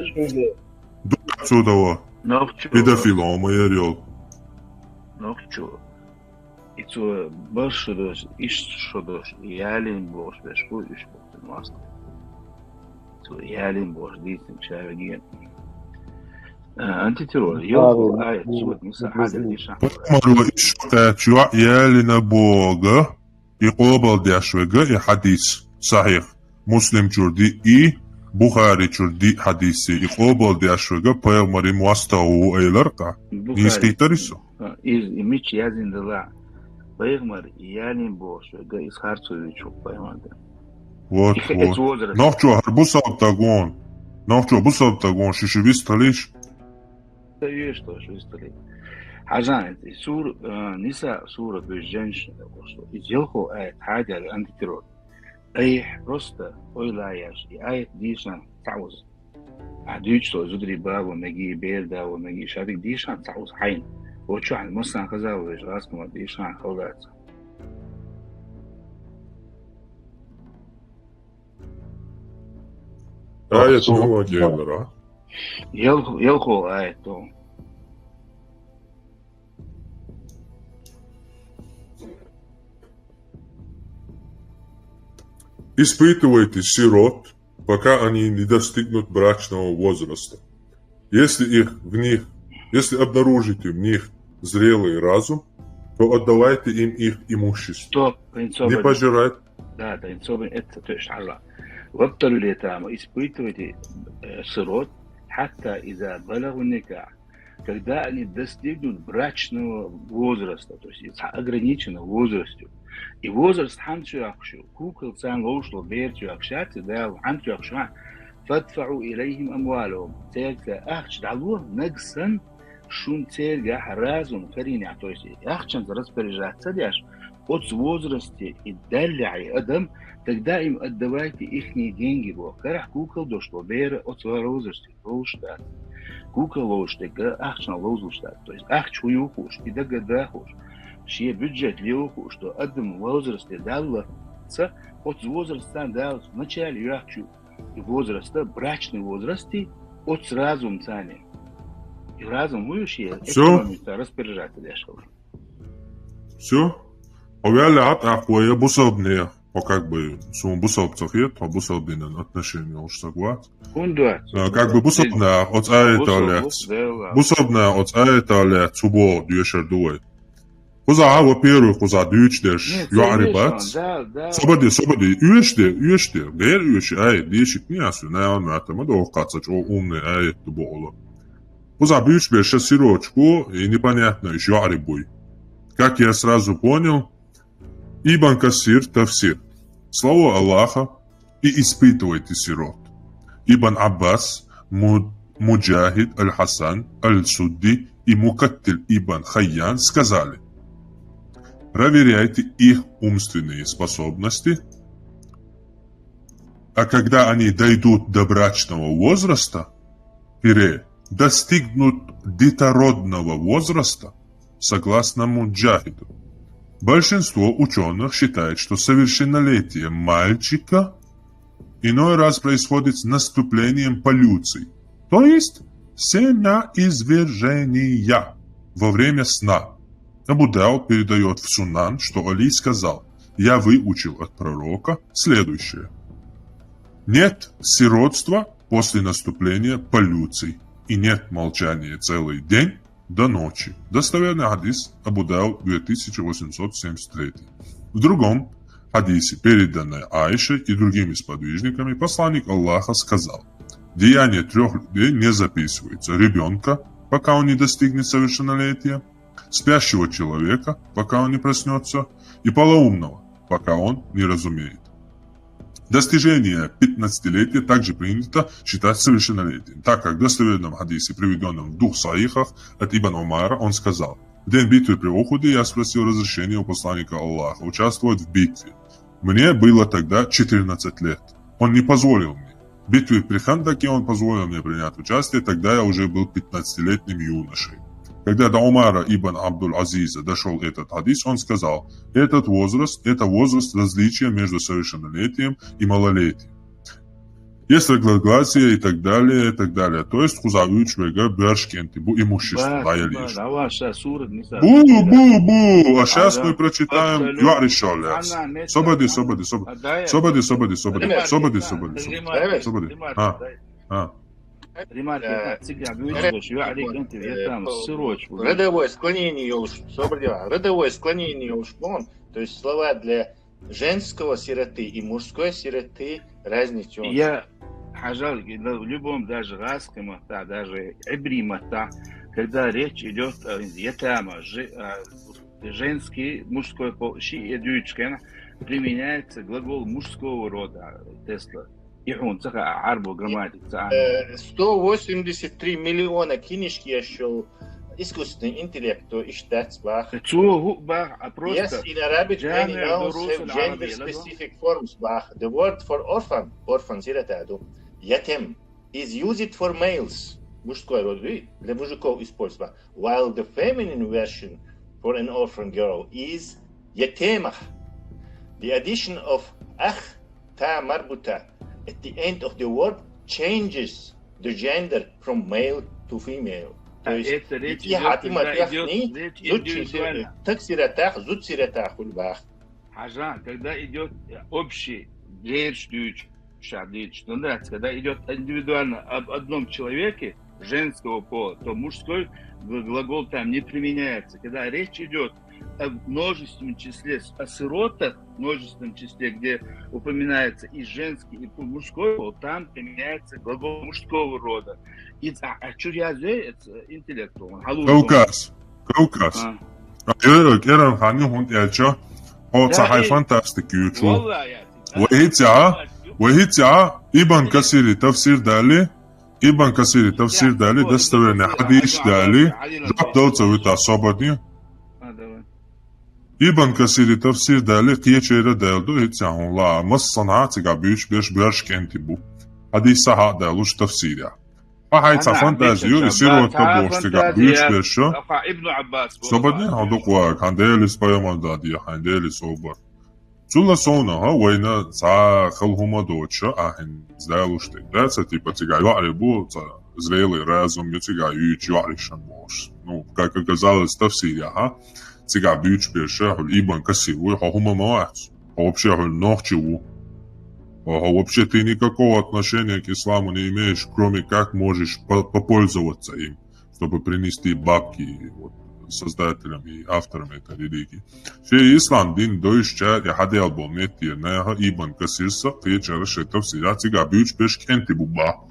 S2: شو دوا إذا في لوما يريول
S19: نوكشو إتو برشدوش إيش شدوش يالين بوش بشكو إيش بوش الماستر إتو يالين بوش ديتم شاوجين أنت ترول يوم آية سوت مساحة الإشاعة
S2: مروا إيش تاتشوا يالين بوغا يقوبل دياشوغا يحديث صحيح مسلم جردي بخاري جردي حديثي يقوبل دياشوغا بيغمري مواستاو أيلرقا نيسكي تريسو
S19: إميش يازين دلا بيغمر يالين بوشوغا إسخار سويتشو بيغمر
S2: Вот. Нахчо харбуса оптагон. Нахчо буса оптагон шишевисталиш.
S19: Ты что шишевистали? عشان سور نساء سورة بالجنش يجلخو آية حاجة الأنتيترول أي رسطة أولا ياش آية ديشان تعوز عديش تو زدري باب ومجي بيردا ومجي شابك ديشان تعوز حين وشو عن مصنع كذا وإجراسكم ديشان خولات
S2: آية هو جيبرا
S19: يلخو آية تو
S2: Испытывайте сирот, пока они не достигнут брачного возраста. Если обнаружите в них зрелый разум, то отдавайте им их имущество. Не пожирайте.
S19: Да, это то есть Allah. وابتلوا اليتامى испытывайте сирот حتى إذا بلغوا النكاح. Когда они достигнут брачного возраста, то есть ограниченного возраста. И возраст ханчу акшу, кукол цан лоушло бертю акшати, да, ханчу акша, фадфау илейхим амвалом, телька ахч далур нагсан шун тельга харазун кариня, то есть ахчан распоряжаться дяш от возрасте и далее адам, тогда им отдавайте ихние деньги, бо карах кукол дошло бера от возрасте лоуштат, кукол лоуштега ахчан лоуштат, то есть ахчу юхуш и дагадахуш. Шие бюджет леуху, что одному возрасте дало, от возраста дал в начале яхчу возраста, брачный возрасте, от разум цани. И разум выющие экономика распоряжателя дешево.
S2: Все? Овяля аквая бусобнее, как бы сум бусобцахет, а бусобдинен отношения уж согласен. Как бы бусобная от аэта лет, субо дюшер дует. Куза, во-первых, куза дючдеш, юарибат. Собади, üyüşde, gayr üyüşü, değişik niyası, ne anlatımı da o kaçaç, o umne, ayetli bu olur. Куза, бьючбеша сирочку, и непонятно, юарибуй. Как я сразу понял, Ибн Касир, Тавсир. Слово Аллаха, и испытывайте сирот. Ибн Аббас, Муджахид, Аль-Хасан, Аль-Судди и Мукаттиль ибн Хайян сказали: проверяйте их умственные способности, а когда они дойдут до брачного возраста, достигнут детородного возраста, согласно Муджахиду. Большинство ученых считает, что совершеннолетие мальчика иной раз происходит с наступлением полюций, то есть семяизвержения во время сна. Абу Дауд передает в Сунан, что Али сказал: «Я выучил от пророка следующее: нет сиротства после наступления полюций, и нет молчания целый день до ночи». Достоверный хадис, Абу Дауд 2873. В другом хадисе, переданной Аише и другими сподвижниками, посланник Аллаха сказал: деяние 3 людей не записывается: ребенка, пока он не достигнет совершеннолетия, спящего человека, пока он не проснется, и полоумного, пока он не разумеет. Достижение 15-летия также принято считать совершеннолетием, так как в достоверном хадисе, приведенном в 2 сахихах от Ибн Умара, он сказал: в день битвы при Ухуде я спросил разрешения у посланника Аллаха участвовать в битве. Мне было тогда 14 лет. Он не позволил мне. В битве при Хандаке он позволил мне принять участие, тогда я уже был 15-летним юношей. Когда до Умара ибн Абдуль-Азиза дошел этот хадис, он сказал: этот возраст – это возраст различия между совершеннолетием и малолетием. Есть разногласия и так далее, и так далее. То есть хузавючвега бэршкенти, бу имущество даялиш. Бу. А сейчас мы прочитаем юаришоляс. Собади.
S5: Родовое склонение ушкон, то есть слова для женского сироты и мужской сироты разницу.
S19: Я хажал в любом даже русском, даже эбримата, когда речь идет о ятама, женский, мужской пол, применяется глагол мужского рода. Тесла.
S5: 183 миллиона книжки еще искусственный интеллект иштатсбах. Yes, in Arabic many nouns have gender-specific forms. The word for orphan зиратаду, yatim, is used for males, мужской род, для мужиков используется, while the feminine version for an orphan girl is yatimah. The addition of akh, ta marbuta, at the end of the word changes the gender from male to female. То есть и хатима тяхни, таксиратах, зутсиратах ульбах.
S19: Хажа, когда идет общий речь, когда идет индивидуально об одном человеке женского пола, то мужской глагол там не применяется. Когда речь идет о множественном числе, о сиротах, множественном числе, где упоминается и женский, и мужской пол, там применяется глагол мужского рода. А что я здесь, это интеллектуально.
S2: Кавказ. Эран хани хунт яча, о цахай фантастики ючу. وهيتيا ابن كثير تفسير دالي достоверный хадис дали, жаб долца вита сободни. Ибн Касир тафсир дали киечера далду хитсахунла массанатига беш бешкентибу. Хадиса hadalуш тафсиря. Ахайца фантазию сирот табостига беш. Сободни хадуква канделис паямададия ханделис обар. Цула сона война за халхума доча ахин сдалуш тегдаца типа тигаю арибу зрелый разум тигаю чуаришан мош. Ну, как оказалось тафсиря, Цыга бьют першаху Ибн Касир, хахума маахс, вообще нохчеву. Вообще ты никакого отношения к исламу не имеешь, кроме как можешь попользоваться им, чтобы принести бабки создателям и авторам этой религии. Все ислам дин дойшча я хадел был метирная Ибн Касирса, ты через это все цыга бьют першкенти буба.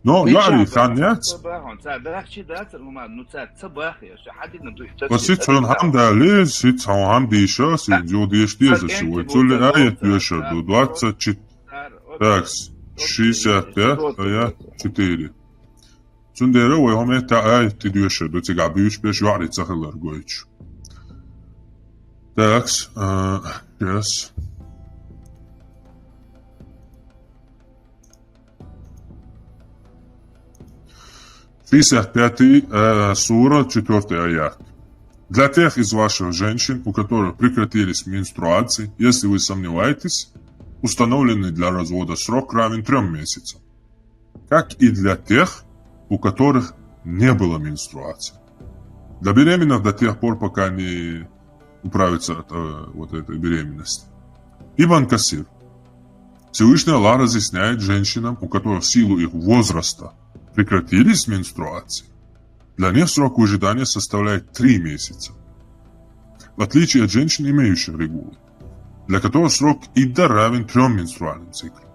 S2: Но я ханец. Поситон хамдали, ситон хамдиша, сидел дешдеза, сегодня ли аят пешер до 24. Так, 65 آيات 4 Sundera و هم تا تدوشه دو تیگا بیوش بهش وعری تخلر گویچ تاکس yes في 5 сура 4 аят. Для тех из ваших женщин, у которых прекратились менструации, если вы сомневаетесь, установленный для развода срок равен 3 месяцам, как и для тех, у которых не было менструации. Для беременных до тех пор, пока не управится от вот этой беременности. Ибн Касир. Всевышний Аллах разъясняет женщинам, у которых в силу их возраста прекратились менструации, для них срок выжидания составляет 3 месяца. В отличие от женщин, имеющих регулы, для которых срок идда равен 3 менструальным циклам.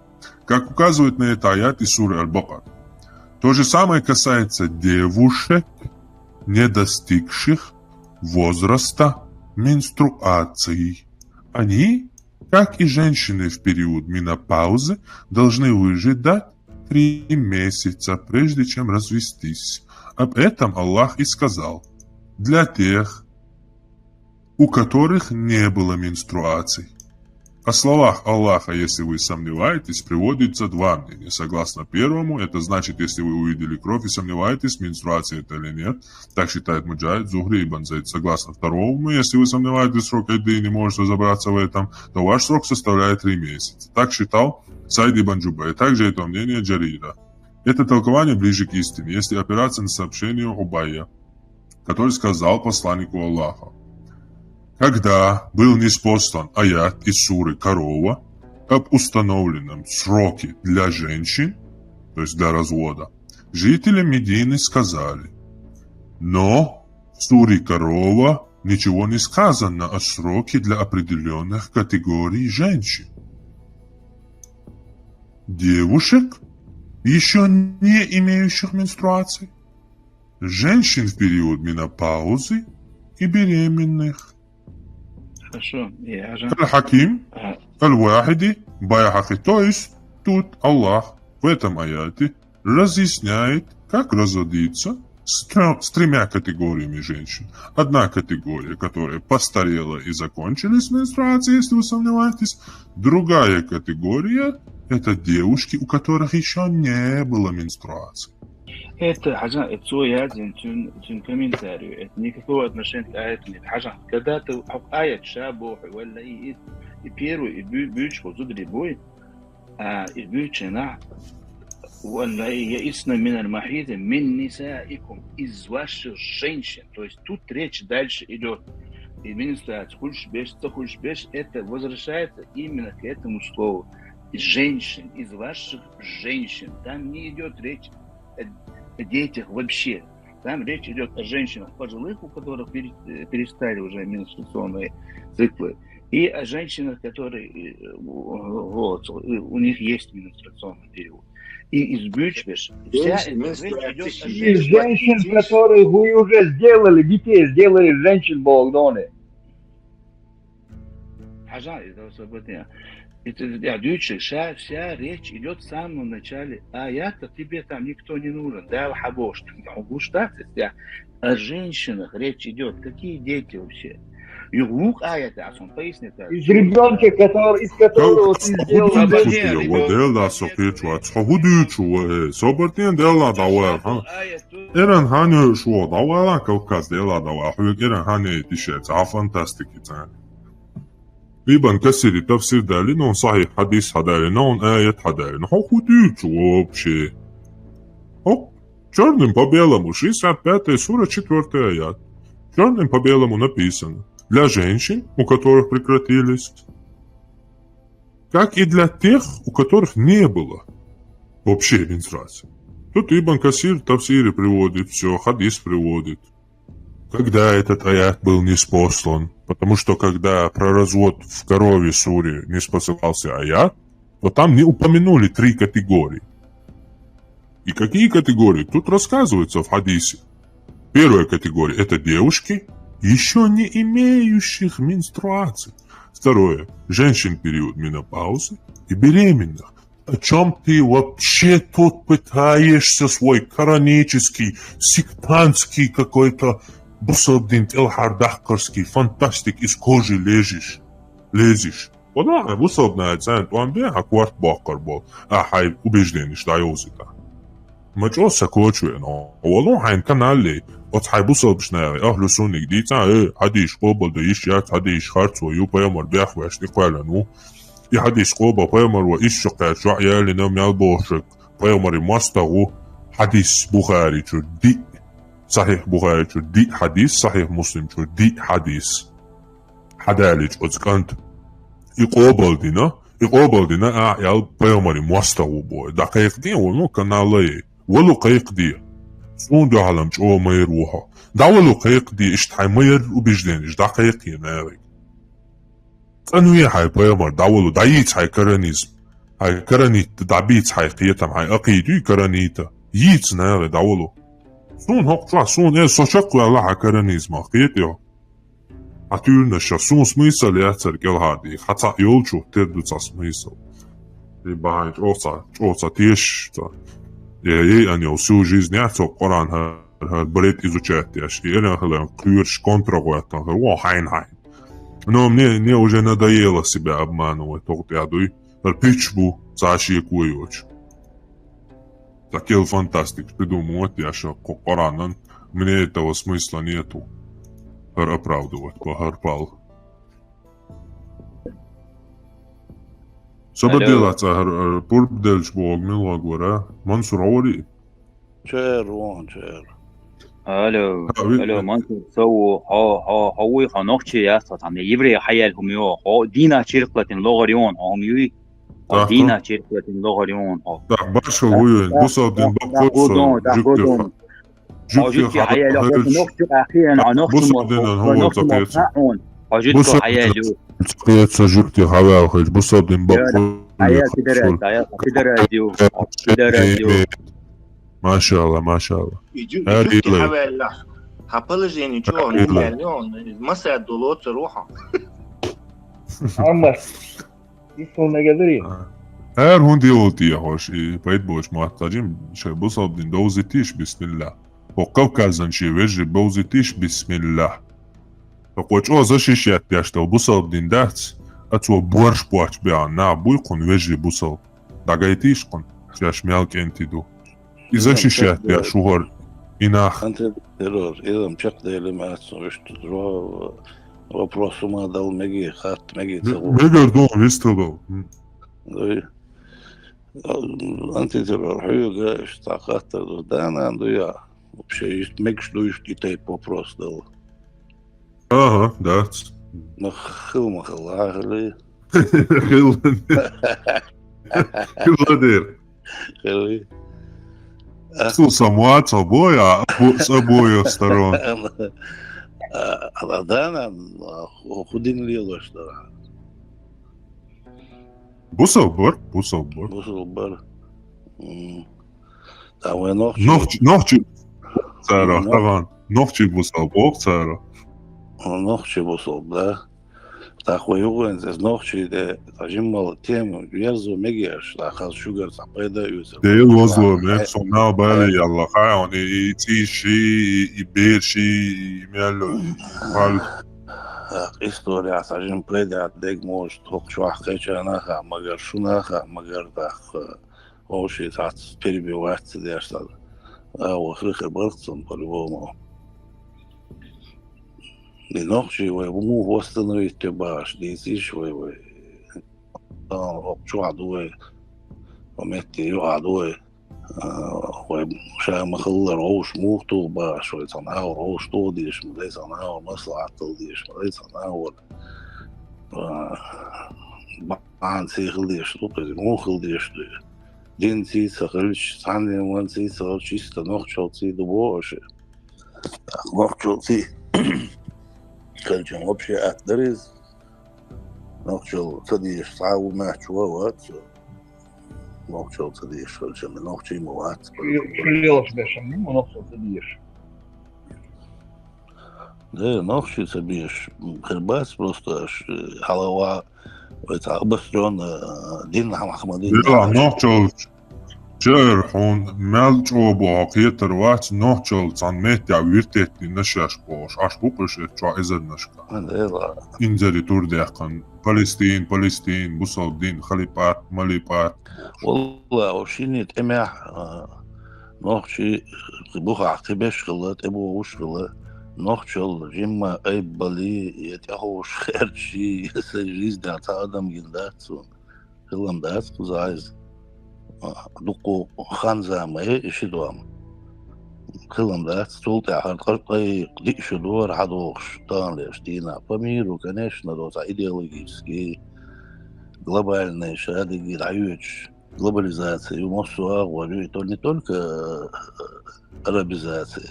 S2: Как указывает на это аят из суры Аль-Бакар. То же самое касается девушек, не достигших возраста менструации. Они, как и женщины в период менопаузы, должны выжидать 3 месяца, прежде чем развестись. Об этом Аллах и сказал. Для тех, у которых не было менструаций. О словах Аллаха, если вы сомневаетесь, приводится 2 мнения. Согласно первому, это значит, если вы увидели кровь и сомневаетесь, менструация это или нет. Так считает Муджахид, Зухри и Ибн Зайд. Согласно второму, если вы сомневаетесь в сроке идды и не можете разобраться в этом, то ваш срок составляет 3 месяца. Так считал Сайд ибн Джубайр. Также это мнение Джарира. Это толкование ближе к истине, если опираться на сообщение Убайя, который сказал посланнику Аллаха. Когда был ниспослан аят из суры Корова об установленном сроке для женщин, то есть для развода, жители Медины сказали, но в суре Корова ничего не сказано о сроке для определенных категорий женщин. Девушек, еще не имеющих менструаций, женщин в период менопаузы и беременных.
S19: Хорошо, я же...
S2: Аль-Хаким, Аль-Вахиди, Баяхахи. То есть тут Аллах в этом аяте разъясняет, как разводиться с 3 категориями женщин. Одна категория, которая постарела и закончились менструации, если вы сомневаетесь. Другая категория – это девушки, у которых еще не было менструации.
S19: Это حاجة это тун комментарию. Это никакого отношения к аяту нет. حاجة когда ты аят шабух ولا и первый и бюч вот тут ребой, и бюч на ولا يئسنا من المحيض من نسائكم из ваших женщин. То есть тут речь дальше идет. И менструация, хочешь беш, это возвращается именно к этому слову. Женщин, из ваших женщин. Там не идет речь о детях вообще. Там речь идет о женщинах пожилых, у которых перестали уже менструационные циклы, и о женщинах, которые вот, у них есть менструационный период. И из бючбеш вся эта речь идет о
S3: женщин, которые вы уже сделали, детей сделали женщин Богдоны.
S19: Это свободно. Это вся речь идет в самом начале аята, тебе там никто не нужен, да, хабош, о женщинах речь идет, какие дети вообще? Югук аята, а он пояснит.
S3: Из ребенка, из которого ты сделал.
S2: Ибн Касир тавсир дали, но он сахих хадис хадали, но он аят хадали. Но худючу вообще. Оп, черным по белому, 65 сура, 4 аят. Черным по белому написано. Для женщин, у которых прекратились, как и для тех, у которых не было вообще менструации. Тут Ибн Касир в тавсире приводит все, хадис приводит. Когда этот аят был ниспослан, потому что когда про развод в корове суре ниспосылался аят, то там не упомянули 3 категории. И какие категории? Тут рассказывается в хадисе. Первая категория – это девушки, еще не имеющих менструации. Второе – женщин в период менопаузы и беременных. О чем ты вообще тут пытаешься свой коранический, сектантский какой-то бусобдин телхардахкарский фантастик из кожи лезешь? والله بصبنا إنسان وان بيها كوارت باكر بول هاي وبيجدين إيش دايوزيتا ما جوسا كوتشو إنه والله هاي كان علي هاي بصب شناعي أهل سوني جديد حديش قوبل دايش يات حديش خارت ويو بيامر بيخ واشتي قالنو يحديش قوبل بيامر وإيش شقات شو عيالي نام يالبوشك بيامر ماستغو حديث بخاري شو دي صحيح بخاري شو دي حديث صحيح مسلم شو دي حديث حدالج أزكانت يقوبل دينا أعيال بيامري مواستغو بوي دقيق دي ولو كنالي ولو قيق دي سون دو عالم جو مير وها دا ولو قيق دي اشتحي مير وبيجدين اش دقيق يناري تنوية هاي بيامر دا ولو دايت هاي كرانيزم هاي كرانيت دابيت هاي قيتم هاي أقيدي كرانيتا ييت ناري دا ولو سون هقطع سون سوشاكو الله هاي كرانيزم أقيتي Атюрнэша сун смысл яцэр гелхади хата ёлчу тердуца смысл и баханч оца теш они всю жизнь яцо Коран бред изучать яш и она хлам ключ контрагуэта о хайн но мне уже надоело себя обманывать только я дуй пичбу цаши куёч такой фантастик придумывать яша Коранан мне этого смысла нету оправдывать пал. Сободилаться пурбдельш бог милогора Мансур Аори.
S16: Чер.
S21: الو منصور سو هو خنوخشي يا ساتان يبري حيال هم يو هو دينا شرقلتين لوغريون هم يوي دينا شرقلتين لوغريون
S2: باش هو بوصل دين
S21: جبت حياله نقطة أخيرا نقطة حياله
S2: تقيت جبت حواخج بصدم بقول ما شاء الله
S5: جبت حواله حبلجيني جو مليون ما سادولوت روحه
S3: أما يسون نقدرين
S2: هون ديوتي يا خوش بايد بوش محتاجين شيء بصدم دوزتيش بسم الله وقوكازن شي وجه بوزيتيش بسم الله فقوش او زشيش ياتياشتو بوصل دين داتس اتو بورش بوش بيان نا بويقون وجه بوصل داقايتيش قن شاش ميالك انتدو إذا شيش ياتياش وغر إناخ
S16: أنت ترور إذا مشق ديلي ما تسوشتو وبروسو ما دل مجي خات مجي تغو
S2: مجر دون ويستغل
S16: أنت ترور حيوغا اشتاقات دانا عنده يا вообще есть мекшдуешь детей попросту.
S2: Ага, да.
S16: Ну хилмахалахли.
S2: Хиладер.
S16: Хили.
S2: Самуат с обоих сторон.
S16: А да, худин лило что.
S2: Бусалбар.
S16: Да, вы
S2: ночью. Цара, طبعا نوخشي بوصل بوق цара.
S16: نوخشي بوصل да. Так вы угодно здесь ночи де тажимал тему верзу мегеш да хаз шугар сапеда юзер.
S2: Дел возло мен сомна бали ялла хаани тиши иберши мяло. Хал
S16: история тажим пледа дег мож тох швах кечанаха магар шунаха магар дах оши тат перебивать дерстад. وآخر برقصن по-любому. И ночи вы ему восстановить баш, десиш вы обчуадуе, пометьте юадуе, вы шам хллер ош мухту баш, вы санаор ош тодиш, мы санаор маслатл диш, мы санаор бан сихлдиш, тут мухлдиш. Дин цийца хылч, санне ман цийца чисто нохчал ци дубоше. Нохчал ци. Хылчан вообще атдерез. Нохчал цадиш сау махчуа ват. Нохчал цадиш хылчан нохчи ему ват.
S3: Шулёш бешам, не нохчал цадиш.
S16: Да, нохчи цадиш. Хербас просто халава
S12: ويتعبسون دينها محمدين
S2: يلا نوحشل جير حون مالجو بوعقيتر وات نوحشل عن ميت ويرتت نشاش بوش عش بوقش اتشوا إذن نشكا إنزلي تور ديقن فلسطين بوصل دين خليبات مليبات
S12: والله وشيني تمح نوحشي بوخ عقبش غلط ابو وش غلط نوحشل جمع اي بالي يتيهوش خير شي سجيز دعت آدم جلداتسون خلهم دات قزايز دقو خانزا ما إيش دوام خلهم دات سولتي حرقي قديش دور حدوش طان ليشتينا فميرو كناش ندوس ايديولوجيسكي глобальный шаги райоч глобализации мосуа говорю то не только арабизации,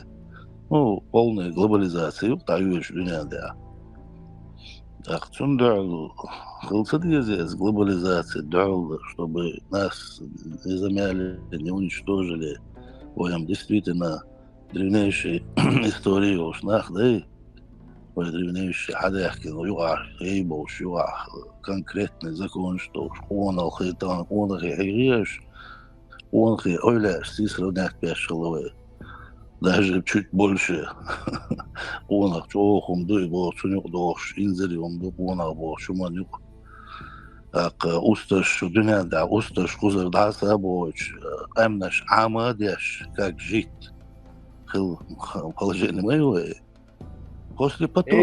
S12: ну полная глобализация райоч дуньяда. Так цундал хлцадия здесь глобализация дал, чтобы нас не замяли, не уничтожили. Воем действительно древнейшей истории уж нах, да и древнейший حدا يحكي انه يقع غيبه وش يقع конкретный закон, что он алхайтан, он غيش, он ойля стисрунях пешеловый. Даже чуть больше. Он чохом дуй бо чунюк дош инзери он ду он бо шуманюк. Так усташ дуньяда усташ кузер да сабоч амнаш амадеш как жить. Хил положение мое. После потопа...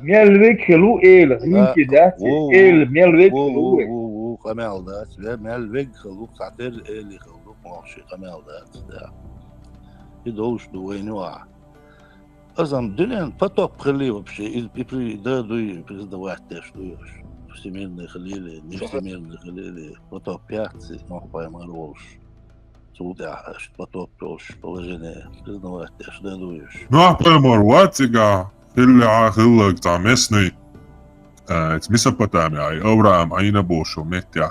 S3: ميلويك خلو يمكن ذات ميلويك خلو
S12: قمال ذات ميلويك خلو تعتر إلي خلو ماشي قمال ذات يدوش دوين وع أظن دنيا потоп خليه вообще и да дуй приздавать дуешь всемирные халили, не всемирные халили, потоп пятцы, но поймаешь. Сюда, потоп тоже положение, признавать, что дуешь.
S2: Ну, а поймарвать сега, хилля тамесный, Месопотамия, Авраам, Аина Бошо, Метя,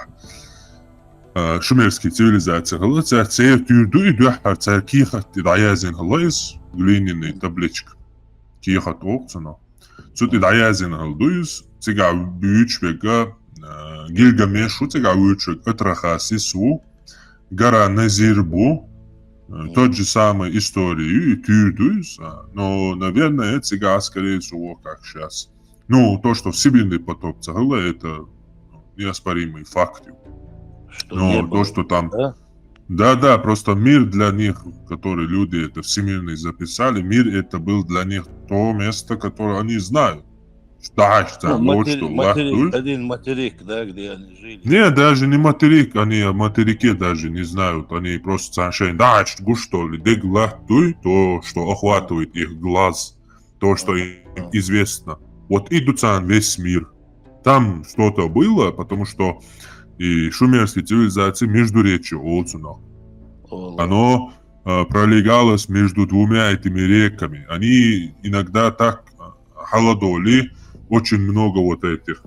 S2: шумерские цивилизации, халатся, цер тюрду и духа, цер кихат, и даязин халайс, глиняный табличка, кихат окцена. Цут и даязин халдуис, цега бючвега Гильгамешу, цега бючвег Атрахасису, гора Назирбу, тот же самый историю и тюрдуис, но, наверное, цега скорее всего, как сейчас. Ну, то, что всемирный потоп Цагала, это неоспоримый факт. Но то, что там... Да, просто мир для них, который люди это всемирный записали, мир это был для них то место, которое они знают. Да, что
S12: материк, один материк, да, где они жили.
S2: Нет, даже не материк, они о материке даже не знают, они просто совершенно, да, что ли, деглатуй, то, что охватывает их глаз, то, что им известно. Вот идут весь мир. Там что-то было, потому что и шумерские цивилизации междуречие Олцуна. Оно пролегалось между двумя этими реками. Они иногда так холодоли, очень много вот этих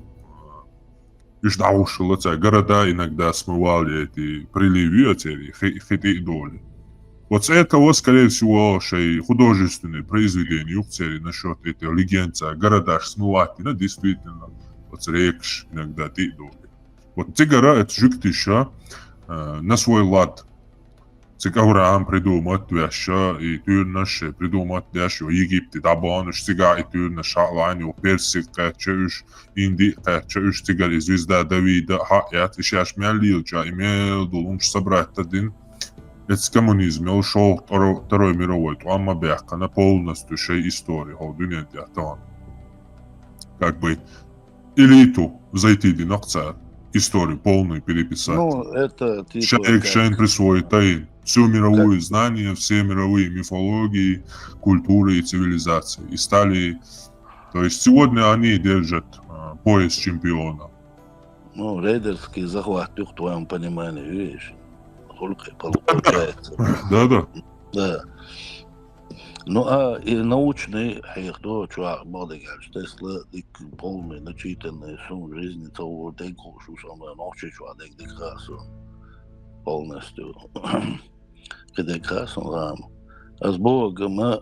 S2: города иногда смывали эти приливы, эти доли. Вот с этого, скорее всего, художественные произведения насчет этой легенды о городах смывать, действительно, вот рекш иногда эти доли. Вот те гора, это жиктища на свой лад. Цик Авраам придумать вещи, и тюрнаш придумать вещи в Египте, табануш, цыга и тюрнаш, шалань, персик, качуш, инди, качуш, цыга и звезда Давида, хаят, и сейчас мялил, имел долунш собрать один. Это коммунизм, ушел Второй мировой, то амма бяка на полностью историю, холдунет я там. Как бы элиту зайти динокцар. Историю полную переписать.
S12: Ну, это...
S2: Человек присвоит таин. Всю мировую знание, все мировые мифологии, культуры и цивилизации. И стали... То есть сегодня они держат пояс чемпиона.
S12: Ну, рейдерский захват, в твоем понимании, видишь? Только получается.
S2: Да.
S12: Да. Ну, а и научный, кто чувак, молодец, что если полный, начитанный сум жизни, то деньгу, что самое ночью, чувак, деньгу полностью.
S16: كده كاس غام أسبوع ما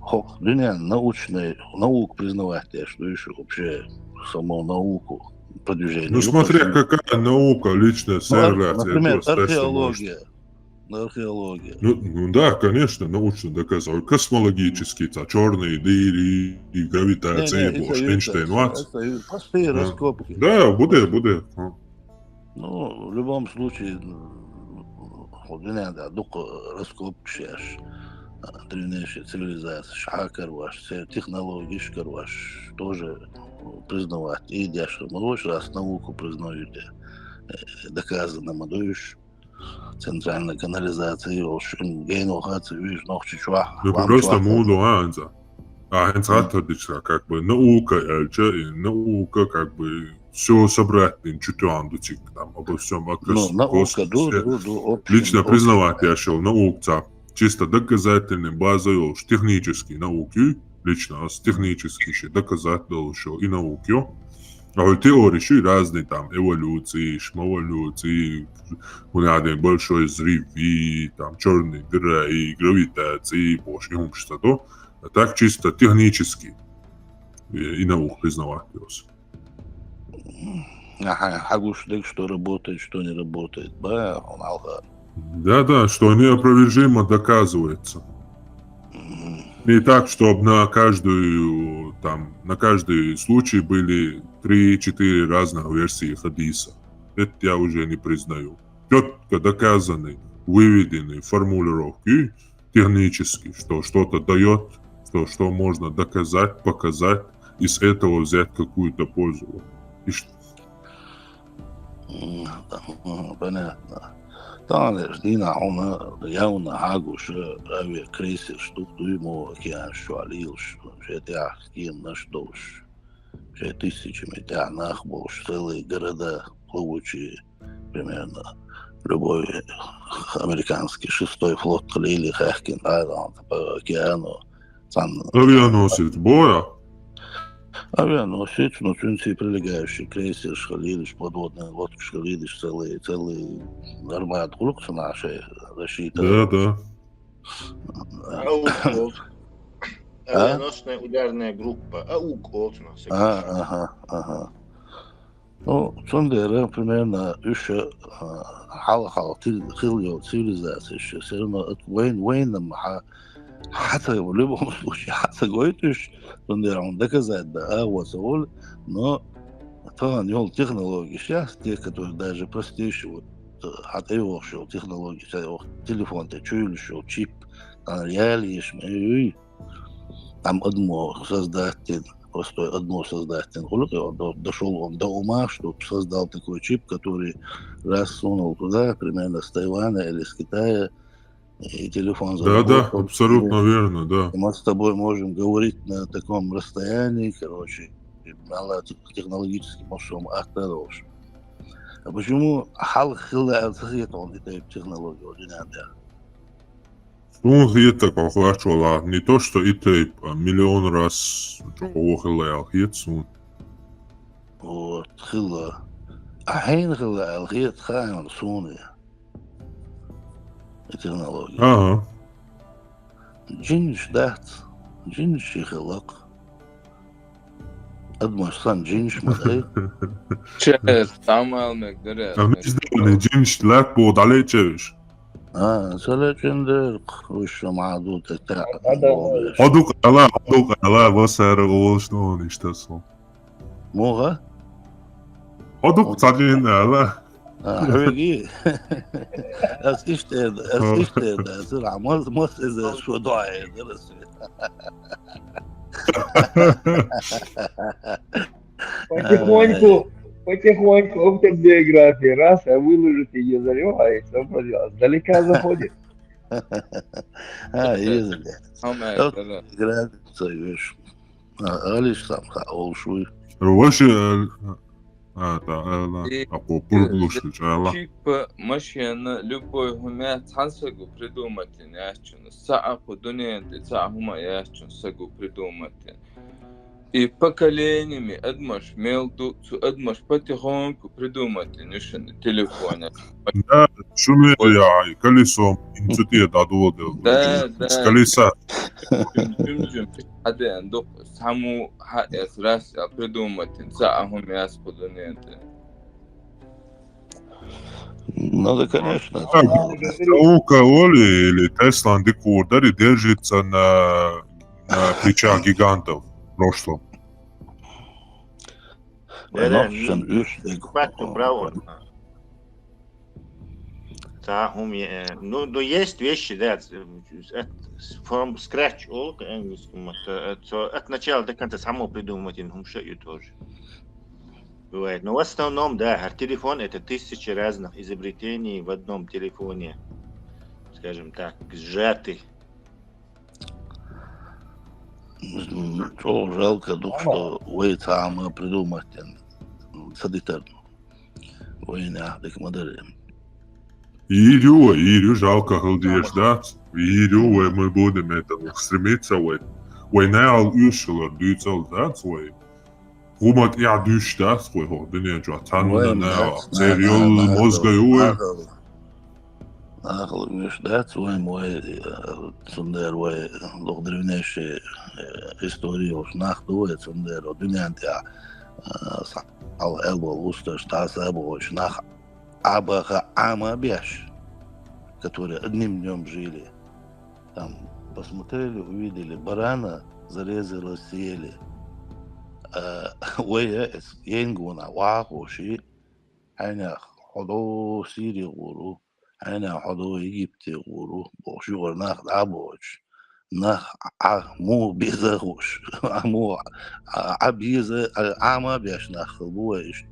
S16: хок dünya наук признавать, что еще вообще саму науку продвижения.
S2: Ну смотря какая наука, личная сервляция.
S16: Например, археология.
S2: Ну да, конечно, научно доказывать. Космологические, черные дыры, и гравитация, Эйнштейн,
S16: простые раскопки.
S2: Да, будет.
S16: Ну, в любом случае, dünya дух раскопки сейчас. Древнейшая цивилизация, шахакар ваш, технологический ваш, тоже признавать. И дешево, лучше раз науку признают, доказано, мадуешь, центральная канализация, гейнохация, видишь, ногти чувак.
S2: Ну, просто моду анза. А энцратодична, как бы, наука, наука, как бы, все собрать, чутюандучик, там, обо всем, лично признавать, я шел, наука, чисто доказательной базой технические науки, лично с технических доказательной и науки, а теории еще разные там эволюции, шмоволюции, у нас большой взрыв и там черные дыры и гравитации, больше что-то, а так чисто технически и наук признавать.
S16: Ага, что работает, что не работает, да, он алга.
S2: Да, что неопровержимо доказывается. Не так, чтобы на каждый случай были 3-4 разных версии хадиса. Это я уже не признаю. Четко доказаны, выведены формулировки технически, что что-то дает, что можно доказать, показать, и с этого взять какую-то пользу.
S16: Понятно. Tane Dina ona jauna hagus avia krisis tuimo океан шуалил, что это кем наш дождь. Что тысячами нахбош целые города, плавучие примерно любой американский 6-й флот Халили Хахкин Айленд по океану.
S2: Авианосец боя?
S16: Авианосец, но в принципе прилегающий крейсер Шхалилиш, подводная лодка Шхалилиш, целый армат группы нашей защиты.
S2: Да.
S5: Авианосная ударная группа. АУК.
S16: Ага. Ну, Сундера примерно еще хал цивилизация еще все равно Уэйном حتى в любом случае, حتى говоришь, он доказать, да, вот, но то он технологии сейчас, те, которые даже простейшие, вот, от его технологии, телефон, ты чуешь, чип, реалии, там одно создатель, просто одно создатель, он дошел до ума, что создал такой чип, который раз сунул туда, примерно с Тайваня или с Китая, и телефон
S2: заработал. Да, абсолютно верно, да.
S16: Мы с тобой можем говорить на таком расстоянии, технологически можем отталкиваться. А почему хилла он этой технологии не надо?
S2: Ну, это как не то, что это миллион раз хилла
S16: вот, хилла. А хин хилла алхит хаим суни. Технологии.
S2: Ага.
S16: Джинш дат, джинш ихалак. Адмашсан джинш мадай.
S1: Чес, тамал мегдере.
S2: А мы сделали джинш лак بود عليه تشوش.
S16: سلكندر وش معدود تاع.
S2: هذوك على وسر وشلون يشتصل.
S16: موها؟
S2: هذوك صاجين على
S16: حبيبي أسئلة سرعة ما إذا شو ضايع درس
S3: потихоньку автобиографии, раз, а выложит ее заливается, далека заходит.
S16: Езали. Грация, Алиш сам хаошуй.
S2: Рваши
S1: машина любой хумят хансагу придумать ящун саапу дуниянты саахума ящун сагу придумать И поколениями Эдмаш мелду, Эдмаш потихоньку придумать лишь на телефоне.
S2: Да, шумели я, колесом инцидент отводил.
S1: Да, да.
S2: С колеса.
S1: Хада андук саму хас раз придумать, саахум яспудунет.
S12: Надо, конечно.
S2: У кого-ли или Тесла Декурдери держится на плечах гигантов в прошлом.
S5: Ну, есть вещи, да, from scratch, по-английски, от начала до конца само придумывать инхумшаю тоже. Бывает. Но в основном, да, телефон — это 1000 разных изобретений в одном телефоне, скажем так, сжатый.
S12: Что жалко, что вы сами придумаете садитер. Вы не так модерн.
S2: Ирю, жалко, халдеш, да? Ирю, мы будем этому стремиться, вы не ал ушелер, дюцел, да, свой. Хумат я дюш, да, свой, дыня, джа, танна, не, церил, мозга,
S12: Нахал, видишь, да, свой мой сундер, вы лох древнейшие истории уж нахтует сундер, дюнянтя, ал элбол уста, штас элбол, нах абаха амабеш, которые одним днем жили. Там посмотрели, увидели барана, зарезали, съели. Уэя енгуна вахуши, аня ходо сири гуру, аня ходо египте гуру, бошугар нах дабоч, нах му безахуш, аму абизе амабеш нах буэш.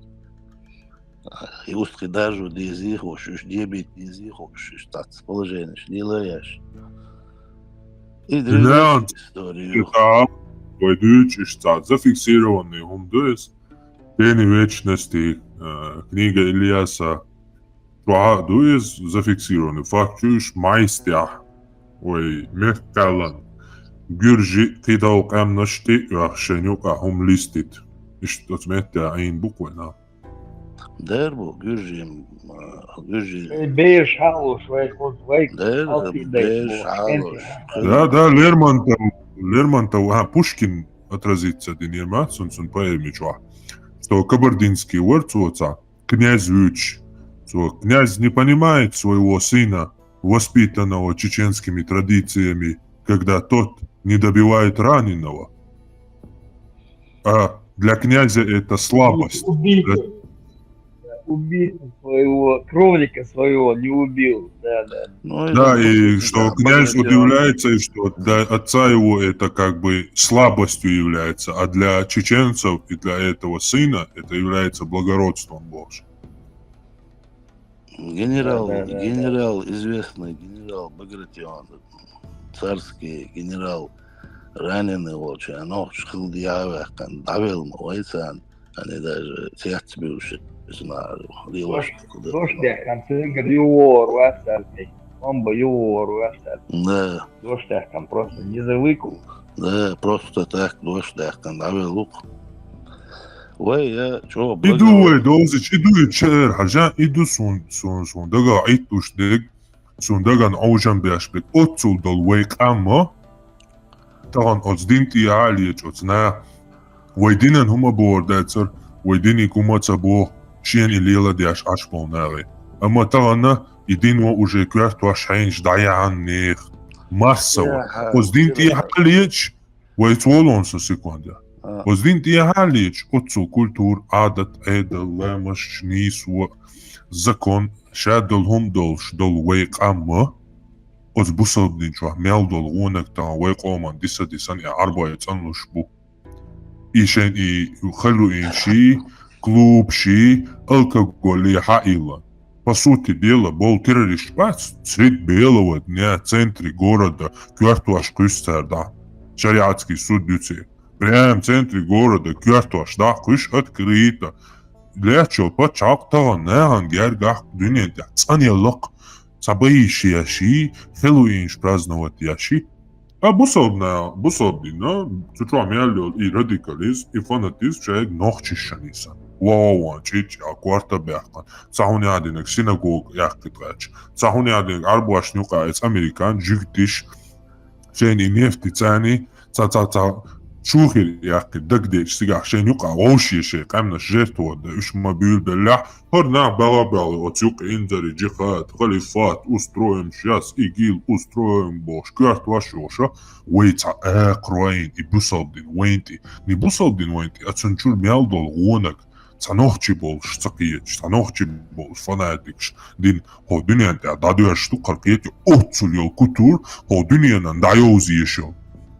S12: Иустки даже дезихуш, дебит дезихуш, штат положение, шлилаеш. И древняя история.
S2: Войдучишься, зафиксированный умдуес. Тени вечности книга Ильяса дуес зафиксированный. Фактуш майстя. Ой, мехкалан. Гюржи кидал камнашти вахшенюк ахум листит. И что сметя айн буквально.
S12: Дербу, гюржим,
S3: Бейш халуш, вейк,
S2: Да, Лермонтов, Пушкин отразится Денирма, сун поэмичва, что кабардинский ворцуца, князь Вюч, что князь не понимает своего сына, воспитанного чеченскими традициями, когда тот не добивает раненого. А для князя это слабость.
S3: Убить своего кровника своего не убил, да.
S2: Да, и что князь удивляется, и что для отца его это как бы слабостью является, а для чеченцев и для этого сына это является благородством Божьим.
S12: Генерал, известный генерал Багратион, царский генерал, раненый очень, оно шхилдиявых, давил мойцан, они даже сердце бившие.
S3: Došļā, kam tagad jūru veseli, он бы jūru veseli.
S12: Да.
S3: Došļā, kam просто не завыку.
S12: Да, просто так, došļā, kam давил лук. Ой, я чё,
S2: иду, Дозич, иду, чер, хажа, иду сун, дага, айтуш дег, сун даган аужан бяшбек, отцул дол вейк амма, таган оцдин тиалиеч, оцна, вайдинан хума бордацер, вайдини кумаца бо, شين اللي يلا دي أشبه ناغي أما تغنى يدين وجه كوارت واشعينش ضيع عني ماسوا وزدين تي حاليش ويتولون سيكوندا وزدين تي حاليش أتسو كولتور عادت عيدل لامش نيس وزكون شادلهم دولش دول ويق أما أز بوصل بدين شوح ميل دول غونك تا ويق أمان ديسان أربعة يتنلش بو إيشان يخلو إنشي клубши, алкоголь и хаила. По сути дела, был террорист средь белого дня в центре города Кюртуаш Кюстерда. Шариатский суд Дюци. Прямо в центре города Кюртуаш, да, Кюш открыто. Для чего почак того наган гергах дюненда. Цани лок. Сабаиши яши, Хэллоуин праздновать яши. بصوبنا تطلع ميالو اي راديكاليز اي فاناتيز شايك نوخشي شانيسا واو تشيتش اكوارتا بيحقن صاحوني عادينك سيناغوغ يحقي تغاتش صاحوني عادينك 24 قاعد امريكان جيكتيش شيني نيفتي تاني تا شوخي يحقي دقديش سيقع شين يقع غوشي شي قامنا شجيرتو ودا اش ما بيول بلاح هرنا بغابر وتيوق انزري جيخات خليفات استرويم شاس ايجيل استرويم بوش كارت واشوشا ويتا اقروين يبوصلدين وينتي نبوصلدين وينتي اتسنشول ميالدول غونك تنوخشي بولش تقيتش تنوخشي بولش فنادكش دين هو دنيا انت دادوش تو قرقيتي اوتسول يول كتور هو دنيا ندايوزي يشو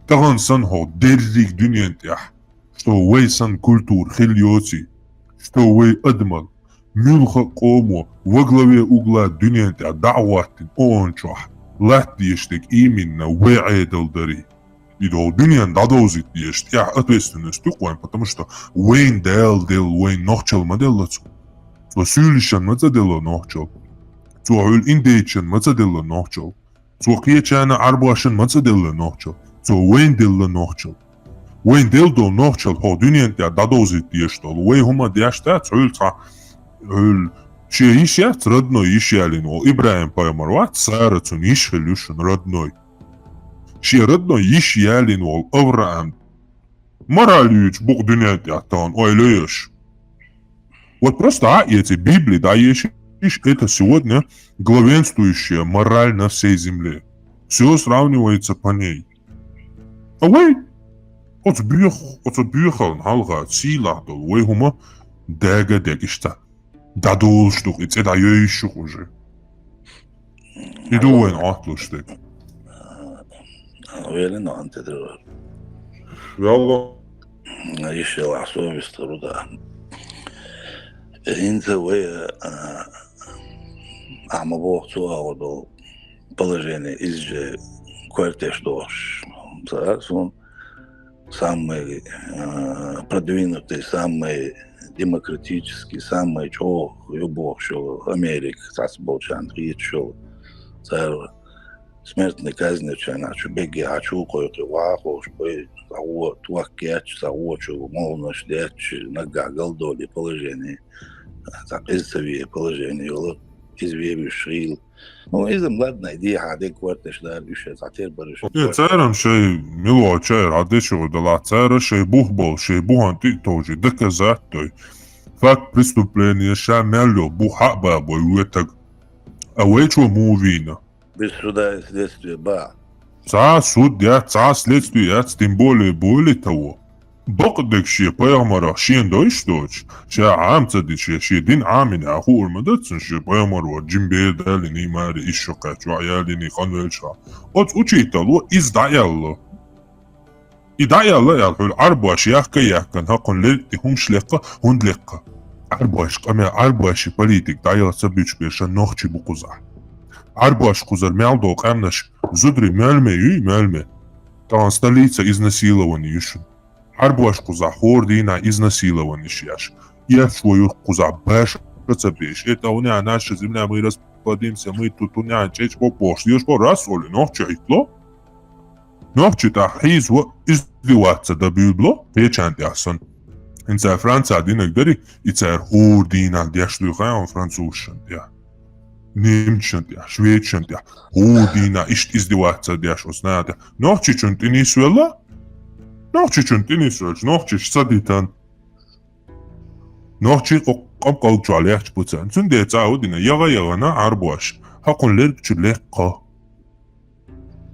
S2: تغن سن هو ديريك دنيا انتيح شتو وي سن كولتور خليوتي شتو وي ادمل ملخ قومو وغلوي اغلا دنيا انتيح دعواتين اونشوح لات ديشتك ايمينا وي عيدل داري يدو دنيا دادوزيت ديشتيح اتوستنس تقوين потому что وين ديل وين نوخشل ما ديلتو تو سوليشن ما تديلو نوخشل تو عول انديتشن ما تديلو نوخشل تو قيتشانا عرباشن ما تديلو نوخشل تو وين ديل نوخشل وين ديل دو نوخشل هو دنيا انت دادوزيت ديشتل وي هما ديشتات عول شي يشيات ردنو يشيالين و ابراهيم بايمروات سارتون يشهلوشن ردنوي شي ردنو يشيالين و ابراهيم моралюч Бог дунят ятан ойлёшь. Вот просто эти Библии, да, есть это сегодня главенствующая мораль на всей земле. Все сравнивается по ней. А вы от бюхал халга силахдол, вы хума дега дегишта. Дадул штук, это еще уже. Иду вен атлуштек.
S12: Уверен, он te drög.
S2: Вело.
S12: Еще совесть труда. Инте вы амабог цуаводол положение из же квартеш дош. Он самый продвинутый, самый демократический, самый чё любовь, что Америка, царь Болчан, что смертной казни, что начал беги, а чё кое-то вахо, что того туакеч, того чё молно ждать, нога голдоли положение, так из-за положение, из-за шрил. Ну, из-за младной идеи, хады квартеш да, еще затер барыш.
S2: Царам шей мило чай радешо дала цара шей бухбол, шей буханти тоже доказать той. Факт преступления ша мяло бухаба бой так. А вы что мувина?
S12: Без суда и следствия ба.
S2: Ца суд я, ца следствие я, тем более того. بقدك شي بيامر شين دوشتوش شا عام تدي شي دين عامين اخو المدتسن شي بيامر وجيم بيدا لني ماري اشقات وعيالي قانون شا اوت اوتشيتالو ازدعيالو ادعيالو يا الحول عربواش يحكي يحكن هاقن ليلتي هم شلقة هند لقة عربواش قامي عربواش بوليتيك دعيال سبيش بيشا نوخشي بقزع عربواش قزر ميالدو قامناش زدري مالمي طبعا столица изнасилования يشن Арбуаш куза хордина изнасилован ишьяш. Я свою куза бэш рецепиш. Это у меня наша земля, мы расплодимся, мы тут у меня чеч попош. Ешь по раз оли, ногче итло. Ногче та хиз издеваться да бюбло. Печант ясон. Инца Франция динек дери, ица хордина дяшлюхаан французшан я. Немчант я, шведчант я. Хордина ишт издеваться дяш оснада. Ногче чунт инисвелла? نوخشي تنسوش نوخشي صديتان نوخشي قم عليه بوتان سندي تعودنا يغا عربواش هقول لك تشلقه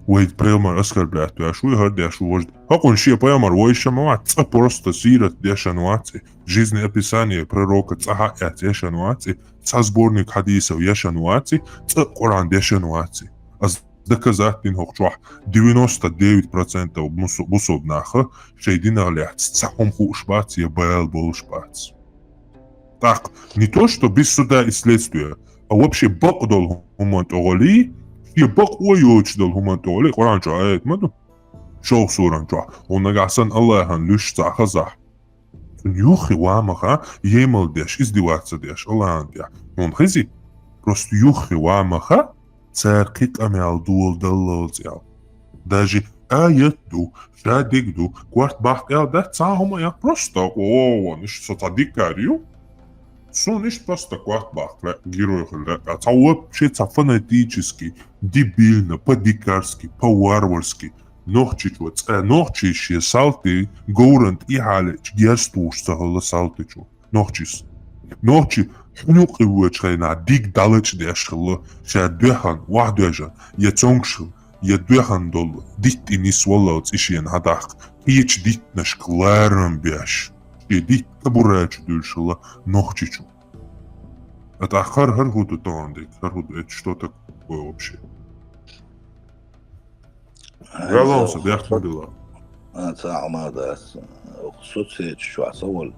S2: ويد بريمر اسكر بلاتو اشوي هردي اشو وجد هقول شي بريمر ويش ما просто سيرة ديشانواتي жизни описание пророка цаха дешануаци сборник хадисов яшануаци Коран дешануаци доказательный хохчуах 99% бусобнаха шейдина лят цахом хушбац я бэл болшбац. Так, не то, что без суда и следствия, а вообще бог дал хумант оголи, и бог ойоч дал хумант оголи, Коран чаает маду. Шоу суран чуах, он нагасан Аллахан люш цахазах. Юхи вамаха, емал деш, издеваться деш, Аллахан деш. Он хизи, просто юхи вамаха, церкик амял дуол даллоцял. Даже آيتو شادقدو كوارت باقي ده تساهم يا بروستا نش ستاديكاريو نش بروستا كوارت باقي герой لا تصوب شيء фанатически дебильно по-дикарски по-варварски نوخچيچوت نوخچيشي سالتي غورنت إحالة جيستوش سهل سالتيچو نوخچيس نوخچي حنوقي وچخينا ديك دالچ ديشخل شادوهان وحدوجان يتونغشل يدوهان دول ديت إنيس والله إشيان هداق إيش ديت نشكلارن بيش ديت كبراج دوشلا نوخچيچو أتأخر هرهودو تانديك هرهودو إتشتوتك вообще Galonsa, بيحكم بالله.
S12: أنا ساعة ما داس خصوصي شو عصول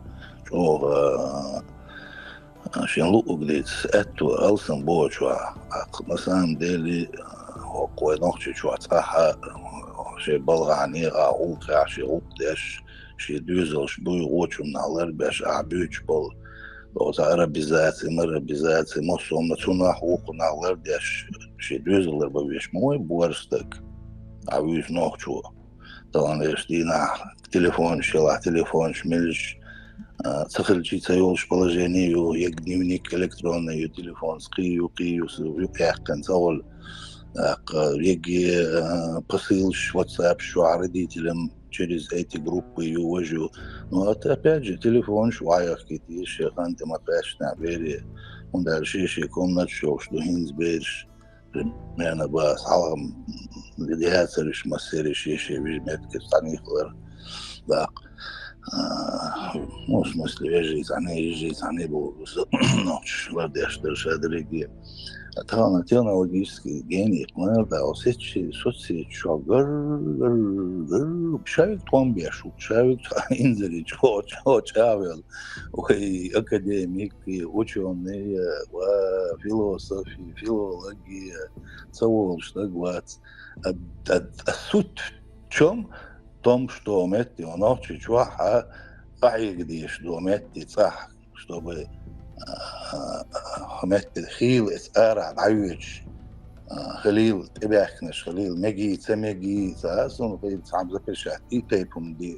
S12: شو شين لوق ديت أتو ألسن بو شو مثلا ديلي هو قوي نقطة شو عصاها شي بلغاني غاوك شي غوتش شي دوزل شبوي غوتشو من على باش أعبيوش بل لو تعرف بزاتي مصوم نتونا حقوقنا على باش شي دوزل ببيش موي بورستك عاوز نوخشو طبعا يشتينا تليفون شلا تليفون شملش تخرجي تيولش بلاجينيو يك دنيونيك الكتروني تليفون قيو يحكن تول يجي посылش واتساب شو عرديتي لم через эти группы يوجو но это опять же телефон шваях какие-то шеханты мапеш на бере он дальше ши комнат что хинзберж примерно бас алам медиаториш массериш еще вижметки станихлер да ну в смысле вежи был ночь ладеш держадреги Атана технологический гений, да, осечи соцсети шагар, шавик томбешу, шавик инзери, чавел, ой, академики, ученые, философии, филология, целого что гвац. Суть в чем? В том, что метти он очень чуваха, фаигдиш, что метти цах, чтобы مثل خيل اسارع عيوش خليل تبعكنش خليل مجي ساسون في صعب زبرشات تيبهم دي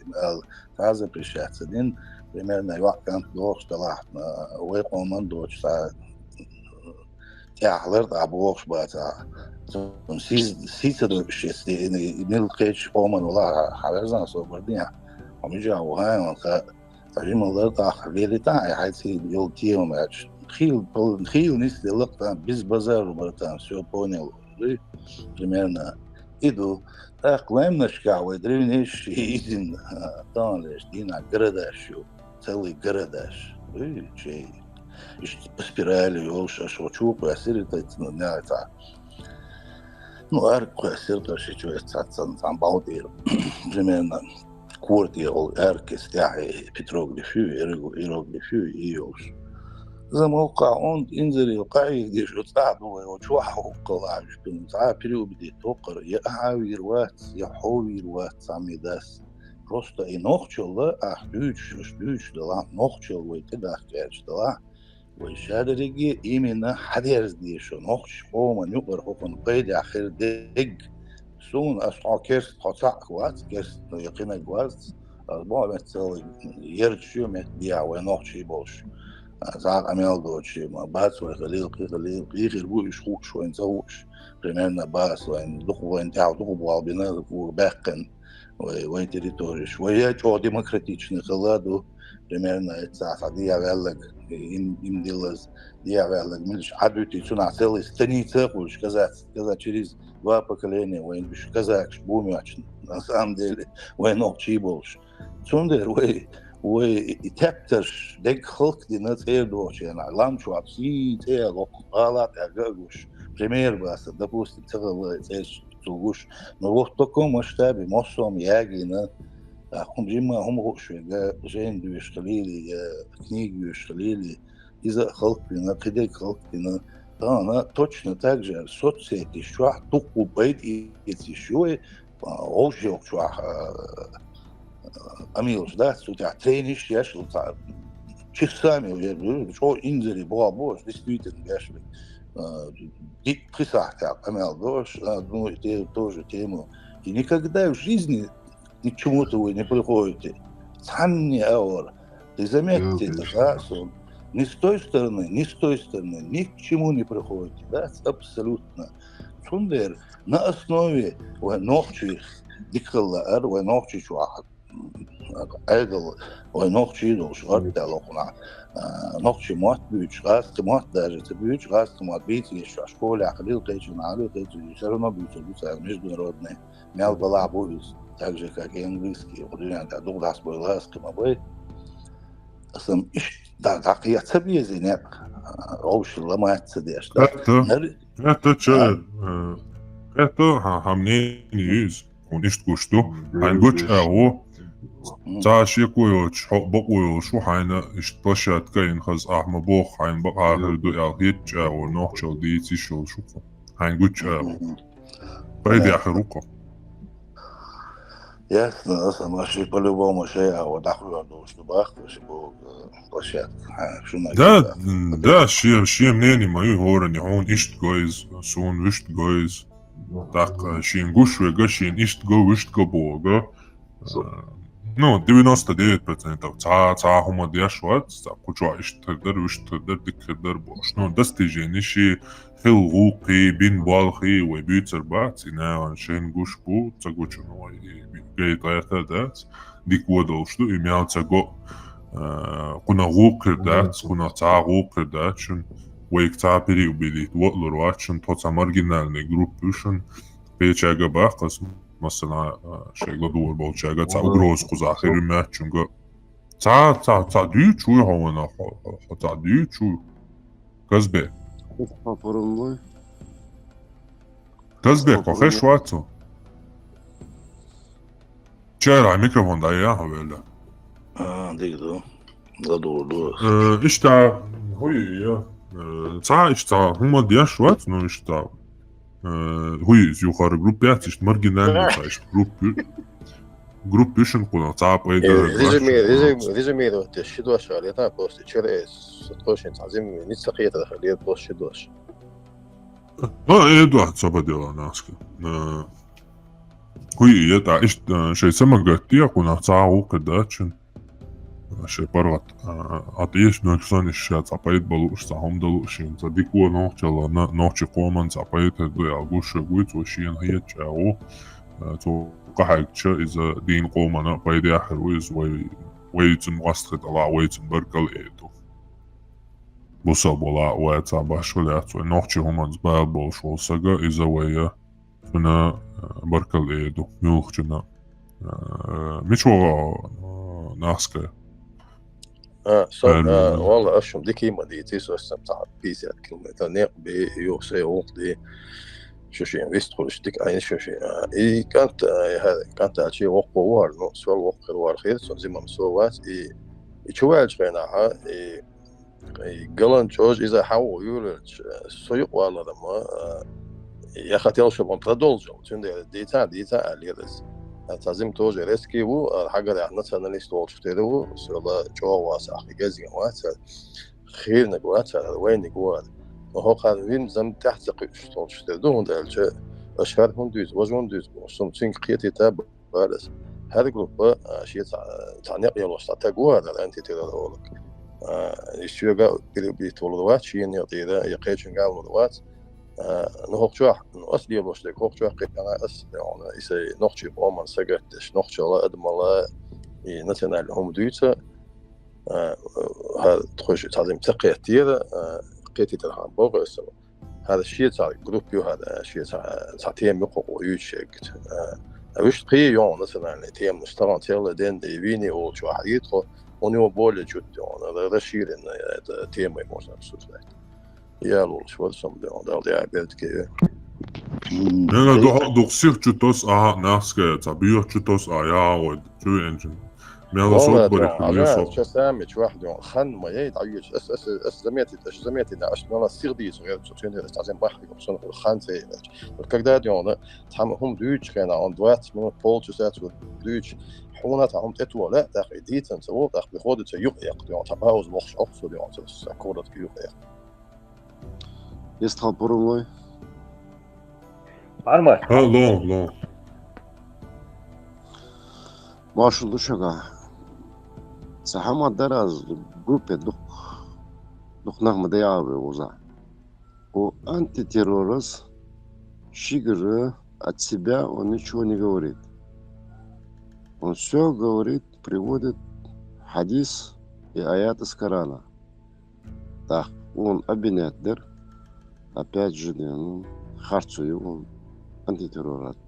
S12: فاز برشات سدين примерно وقت دوش طلعت ويقوم من دوش ساعة تحضرت عبوش بقى سيسة دوش نلقيش قوما والله حبزنا صوبردين ومجي عوهاي ونخاء تجيم الله تاخلي تاعي حيث يلتيهم عش خيل نسل لقطة без базару братан все понял примерно иду клаем нашкавы древнейший изин танлеш дина градашью целый градаш чей по спирали волша шочу просирить на это ну арку сирта шичу это сам балдир примерно كورتي أو أركز تاعي بتروغليفيو إيروغليفيو إيوش إذا موقع عند إنزلي وقعي ديش وتعدوا وتوحوا قلاعش بنتعا بريو بدي توقر يا أحاوي روات يا حوي روات سامي داس просто и нохчел أحدوش دلا نخчел ويتدخ كاش دلا ويشادريجي إيمنا حديرز ديشو نخش قوما نقر حقن قيد آخر ديج سون أسعى كيرس قطع كوات كيرس يقينا كوات أسبوع مثل يرجع متبيع ونوحشي بوش زعق أميال دوتشي ما باس وخليل غير بو يشوق شو ينزوش примерно باس وين دخو وين تاع دخو بالبنا دخو باقن وين تريتوري شوية جو ديمقراطيчный خلادو примерно это صديق велик им делать я велик милиш адути цуна целый станица уж сказать через два поколения وين بيش казакш бумяч на самом деле وين نوحشي بوش цундер وي تبتش دك خلق دي نتير دوش يعني لام شو عبسي تير غالات أجاوش пример бас допустим تغل تيش تلوش نروح تكون مشتبه مصوم ياجينا هم جيما هم غوشوا جين دوش خليلي كنيج دوش خليلي إذا خلق بنا كده خلق بنا أنا точно так же соцсети شو تقو بيت يتشوي أوجه شو أميلش ده سوتع ترينش يشل تاع часами уже شو إنزلي بوش действительно يشل دي قصة تاع أميل دوش ну это тоже тему И никогда в жизни ни к чему-то вы не приходите. Цанни аур. Ты заметьте это, да, что ни с той стороны, ни с той стороны, ни к чему не приходите. Да, абсолютно. Шундер на основе ногчи дикалла, ногчи чуахат. Айгал, ногчи должен делокна. نقش موت بيج غاست موت درجة بيج غاست موت بيتي شو شكول عقلي وتيجي نعلي وتيجي يشرنا بيجي بيجي مش بنردنا مال بلع بويز تاجي كأي إنجليزي وقولنا أنت دوغ داس بويلاس كما بوي أصلا إيش دقيقة تبيه زينب روش الله ما يتصدقش
S2: это хамне ньюз уништ гушту хангуч ао تاشي كويوش بقويوش وحينا اشتبشت كاين خز احمى بوخ حين بقى هردو الهيتش او نوخشو ديتي شو شوفو حين قوتش او بايدي اخروكو
S12: ясно اصلا ماشي по-любому شيء او دخلوا دوش دباخ شي بو بشات شو
S2: да شي منيني ما يهورن يهون اشت جويز سون وشت جويز так شين قوش ويقا شين اشت جو وشت جو بوغا Ну, 99% цаа хума дяшват, куча иштер виштер дикер бош. Ну, достижение ши хилгуqi бин балхи و бютер бац ина шен гушбу цагучно гейтаерта дац дикводол что имел цаго куна гуqir дац куна цаа гуqir дачун ويك цаа периубили вотлор вачун тоца маргинальный группушун печага бахас مثلا شيء دور بولشاجا تا угроз قزاخر ماتشونغا تا دي чуй هونا تا دي чуй казбе казбе кохеш ватсо чера микрофон да я хавела
S12: ديكدو دور
S2: اشتا هوي يا تا اشتا هما دياش وات نو اشتا هوي زيوخار جروبات إيش مرجنال إيش جروب إيشن كنا تعب أيضا
S4: ريزوميرو تشدوش على تا بوست تشريس ستوشين تعزم نتسقية داخلية بوست شدوش
S2: إيه واحد صبا ديلا ناسك هوي يتا إيش شيء سما قتيا كنا تعو كداتشن شيء برغت عطيش نكسان الشيء تعبيت بلوش تعهم دلوشين تديكوا نوخجلا نوخجي قومان تعبيت هدوي عقوش قويت وشين هي تشاو تو قحكش إذا دين قومنا بايدي أحرويز ويتن واسخت الله ويتن برقل إيدو بصاب ولا ويتا باش وليات ونوخجي همان زبال بولش والساقا إذا ويا فنا برقل إيدو يوخجنا مش وغا ناسكا
S4: والله أشوم ديكي ما ديتي سو استمتع بيزيات كلمة نيق بي يو سيوق دي شو شيء ويستخلش ديك عين شو شيء إي كانت هذا كانت أشي وقوة وار نو سوال وقوة وار خير سون زي ما مسوات إي يشوالج غيناها إي قلن جوج إذا حاول يولج سيوق والله لما يا ختيل شو بنتردول جو تندي ديتا عليرس تعزم توجه ريسكي و حاجة يعني مثلا نستوى شفتيرو سولا جوا واسع حجازي وات خير نقوات وين نقوات وهو قال وين زم تحت شفتون شفتيرو هند الجا أشهر هندوز وجون دوز وصم تين قيتي تاب بارس هذا جروب شيء تعنيق يلوش تقوى هذا أنت تقول لك يشوفا بيتولدوات شيء يطيره يقيش نقولدوات نهوخجوح أصلي بوش لك هوخجوح أنا أصل يعني إذا نخجي بومن سجتش نخجي لا أدملا نتنا لهم دويتا هذا تخش تعلم تقيتير قيتي تلهم بوغس هذا الشيء تاع جروب يو هذا الشيء تاع تيم يقو يوشيكت وش قي يوم مثلا تيم مستوى تيلا دين ديفيني أو شو حيدخل ونيو بول جود يعني هذا الشيء إن تيم يموت نفسه يا لول شو السم ده ده عبيد كده
S2: أنا دوخسير تشوتوس ناسك تبيه تشوتوس يا ود شو إنجن ميلا صوت بريك
S4: ميلا شو سامج واحد يوم خن ما يتعيش زميتي ده عشان أنا سيردي صغير شو ده تعزم بحر يقصون الخان زي الكذا يوم تحمهم دوتش كان عن دوات من بول جسات دوتش حونا تعهم تطول لا داخل ديتن سووا داخل بخود تيوق يوم تباوز وخش أقصد يوم تسكورت يوق
S14: Jest pour moi.
S3: Arma.
S2: Long.
S14: Maşallah şaka. Sahama daraz grupe duk nahmada yabe oza. O антитеррорист Шигера от себя он ничего не говорит. Он все говорит, приводит хадис и аят из Корана. Так, он обвиняет, опять же, харцует, он антитеррорист.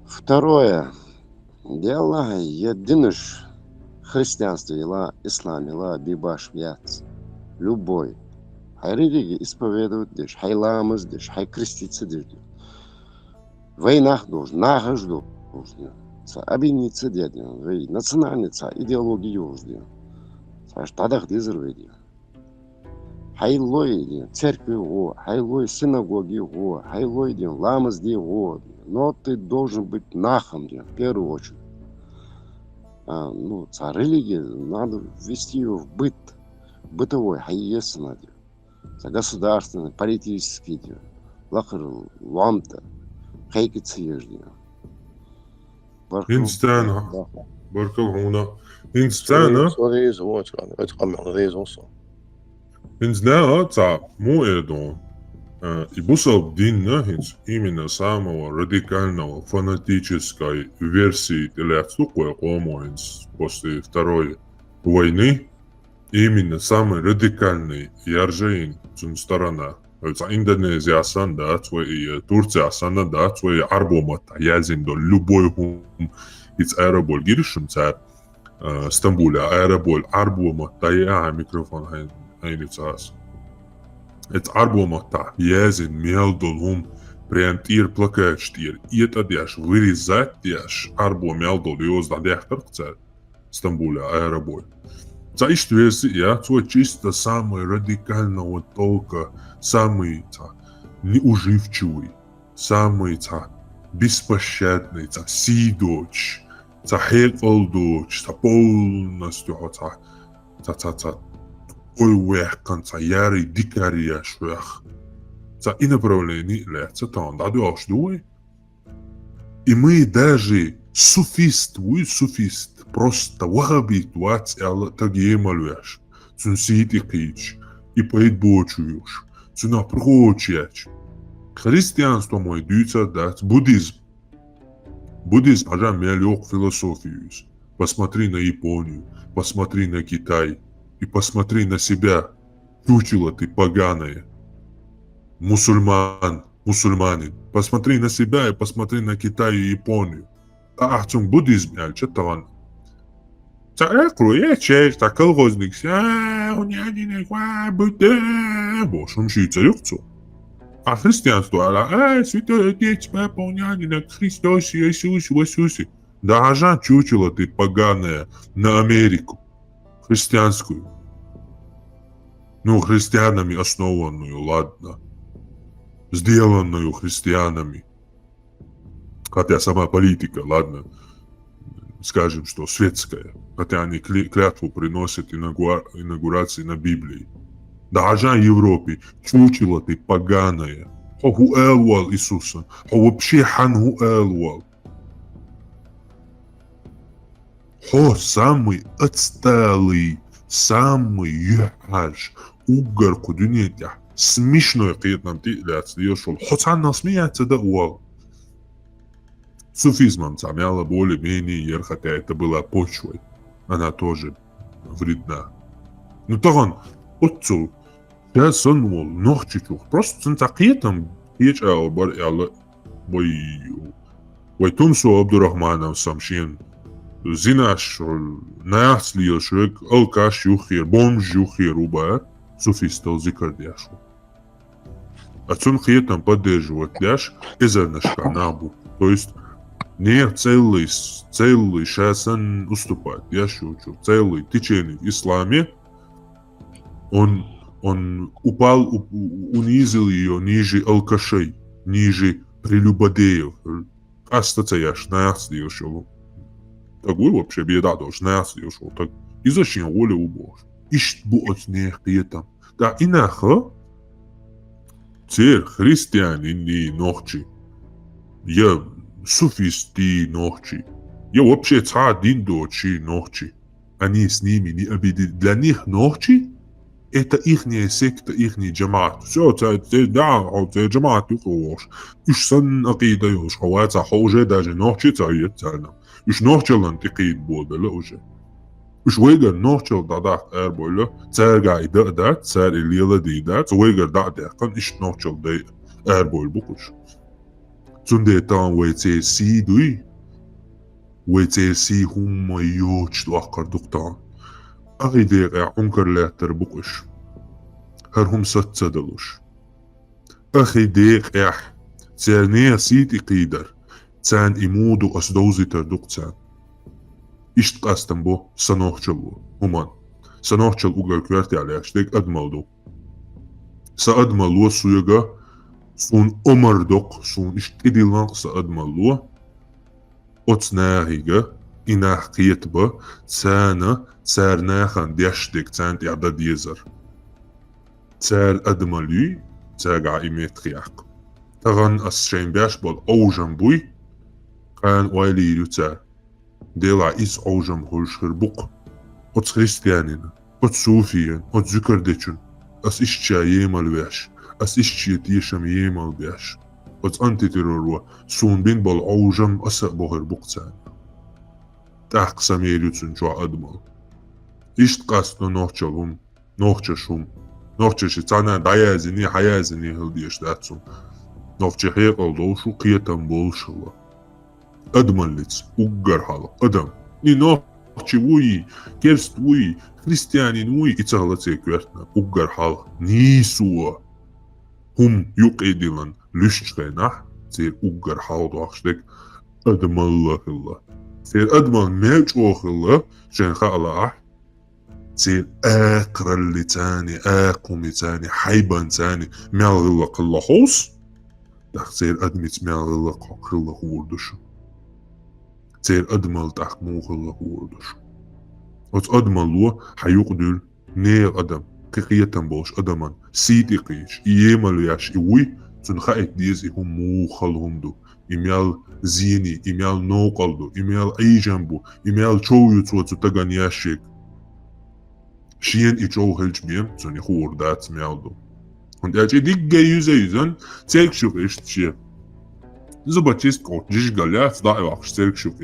S14: Второе. Дело единыш христианство, ила ислам, ила бибаш яц. Любой. Хай религии исповедуют деш, хай ламыз деш, хай креститься деш. Войнах должен, нахаж должен. Обвиниться деден, вей национальница, идеология должен. Штадах дизерведи. Хай лой церкви го, хай лой синагоги го, хай лой ламыз ди го. Но ты должен быть нахом, в первую очередь. Религия, надо ввести ее в быт, бытовой, хайесна, государственный, политический, лахар, ламта, хайкициежди.
S2: Инстана. Баркалхуна. Инстана. Инстана, му эдон. И бусал динна именно самого радикального фанатической версии телеотступа Комоинс после Второй войны, именно самый радикальный яржейн сторона. Индонезия асанда, Турция асанда, арбомата, язин до любой хум из аэроболь гиришим цар Стамбуле, аэроболь арбомата, я микрофон хайницаас. Это арбомата, язин, мелдолум, прям тир плакачтир. И это дяш вырезать дяш арбо мелдол ёзда дяхтарцар Стамбуле, аэроболь. За что если я твой чисто самый радикального толка, самый неуживчивый, самый беспощадный, сидоч, хеквалдоч, полностью ой вехкан, ярый дикария швех. И направление лето там, да, дуй. И мы даже суфист, просто вахабит, такие малюешь. Цун сити кич, и поет бочуешь. Цуна прочеч. Христианство мой дюйца дать, буддизм. Буддизм, ажа мелёк философию. Посмотри на Японию, посмотри на Китай. И посмотри на себя, чучело ты поганое. Мусульманин. Посмотри на себя и посмотри на Китай и Японию. Цун буддизм, чатаван. Я честь, колхозник, унядиник, бошум шицарюкцу. А христианство, святой отец, папа, унядиник, Христос, Иисус, Иисусе. Да ажа чучело ты поганое на Америку. Христианскую. Христианами основанную, ладно. Сделанную христианами. Хотя сама политика, ладно. Скажем, что светская. Хотя они клятву приносят инаугурации на Библии. Даже в Европе чучело ты поганое. Ху элвал Иисуса. Вообще ханху элвал. Самый отсталый, самый юхаж, угарку дюнетя, смешной какие нам тиляться ешол. Хотя нас смеяться да уал. Суфизмом замяла более-менее ер, хотя это была почвой. Она тоже вредна. Так он, отцу, сейчас он мол, ногчичух, просто центакетом, ечал бар яла, бой тумсу Абдурахманов самшин. Зинаш, наяцлия шек, алкаш юхир, бомж юхир уба, суфистал зикардяшу. Отцун хиетам поддерживать ляш, изернашка набу. То есть, не целый шасан уступать, я шучу, целый течение в исламе, он упал, унизил ее ниже алкашей, ниже прелюбодеев. Остаться яш, наяцлия шелу. Такой вообще беда должна ушел. Так и зачем воля у Бога? Ищет Бог не там. Да инаха. Теперь христиане не ночи. Я суфисти нохчи. Я вообще один дочи нохчи. Они с ними не обидели. Для них нохчи это ихняя секта, ихний джамаат. Все, это джамаат юхош. Иш сан акида юш. Хаваца хуже даже нохчи цаят цалам. Иш нохчалан тикид болдала уже. Иш вейгар нохчал дадак эрбола. Царга ида цар илила дида. Вейгар дадакан иш нохчал дай эрбол букуш. Цунде там вейце си дуи. Вейце си хумма йоч дуакар дуктан. أغيديق عنكر لا تربقش هرهم ستدلوش أخيديق إح تسانيا سيتي قيدر تسان إمودو أسدوزي تردوق تسان إشت قاستن بو سنوخشل بو همان سنوخشل أغر كوارتي على أشتيك أدمال سأدمال لو سويغا سون أمر دوق سون إشتدلان سأدمال لو أتناهيغا إناح قيتبا تسانا سارناخن ديشتك تسان تعداد يزر تسال أدمالي تاقع إيميت خياق تغن أسشين باش بال أوجم بوي كان وايلي يتسال ديلا إس أوجم هولش خربوق أتس خريستيانين أتس صوفيين أتس ذكر ديشن أس إشتيا يمال باش أس إشتيا تيشم يمال باش أتس أنتي تيروروا سون بين بال أوجم أسأ بوهر بوق تسان تاق سمير يتسن جوا أدمال إشت قاستو نوخشلهم نوخششهم نوخشش تانا دايازني حيازني هلديش داتسون نوخشي حيقل دوشو قيتن بولشلا أدملتس أقر حالا أدم ني نوخشي وي كيرست وي خريستيانين وي إتغلتي كويرتنا أقر حالا نيسوا هم يقيدلن لشتغينح سير أقر حالا دوخشتك أدم الله الله سير أدمل ميج أوخ الله شنخا الله سير أقرل تاني أقوم تاني حيبان تاني ميالغلق الله خوص داخ سير أدمت ميالغلق الله وردش سير أدمل تحكموخ الله وردش وات أدمل لو حيقدل نير أدم كقيتن بوش أدمان سيدي قيش إيمال ياش إوي تنخائك ديزي هم موخلهم دو إميال زيني إميال نوقلدو إميال أي جنبو إميال چو يتوى تتغن ياشيك شين إيجو هلج بيم توني خور دات ميالدو und er die geyüzen tek şu işte zobatist ko jigala da var tek şu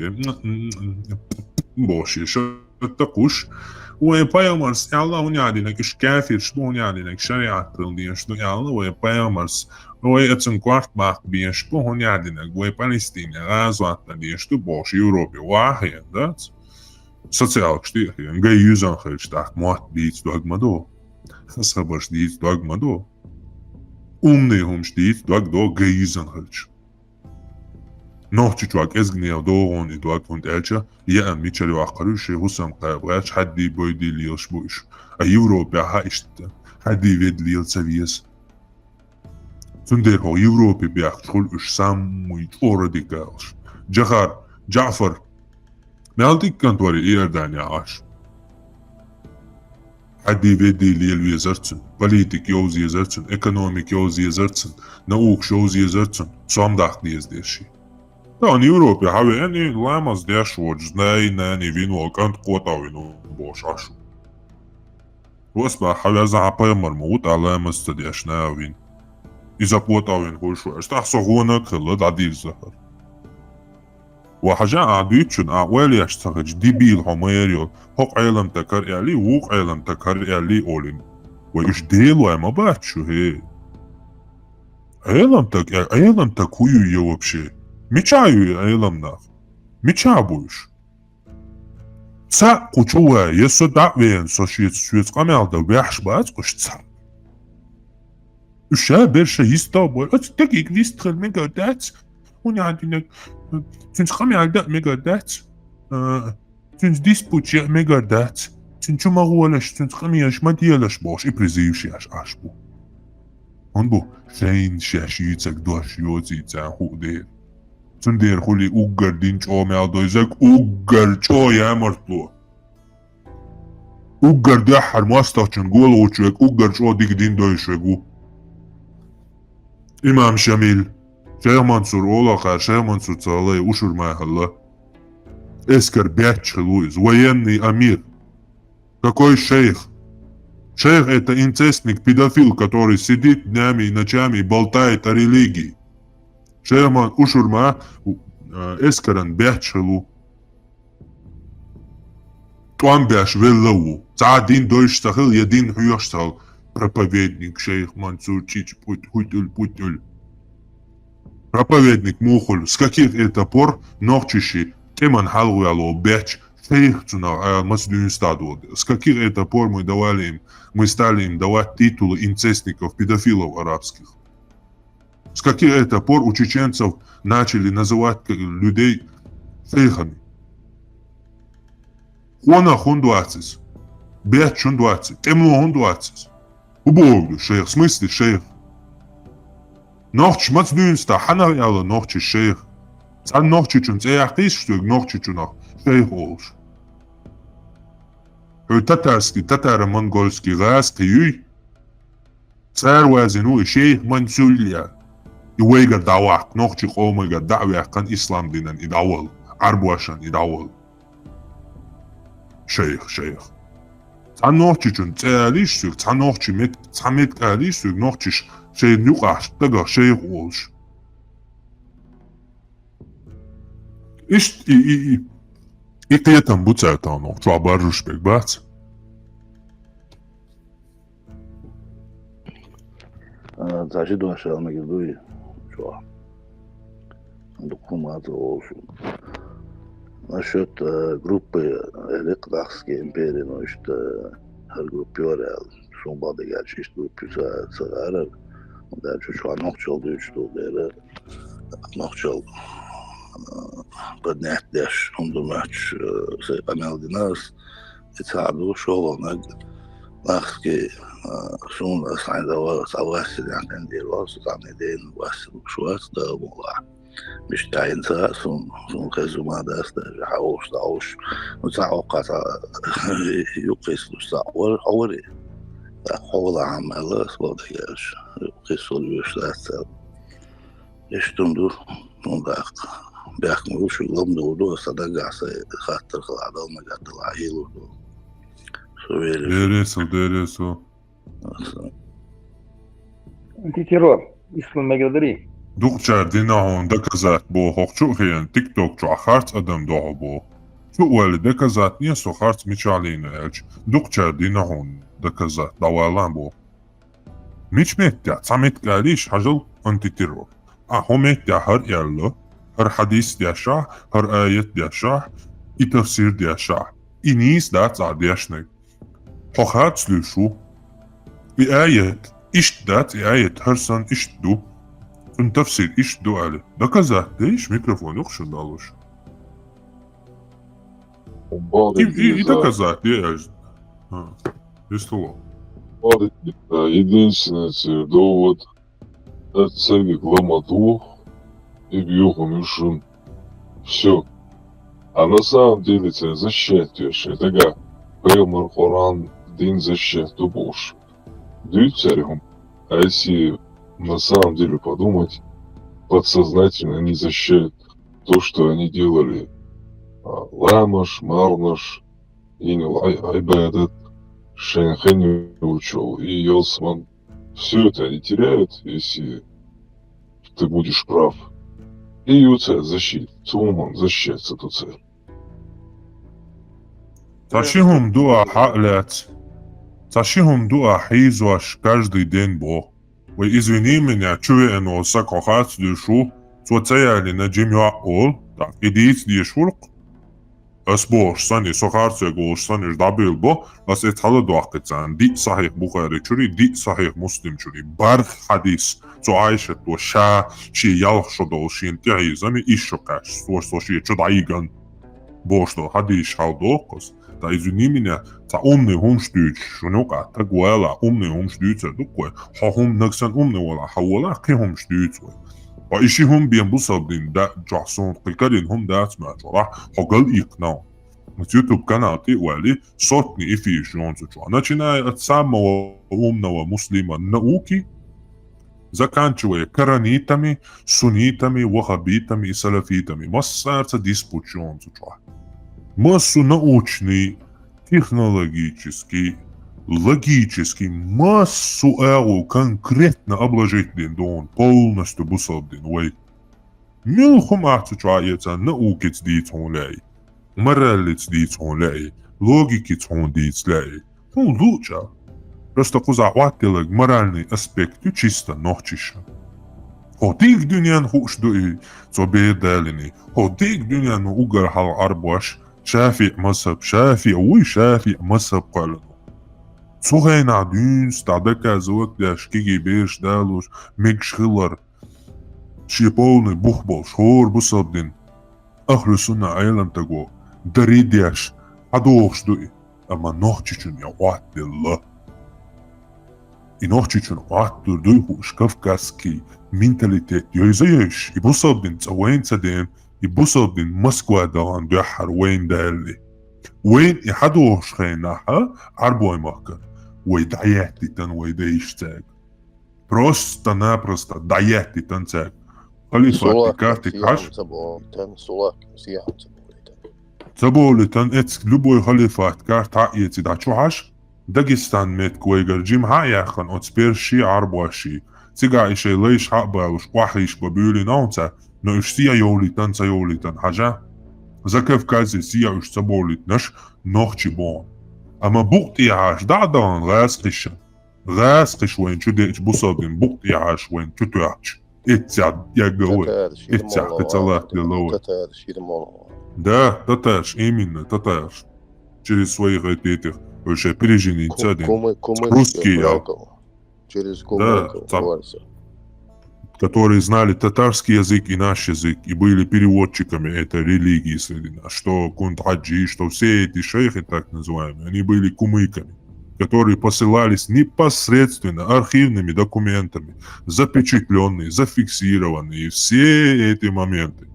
S2: boş iş takuş ويبايمرس الله ونعدينك إيش كافر شلون ونعدينك شريعة تلدين شلون الله ويبايمرس ويأتن كوارت باق بين شلون ونعدينك ويبالستين غازوات تلدين شلون باش يوروبي واحد ده سوسيالك شتيه يعني جاي يوزن خيش تاك موت بيت دوغ مدو خسبرش ديت دوغ مدو هم شتيت دوغ دو جاي يوزن خيش نوحتي توك ازغنيا دوغون ادواك فونت الچا يا امي تشلي واقروش حسام قابغاش حدي بويدي ليوش بوش يوروبا ها اشت حدي فيد ليل سافيس تندر هو يوروبا بياخل اش ساموي اورديكاش جخار جعفر مالتيك كانتوري ايرداني عاش حدي فيدي ليل ويزرتن بوليتيك يوز يزرتن ايكونوميك يوز يزرتن ناوك شوز يزرتن صامداخ ديز ديشي يعني يوروبي حاوي يعني لامز ديش وجزناي ناني فينو كانت قوتا وينو بوش عشو واسبا حاوي ازا عبايا مرموت على لامز تديش ناوين إذا قوتا وين هوشو اشتحسو غونا كلا عديل زهر وحاجة عديتشن أعوالي اشتغج ديبيل هميريو هوق عيلم تكر إعلي ووق عيلم تكر إعلي أولين وإش ديلو اما باتشو هي عيلم تكويو يوبشي ميچايو ايلمنا ميچابوش سا قوچوا يسو دعوين سوشيت سويت قمالدا ويحش باز قش تسا وشا برشا يستابول اتدقيق ويستخل ميقادات هوني عندنا تنس قمالدا ميقادات تنس ديسبوتشي ميقادات تنسو مغولش تنس قمياش ما ديالش باش إبرزيوش ياش عشبو هنبو شين شاشيتك دوش يوزي تاهو دير تندير خولي اوغر دين چو مالدويزك اوغر چو يامرتلو اوغر ده حرماستاچن گول اوچوك اوغر چو ديك دين دويشوغو امام شامل شيخ منصور أولا شيخ منصور صالي وشور ما هلا إسكر بيتش لويز военный أمير. Какой шейх? Шейх это инцестник-педофил, который сидит днями и ночами и болтает о религии. Шейхман ушурма эскаран бячелу. Туан бяш веллау. Цаадин дойш сахил, един хуяш сахил. Проповедник шейх Мансурчич путюль. Проповедник мухуль. С каких это пор ногчищи теман халуяло бяч шейх цуна масдюн стаду. С каких это пор мы стали им давать титулы инцестников, педофилов арабских? С каких это пор у чеченцев начали называть людей шейхами? Хуана хундуацис, бять хундуацис, темно хундуацис. Убогу шейх, в смысле шейх? Нохч масдюнста, хана яла нохчи шейх. Сан нохчи чун цеяхтис штук нохчи чунах шейх олш. Татарский, татаро-монгольский гайский юй. Царь вазину и шейх Мансулья. И вейга давак, нохчи холмайга давях кан ислам динан и давал. Арбуашан и давал. Шейх. Сан нохчи чун цеялиш сюк, сан нохчи мет калиш сюк, нохчиш шейх нюкаш, тага шейх олш. И ты там буцата нох, чуа баржуш бек бац.
S12: Зачем думаешь, я не говорю, что документ олшу. Насчет группы Электрахской империи, ну что группировал, что было дальше, что писать, дальше что ночью что было, ночью поднять дальше, он думает, что панел динас, это одно шоу, нахки شون صعيدة صواسي يعني عندي الواسط عن دين واسط شوات ده موضوع مش تعين سون خزو ما ده استرجع حوش تعوش وتعوقع يقيس مستعور حوري حول عام الله صوت ياش يقيس الوش ده يشتمدو نضاق بيحكموا شو لهم دولو صدق عسى خاطر خلاص ما قد العيل
S2: Дересу.
S3: Антитеррор. Ислам Мегадри.
S2: Духчар динахун доказать бо хохчу хен тикток чу ахарц адам дохо бо. Чу уали доказать не со харц мичалина элч. Духчар динахун доказать давалан бо. Мич меття цамет галиш хажал антитеррор. Хомеття хар ялло. Хар хадис дяша, хар аят дяша, и тафсир дяша. И нис да цадяшник. Хохат слышу. И аят. Ишдат и аят харсан ишду. Тafsir ишду али. Доказать. Да иш микрофон ухшин далуш. И доказать. Есть слово.
S9: Единственный довод. Это цевик ламату. И бьюху мишун. Все. А на самом деле это защитишь. Это Пеймар Коран дин защиту Бож. Дюйцарем. А если на самом деле подумать, подсознательно они защищают то, что они делали. Ламаш, Марнаш, Айбадет, Шенхен учел и Йосман. Все это они теряют, если ты будешь прав. И Юцель защит. Туман защищается эту цель.
S2: Тащихум дуа хаклят. Тащихум дуа хизваш каждый день бо. Вы извини меня, чуя носа кохат душу, твоцеяли на джимья ол, так идиц дешурк. Асбош сани сохарце гош сани ждабил бо, ас этхала дуахкецан, ди сахих бухари чури, ди сахих муслим чури, барх хадис, цо айшет во ша, ши ялх шодол шин тяхизами ишокаш, свор ши чудаиган. Бошто хадиш халдокос. Да извини меня, та умный хумштюч, шунука, та гуэла, умный хумштюц, дукве, хахум наксан умный вала, хавала, ки хумштюц. Ва иши хум биен бусалдин, да джасон, килкарин хум дацма, чора, хагал икнау. На YouTube канале уали сотни эфиров, начиная от самого умного муслима науки زكانشوي كرانيتامي سونيتامي وهابيتامي سلفيتامي массарца диспучон цуча. Массу научный, технологический, логический, массу эгу конкретно обложительный дон, полностью бусабдин, ой. Милхум ахцучаеца наукец дицон лей, моралец дицон лей, логики цон диц лей. Ну, лучше. Просто кузахваттилаг моральный аспект чисто нохчиша. Хотик дюнян хуш дуи, цобе далини. Хотик дюнян угар хал арбаш, شافي مصب شافي وشافي مصب قالنو صغين عدين استعدك زوك داش كيجي بيش دالوش ميكش خلر شيبولني بوخبول شهور بصبدين أخر سنة عيلم تقو دريدياش عدوش دوي أما نوحتشن يوعد الله نوحتشن وعد دوي هوش كافكاسكي مينتاليتيت يوزيش يبصبدين تسوين سدين يبصبدين مسكوا دان بحر وين دالي وين يحدوش خيناها عربوي ماكر ويدعياتي تن ويدايشتاك просто دعياتي تنساك خليفة كارتك عش تبولي تن اتسك لبوي خليفة كارت عقيتي دعشو عش داغستان ميت كويجر جيم هاياخن اوتسبيرشي عربواشي تيجا ايشي ليش حقبالوش واحيش ببيولي نونتا نوشتيا يوليتن سيوليتن حاجة زكف كازي سيا اش تبوليتنش نوخشي بون اما بوقتي عاش دعدان غاسقش وين شو ديش بوصدين بوقتي عاش وين شو تواعش اتسع يقوي اتسع قتلات للوي да, таташ, именно, таташ. Через своих этих вообще пережиний цадин. Русские,
S4: через
S2: да, которые знали татарский язык и наш язык, и были переводчиками этой религии среди нас, что кунт-хаджи, что все эти шейхи, так называемые, они были кумыками, которые посылались непосредственно архивными документами, запечатленные, зафиксированные, все эти моменты,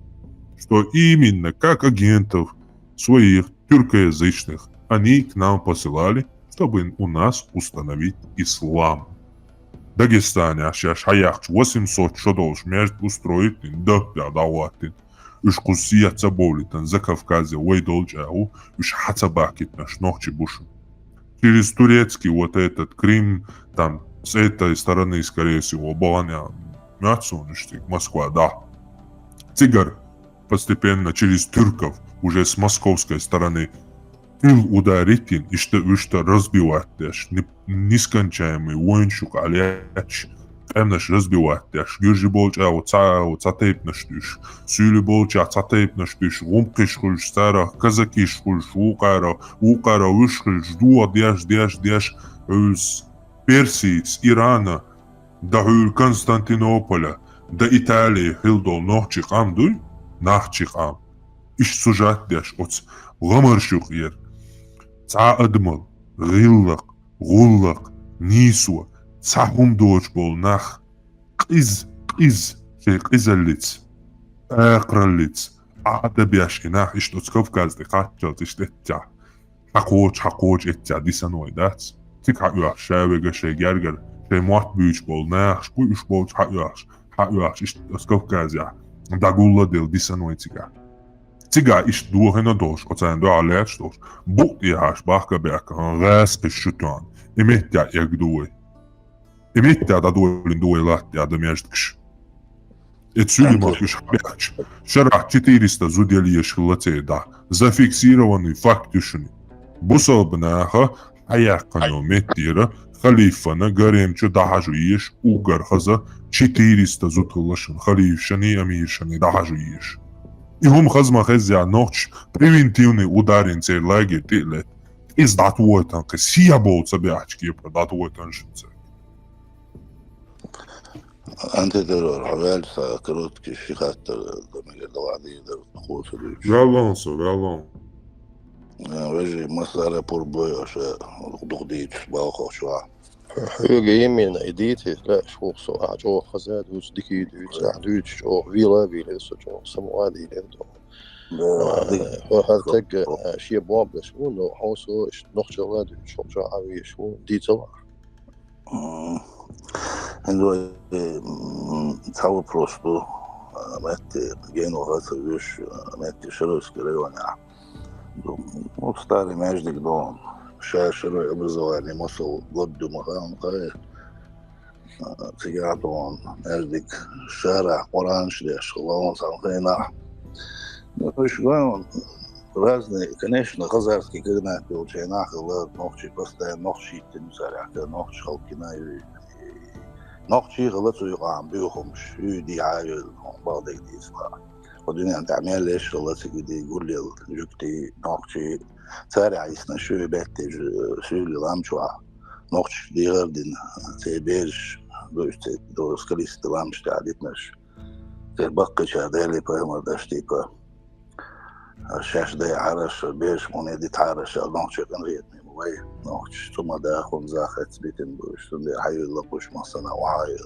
S2: что именно как агентов своих тюркоязычных они к нам посылали, чтобы у нас установить ислам. В Дагестане сейчас хаяхч 800 шодолш между устроить да даватин. Уж кусия цаболитан за Кавказе уйдолджау, уж хацабакит наш ногчи бушу. Через турецкий вот этот Крым, там с этой стороны, скорее всего, Баланя, Мяцуништик, Москва, да. Цигар постепенно через тюрков, уже с московской стороны, тыл ударитин, и что разбивать дашь, нескончаемый воинчук, аляч, эмнаш разбивать дашь, гюржи болча, цатейп наштыш, сюли болча, цатейп наштыш, гумкиш хульш, сара, казакиш хульш, укара, ушхиш, дуа дяш, с Персии, с Ирана, до Константинополя, до Италии, хилдол, нохчих амдуй, нахчих ам. Иш сужат дяш, оц غمرشوخ ير تا أدمل غلق نيسوا تاهم دوش بول نخ قز شي قزلتس اقرلتس عاده بياش نخ اشتوت كوفكاز دي قاتشلت اشتتع حقوج اتع دي سنويدات تيك حقياش شاوغا شي جرجر شي موات بيوش بول نخ شكو اش بول حقياش اشتوت كوفكاز يا داغولا ديل دي سنويتيكا تيجا إيش دوه هنا دوش أتان دو عليش دوش بوقتي هاش باخكا بيك غاس الشتان إمتى يقدوه إمتى دا دولين دوه لاتي عدم يجدكش اتسولي ماركش حبيكش شرع تيريستا زوديالي يشغلتي دا зафиксированный фактишни بصابناها حياقنو متيرا خليفنا غريمچو داحجو يش угар хаза 400 зутылышын خليفشني أميرشني داحجو يش И هم خزما خزيا نوش превентивный ударин цей лагерь тилет. Из датуотан ксия болца бячки про датуотан жинце.
S12: أنت ترى حوالي كروت كيف خاطر من الوعدين ده خوصل.
S2: Violon.
S12: وجه مسألة بوربوي عشان دقديت باخو شوا.
S4: حقيقة يمين إديتي لا شو صو جو خزاد وش دكيد وش شو فيلا شو سموادي لندو هو هذا تج شيء بواب شو إنه حوسو نخش واد شو عاوي شو دي تبع
S12: عنده تصور بروستو مات جينو غاتوش مات شروس كريونا مختار ماجدك دون شاشر ابزواني مصل قد مقام قاية تيجاتون ماجدك شارع قران شليش الله سامخينا مش قاون رازني كناش نغزرت كي كنا توجينا خلال نوخشي بستا نوخشي تنسارع نوخش خلقنا نوخشي غلطو يقام بيوهم شو دي عايل بعض دي صلاة ودنيا تعمل ليش غلطي دي يقول لي جوكتي نوخشي سارع يسنا شو بيتي شو اللي لامشوا نوخش دي غير دين تيبيرش دو سكاليس تلامش تعديتناش تبقى شادالي بايمر داشتي با الشاش دي عرش بيش موني دي تعرش نوخش كنريتني موي نوخش ثم داخل زاخت بيتن بوش تندير حيو لقوش مصنع وحايو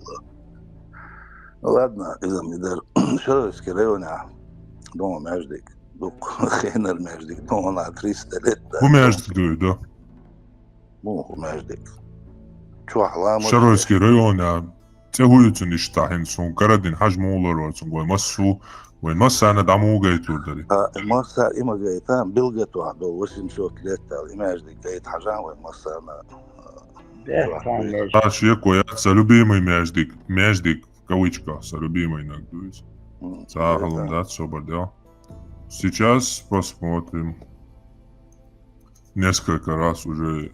S12: ولادنا إذا مدر شو اسكريونا دوما ماجدك دوك خينر ماجدك دوما تريستا لتا
S2: هو ماجدك دويدا
S12: مو ماجدك شو أحلامك
S2: شو اسكريونا تهويتون اشتاحين سون كردين حجم أولر وين مسو وين مسا أنا دعمو جايتو داري
S12: مسا إما جايتان بلغتو عدو وسم شو تلتا ماجدك جايت حجان وين مسا أنا
S2: Taš je koja sa ljubimoj Meždik кавычка с любимой нагдуюсь. Сахалом, да, собор. Сейчас посмотрим. Несколько раз уже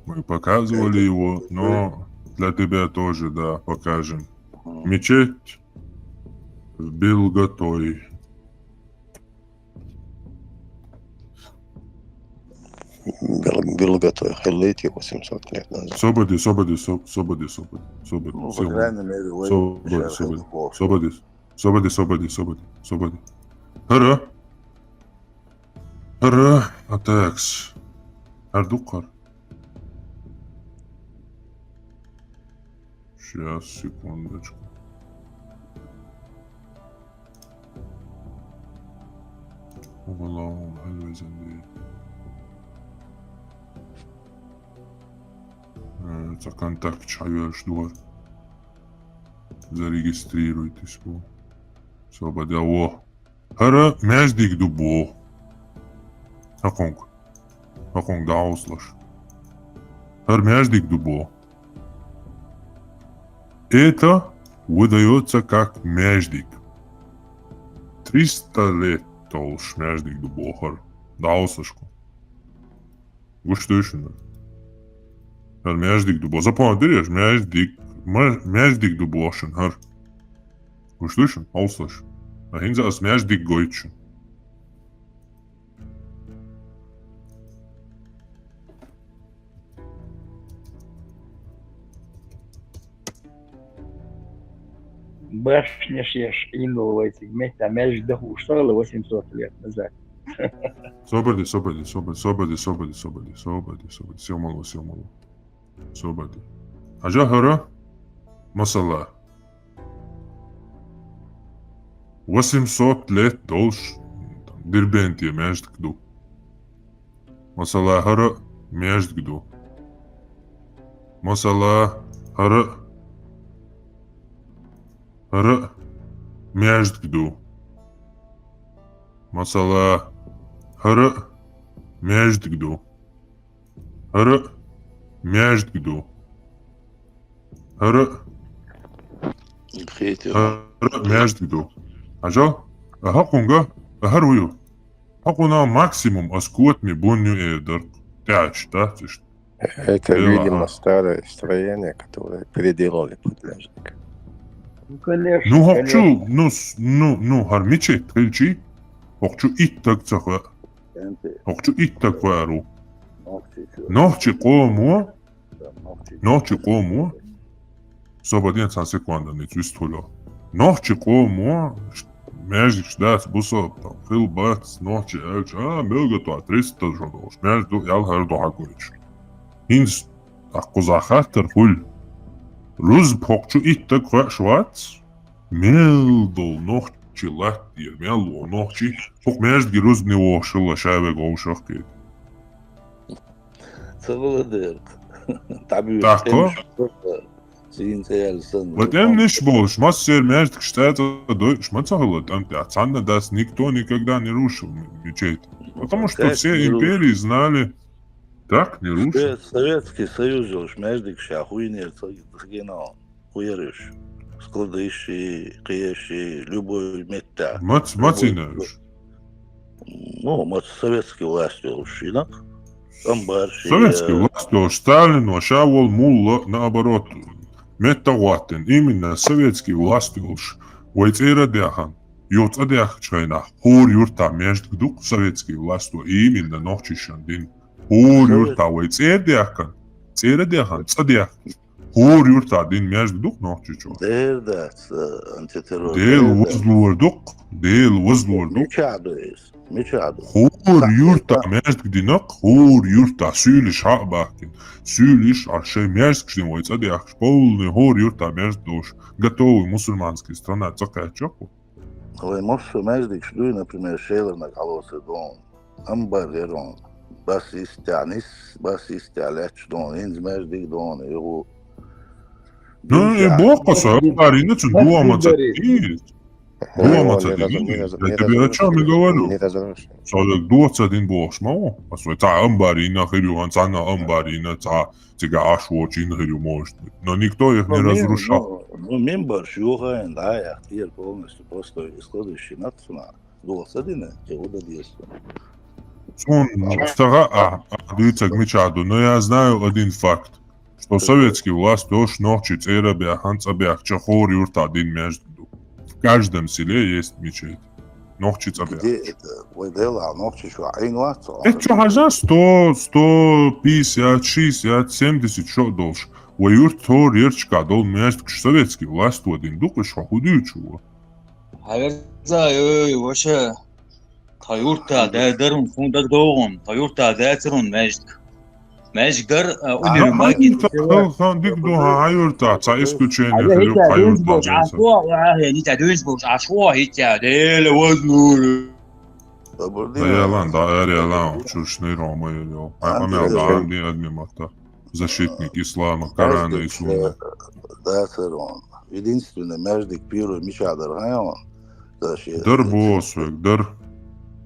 S2: мы показывали его, но для тебя тоже, да, покажем. Мечеть в Билготой.
S4: Билготой, Хеллити 800 лет назад.
S2: Сободи. Хара, атакс. Ардукар. Сейчас, секундочку. والله حلوة زندية. За контакт чайваш дуар. Зарегистрируйтесь по. Свобода. О. Хара междик дубо. Хаконг да услаш. Хар междик дубо. Это выдается как междик. 300 лет толш междик дубо. Хар да услашку. Вы что еще надо? Междик дубо. Запомнишь, междик дубошен, хар. Вы слышишь? Услышь. А хинза as междик гойчу.
S3: Башня шеш инновайте вместе, а между ушла 800 лет назад.
S2: Сободи. Сел мало. Сободи. Ажа хара масала. 800 лет долж дербентия между гду. Масала хара между гду. Масала хара между гду. Масала хара между гду. Хара между гду. Хара между гду. Ажа хакунга харую. Хакуна максимум аскотми бонню эдер. Тяч, да?
S4: Это, видимо, старое строение, которое переделали под междик.
S2: Ну, хочу, хармичи, трельчи. Хочу иттак цаха. Хочу иттак вару. Нохчи кому. Сободин сан секунда не чувствовала. Нохчи кому. Между ждать бусо, хил бац, нохчи элч. Билгото 300 жодош. Между ял харду хакурич. Инс аккузахатер хул. Руз хочу иттак швац. Мелдол нохчи латтир. Мелдол нохчи. Фок между руз не ошила шаве гоушахки.
S12: Це Володимир. Там
S2: Тако? Вот им не больше, мастер между штатом Deutsch, там Цанна das никто никогда не рушил мечеть. Потому что все империи знали, так не рушил.
S12: Советский Союз уж между хуйнер цигина хуерыш. Складывающий, киящий, любой метта.
S2: Мацинаюш.
S12: Ну, советский власть уж инак.
S2: Советский власть, Сталин, Шавол, Мулла, наоборот, метаватен. Именно советский власть уж. Уэйцера дяхан. Йоц адях чайна. Хур юрта между дух советский власть. Именно нохчишан дин. Хур юрта уэйцера дяхан. Цера дяхан. Цадях. Хур юрта дин между дух нохчишан.
S12: Дердат антитеррор.
S2: Дел возлурдук. Дел возлурдук.
S12: Мечаду.
S2: Хур юрта между динок. Хур юрта сюлиш хабахтин. Сюлиш аршей между кшдин уэйцадях. Полный хур юрта между душ. Готовый мусульманский страна. Цакая чоку.
S12: Ой, может, между кшдуй, например, шейлер на колосе дон. Амбарерон. Басистянис, басистяляч дон. Инз между дон. Его...
S2: Ну, и бог посыл, Арина, что дома цадис. Дома цадис. Я тебе о чем и говорю. Садок доц один бог шмау. Посыл, ца амбарина хирю, цана амбарина, ца тебя ашвочин хирю может быть. Но никто их не разрушал.
S12: Ну, мембар шугаен, да, я теперь полностью просто исходящий нацина. Доц один, теуда действует.
S2: Он стара, дыцак мечаду, но я знаю один факт. Что советский власть тоже ночью церабях, ханцабях, чахор юрта один между. В каждом селе есть мечеть. Ночью цабях.
S12: Где это? Ой, дела, ночью что?
S2: Это что, хажа 100, 150, 60, 70, что должен? Ой, юрт тор ерчка дол между советский власть один. Дука что, худую чего?
S21: Аверзай, вообще. Таюрта, дайдарун, фундак доғын. Таюрта, дайцерун между. Мәжгар универмагин.
S2: Дик духа хайурта, ца исключение.
S21: Ашва хитя, дел вознур.
S2: Да ялан, да ялан, чушный рома елё. Амел да, не адмимата. Защитник ислама, Корана и Сунны.
S12: Да, церон. Единственное, между первым мечадар,
S2: дар босвек, дар.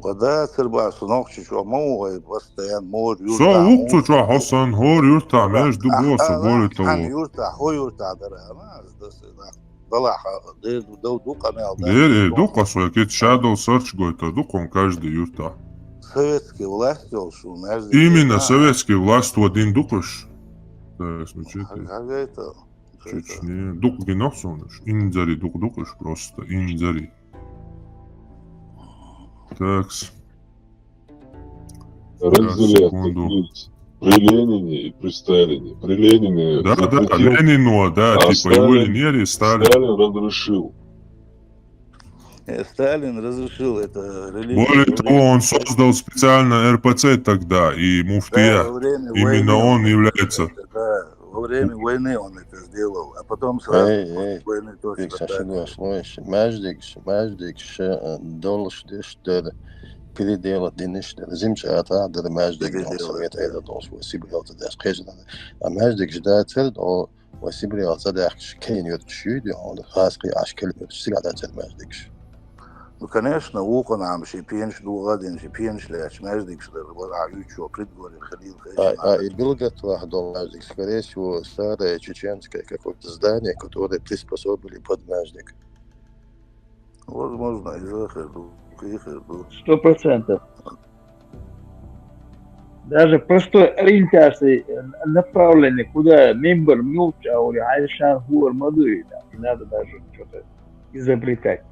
S12: وده تربع صناعش شو مو بستيان مور يورتا
S2: سو وقت شو حسن هور يورتا ماش دبوس بولي تو
S12: يورتا هو يورتا درا انا طلع دو قناه
S2: دير دوقا سو كيت شادو سيرч гойта дуком каждый юрта.
S12: Советский власть шо между.
S2: Именно советский власть один дукаш. Да, смотрите.
S12: Как это?
S2: Чечне дук геносонуш. Инзари дукаш просто инзари. Такс.
S9: Разделять при Ленине и при Сталине. При Ленине...
S2: Да, Ленину, да, типа его линери Сталин.
S9: Сталин разрешил.
S12: Сталин разрешил это религию.
S2: Более того, он создал специально РПЦ тогда, и муфтия. Именно он является...
S12: Да, во время войны он это сделал, а потом сразу войны тоже.
S4: Мәждикш долшдештер переделать денежные зимчата, да мәждик совет это должен сибриалта да скажет. А мәждик ждает цел, о сибриалта да кейнет чуди, он хаски ашкел сигада цел мәждикш.
S12: Ну, конечно, уко нам ще пенш дуладин, ще пенш ляч, мәждик что ючо предгорье ходил.
S4: И был готов до мәждик, скорее всего, старое чеченское какое-то здание, которое приспособили под мәждик.
S12: Возможно, из Ахарду.
S3: 100%. Даже простой ориентации, направление, куда мембер милча, или айшан хуар мадуи, не надо даже что-то изобретать.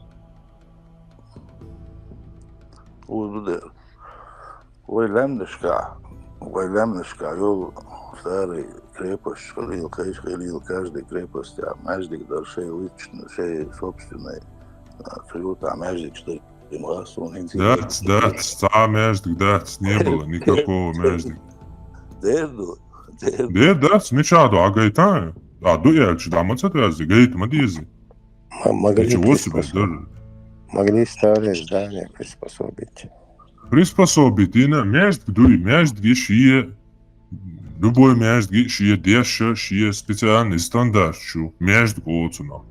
S12: Вайлемнышка, йол старый крепость, халил, каждой крепости, а мәждик даже шея лично, шея собственной, абсолютно, а мәждик, что
S2: Да, междик, да, не было никакого междика. Да, смешado, а гайтаю. А дуэльчи, да, мацатази, гайт, мадизи. Ничего себе, даже.
S4: Могли старые здания приспособить.
S2: Приспособить, и на междик, дуй, междик, ешие. Любой межд шие дешо, шие специальный стандарт шу, межд гоцуна.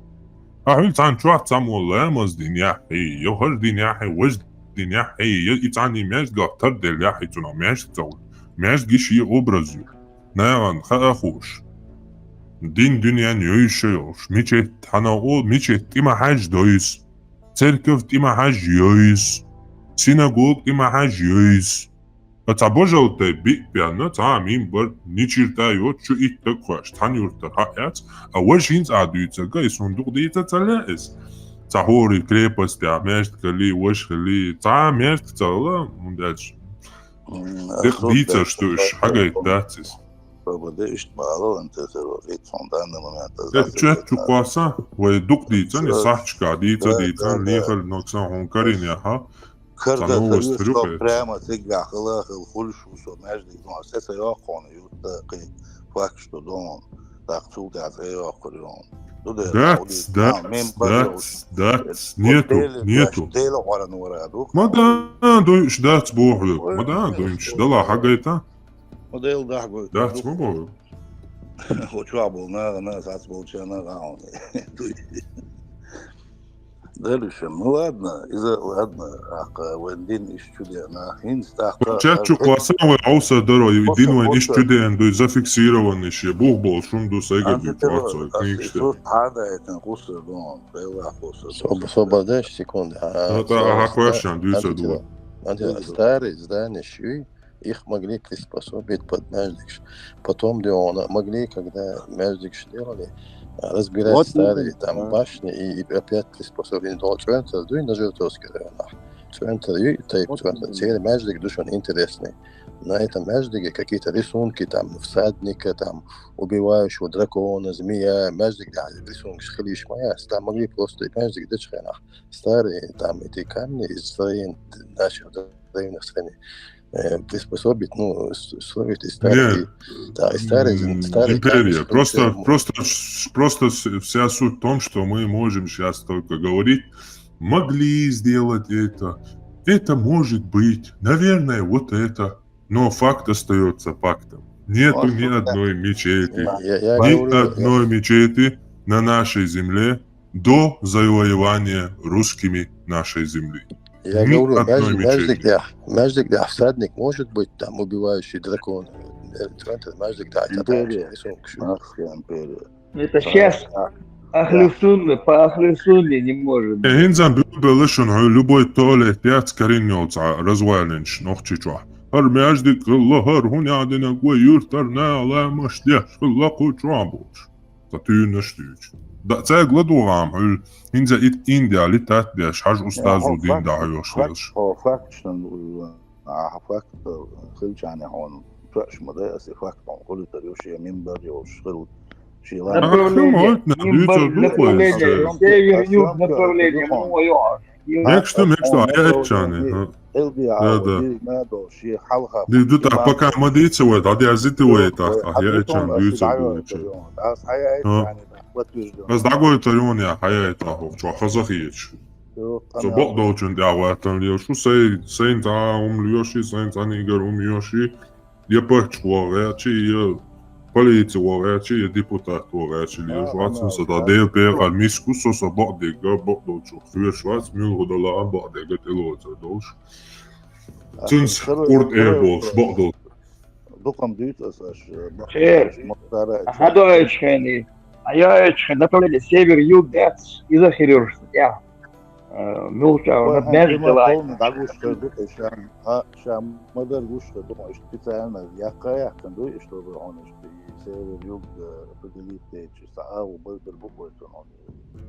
S2: أهل تان شو تعمل مز دنيا هي يهر دنيا هي وجد دنيا هي يتعني ماش قطر دنيا هي تنا ماش تقول ماش جيشي أبرزيو نعم خاخوش دين دنيا نيوشيوش ميشت حنا أول ميشت إما حاج دويس تركف إما حاج يويس سيناغوغ إما حاج يويس تعبوجو تبي بيانا تعمين بر نيشيرتا يو شو إتقواش تانيورتا حقات أول شيء تعدي تلقى يصندوق دي تتلاقس تعوري كريبس تعمشت كلي وش كلي تعمشت تلا منداج دق ديتا شتوش حاجة يتداتس
S12: بدأت معاه أنت تروحيت صندان ما
S2: تشات تقاسا ويدق ديتا نصحش ديتا ديتا ليخل نقصان هونكارين ياها
S12: كردا تلوث بريما تقع خلاخ الخلش وسماج دي مؤسسة يقون يتقي فاكش دون تقتل تعطي يقولون
S2: That's نيتو ما دا دويش داتس بوحدو ما دا دويش دلا حاجة
S12: موديل دحقو
S2: داتس ما بوحدو
S12: وشعبو ناس عصبو شانا غاون دلش ладно إذا ладно وين اشتدينا هنستحق
S2: Чачу класса ауса даро един وين اشتدين دو зафиксирован ещё бух бол шунду сайгаби класса книгште
S12: هذا تنقص دون بيلا قص
S4: освобождаешь секунды
S2: это ахуашан дюсадуа
S4: старые здания ши их могли приспособить под Междикш. Потом могли, когда Междикш делали, разбирать вот старые там башни и опять приспособить до центра, и на Жертовский район. Центр и целый Междик очень интересный. На этом Междике какие-то рисунки, там, всадника, там, убивающего дракона, змея, Междик, рисунки шхалиш моя, там могли просто и Междик дочханах. Старые там эти камни из строений наших древних стран приспособить, условить и старые,
S2: империя. Просто вся суть в том, что мы можем сейчас только говорить, могли сделать это может быть, наверное, вот это, но факт остается фактом. Нету ни одной мечети, мечети на нашей земле до завоевания русскими нашей земли.
S4: Я говорю, Междик, да, всадник может быть там убивающий дракона. Междик, да,
S12: империя.
S3: Это сейчас Ахлюсунны, по Ахлюсунне не может быть.
S2: Инзан бюбелышын любой туалет пять коренёца развалинч нохчичуа. Хар Междик, Allah har hon adına koyurtar ne alamış diye Allah kuçuabuç. Tatüne stüç. Da تاغلدو عام هل هنزا إندياليتات ديش حاج أستاذ ودين داعيوش ليش
S12: هو فاكشن فاكت خلش يعني هون فاكش مدرسة فاكت قولي تريوشي منبر يوشغل شي
S2: Мечто, аячаны. Дидута пока мадицевает, а диазитывает, аячан, дюйцевает. بس دعوة تريوني حياة أهو شو خزخيش زبق دوچن دعواتن ليوشو سين تعاهم ليوشي سين تانيجرهم يوشي يبقش وغاتشي يبليتي وغاتشي يديبوتات وغاتشي ليوشو عاتسن سدا ديل بيغا الميسكوسو سبق ديگا بق دوچو خير شوات ميل غدالا بق ديگا تلوزا دوش تنس قرد ايربولش بق دوش
S12: دقم ديت أساش
S3: خير هادو ايشخاني Аячка, направление север-юг, да, и захерешь, я. Милка, вот между
S12: делами. Шам модер гушка, думаю, специально якая, кандуй, чтобы он север-юг определить эти саау, быстро буквы, он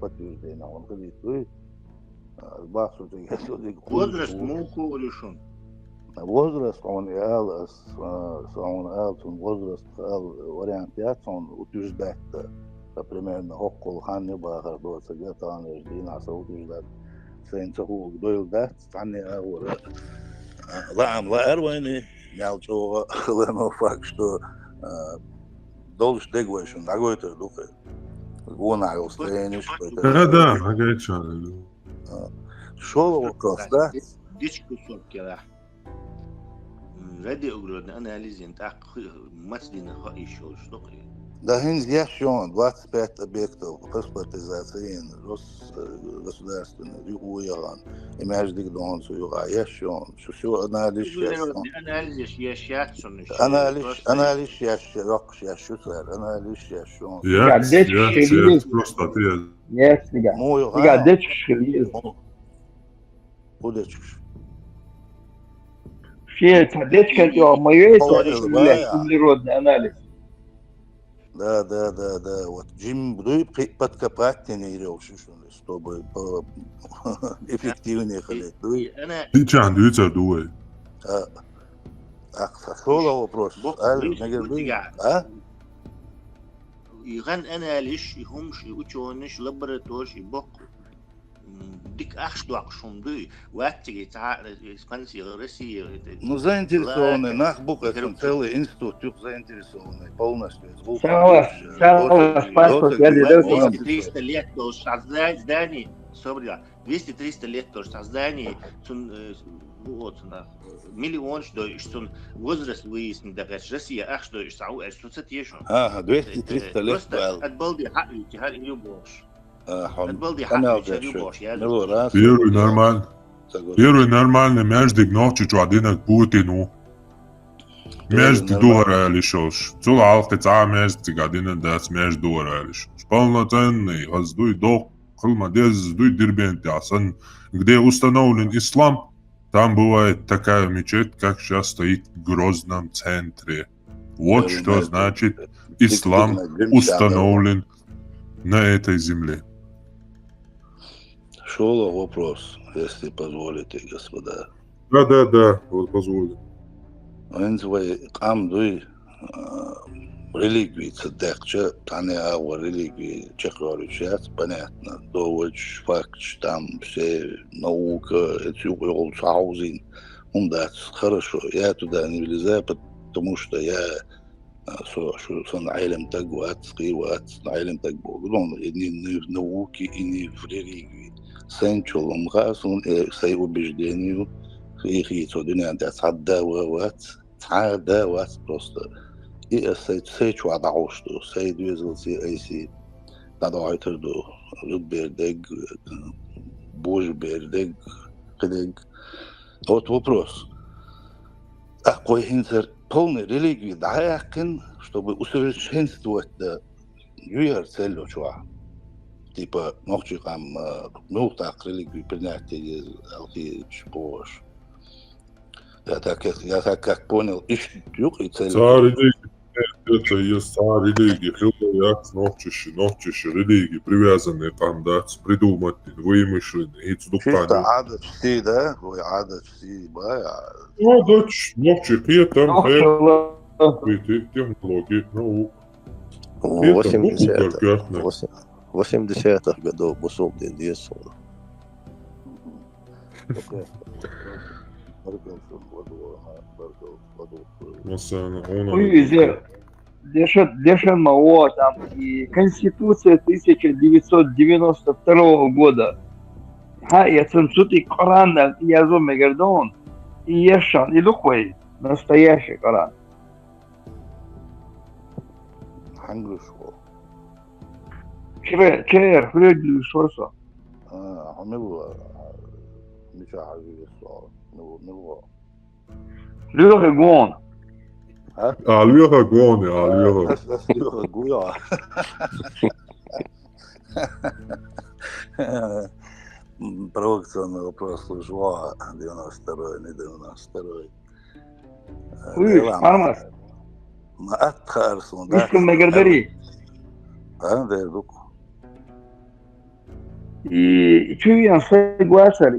S12: подтверждение, он говорит, вы басу возраст муку решен. Возраст, он возраст вариант, он утверждает. Примерно около ханни бахар до сагата анежди на саудийлар сенцаху дойлдат عني اور لا ارويني ялчо хлено факт что долж дегвешн дагойто дуке гонал стениш
S2: да агача
S12: шоло коста
S5: дичку сокера радиоуглеродный анализин так маслина еще что-то.
S12: Да, еще 25 объектов паспортизации государственных югуян. И между дон суюга еще все анализ. Анализ еще рок еще сэр анализ еще.
S2: Я просто ответ.
S3: Нет, я дечь.
S12: Удачишь.
S3: Все дечь как его моё это углеродный анализ.
S12: Да. Вот Джим Бруй подкопать не решил, чтобы эффективнее ходить.
S2: Ты чан дюйца дуй.
S12: Сошел вопрос.
S5: يغن أنا ليش يهمش يوتشونش لبرتوش يبقوا ديك أخشوا عقشون دي وقتي إسبانسي غرسي.
S12: Ну заинтересованный, нах бука целый институт заинтересованный полностью.
S5: 200-300 лет до создания зданий, 200-300 лет до создания, вот миллион что возраст выяснить, да, Россия, ах что что цитируешь?
S12: 200-300 лет.
S5: Просто отбалди حقي تهال يبوش.
S2: Первый нормальный междик ночи чуадинок Путину. Между дуаралишош. Цулалки ца междик адинен дац между дуаралишош. Полноценный воздуй до хлмадез дуй дирбенти асан, где установлен ислам, там бывает такая мечеть, как сейчас стоит в Грозном центре. Вот что значит ислам установлен на этой земле.
S12: Шел вопрос, если позволите, господа.
S2: Да, вот позволю.
S12: Энзвай камдуй религии цедекче, тане ава религии чехроричат, понятно. Довольч факт, там все наука, эти уголчаузин. Хорошо, я туда не влезаю, потому что я сон علم تقوات قيوات علم تقبو قلون إني в науке и не в религии سنشل مغاسون سي убеждению خيخي تودنا أنت تعداوات просто и سيچو عدعوشتو سي دوزل سي أي سي دعوتردو رد بيردق بوج بيردق قدق вот вопрос какой хинцер полной религии даякин, чтобы усовершенствовать юер целью чуа. Типа ночи там так религию принятие алки чпош. Я так как понял, ищут и цель.
S2: Это есть религии, хилдаяк, ночиши, религии, привязанные там, да, придумать, вымышленные, и цдуктани.
S12: Чисто адат си, да? Ой, адат си, бая.
S2: Ночи, там, технологии, наук.
S4: 80-х годов бусом ден десол.
S3: Дешен Мао, там и Конституция 1992 года. Я ценцути Коран, я зоме Гордон, и Ешан, и Лухвей, настоящий Коран.
S12: Хангушко.
S3: Чер, Фредли Шорсо.
S12: Хамилла, Миша Хагисо, Нило.
S3: Люха Гон.
S2: Люха Гон, Люха.
S12: Люха Гуя. Провокационный вопрос служба 92-й, не 92-й.
S3: Мармас.
S12: Маатхарсон, да?
S3: Искам Магардари.
S12: Да, дук.
S3: И чуян согласен,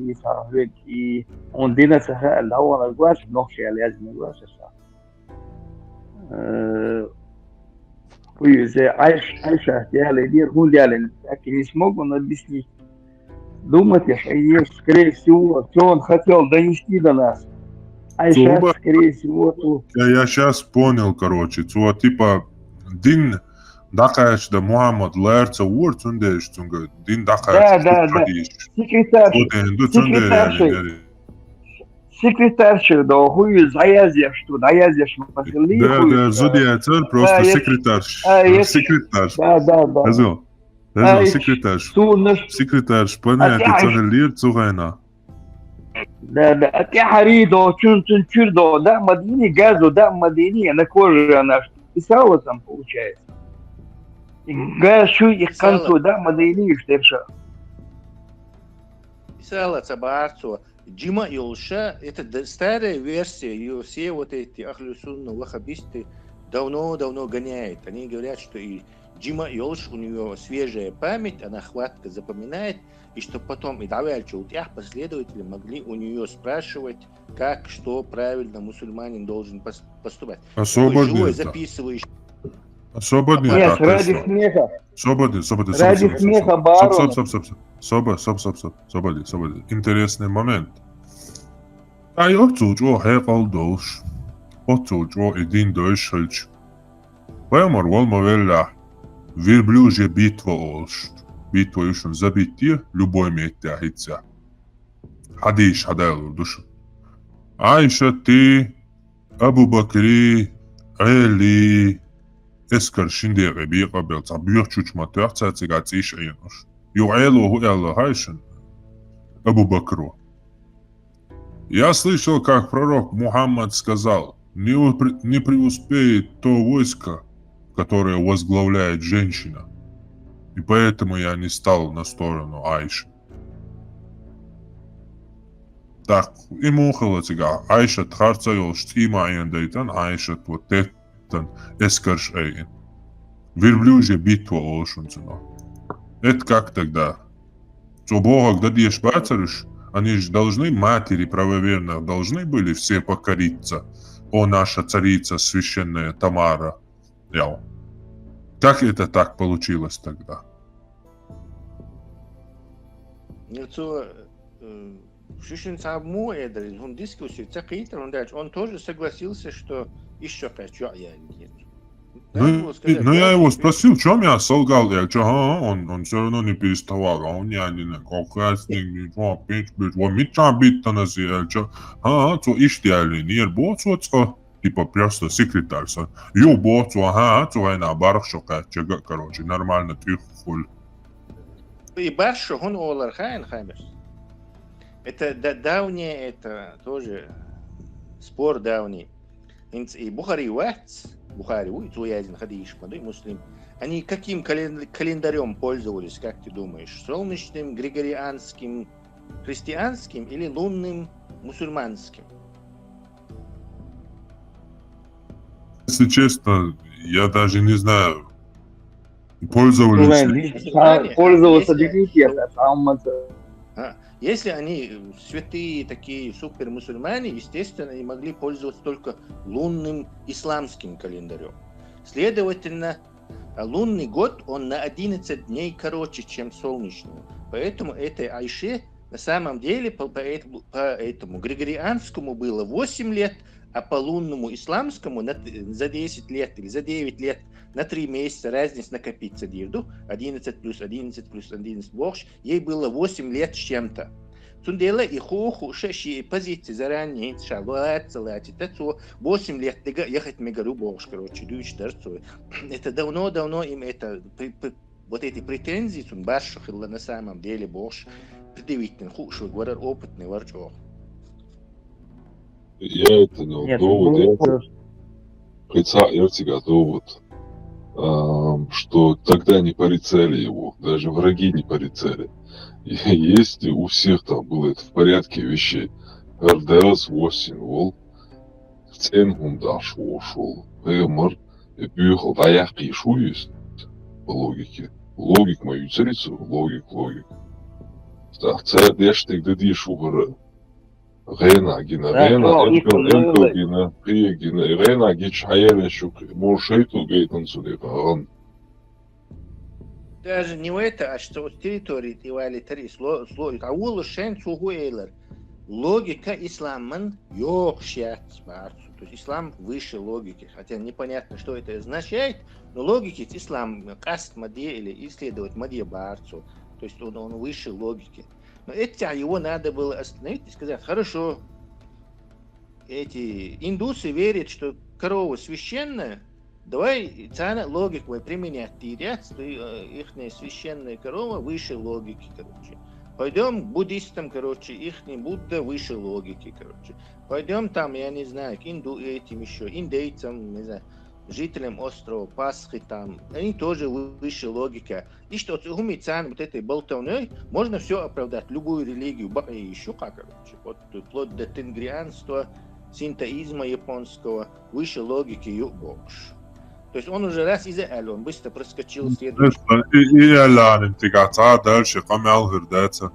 S3: и он динется, да, он согласен, но все лезет не согласен. Айша, я лидер, гуляли, так и не смог он объяснить. Думаете, что скорее всего, что он хотел донести до нас. Айша, скорее всего, тут.
S2: Я сейчас понял, короче, что типа дин дакаеш да Мухаммад лерца уорд ундеш цунга дин дакаеш.
S3: Да. секретарша, да, хуй заязешь тут, заязешь махали.
S2: Да, зодиацер просто секретарш. Секретарш.
S3: Да.
S2: Азо, секретарш. Секретарш, понятно, цогелир, цугайна.
S3: Да, а я харидо, чурдо, да, мадини газу, да, мадини, на коже она писала там, получается. Гашу и к концу, да, мадини, что
S5: писала Цабарцу. Джима Юлша, это старая версия, ее все вот эти ахлюсунны, вахабисты давно гоняют. Они говорят, что и Джима Юлш, у нее свежая память, она хватко запоминает, и что потом и давальчултях последователи могли у нее спрашивать, как, что правильно мусульманин должен поступать.
S2: Свободный.
S5: Записываешь.
S2: Свободный.
S3: Нет, ради смеха.
S2: Свободный.
S3: Ради смеха, барон.
S2: Свободный. Интересный момент. А я отцучу хэкал дош. Отцучу един дош хэлч. Пэмар волмавелла. Верблюжья битва олш. Битва юшен забитие, любой метя хится. Хадиш хадайлу душу. Айша ты, Абу Бакри, Али, Эскар шиндере биqabel цабюр чучматер цацигациш айнош. Юэлу хуэлла хайшен. Абу Бакру. Я слышал, как пророк Мухаммад сказал, не преуспеет то войско, которое возглавляет женщина. И поэтому я не стал на сторону Айши. Так, ему халатига. Айша тхарцайол штима айндайтан, Айша твотеттан эскарш айн. Верблюжья битва олшунцина. Это как тогда? Что Бога, когда дешь бацарыш, они же должны, матери правоверных, должны были все покориться. О, наша царица священная Тамара. Яу. Как это так получилось тогда?
S5: Он тоже согласился, что еще хочу я нет.
S2: Ну, я его спросил, в чем я солгал, он все равно не переставал, он не один, типа просто секретарь, короче, нормально, трихуль.
S5: И Баршу, он Олархайн Хамерс. Это давнее, это тоже спор давний. И Бухари Уэтс, Бухари Уэтс, Уязин Хадиш, муслим, они каким календарем пользовались, как ты думаешь? Солнечным, григорианским, христианским или лунным, мусульманским?
S2: Если честно, я даже не знаю.
S3: Пользоваться
S5: если они святые такие супер мусульмане, естественно, они могли пользоваться только лунным исламским календарем. Следовательно, лунный год, он на 11 дней короче, чем солнечный. Поэтому этой Айше на самом деле по этому григорианскому было 8 лет, а по лунному исламскому за 10 лет или за 9 лет на 3 месяца разница накопится дирду, 11 плюс 11 плюс 11 богш, ей было 8 лет с чем-то. Тундела и хоху шеши позиции заранее, шалуат, салати, тацу, 8 лет ехать мегару богш, короче, дюч дарцу. Это давно им это, вот эти претензии, он башхила на самом деле богш, предъявительный, хушил, говорят, опытный варчох.
S9: Я это не довод, я всегда довод, что тогда не порицали его, даже враги не порицали. И если у всех там было это в порядке вещей, РДС 8 вол, ценгум даш ушел, ПМР, и бюхал, да я пишу есть по логике. Логик мою царицу, логик. Так, царь дешь ты где дишь угора. Рена гич хаяля шук, мошейту гейтан судека.
S5: Даже не это, а что с территории Тивали 3 логика ислама йохшат. То есть ислам выше логики. Хотя непонятно, что это означает, но логики ислам каст маде или исследовать маде барцу. То есть он выше логики. Но это его надо было остановить и сказать, хорошо,
S7: эти индусы верят, что корова священная, давай цена логику применять тирять, что их священная корова выше логики, короче. Пойдем буддистам, короче, их Будда выше логики, короче. Пойдем там, я не знаю, к этим еще, индейцам, не знаю, жителям острова Пасхи там, они тоже выше логика. И что умицан вот этой болтовней можно все оправдать, любую религию, и еще как, короче, вот вплоть до тенгрианства, синтоизма японского, выше логики юбокш. То есть он уже раз он быстро проскочил следующий.
S2: И Алан, интеграция дальше, камел гырдается.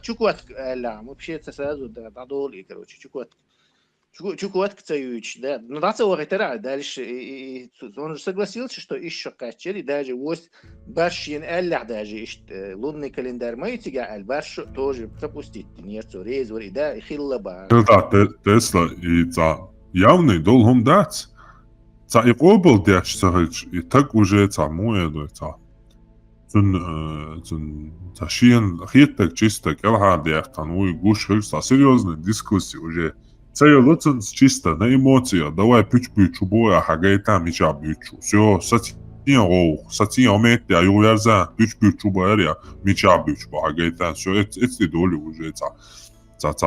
S7: Чукуат Алан, вообще это сразу додоли, короче, Чукуат Кцаюич, да. Ну, да, это дальше. И он же согласился, что еще качели, даже вот Баршин Аллах даже, лунный календарь Майтига, Аль-Баршу тоже пропустить. Нет, резвор, и да, и хиллаба.
S2: Да, Тесла, и явный долгом дать. И обл дяч сагыч, и так уже муэду, Зашиен хиттак чистак, элхардиях, уй гуш хыльса, серьезная дискуссия уже. Це лыцин чисто на эмоция, давай пüç boya hagayta micha büçü. Все, сатин омети, а юверза пüç boya micha büçü hagayta. Все, это доли уже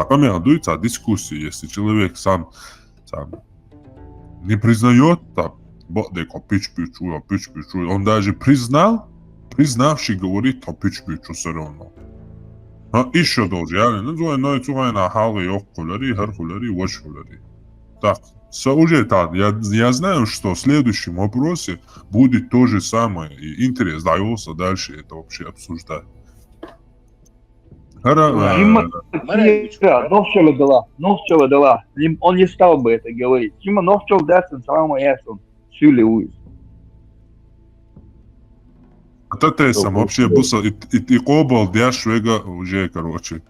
S2: камера дуется дискуссии, если человек сам не признает, он даже признавший говорит, пüç все равно. Еще должен, я не знаю, на халы, окулари, харкулари, вошкулари. Так, уже так, я знаю, что в следующем вопросе будет то же самое, и интерес дается дальше это вообще обсуждать.
S3: Новчела дала, он не стал бы это говорить. Тима Новчел даст, самое ясно, сюли уйз.
S2: Это сам вообще буса и кобал дяшвега уже, короче,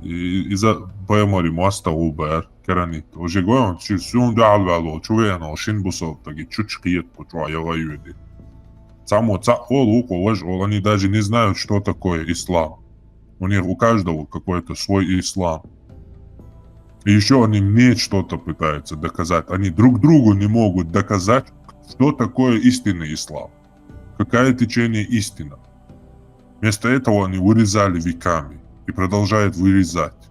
S2: из-за поемали маста убер, керанит. Уже говорим, что сюн дал чувственно, шин бусал, таки чучкиет, почва я воюди. Само они даже не знают, что такое ислам. У них у каждого какой-то свой ислам. И еще они мне что-то пытаются доказать. Они друг другу не могут доказать, что такое истинный ислам. Какое течение истина. Вместо этого они вырезали веками и продолжают вырезать.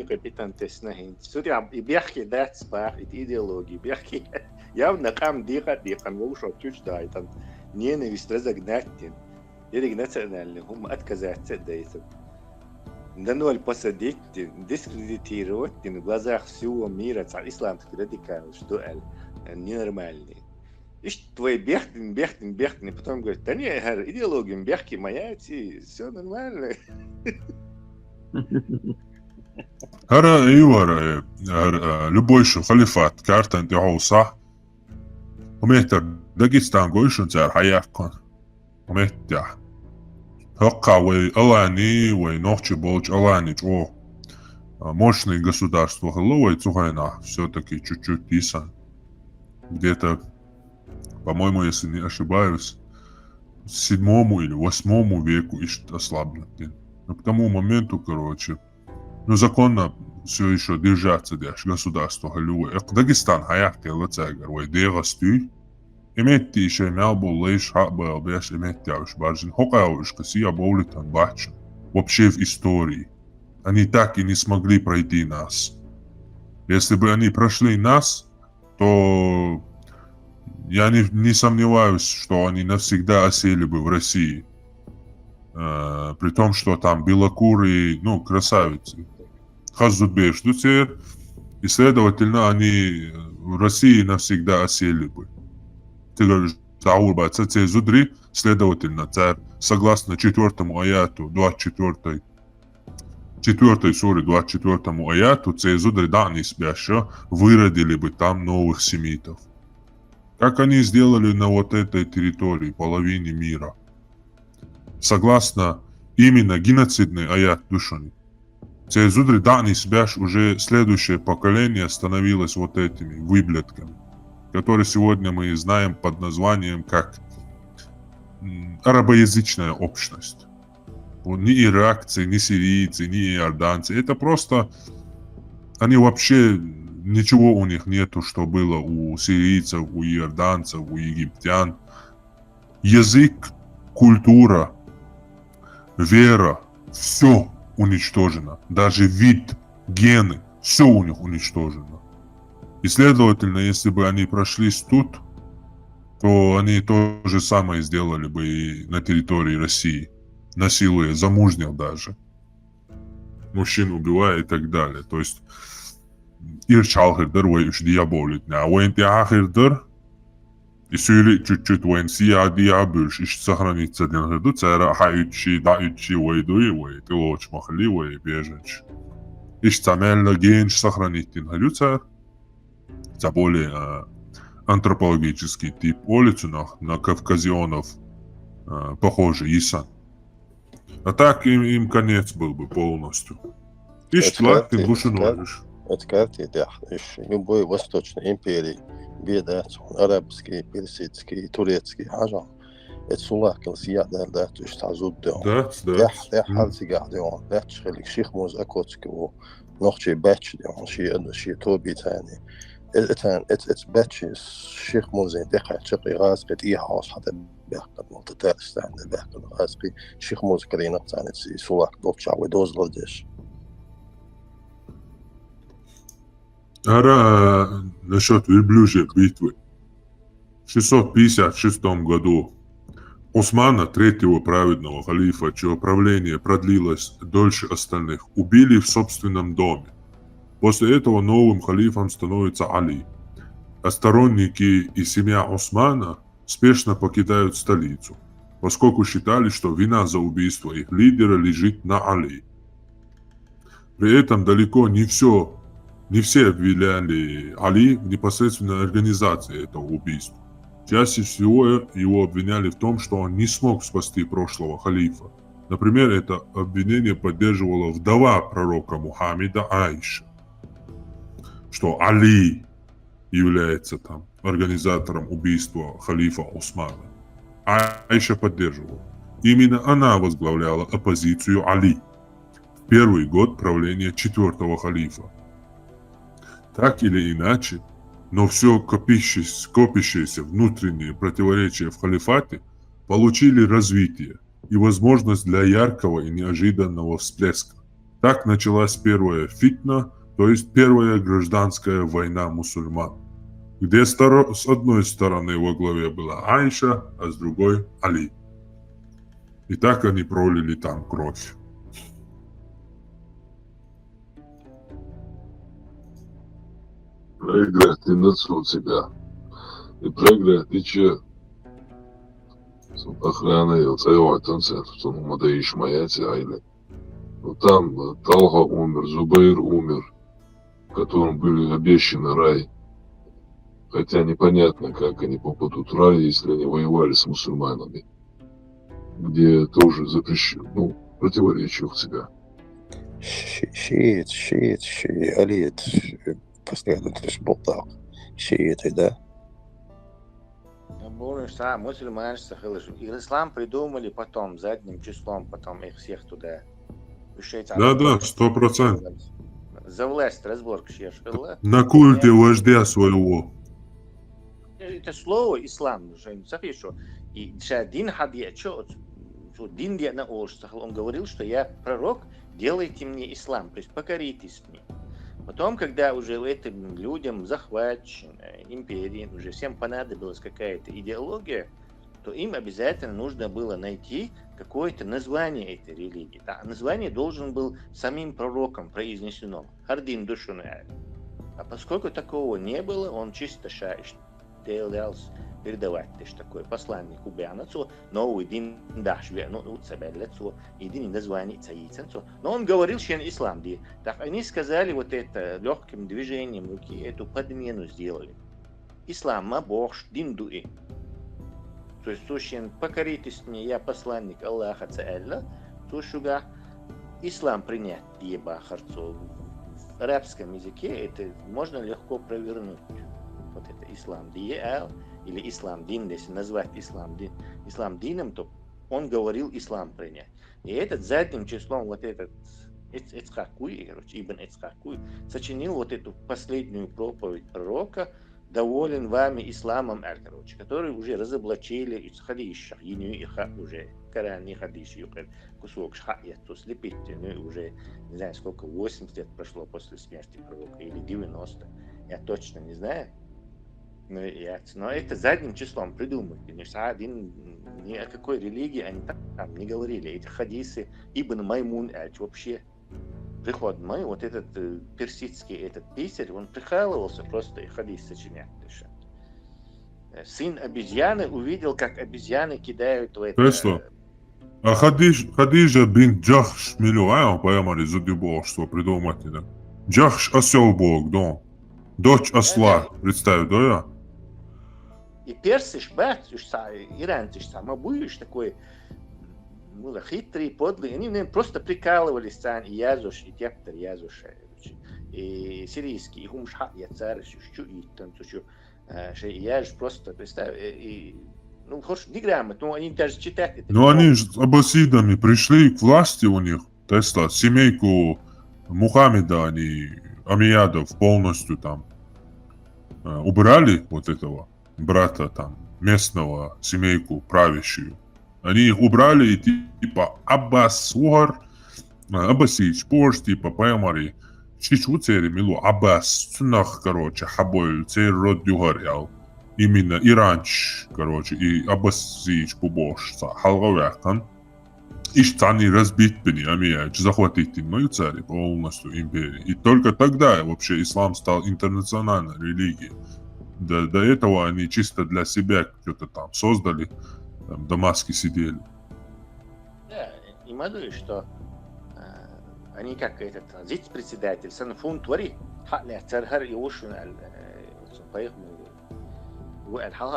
S7: Капитан Теснахин. Судя, и бяхи дать спах, и идеологии. Бяхи явно кам дихан, вошел чуждает, там ненависть разогнать. Или национальный, хум отказаться от этого. На ноль посадить, дискредитировать в глазах всего мира, исламский радикал, что ненормальный. И твой бехтин, и потом говорит, да не, идеология бехки моя, все нормально.
S2: Хара Ивара, любой халифат, карта антихауса. Умеет Дагестан гойшун цар хаяфкон. Умеет Хакка вей Алани, вей Нохчи Болч Алани, мощные государства Хэллоуэй Цухайна, все-таки чуть-чуть писан. Где-то, по-моему, если не ошибаюсь, в 7 или 8 веку ослаблены. Но к тому моменту, короче, законно все еще держаться государство Хэллоуэй. Дагестан хаяфки лацагар, вей дегастуй. Имеет еще мялбу лейш хабал беш имеет явш баржин хокауш касия боулитан бачен. Вообще в истории. Они так и не смогли пройти нас. Если бы они прошли нас, то я не сомневаюсь, что они навсегда осели бы в России. При том, что там белокурые, красавицы. Хазудбеш дутер. И следовательно, они в России навсегда осели бы. Ты говоришь, Зудри, следовательно, царь, согласно 4 аяту, 24 суре, 24 аяту, Зудри Дани спяща, выродили бы там новых семитов. Как они сделали на вот этой территории, половине мира? Согласно именно геноцидный аят Душани. Зудри Дани спящ, уже следующее поколение становилось вот этими выблядками, который сегодня мы знаем под названием как арабоязычная общность. Ни иракцы, ни сирийцы, ни иорданцы. Это просто... Они вообще... Ничего у них нету, что было у сирийцев, у иорданцев, у египтян. Язык, культура, вера, все уничтожено. Даже вид, гены, все у них уничтожено. И следовательно, если бы они прошлись тут, то они то же самое сделали бы и на территории России, насилуя замужних даже. Мужчин убивая и так далее. То есть Ирчалхердер, вы уж диаболитня, а вы антиахердер, и сюли чуть-чуть военсия диабольш, и сохранится для нас. Тут цара хаючи, даючи, войдуи, вой, ты лоч махли, вой, беженч. И самельно генч сохранить на цар. Это более антропологический тип улицунах на кавказионов похоже Исан. А так им конец был бы полностью. И что ты глушинуешь?
S4: Это карты, да, любой восточной империи, бедать, арабский, персидский, турецкий, ажан. Это сулакал сияда, да, то есть азуд, да, да, халси гардион, да, шелик шихмуз акотского, ночи бэч, да, ши тоби тани. Это бэч шихмуз, да, ши разгет и хаос, хата бэкад, мултатарстан, бэкад, разгет шихмуз карина тани, сулак, довчавый дозладеш.
S2: Ара насчет верблюжьей битвы. В 656 году Османа, третьего праведного халифа, чье правление продлилось дольше остальных, убили в собственном доме. После этого новым халифом становится Али. А сторонники и семья Османа спешно покидают столицу, поскольку считали, что вина за убийство их лидера лежит на Али. При этом далеко не все обвиняли Али в непосредственной организации этого убийства. Чаще всего его обвиняли в том, что он не смог спасти прошлого халифа. Например, это обвинение поддерживала вдова пророка Мухаммеда Аиша, что Али является там организатором убийства халифа Османа. Аиша поддерживала. Именно она возглавляла оппозицию Али в первый год правления четвертого халифа. Так или иначе, но все копящиеся внутренние противоречия в халифате получили развитие и возможность для яркого и неожиданного всплеска. Так началась первая фитна, то есть первая гражданская война мусульман, где с одной стороны во главе была Аиша, а с другой Али. И так они пролили там кровь.
S9: Проиграть ты нацу тебя. И проиграть ты че? Охрана и целый концерт, что ну модаишь моя тяйля. Ну там Талха умер, Зубейр умер, которым были обещаны рай. Хотя непонятно, как они попадут в рай, если они воевали с мусульманами. Где тоже запрещено, ну, противоречие у тебя.
S4: Шиит, алит. Последовательность болтал. Шииты, да?
S7: Мусульманство, ислам придумали потом, задним числом, потом их всех туда.
S2: Да, 100%.
S7: За власть разборка шеш.
S2: На культе вождя своего.
S7: Это слово ислам, что и дин хадия, что дин на ошсах, он говорил, что я пророк, делайте мне ислам, то есть покоритесь мне. Потом, когда уже этим людям захвачена империя, уже всем понадобилась какая-то идеология, то им обязательно нужно было найти какое-то название этой религии. Да, название должен был самим пророком произнесено. Хардин душуная. А поскольку такого не было, он чисто делался передавать такой посланник убянацу, новый дин дашве, ну цабелецу, единое название цаиценцу. Но он говорил, что ислам. Так они сказали вот это легким движением руки, эту подмену сделали. Ислам, Бог, дин дуи. То есть, слушай, покоритесь мне, я посланник Аллаха Ца'алла, слушай, ислам принять ебахарцу. В арабском языке это можно легко провернуть. Вот это ислам диал или ислам дин, если назвать ислам дином, то он говорил ислам принять. И этот задним числом вот этот Ицхакуй, короче, Ибн Ицхакуй, сочинил вот эту последнюю проповедь пророка, доволен вами исламом, короче, который уже разоблачили из хадисов, уже Коран хадис, кусок шхайя, то слепить, уже не знаю сколько, 80 лет прошло после смерти пророка, или 90, я точно не знаю. Но это задним числом придумали. Ни о какой религии они там не говорили. Эти хадисы Ибн Маймун вообще приход мой, вот этот персидский этот писарь, он прикалывался просто и хадис сочинять. Сын обезьяны увидел, как обезьяны кидают в это...
S2: А Хадижа бин Джахш милюая, поэмали за дебошство придумать, да? Джахш осел бог, да? Дочь осла, представь, да я?
S7: И персиш, иранциш, самобуешь такой, хитрый, подлый, они просто прикалывались, и Язуш, и Тептер Язуш, и сирийский, и Хумшха, и Цариш, и Танцучу, я же просто, представь, и, хочешь, неграмотно, они даже читать это.
S2: Но они же с аббасидами пришли к власти у них, то есть семейку Мухаммеда, они, Амиядов полностью там убрали вот этого брата там, местного семейку правящую. Они их убрали и типа Аббас Угар, Аббасич, Порш, типа поэмари, чичу цери милу, Аббас, цунах, короче, Хаболь, цери род Югарял. Именно Иранч, короче, и Аббасич, Пубош, Халгавякан. Ишь, они разбить бени, Амияч, захватить мою цари полностью империи. И только тогда вообще ислам стал интернациональной религией. До этого они чисто для себя что-то там создали, там, в Дамаске сидели.
S7: Да, не могу, что они как этот вице-председатель Санфун Твари,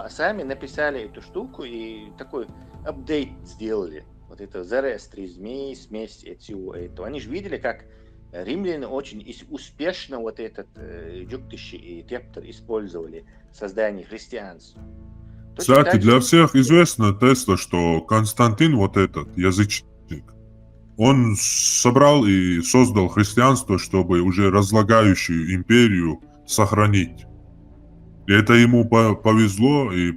S7: сами написали эту штуку и такой апдейт сделали. Вот это Зороастризм, смесь всего этого. Они же видели, как римляне очень успешно вот этот Джуктыш и Тептер использовали в создании христианства.
S2: Кстати, для всех известно, Тесла, что Константин, вот этот язычник, он собрал и создал христианство, чтобы уже разлагающую империю сохранить. И это ему повезло и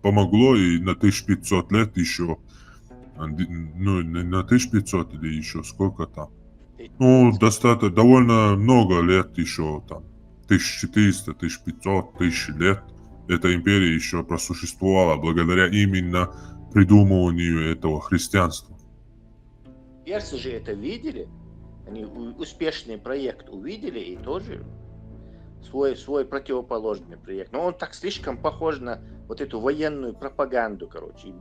S2: помогло, и на 1500 лет еще, ну, на 1500 или еще сколько там, ну, достаточно, довольно много лет еще, там, 1400, 1500, 1000 лет, эта империя еще просуществовала благодаря именно придумыванию этого христианства.
S7: Персы же это видели, они успешный проект увидели и тоже свой противоположный проект. Но он так слишком похож на вот эту военную пропаганду, короче.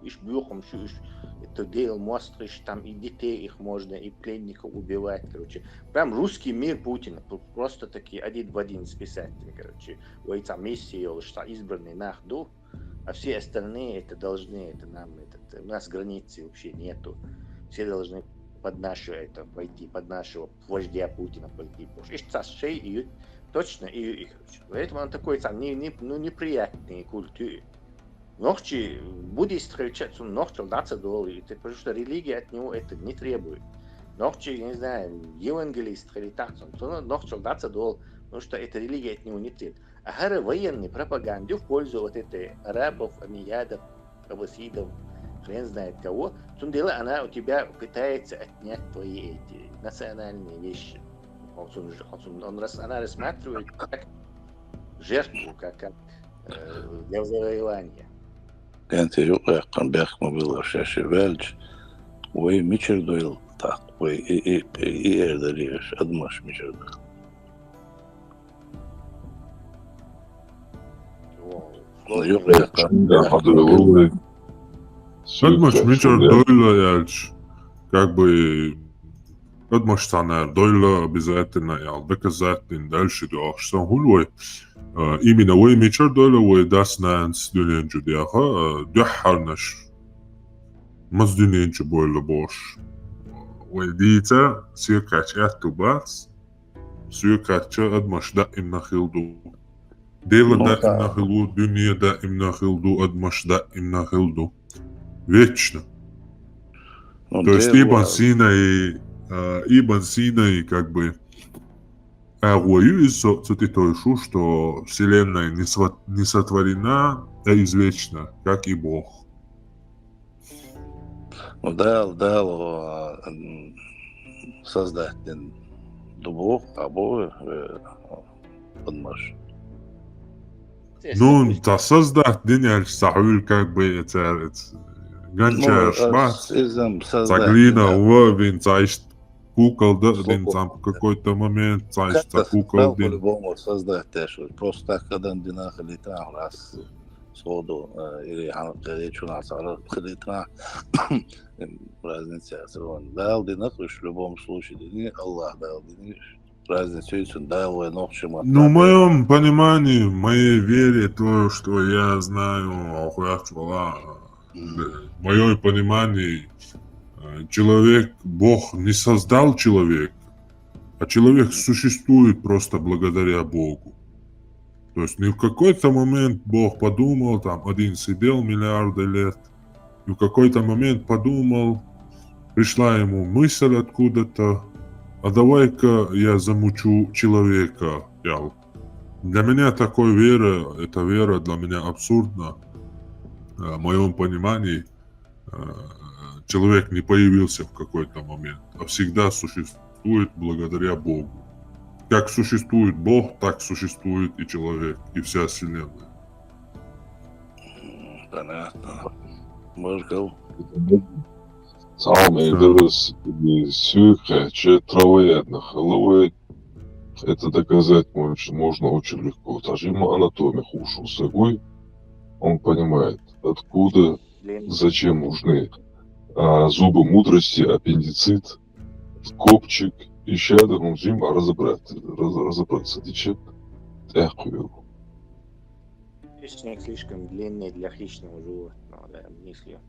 S7: Это делал монстрыш, там и детей их можно, и пленников убивать, короче. Прям русский мир Путина, просто такие один в один списать, короче. Ой, там миссия, что избранный нахду, а все остальные это должны, это нам, это, у нас границы вообще нету. Все должны под нашу это пойти, под нашего вождя Путина пойти. И точно, и короче. Поэтому он такой там неприятный культуре. Нохчи буддист кричать, он нохчил даться долы, потому что религия от него это не требует. Нохчи, я не знаю, евангелист или так, он нохчил даться долы, потому что эта религия от него не требует. А хара военной пропаганде в пользу вот этой арабов, амиядов, аббасидов, хрен знает кого, в том деле она у тебя пытается отнять твои эти национальные вещи. Она рассматривает как жертву, как для завоевания.
S12: كانت يقع بيحكم بالغشاش بالج وميشر دويل تحت وإيه دليش أدمش ميشر دويل
S2: Адмаш Мичар Дойла, как бы Адмаш Санер Дойла обязательно доказать дальше, что хулой. Именно вы Мичар Дойла, вы даснанс дюненчу диаха, дюхарнаш маздюненчу бойла бош. Вы дица сюркач атубас, сюркач Адмаш да им нахилду. Дело да им нахилду, дюния да им нахилду, Адмаш да им нахилду. Вечно. То есть Ибн Сина как бы цитирует, что Вселенная не сотворена, а извечна, как и Бог.
S12: дал создать Бог, а Бог подмаш.
S2: Ну, создать день сахуль как бы это гончар шмат, заглина уровень, цаишь кукол день там какой-то момент, цаишь кукол день.
S12: По-любому создать тоже. Просто так, когда дина халитра раз сходу или речу нас халитра разница. Дал дина, в любом случае дни Аллах дал дни. Разницу дал и ночью.
S2: Ну, в моем понимании, в моей вере, то, что я знаю, в моем понимании, человек, Бог не создал человека, а человек существует просто благодаря Богу. То есть не в какой-то момент Бог подумал, там один сидел миллиарды лет, и в какой-то момент подумал, пришла ему мысль откуда-то, а давай-ка я замучу человека. Для меня такой вера, эта вера для меня абсурдна. В моем понимании человек не появился в какой-то момент, а всегда существует благодаря Богу. Как существует Бог, так существует и человек, и вся Вселенная.
S12: Понятно. Может,
S9: Самый дырыс сюрка, травоядных головой. Это доказать можно очень легко. Даже ему анатомия хуже сагой. Он понимает, откуда, зачем нужны зубы мудрости, аппендицит, копчик, и щадом он жим разобраться. Течет эхую.
S7: Хищник слишком длинный для хищного животного, да, мыслью.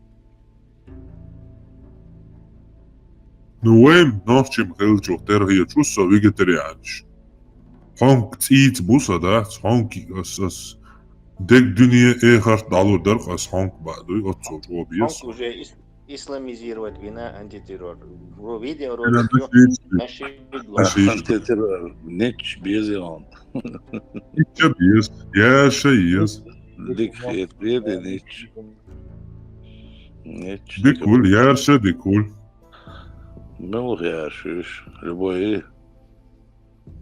S2: Нуэм новчим хелчух терхия чуссо вегетарианш. Хонг цит буса, да, хонг с дег дюния эхарт далу дерх ас хонг баду, отцо жобиес.
S7: Хонг уже исламизировать вина антитеррор. В видео
S12: антитеррор. Неч безион.
S2: Неч без. Яша ес.
S12: Дикхет беды неч. Неч.
S2: Дикуль, яша дикуль.
S12: Ну, яшиш. Любой.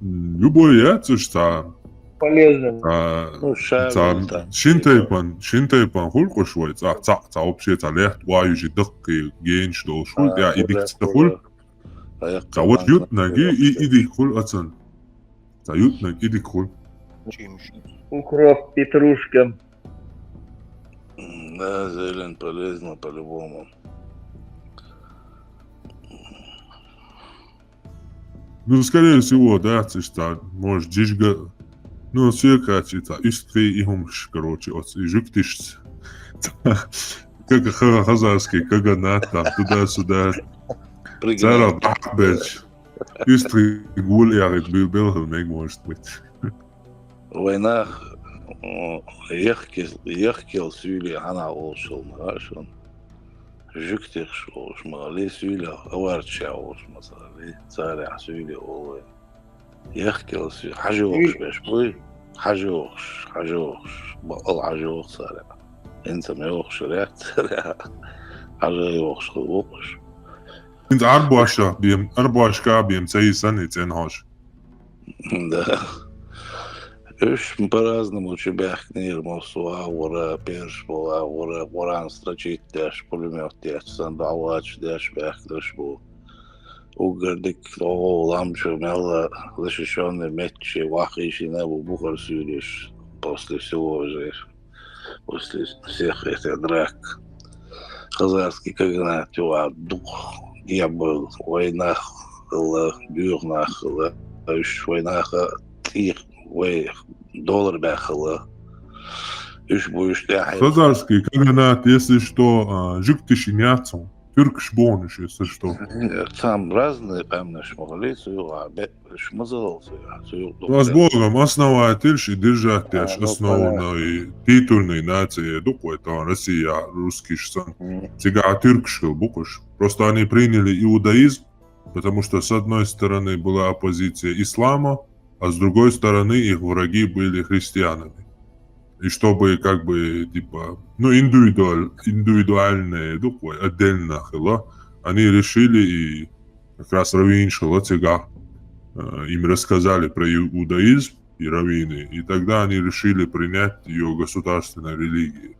S2: Любой яцуш та.
S3: Полезно.
S2: Шинтайпан хулку швой. Та вообще та лехт ваюжи дыкки генш долшул. Я идик тахул. Та вот ютнаги идик хул ацан. Та ютнаги идик хул.
S3: Укроп, петрушка.
S12: Да, зелень полезно по-любому.
S2: Ну, скорее всего, да, что может жижга, ну, circa это истри и хумш, короче, от жуктиш, как хазарский, каганат, там, туда-сюда, цара бахбеч, истри гуль, ярит, был, не может быть.
S12: В войнах ехкел сюли, она ушел, мрашен. Жуктих шоуш, мали сюли, аварчауш, масали, царя сюли, олы. Ехкел сюли, хажуш, бешбуй, хажуш, бал хажуш, царя. Инца меуш, ряд, царя, хажуш, хлопуш.
S2: Инц арбуашка бим цейсан и ценхош.
S12: Да. Уж по-разному у тебя книр, мосуа, ура, перш, ура, уран строчить, дашь, пулемет, дашь, сандалач, дашь, бях, дашь, бу. Угордик, ламчу, мело, защищенный мечи, вахищий небу, бухар сюришь, после всего уже, после всех этих драк. Хазарский кагнат, дух, я был в войнах, бюрнах, в войнах, их, $1 бахала.
S2: Хазарский каганат, если что, жуктиши няцу. Türkisch Bonisch, если что.
S12: Там разные певные шмогли, шмазал,
S2: С Богом, основатель и держатель, основной титульной нации, это Россия, русский сан. Сега тюркшил букваш. Просто они приняли иудаизм, потому что с одной стороны была оппозиция ислама, а с другой стороны их враги были христианами. И чтобы как бы типа, индивидуальные, отдельно было, они решили и как раз раввин Шалатига им рассказали про иудаизм и раввины, и тогда они решили принять ее государственной религией.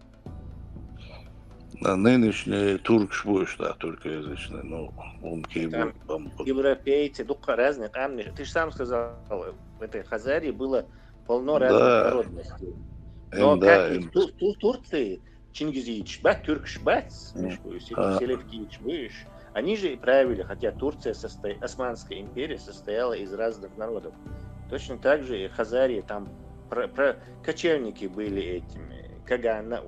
S12: Нынешний туркш будешь, да, туркоязычный, ну, он кибует.
S7: Европейцы, разные, ты же сам сказал, в этой Хазарии было полно разных народностей. Но как и в Турции, Чингизич, Тюркш, Селевкич, они же и правили, хотя Турция, Османская империя состояла из разных народов. Точно так же и Хазарии, там кочевники были этими, Кагана,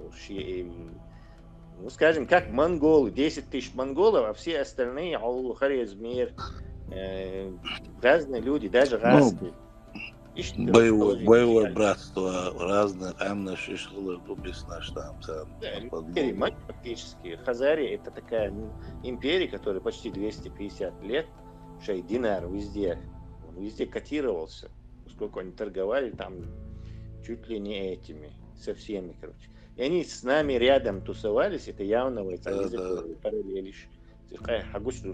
S7: ну, скажем, как монголы, 10 тысяч монголов, а все остальные, Харизмир, разные люди, даже расы.
S12: Боевое братство, разные амнаши, наш там.
S7: Фактически, Хазария это такая империя, которая почти 250 лет, Динар везде, он везде котировался, поскольку они торговали там чуть ли не этими, со всеми, короче. И они с нами рядом тусовались, это явно параллели.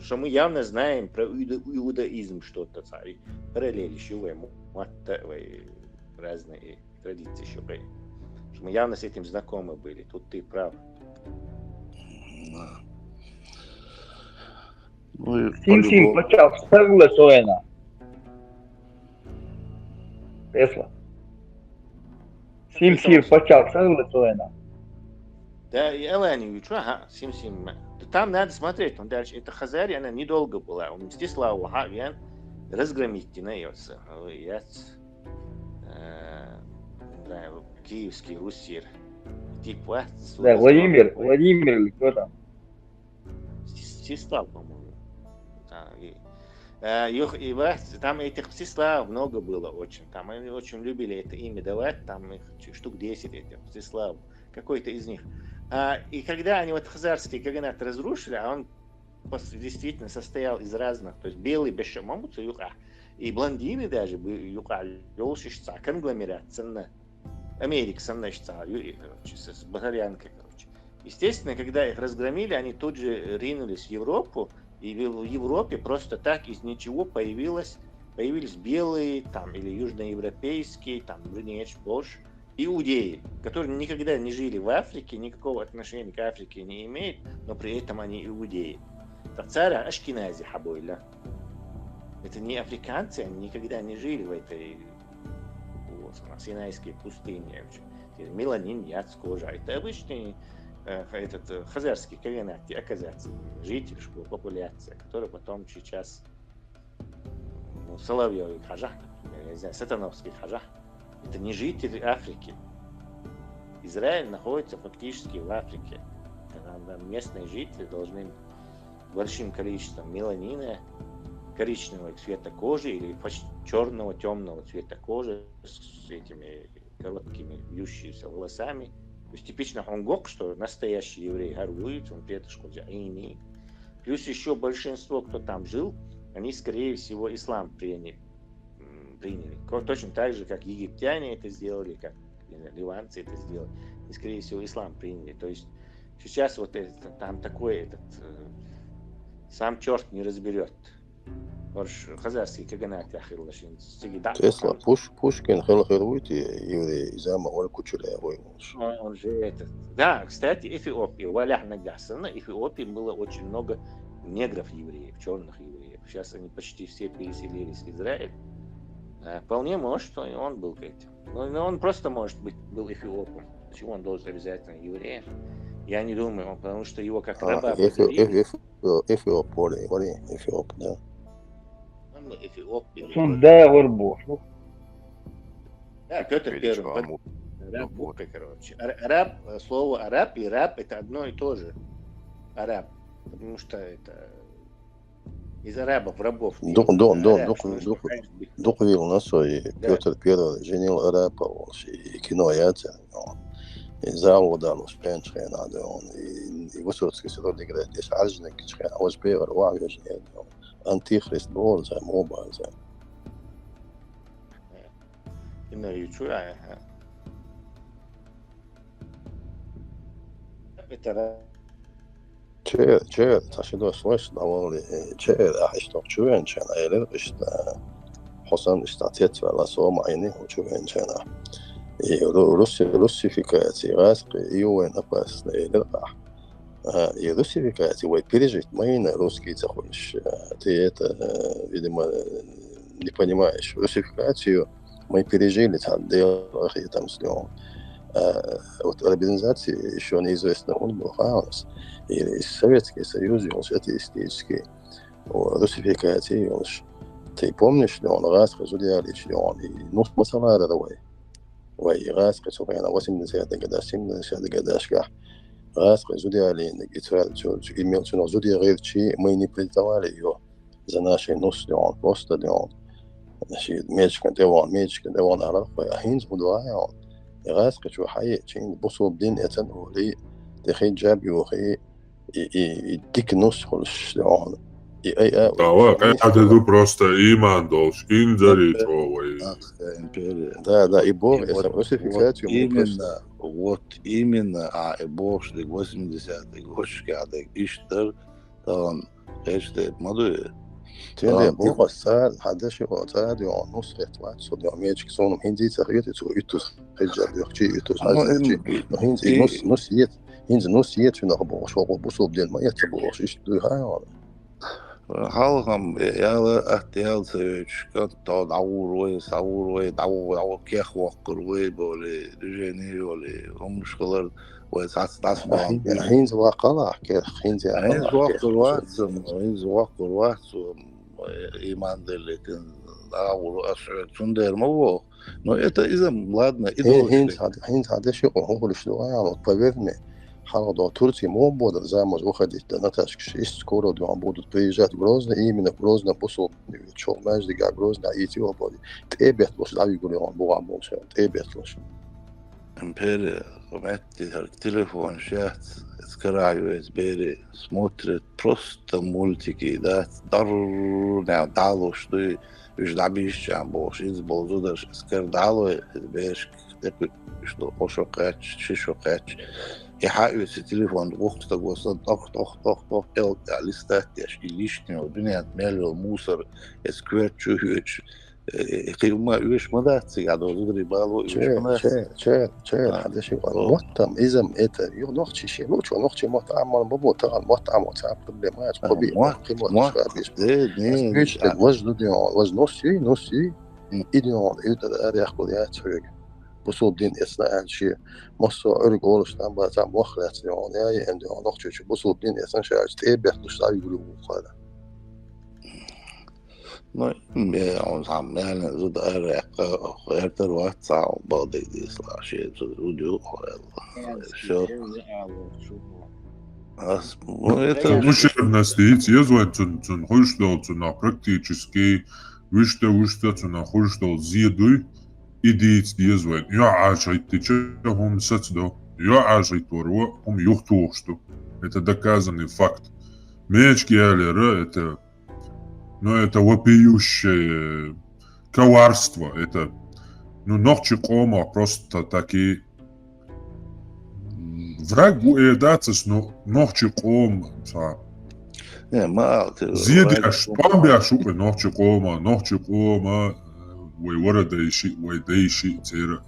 S7: Что мы явно знаем про иудаизм что-то, цари, параллели, разные традиции, что мы явно с этим знакомы были, тут ты прав.
S3: Сим, почав, ставила Соена. Тесла. Сим, почав, ставила Соена.
S7: Да, Элани, Сим. Там надо смотреть, он дальше. Это Хазария, она недолго была. Он Мстислав Вахавян разгромить динается. Киевский Русир. Типа.
S3: Да, Владимир или кто там?
S7: Мстислав, по-моему. Там этих Мстислав много было очень. Там они очень любили это имя давать. Там их штук 10 этих Мстислав. Какой-то из них. И когда они вот хазарский каганат разрушили, а он действительно состоял из разных, то есть белый бешамамуца юка, и блондины даже юка, лёлшишца, конгломерат, ценна, Америка саннашца, с багарянкой, короче. Естественно, когда их разгромили, они тут же ринулись в Европу, и в Европе просто так из ничего появились белые, там, или южноевропейские, там, больше, иудеи, которые никогда не жили в Африке, никакого отношения к Африке не имеют, но при этом они иудеи. Царя Ашкенази Хабойля. Это не африканцы, они никогда не жили в этой Синайской пустыне. Меланин, яд, кожа. Это обычный хазарский каганат, оказаться, житель, популяция, который потом сейчас Соловьевый хажа, я не знаю, Сатановский хажа. Это не жители Африки. Израиль находится фактически в Африке. Местные жители должны большим количеством меланина, коричневого цвета кожи или черного, темного цвета кожи с этими короткими вьющимися волосами. То есть типично хонгок, что настоящий еврей горбует, он петушку джаини. Плюс еще большинство, кто там жил, они, скорее всего, ислам приняли. Точно так же, как египтяне это сделали, как ливанцы это сделали. И, скорее всего, ислам приняли. То есть сейчас вот это, там такой сам черт не разберет. Хазарский каганат яхирлашин.
S4: Тесла, Пушкин, Хелхервити, евреи, Зама, Олькучуля,
S7: он же это. Да, кстати, Эфиопия, Валях Нагасана, Эфиопии было очень много негров-евреев, черных евреев. Сейчас они почти все переселились в Израиль. Вполне может, что и он был этим. Но он просто, может быть, был эфиопом. Почему он должен обязательно евреем? Я не думаю, потому что его как раба...
S4: Эфиоп, да.
S7: Он был эфиоп.
S3: Да, Варбош.
S7: Да, Петр Первый. Араб, короче. Араб, слово араб и раб это одно и то же. Араб.
S5: Потому что это из-за рабов.
S4: Дух вил на свой Петр Первый женил арапа, и кино яйца. И завода успенчая надо он и Высоцкий сегодня играет здесь ажник, а вот первый вагаж антихрист был за моба за.
S5: إنه يشوع
S4: Че, ташидо слышь, довольно, че, что чуен, че, на эле, что Хосан штатет вела сома айни, чуен, че, на. И русификация, распри, и уэн опасно, эле, и русификация, ой, пережить мои русские захочешь, ты это, видимо, не понимаешь. Русификацию мы пережили там, делали там с ним. Вот организации еще неизвестно, он был хаос. И Советский Союз, он же атеистический. Русификация, он же... Ты помнишь, что он раз разудяли, что он... Ну, смысла давай. Ой, раз, который на 80-х годах, 70-х годах, раз разудяли, имел цену зудяревчи, мы не признавали ее за нашей носью, он просто он. Значит, мечка, девон, арахой, а хинз удвая он. раз, что хай, чин, бусу бдин, это новый, تخي جاب يوخي يديك نسخة للشلون
S2: هذا просто иман должен инзарить
S4: да и Бог это русификацию
S12: именно а Бог что 80-й год когда иштер там эште модуе
S4: تيجي Бог صار هذا شيء صار يوم نسخة واحد صدق ميجك صونم هندي تغيير يتوس حجاب يخشي يتوس هندي نص يت هندي نص يت في نقبة شو بوصل بدين ما يتبوش إيش هاي
S12: حالهم يا احتيال سويش كنت عور دعور كيخ وقر بولي رجاني ولا هم مشكلة وساعات
S4: هندي واقع كيخ هندي
S12: وقر واحد إيمان دلتين عور أشعر شندر مو но это из-за ладно
S4: هند هذا شيء هو الشلون поверьте حالا Турции мобода замуж выходить на ташки из скоро дом будут приезжать в Грозно именно в Грозно посол чё между Грозно и Этиопия тебе лучше дави говорю он был больше тебе лучше
S12: империя вместе телефон сейчас скараю сбери смотрит просто мультики да дарно дало что ждабиш амбош из болзудаш скардало беш что пошукать шишукать يحقق التليفون وقت وصل طخ لستات ليشتني والدنيا مال وموسر سكويت شو قيمة إيش ماذا تسيعد وزدري بالو
S4: شيء هذا شيء وقتم إذا إتا يغنوخش شيء نوش ونوخش مطعم بابو ترى مطعم وتعب قبل ما قيمة إيش وزن ديون وزن نصي إديون إذا أريح قضيات سويك بصوب دين إسنا شيء مصر أرجع ولشتان بعد مخلص يعني هاي عندي نقطة شيء بصوب دين إسنا شيء تبي تشتري يقولوا قاله
S12: نعم عم يعني زود غير تروح صعب بعض دي صار شيء زوديو شو
S2: Мужественность езвать цун хуштол цуна практически виште цуна хуштол зидуй идиц езвать я ажайт тече хум сацдо я ажайт торво хум юхтушту это доказанный факт мечки алера это но это вопиющее коварство это ну ночи кома просто такие враг уедаться, но ночи ком, са.
S12: Не, мал.
S2: Зидяш, памбяш упе ночи кома, вой дейши, цера.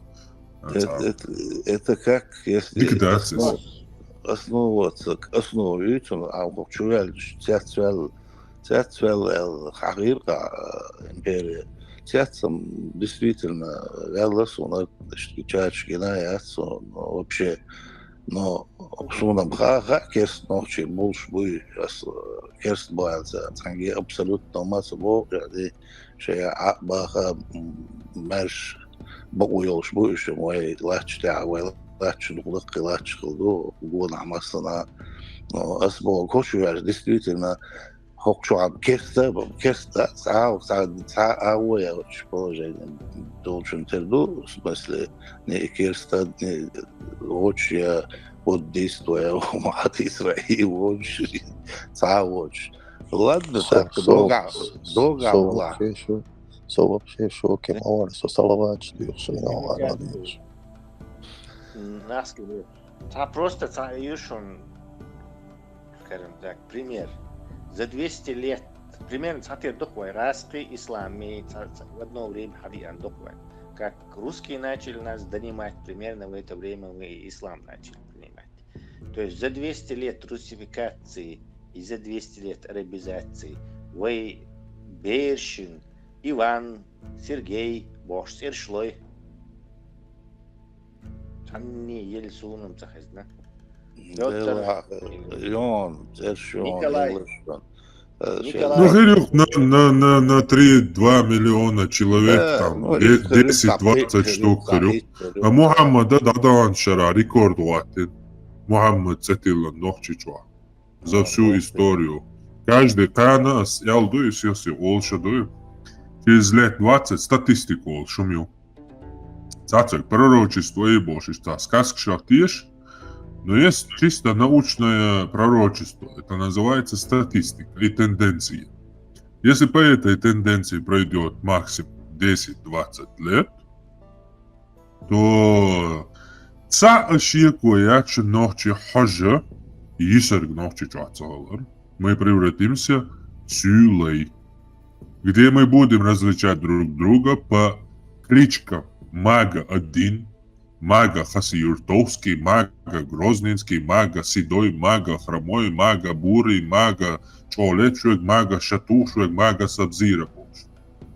S12: Это как, если...
S2: Ликвидация.
S12: основываться, основывается, а чувствовал, الحقيقة إمبريا تياتسم действительно реалность он чач генаят вообще но шунам ха керст ночи больше бы керст боялся танги абсолютно масса бог يعني شيء بقى مش بقول شو مой лач تاع داتش الغلق لاتش خلدو وقول عمصنا أسبوع كوشو يعني ديستريتنا حق شو عم كيرستا ساعة أوي أو شبوجة دول شن تردو بس ني كيرستا ني وش يا وديست وما حد إسرائيل وش ساعة وش لاد تك دوغا والله
S4: سو شو كم أول صلوات يخشين الله عليه
S7: ناس كده تا просто та юшон скажем так пример за 200 лет примерно цатер дохвай раски ислами в одно время хадиан дохвай как русские начали нас донимать примерно в это время мы ислам начали принимать. То есть за 200 лет русификации и за 200 лет арабизации вы Бершин, Иван, Сергей, Бош, Сершлой Анни Ельсуном захазна.
S12: Йон, Сершон,
S7: Николай.
S2: Ну, говорю, на 3-2 миллиона человек, там, 10-20 штук, говорю. А Мухаммада Дадан Шара, рекорд ватин. Мухаммад Цетилан Нохчичуа. За всю историю. Каждый канас, я лдую, если олшадую. Через лет 20 статистику олшумю. Цацак, пророчество и божество. Сказка шахтиш. Но есть чисто научное пророчество. Это называется статистика и тенденции. Если по этой тенденции пройдет максимум 10-20 лет, то мы превратимся в сюлей, где мы будем различать друг друга по кличкам Мага-1, Мага Хасиюртовский, Мага Грозненский, Мага Седой, Мага Хромой, Мага Бурый, Мага Чолечуек, Мага Шатушуек, Мага Сабзира.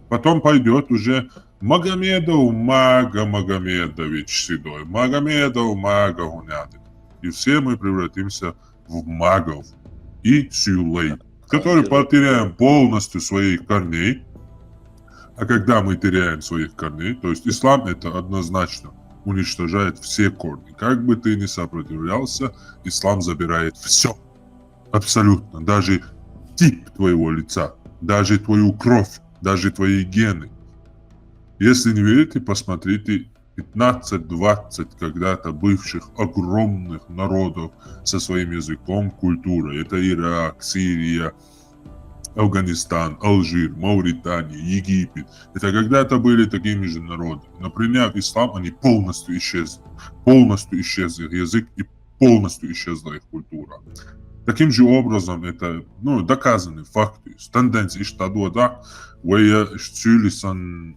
S2: Потом пойдет уже Магомедов, Мага Магомедович Седой, Магомедов, Мага Гунядин. И все мы превратимся в магов и сюлей, которые потеряем полностью своих корней. А когда мы теряем своих корней, то есть ислам это однозначно уничтожает все корни. Как бы ты ни сопротивлялся, ислам забирает все. Абсолютно. Даже тип твоего лица, даже твою кровь, даже твои гены. Если не верите, посмотрите 15-20 когда-то бывших огромных народов со своим языком, культурой. Это Ирак, Сирия, Афганистан, Алжир, Мавритания, Египет. Это когда-то были такими же народами. Но приняв ислам, они полностью исчезли. Полностью исчез их язык и полностью исчезла их культура. Таким же образом, это доказанный факт. Тенденция штадода, вая штюлисан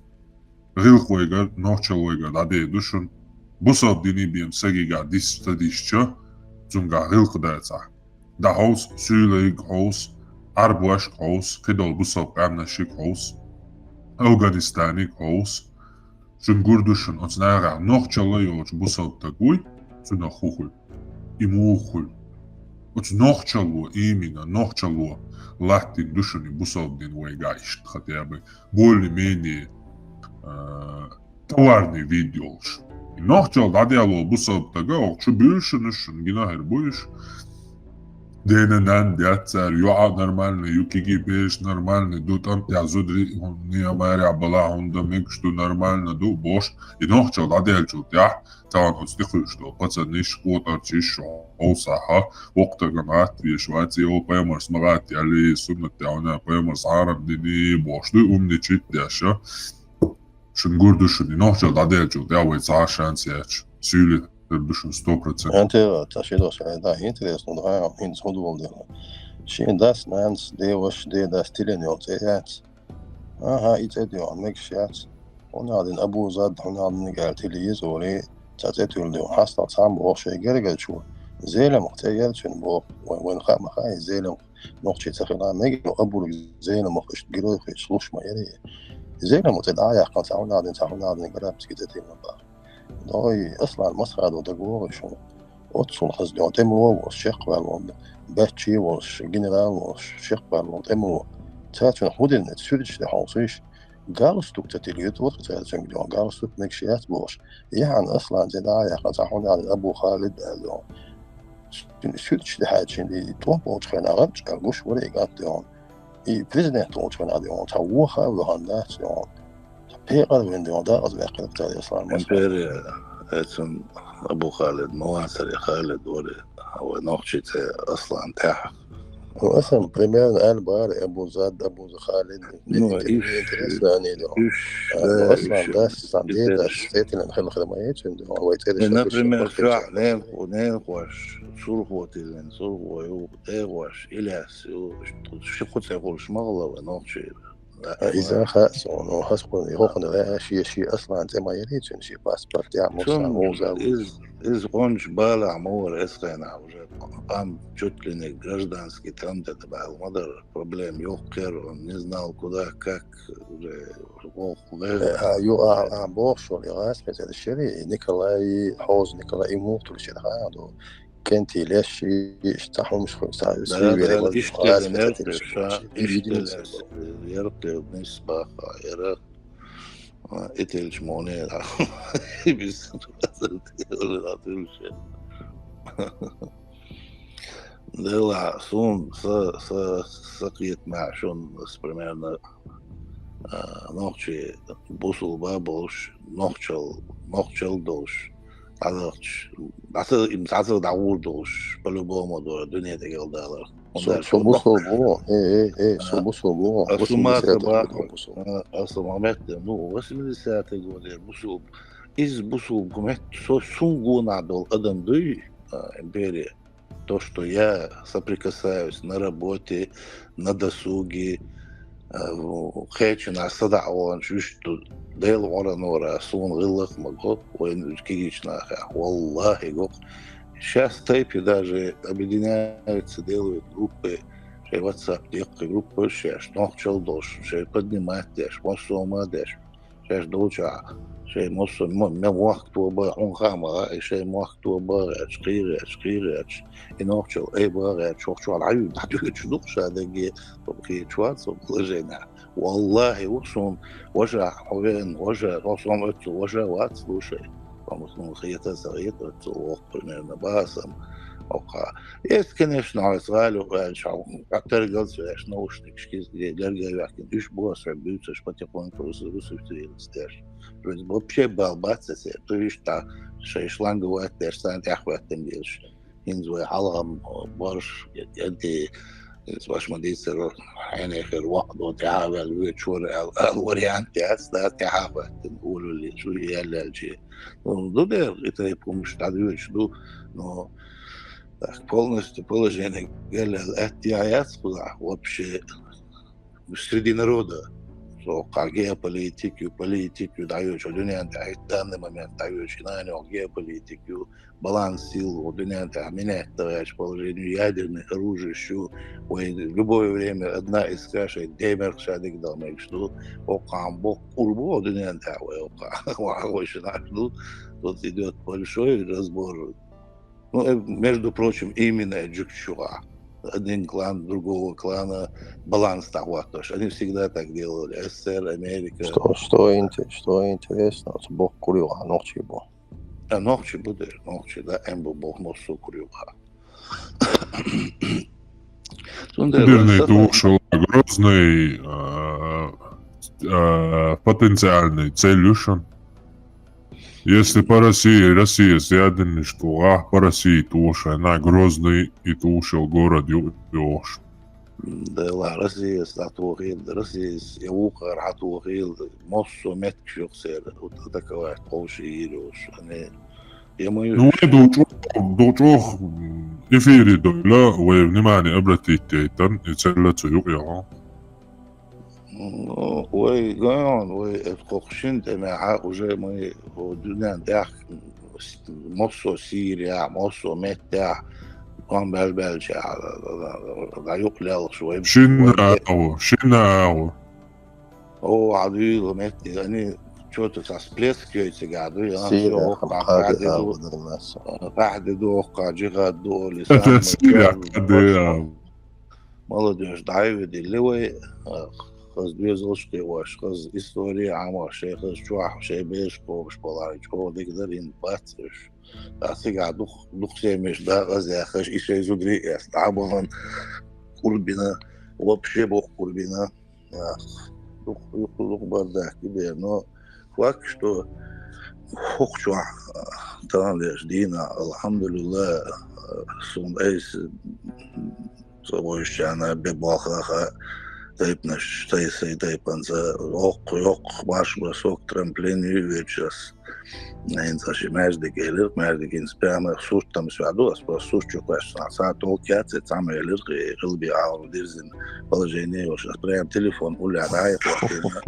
S2: рилхвайга, нохчалвайга, даде душун, бусаб динибием сагига дистадишча, зунга рилхдайца. Да хаус, сюлейг хаус, Арбуаш хаус, кидал бусаб амнашик хаус, Афганистани хаус, Шунгурдушун, он знара, нохчалайоч бусаб тагуй, цунахухуль, имухуль. Вот нохчало именно, нохчало латин душани бусабдин вайгайшт, хотя бы более-менее товарный видео. Нохчал дадиало бусаб тага, окчу бюшенушун, гинахер буш. Дененан, дяцар, юа нормально, юкиги беш нормально, ду там язудри, не амаря бала, онда миг, что нормально, ду бош. И нохчал дадиалчут, я, там он стиху, что пацаны шкота чишу, оусаха, октагамат, вешвати, о поймар смагати, али суннати, она поймар сарам дини, бош, ду умничит, дяша. Шунгурдушун, и нохчал дадиалчут, я вайца шансияч, сюли.
S4: أنت تشيدوس دا إنتريس نضاع إن صدول ده شيء داس نانس ده وش ده داس تلين يوم تيات إتديو عمك شيات ونادين أبو زاد ونادين قال تليز ولي تاتيتول ده حصل صام بوش يجرج شو زيلم مختيل شن بو وين خا مخاي زيلم نقطة تخيل ميجي أبو زيلم مخش جلو خش لوش ما يري زيلم متداعي قن تعونادين قراب سكتتين نبار داي اصلا مسخد ودقوق شو اوتسون حزدو تمو والشيخ بالون باتشي والجنرال والشيخ بالون تمو تاتون خودن تسودش ده حوصيش قارستوك تتليت وقت هذا جنجلون قارستوك مكشيات بوش يعني أصلا جدايا قطعون على أبو خالد قالوا شو تشتهاد شندي تومبوش خنا غمش قالوش ولا يقاتلون بريزيدنت تومبوش خنا ديون تاوخا وهندات ديون بيقر وين ديون دا أصبح قلت أصلا
S12: إمبيريا اسم أبو خالد مواسر خالد ولا هو نوخشة أصلا تاح
S4: هو أصلا بريمير بار أبو زاد أبو خالد
S12: نو إيش
S4: أصلا ده ساندي ده ستيت اللي نخلي خدمات هو يتدرس
S12: أنا بريمير فعلا وناقش صرفوت اللي صرفوا يو تاقش إلياس شو قلت يقول شمغلة ونوخشة
S4: إذا خاص إنه حسب يخون لا شيء أصلا أنت ما يريد شيء باسبورت يعمل موزة
S12: إز قنش بالا عمور إسقينا وجد قام جوتلين гражданский там ده تبع المدر проблем يوكر не знал куда как
S4: يو بوش والإغاث مثل الشيء نيكولاي حوز نيكولاي يموت والشيء هذا كنتي ليش يشتحوا مش خمسة
S12: سيبيري يشتغل يرقي بنسبة خيرة إتلش مونير بس ولا شيء دلع صون سقيت مع شون سبرميرنا نوخشي بوصل بابوش نوخشل دوش عطر دعور دوش بالبوم ودور الدنيا تقل دالر
S4: سو بوصل بو سو بوصل بو
S12: أصلا ما مات نو بس من الساعة تقول بوصل إز بوصل قمت سونغو نادول أدم دوي إمبيريا то, что я соприкасаюсь на работе, на досуге, хочу на садавон, что дел ورا نورا صون غلق مقط وين كيجنا والله يقول сейчас тайпи даже объединяются, делают группы, шей WhatsApp делают группы, шей нохчел дош, шей поднимать деш, мосома деш, шей доча, шей мосом мевах туба онхама, шей мах туба шкирец, и нохчел эйба чохчу алаю, надо чудок шадеги, только чуацо положение. والله وصون وجع حوين وجع راسهم اتو وجع وات слушай помощно خيطة صغيرة تسوق примерно басом ока есть конечно عسغالو شعو أكتر قلت إيش نوشتك شكيز لرجع يحكي إيش بوس عبيت إيش بتكون كروس في الستاش بس بوبشي بالبات سير تويش تا شيء شلون جوات إيش سنت أخوات تنجيش ينزوي حلقة برش يدي باش ما ديسر يعني آخر وقت وتعامل ويتشور الوريانتي هسه تعامل نقولوا اللي شو هي الجي دول يتريبوا مش تعديوش دو но полностью положение الاتياس вообще среди народа геополитику даешь الدنيا انت في данный момент даешь на геополитику баланс сил у дня меняет положение ядерных оружий, что в любое время одна из кашей демер шадик домик, что окам бок курбо у дня тут идет большой разбор. Ну, между прочим, именно Джукчуа. Один клан другого клана баланс того, что они всегда так делали. СССР, Америка.
S4: Что интересно, бог курила, ночью был.
S12: Ночи буде, ночи, да, ембо Бог носу курюха.
S2: Верный душел грозный потенциальный целюшен. Если по Россия зяден, что по России туша, она грозный и тушил город Юж.
S12: Да, Россия статугил, Россия يوقع رحتوغيل مصو متكشوق سير وتكواه قوشي يروش أنا
S2: يوم دوچوخ إفيري دولا ونماني أبرتي تيتن يتسلت سيوقيا
S12: وي قاون وي اتقوخشين تماعا وجاي مي ودنيا داخ مصو سيريا مصو متاع قام بالبالشة لا يقلل شوي
S2: شناو
S12: هو عدو متي يعني شو تسبليس كيس قاعدو يا
S4: سيرة
S12: قاعد دوق جيغاد دو لسان
S2: سيرة قد
S12: مالو ديش دايفيد اللي هو خز بيزلشكي واش خز إستوريا عمار شيء خز شواح شيء بيشكو مش بلارج هو ديقدر ينباتش أثق دخ شيء مش ده غزي خش إيش يزودري يستعبون قلبنا وبشي بوق قلبنا دخ بردك كده نو وقتو فوق شواح ترى ليش دينا الحمد لله سون ايس صبوش أنا بباخا تايبنش تايسي تايبنزا يوق باش بسوق ترامبلين يويتشس نينزاشي ماجدك إلير ماجدك إنسبيانا سوش تمسوعدو أسبا سوش تشوكاش ساعة توكيات تعمل إلير قلبي عاو ديرزن بلجيني وش أسبريام تليفون قولي عدايق وقتنا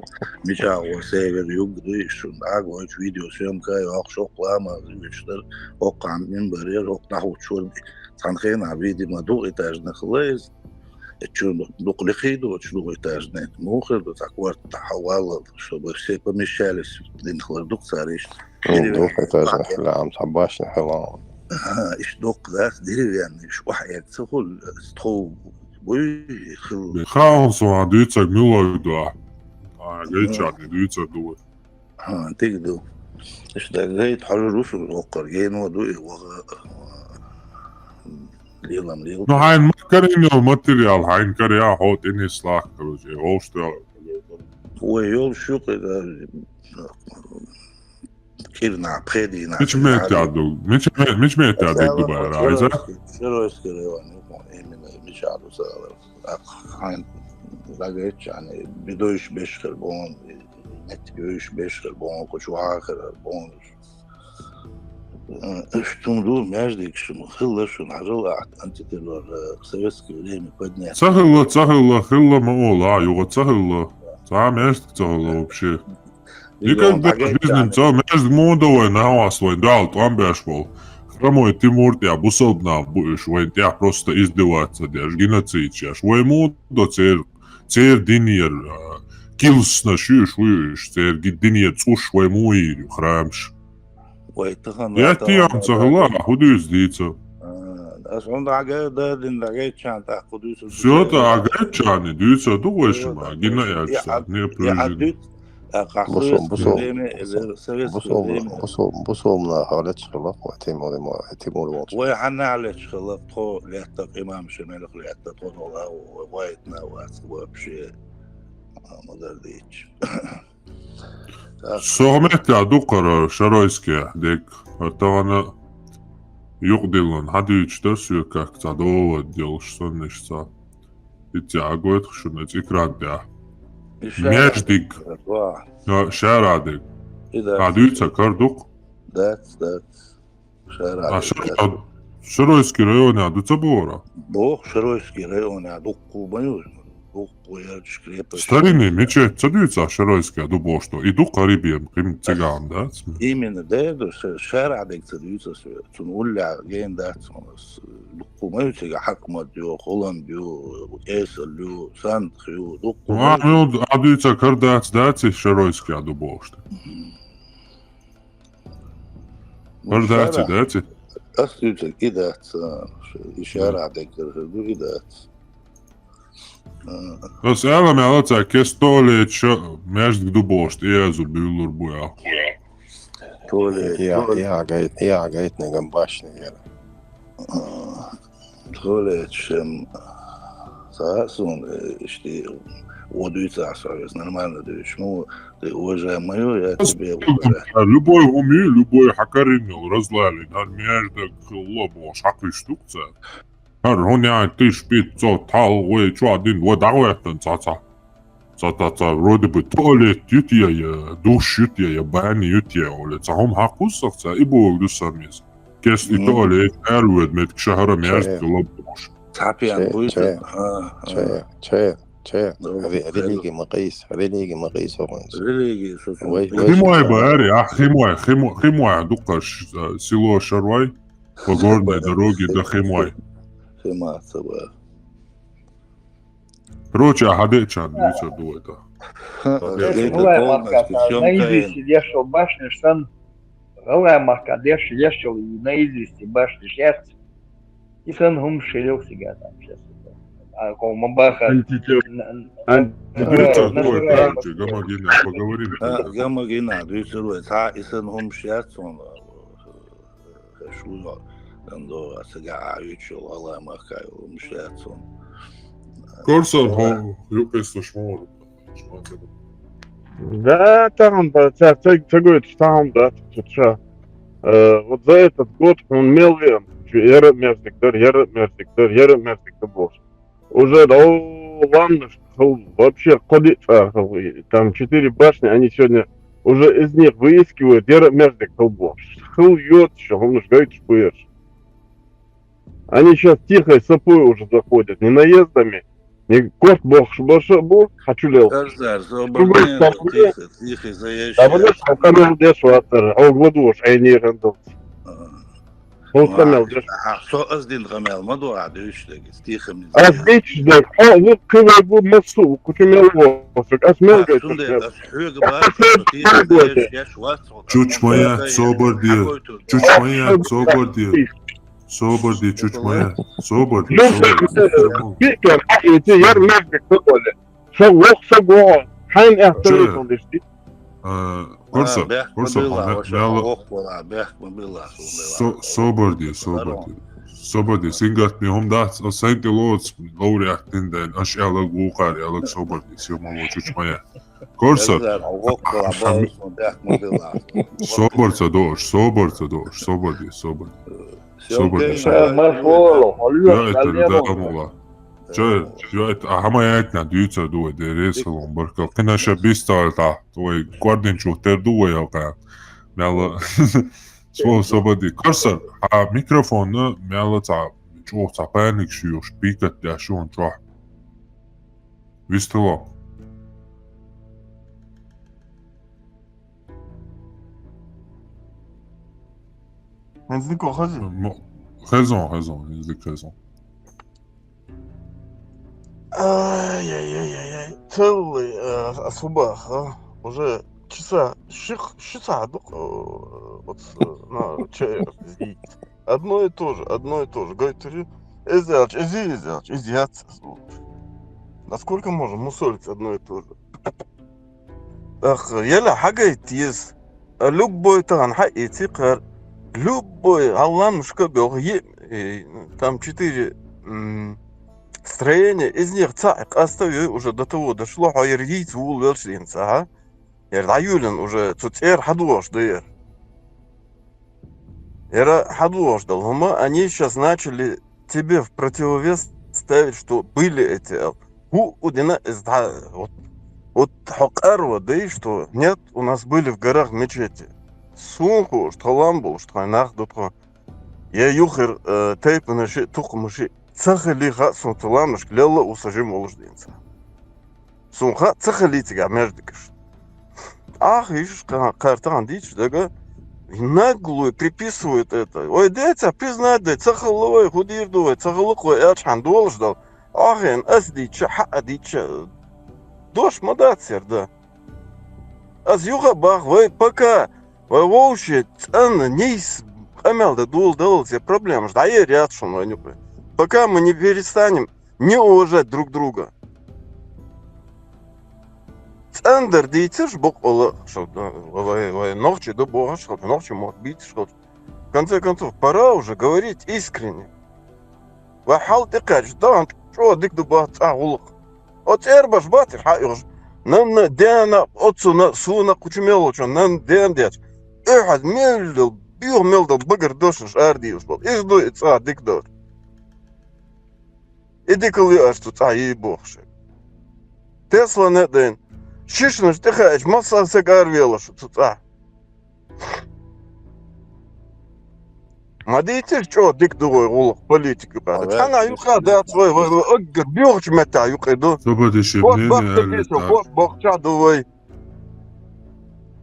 S12: ميشا وسيفر يقدو يشون عاقو إيش فيديو سيوم كاي وق شوق لاما يشتر وقع من برير وق نحو تشور تنخين عبيدي ما دوغ إتاجنا خلاص تشون دوق لخيدو تشلو إتاجنا موخر تاكوار تحوال شو بسي بمشالس دين خلر دوق ساريش
S4: دوق إتاجنا لا عم تحباش نحوال
S12: إيش دوق ذات ديري يعني شو واحد تقول ستخو بوي خل
S2: خاص وعديتك ميلودو جيتشاني ديتك دو
S12: تقدو إيش ده زي تحرروش الوقر جين ودو ليلم
S2: No hän makkarin jo materiaal, hän karjaa hot in his slaakkeluus ja hoostel.
S12: Voi jol shukida kirna predina.
S2: Miks meitä Dubai raisa?
S12: شرويس كريوان مش عارف خاين لقيت يعني بدوش بيشخر بون نتبيوش بيشخر بون كشو آخر بون Штумду мяждик шум хиллашун ажала антителор советский время поднять.
S2: Цахилла, маула, юга цахилла. Ца мяждик цахилла вообще. Никогда в жизни ца мяждик мудовой нахваслой дал трамбешвол. Хромой Тимуртия бусобна будешь, вой тебя просто издеваться держ, геноцид чаш. Вой мудо цер диньер килсна шиш виш, цер диньер цуш вой муир храмш. Я тиам цахла, худусь дийца.
S12: Он да дин дагай чанта худусь.
S2: Все это агачани дийца дугашма, гинаячса, не прожили.
S4: بصومنا حالات خلاف وتيمور واطش
S12: وحنا على خلاف تو لحتى إمام شمال لحتى تو والله وايتنا وابشي ما درديش
S2: Sohmetja dukara Sharoyske dek tavana юqdillan hadüüçtä syökak tsadova делшсоннешса итягоет шунец экранта междик шарадик hadüüça кардук
S12: шарад
S2: Sharoyski rayoni adıca bora
S12: Sharoyski rayoni adukku bayur
S2: Старинный мечеть цадуется Шаройская дубо, что иду Карибием, им цыган, да?
S12: Именно, да, шара дек цадуется, цун улля ген да, дукку маются хакмат ю, холанд ю, эсэл ю, санд ю, дукку.
S2: Ну, адуется кардац, да, Шаройская дубо, что? Кардац, да?
S12: Остаются кидаться, и шара дек цадуется, кидаться.
S2: Tas elämä aloittaa kestooli, että mielestäni dubosta Jeesu byllur buja.
S4: Ja gait negam bashni gela.
S12: Tole чем саsun işte водуется совесть нормально даешь. Ну ты уважаемый, я тебе уважаю.
S2: Любой уми, любой хакаринил разлали, да между лобо шаквиштукция. هون يعني تيش بيت صوت حال وي شو عدين ودعوة تا رود بتولت يتيا يا دوش يتيا يا باني يتيا ولا تهم حقوس تا إبوك دو ساميز كيس إتولت أرود متك شهر مياش تلبوش
S12: تعبيان بويتا
S4: هذه ليجي مقيس
S2: خيموي باري خيموي دوقش سيلو شروي погорной дороги до Химой. Короче, Агадечан, видите, дуэта.
S3: Наизусть дешел башни, что голая марка дешел и наизусть башни шерсть. И сон гум шелел себя там сейчас.
S12: Гамагина, дюйсерует, isen humшятсон, шуно, дандо, сега ючил, аламахай, humшятсон.
S2: Корсор, юкесто шмор.
S6: Да, там, говорит, там, да, что. Вот за этот год он мелвен, яры мерзик, босс. Уже, да, ладно, вообще, там 4 башни, они сегодня уже из них выискивают яры мерзик, босс. Хыл йод, что он уж говорит, что они сейчас тихой сапой уже заходят, не наездами, не кот бог, шбашабу, хочу лел.
S12: Тихо, заезжай.
S6: А вот это камер дешватер, а угладуш, а не рандом.
S12: Что аздин камел, маду адыштаг, тихо мне.
S6: Аздичдаг, вот кывай был массу, кучумел восок, асмелгай.
S2: Чуть моя, Соборди, чуть моя, соборди.
S6: Виктор, эти яр мерзик такое. Шалох саго, хайн ахтаритон дешти.
S2: Корсо, Соборdi, singat mi hom dat, als zijn de loods, laureat in den, als je alle goekar, alle Sobordi, zie maar wat je maar. Korso. Sobordi. Ja, это хамаятна дюйца дуе де реселон баркал. Кенаша бисталта, той гвардинчу тердуе ка. Мяла Соборdi. Корсо, а микрофон мяла та чо цапаник шио шпикат да шон чо. Вистело. Raison, raison.
S6: Ай-яй-яй-яй, целый особах, уже часа вот на чай одно и то же. Говорит, изъяться. Насколько можно мусолить одно и то же? Ах, яля хагайт есть. Любой таган хайти кар. Любой Аллан мушкабел, там 4 строения, из них цаик оставил уже до того дошло, а ердить вул велшлинца, а? Ердаюлин уже цуцер хадуаш дыр. Era хадуаш дал, они сейчас начали тебе в противовес ставить, что были эти вот хакарва, да и что нет, у нас были в горах мечети. Сунку, что ламбу, что нах дотро. Я юхер тейпа ши тухмуши. Цахали ха сунтуламш лелла усажим олждинца. Сунха цахали тига междикаш. Ах, ишь, картан дичь, дага. Наглую приписывают это. Ой, дайте, признать, да, цахалой, худирдуй, цахалукой, элчхан долждал. Ахен, аздича, хаадича. Дош мадацер, да. Аз юга бах, вы пока. Вообще, ценно, нейс, камелда, дул, все проблемы, да я ряд шумно, пока мы не перестанем не уважать друг друга. Цендер, дейтишь, бог, что ночи, да бога, что ночи может быть, что в конце концов, пора уже говорить искренне. Вахал ты кач, да, что, дик дуба, улах. От эрбаш батиш, нам дена, отцу, суна, кучумелу, что нам ден дяч. Эхад мелдал, багар дошаш ардиус был. Изду и ца дикдор. Иди коли аж тут, и богши. Тесла не ден. Шишнаш ты хач, масса сегар велаш тут, Мадите, что дикдор улах политики бад. Хана юха да свой, огр бьёрч мета юхайду. Вот богча довой.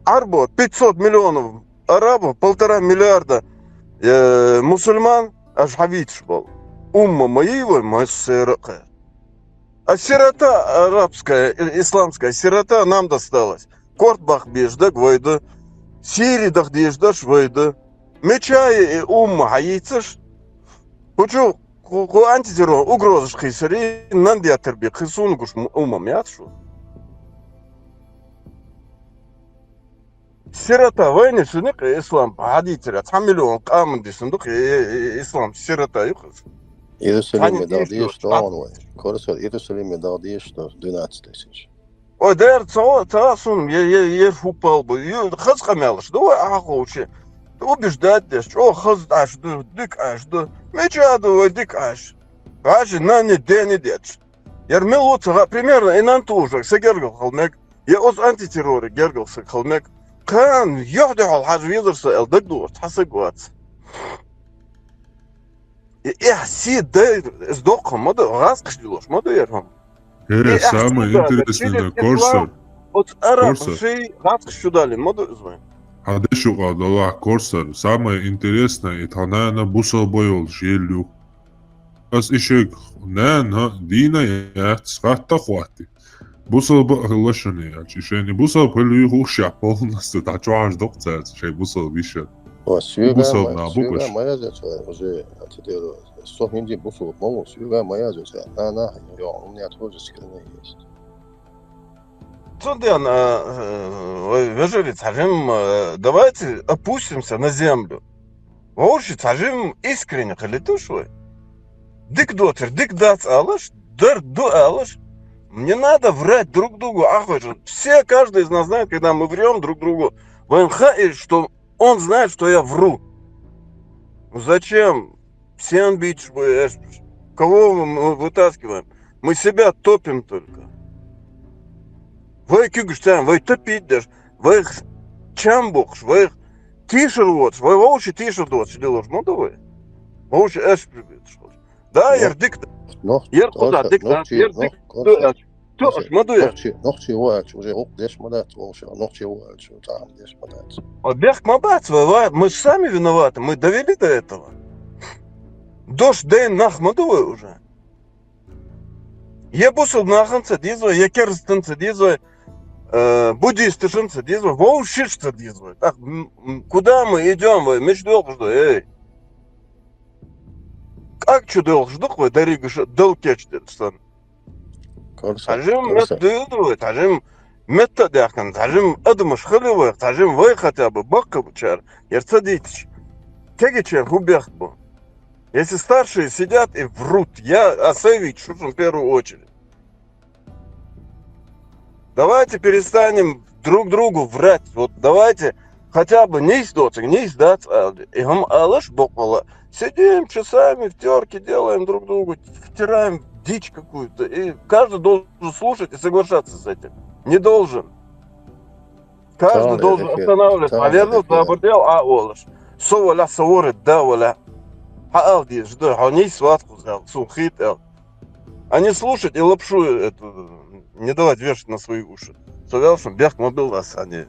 S6: Арбо 500 миллионов арабов, 1,5 миллиарда мусульман, аж хавич был. Умма моего, мой сырока. А сирота арабская, исламская сирота нам досталась. Кортбах бежда, гвайда, Сиридах дежда, швайда. Мечая и умма хаицаш. Почу антитеррор угроза хисари нандиатер би хисун гуш умам ятшу. Сирота войны шуник ислам haditira 1 миллион qamın disinduk ислам сирота юхыз.
S4: Иерусалим дağdı işte onu. Korusar Иерусалим dağdı işte 12 тысяч.
S6: Ой, дер цаа сун ер фупал бы. Хыз камялыш. Давай ахоучи. Убеждать деш. О, хыз аш дик аш до. Мечаду дик аш. Аш на не дени деч. Ер мелуца примерно инан тоже сагергал халмек. Я оз антитеррор гергал халмек. كان يهدع الحاج يدرس الدكتور تحسقوات إيه سيد ده إصدقهم ما ده غاز قشلوش ما ده يرهم
S2: самое интересное корсар.
S6: أرى شيء غاز قشلو دالي ما ده إزوين.
S2: Hadeshu Allah корсар. Самое интересное это наверное бусал бойол шелю. As ишек наверное дина я скатта хвати. Бусал лошадь, а не бусал полюбил шапол на стыд, а чё аж доктор, что бусал вишет. Бусал на буквы.
S4: Моя зачем уже теперь сохнди бусал помог, сюда моя зачем, она у меня тоже скрытно есть.
S6: Цундиан, вежери, скажем, давайте опустимся на землю. Вообще, скажем, искренне, коли ты шо? Дик дотер, дик дац алаш, дар до алаш. Не надо врать друг другу, все, каждый из нас знает, когда мы врем друг другу ВМХ, что он знает, что я вру. Зачем? Всем бить, кого мы вытаскиваем? Мы себя топим только. Вы кюгштам, вы топить даже, вы чамбухш, вы тише вот, вы вообще тише дот, делаешь, ну давай. Вообще эш прибит, что. Да, я дикта. Yer kuda diktat, yer diktat. Toş, maduya.
S4: Nochtje waard, уже деш мадат, вообще, nochtje waard, что там деш мадат.
S6: Бех мабат, мы же сами виноваты, мы довели до этого. Дош день нах мадуя уже. Я бусал наханца дизой, я керстенца дизой, буддистышенца дизой, воушишца дизой. Так, куда мы идем, вы, между эй. Как чудо ждук вы даригаш долкечдерсан. Тажим метдуй, тажим метдахкан, тажим адмаш хлевы, тажим вы хотя бы баккабчар, ерцадитич. Тегичер хубехбу. Если старшие сидят и врут, я осевич в первую очередь. Давайте перестанем друг другу врать. Вот давайте хотя бы не сдаться. И гам алаш боквала. Сидим часами в терке, делаем друг другу, втираем дичь какую-то. И каждый должен слушать и соглашаться с этим. Не должен. Каждый должен останавливаться. Наверное, забордел, олаш. Соваля саворы, да, воля. Хаалди, жду, они сватку взял, сухит. А не слушать и лапшу эту, не давать вешать на свои уши. Совял, что бег мобил вас, а не...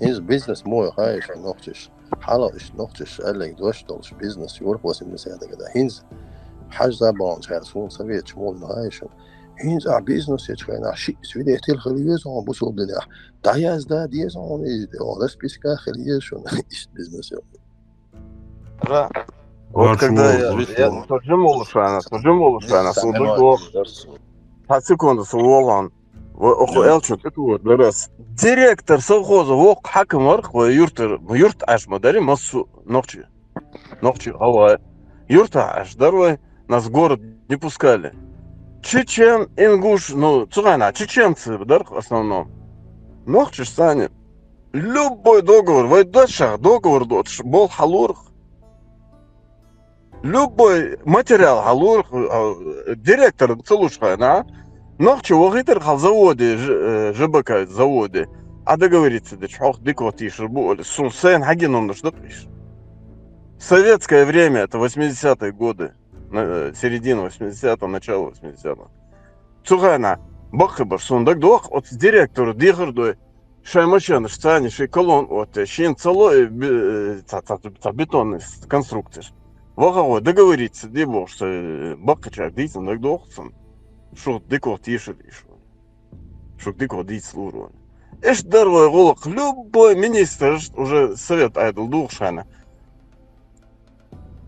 S4: His business more high nochtjes. Hallo is nochtjes eigenlijk doorstels business. York was in de zijde gedaan. Hins حاجة بانش هذا سون سويت شمول نعيشهم. هنز business يتخيل شيء سويت تل خليج عم بسوا بدنا. دايز دا ديز عم ده списка خليج شو إيش business يوم.
S6: Да. Вот когда я сожмул шана, сундук. По секунду сволан. Элчу такой раз. Директор совхоза вок хаким арх юрт аш мадари массу ночи. Ава. Юрт аш дарвай нас в город не пускали. Чечен, ингуш, ну, цугана, чеченцы, да, в основном. Ночи станет. Любой договор, вайдашах, договор был халурх. Любой материал халурх, директор целушхайна. Ночи вагитер хал заводе, ЖБК заводе. А договориться, да чхох дикотиш, сунсен хагином наждапиш. Советское время, это 80-е годы. Середина 80-го, начало 80-го. Цугана, бахыбар, сондак дуах, от директора дихардой, шаймачан, штани, шейколон, от шин цало, бетонный конструктор. Ваховой, договориться, дебо, что бахачак, дитин, так дуахсан. Шо дико тише лишь. Шо дико дит слурон. Эш дарвай голок, любой министр, уже совет айдл духшана.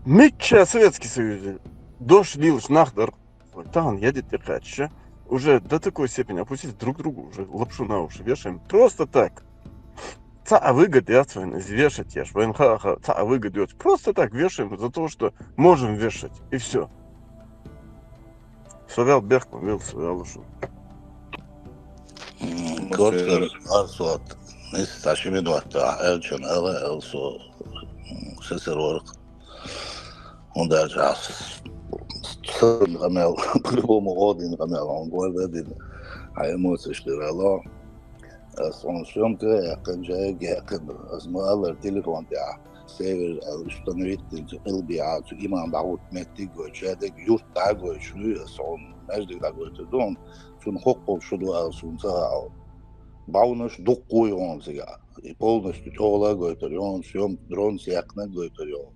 S6: Митча Советский Союз. Дождь лил нахдер. Там едет текача. Уже до такой степени опустились друг другу, уже лапшу на уши вешаем. Просто так. Ца выгоды вешать, я ж ВНХ, ца выгоды просто так вешаем за то, что можем вешать. И все. Совел Бехман, вел совел ушу.
S12: Kotkar asot, nestaši minūtā, elčan elso seserork. Un dažās gamel, по-любому один gamel, он один, а эмоции штирало. Он съемка, я как же я как азмал телефон тя. Север установить элбиат, имам дауд меттиго, чадек юрт дагой, шлю сон, между дагой тудон, шун хокпол шуду сун саал. Баунаш дуккуй он сега. И полностью тола гойторион, съем дрон сякна гойторион.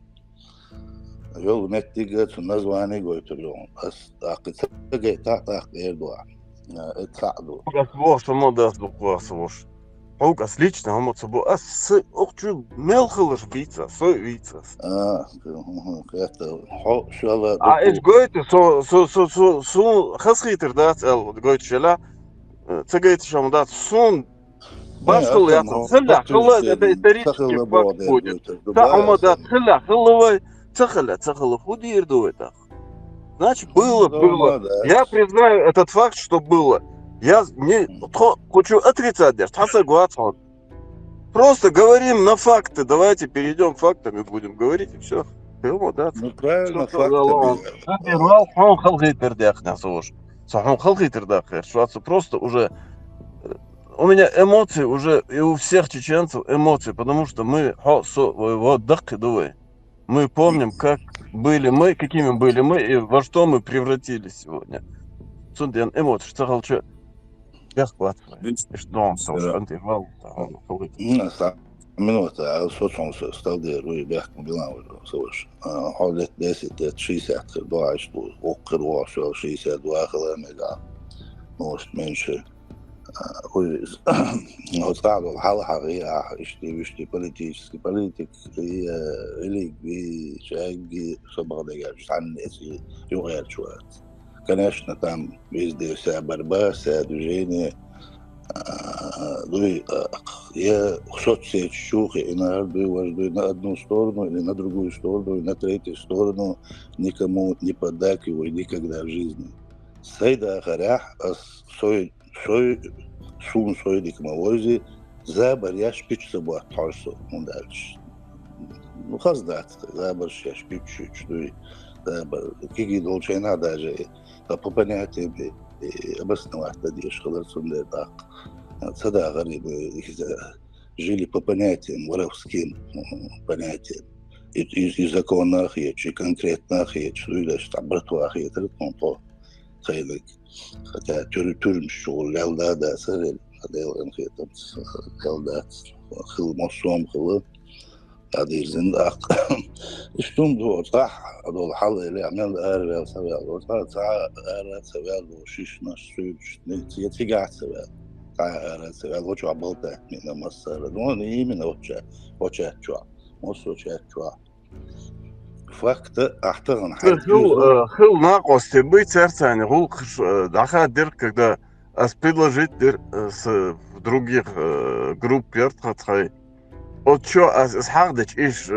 S12: Yol mettiga naзвание гойторион. Акцеге так эрдуа. Этсаду.
S6: Вош, мода вош. Паугас лично, он собой, а с окчу мелхалаш бица, сой вица.
S12: Это шала.
S6: А эч гойте со хасхитер дат эл гойте шала. Цагайт шамдат сон баскал я сэлла хла это исторический факт будет. Да умада хла худир дуэта. Значит, было. Я признаю этот факт, что было. Я не хочу отрицать даже. Просто говорим на факты. Давайте перейдем к фактам и будем говорить, и все.
S12: Ну правильно,
S6: факты. Просто уже у меня эмоции уже, и у всех чеченцев эмоции, потому что мы мы помним, как были мы, какими были мы и во что мы превратились сегодня. Сунден эмоции, что хочу.
S12: Минута, соцом сталдер, вы бяхком билан сош. Холдет 10, 62, что окрыло, все 62 километра. Может меньше. Вот сказал, хал-хари, что политический политик или человек, собрал сам эти юрчует. Конечно, там везде вся борьба, вся движение. Я соцсеть щух, и на одну сторону, или на другую сторону, и на третью сторону никому не поддакиваю никогда в жизни. Сайда харях, сой сун сойдик мавози, забар я шпич собой торсо, он дальше. Ну хаздат, забар я шпич чуть, забар, киги долчайна даже, по понятиям обосновать надеюсь, что ларцунде так. Сада гарибы жили по понятиям, воровским понятиям. И законах, и конкретных, и что братвах, и это то цейлик. Хотя тюрмщул лялда сарел, хотел инхетом лялда хил мосом хил هذه الزندق اشتم دو صح دول حل اللي عمل اربع سبع دول ساعة اربع سبع دول شيش نشوش نتيجة سبع ساعة اربع سبع دول شو عبالته من مصر دول يمين وجه شو مصر شو فقط احترم
S6: хил нақости быть сердцами гул даха дир когда предложить с других групп перцхай. Вот что асхардыч иш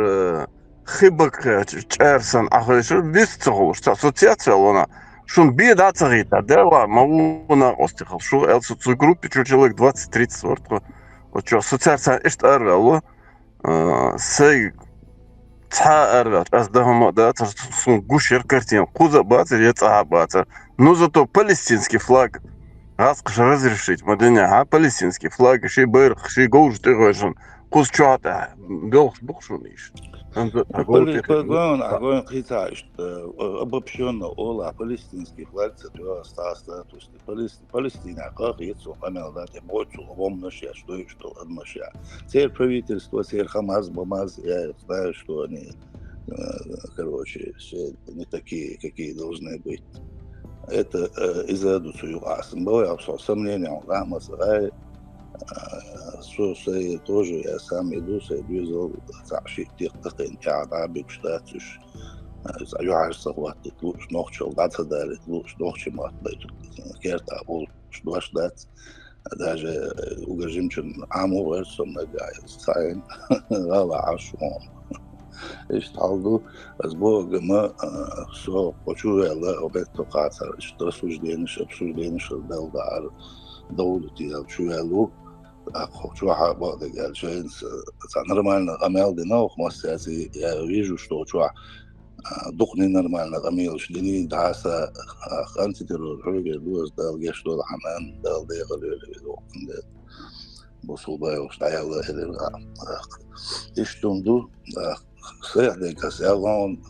S6: хибак чарсан ахойшо висцол что ассоциация она шун беда царита дела мауна остихал шо элсу цу группе чё человек 20-30 сортко вот что ассоциация иш арвало сей ца арват аздахма да сун гушер картин куза бацер я ца бацер но зато палестинский флаг расскажи разрешить маденя а палестинский флаг ши бэр ши гоуж ты гошен Кус чата, белх бухшуниш.
S12: Огонь хитаешь, обобщенно ола палестинский флаг цветет статус. Палестина, как яйцо, амел дать бойцу, вомношья, что одношья. Теперь правительство, теперь Хамас, Бамаз, я знаю, что они, короче, все не такие, какие должны быть. Это из-за Дуцуюгасом. Было сомнение, Хамас, Сосай тоже я сам иду, двигал царши тех таких عربي штатиш يعرف صوات تلوش نوخشل دات داري تلوش نوخش ما كيرتا أول شدواش دات داجة وجرجمشن عامو ورسم نجاي ساين غلا عشون إيش تعودوا أسبوع جماعة سو وشو يلا وبيت قاطر اشترسوا جدينش أبشوا جدينش الدول دار دولتي أبشوا يلو شو بعض قال شيء نورمально أمال دينه خمسة يجوا شو دقني نورمально أميل شدني دعسة أنت ترى حاجة دوز دال جيش دول حمان دال ده غير الوقت ده بصوبة وشتايل هذا إيش تندو صحيح ده كسيالون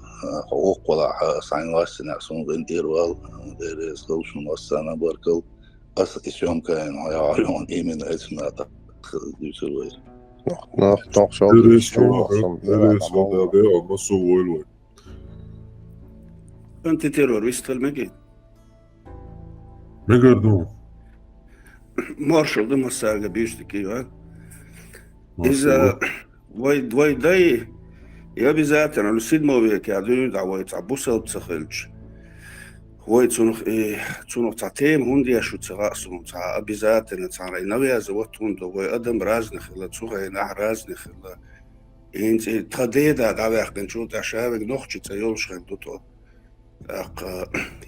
S12: حقوق ولا ساين واسن عشان غنتير وال ده رسالش موسنا بركل بس إيشهم كان هيعرفون إيه من اسمه يسوي
S4: نحن شغل شو
S12: أنت تيروريست المجد
S2: مجد
S12: مارشال ده مساعدة بيشتكي يا إذا وايد داي يا بذات أنا لسيد ما بيك يا دنيا دعوة تعبوسة بتسخلش وايد تونخ تعتيم هندي شو تغاسون تع بذات أنا تع نويا زوات هندو وأدم رازن خلا تسوغ نح رازن خلا إنت تخديدا دعوة خدن شو تعشابك نخش تيولش خدوتو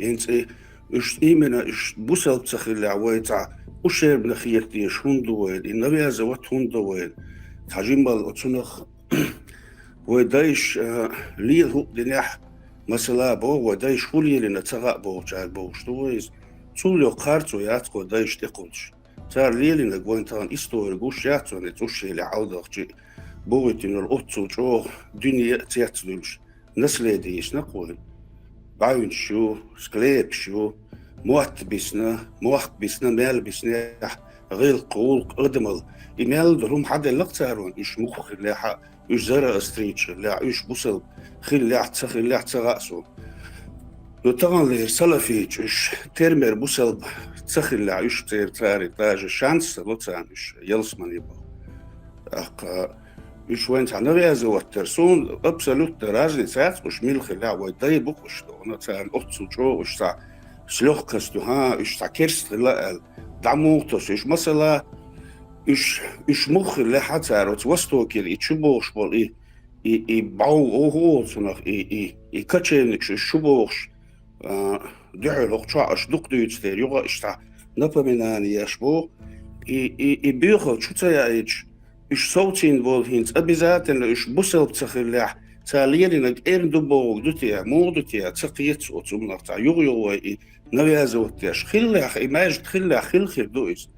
S12: إنت إيش إيمنا إيش بوسة بتسخل عوايد تع وشير بنخيرتي هندو النويا زوات هندو تعجين بال تونخ ودايش ليه هو دنيح مثلا بو ودايش هولي لنا تغا بو جاك بو شتويز تولو قارتو ياتكو دايش تقولش تار ليه لنا قوانتان إستور قوش ياتو نتوشي لعودة جي بويتين الأوتو جو دنيا تياتلوش نسلي ديش نقول بعين شو سكليب شو موات بسنا مال بسنا غير قول قدمل إيميل درهم حد اللقتارون إيش مخ اللي إيش زرع استريتش اللي إيش بوصل خل تغاسو لو طبعا اللي سلفيج إيش ترمر بوصل تخل اللي إيش تاري تاج شانس لو تان إيش يلسمن يبقى إيش وين تعنا بيزا والترسون أبسلوت رازني ساعات مش ميل خلع ويداي بوكش أنا تان أختو جو إيش تاع سلوخ كستو ها إيش تاع كيرس لا دعموتوس إيش مثلا إيش مخ اللي حتى وستو كيل يتشبوش بول باو هو صنخ كاتشينكش الشبوش دعو لقطع إيش دقدو يتستير يوغا إيش تاع نبمناني يشبو بيخل شو تايش إيش صوتين بول هينت أبيزات إنه إيش بوسل بتخلح تاليرينك إردو دوتيا مو دوتيا تقيت وتمنق تاع يوغيو نويازو وتياش خلح إيماج خلح دويس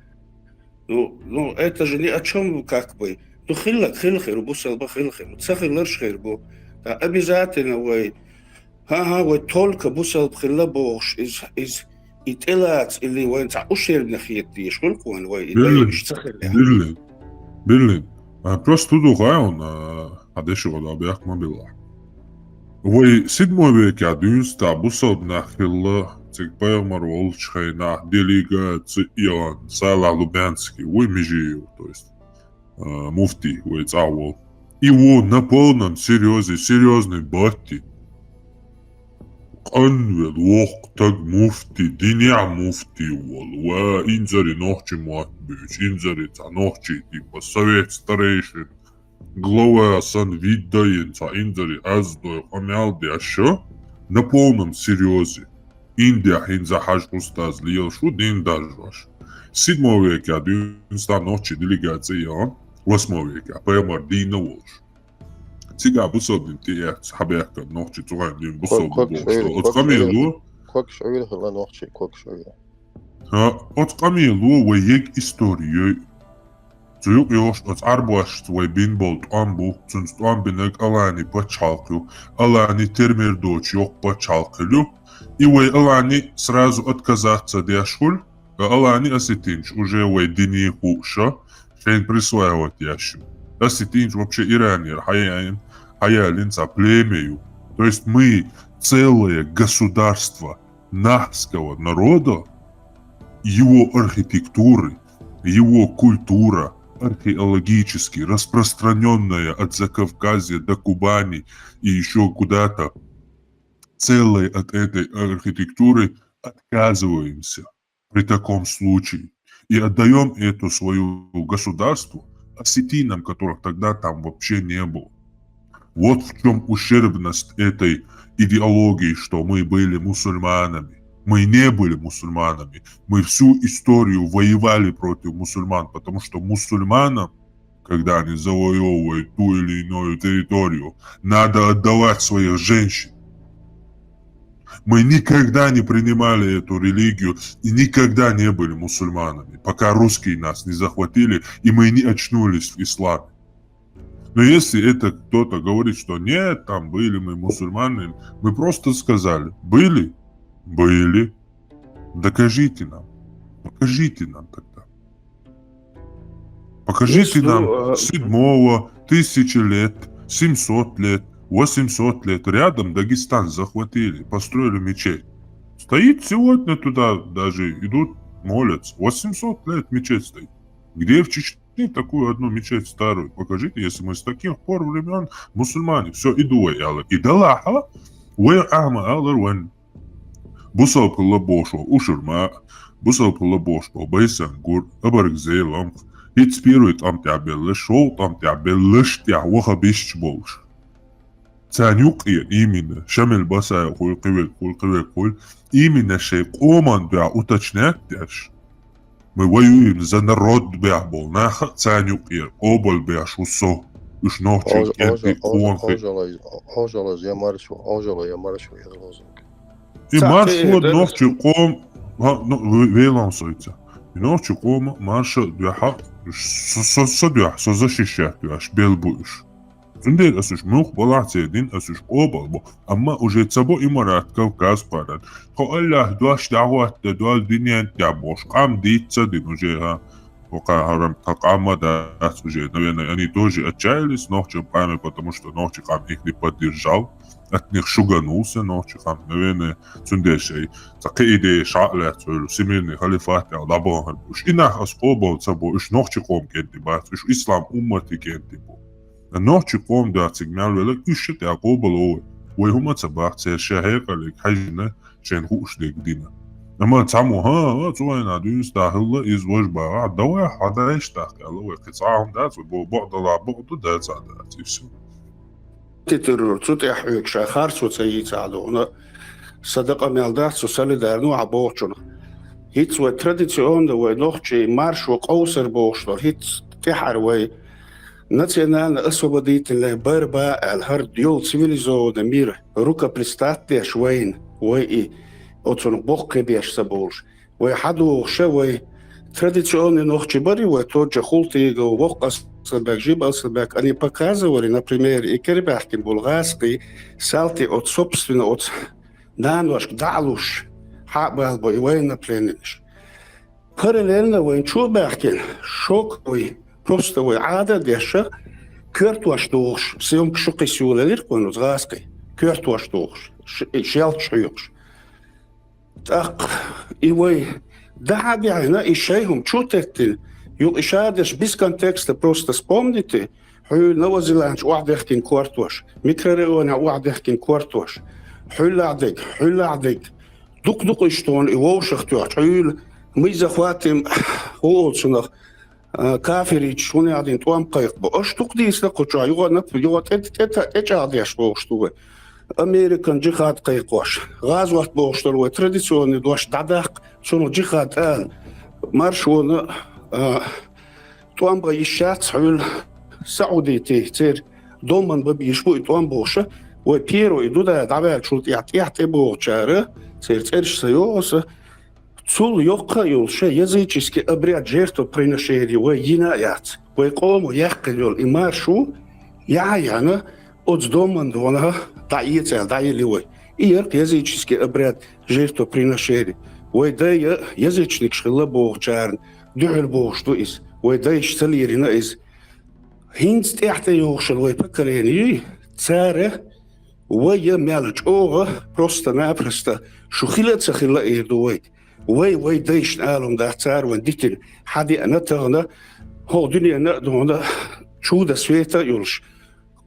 S12: نو أنت جني أتشم كاكبي تو خير بوسل بخير تسخر لرش خير بو أبي ذاتنا وي ها وتولك بوسل بخير بوش إز إتلات اللي وين تعوشير بنخيتي شو الكون وي إيش تسخر
S2: Bilin. Просто tudo rajon hadešo da bih man bila. Voi sidmo vek ja dynsta busod na hilla cik pajamar volčkaj na делегация Сала Лубянский, voi мижию, то есть муфти, voi цаво. Его на полном серьезной бати. قنوة وقتك مفتي دنيا مفتي والله إنزري نوحشي موات بيش إنزري تا نوحشي تيبا سويت ستريشن глава сан видаен та إنزري أزدو قميال دي أشو на полном серьезе Индия хинза хаж устаз лиел шу дин дажваш 7 века дюнста ночи делегация 8 века поймар дина волш Цига бусодин тия схабяка ночи тугандин бусодин отқамилу
S4: كوك شعير هلا نوحشي كوك شعير
S2: отқамилу ويك историю Цуюк ёш от арбуаш твой бинболт амбу цунст амбинек алани почалкю алани термердоч ёк почалкю и вой алани сразу отказаться дяшуль алани осетинч уже вой дини хуша шейн присваивать ящу осетинч вообще иранер хаялинца племею то есть мы целое государство нахского народа его архитектуры его культура археологически распространенная от Закавказья до Кубани и еще куда-то целой от этой архитектуры отказываемся при таком случае и отдаем эту свою государству осетинам, которых тогда там вообще не было. Вот в чем ущербность этой идеологии, что мы были мусульманами. Мы не были мусульманами. Мы всю историю воевали против мусульман, потому что мусульманам, когда они завоевывают ту или иную территорию, надо отдавать своих женщин. Мы никогда не принимали эту религию и никогда не были мусульманами, пока русские нас не захватили и мы не очнулись в исламе. Но если это кто-то говорит, что нет, там были мы мусульмане, мы просто сказали, были? Были. Докажите нам. Покажите нам тогда. Покажите нам 7-го, 1000 лет, 700 лет, 800 лет. Рядом Дагестан захватили, построили мечеть. Стоит сегодня туда, даже идут, молятся. 800 лет мечеть стоит. Где в Чечне такую одну мечеть старую? Покажите, если мы с таких пор времен мусульмане. Все, иду я. И далаха, уэ ама аларван. Бусал пылабошо, ушурма, бусал пылабошо, байсангур, абаргзейлам. Хит спирует амтябеллы, шоу амтябеллы, штя, вахабищ больше. Цанюкия именно, шамель басая, хуй, именно шейк оман, да, уточнять дальше. Мы воюем за народ, бя, бол, наха, цанюкия, обол, бя, шусо. Уж ночью, кенты, конхи.
S4: Ожалаз, я маршу, я лозунг.
S2: И марш вот ночью ком, вейлам сойца. И ночью ком марша духа, со защищать душ, бел будешь. Зундер асуш мух балацедин асуш обал, amma уже цабо имарат Кавказ парад. Хо Аллах дуаш дават дуал диньян тябош, кам дитца дин уже ха. Пока харам какамада уже, наверное, они тоже отчаялись ночью пами, потому что ночью кам их не поддержал. От них шуганулся ночью, там, наверное, цундешей, такие шатлят, всемирный халифат, лабон, уж инах оскобал собой, уж ночью ком кенти бат, уж ислам уммати кенти бо. Ночью ком да сигнал велик, уж это окобал ой, ой хумат собак, цер шахекалик, хажина, шен хушлик дина. Ама цаму, ха, цуайна, дюнс дахилла, из вожба, давай хадаиш тахкала, ой, кицаам дат, бо бадала, бо дат задат, и все.
S13: تترور تطيح حيك شاخر سوتسيت عدونا صدق مالدات سوسالي دارنو عبوچنا هيت و تراديسيون دو نوخشي مارش وقوسر بوشتر هيت تحر وي ناتيونال اسوبديت له بربا الهرد يول سيفيليزو دمير روكا بريستات شوين وي اوتون بوخ بيش سبولش وي حدو شوي تراديسيون نوخشي بري و توجه خولتي جو وقص Алсабек, они показывали, например, и Кербахкин Булгарский, салти от собственно, от Данваш, Далуш, Хабалбо и военнопленныш. Параллельно военчубахкин, шоковый, просто вы ада деша, кертуаштуш, съемк шукисюля лиркон, згаской, кертуаштуш, шелчуюш. Так, и вы, да, бяйна, и шейхум, чутектин, Юл ишадеш без контекста просто вспомните, хюль Новозеландж уахдехкин квартош, микрорайона уахдехкин квартош, хюль адек, дук иштон и воушахтуаш, хюль мы захватим холодшунах каферич, он один туам кайкбо, аш тук дисна куча, югат это адеш воуштуе. Американ джихад кайкош, газват воуштуе, традиционный дуаш дадак, соно джихад ан, маршуна توام بايشات حول سعودي تير دومن ببيشبو توام بوشة وبيرو يدودا دعبال شلط يعطي بوشارة تير سيوس تول يوقع يولشة يزيجيسكي أبريات جيرتو برينشيري وينايات ويقوموا يحقلوا الإمارشو يعيانا أدز دومن دونها دعي لوي إيرق يزيجيسكي أبريات جيرتو برينشيري ويدا يزيجنك شغلة بوشارن دعل بوشتو إس ويدايش تليرنا إس هينز تحت يوخشل ويبكريني تساره ويا مالج أوغا بروستا نابرستا شو خيلة سخيلة إيردوي وي دايش نالهم دا تسار ونديتن حدي أنا تغنى هو دنيا نقدونا شو دا سويتا يولش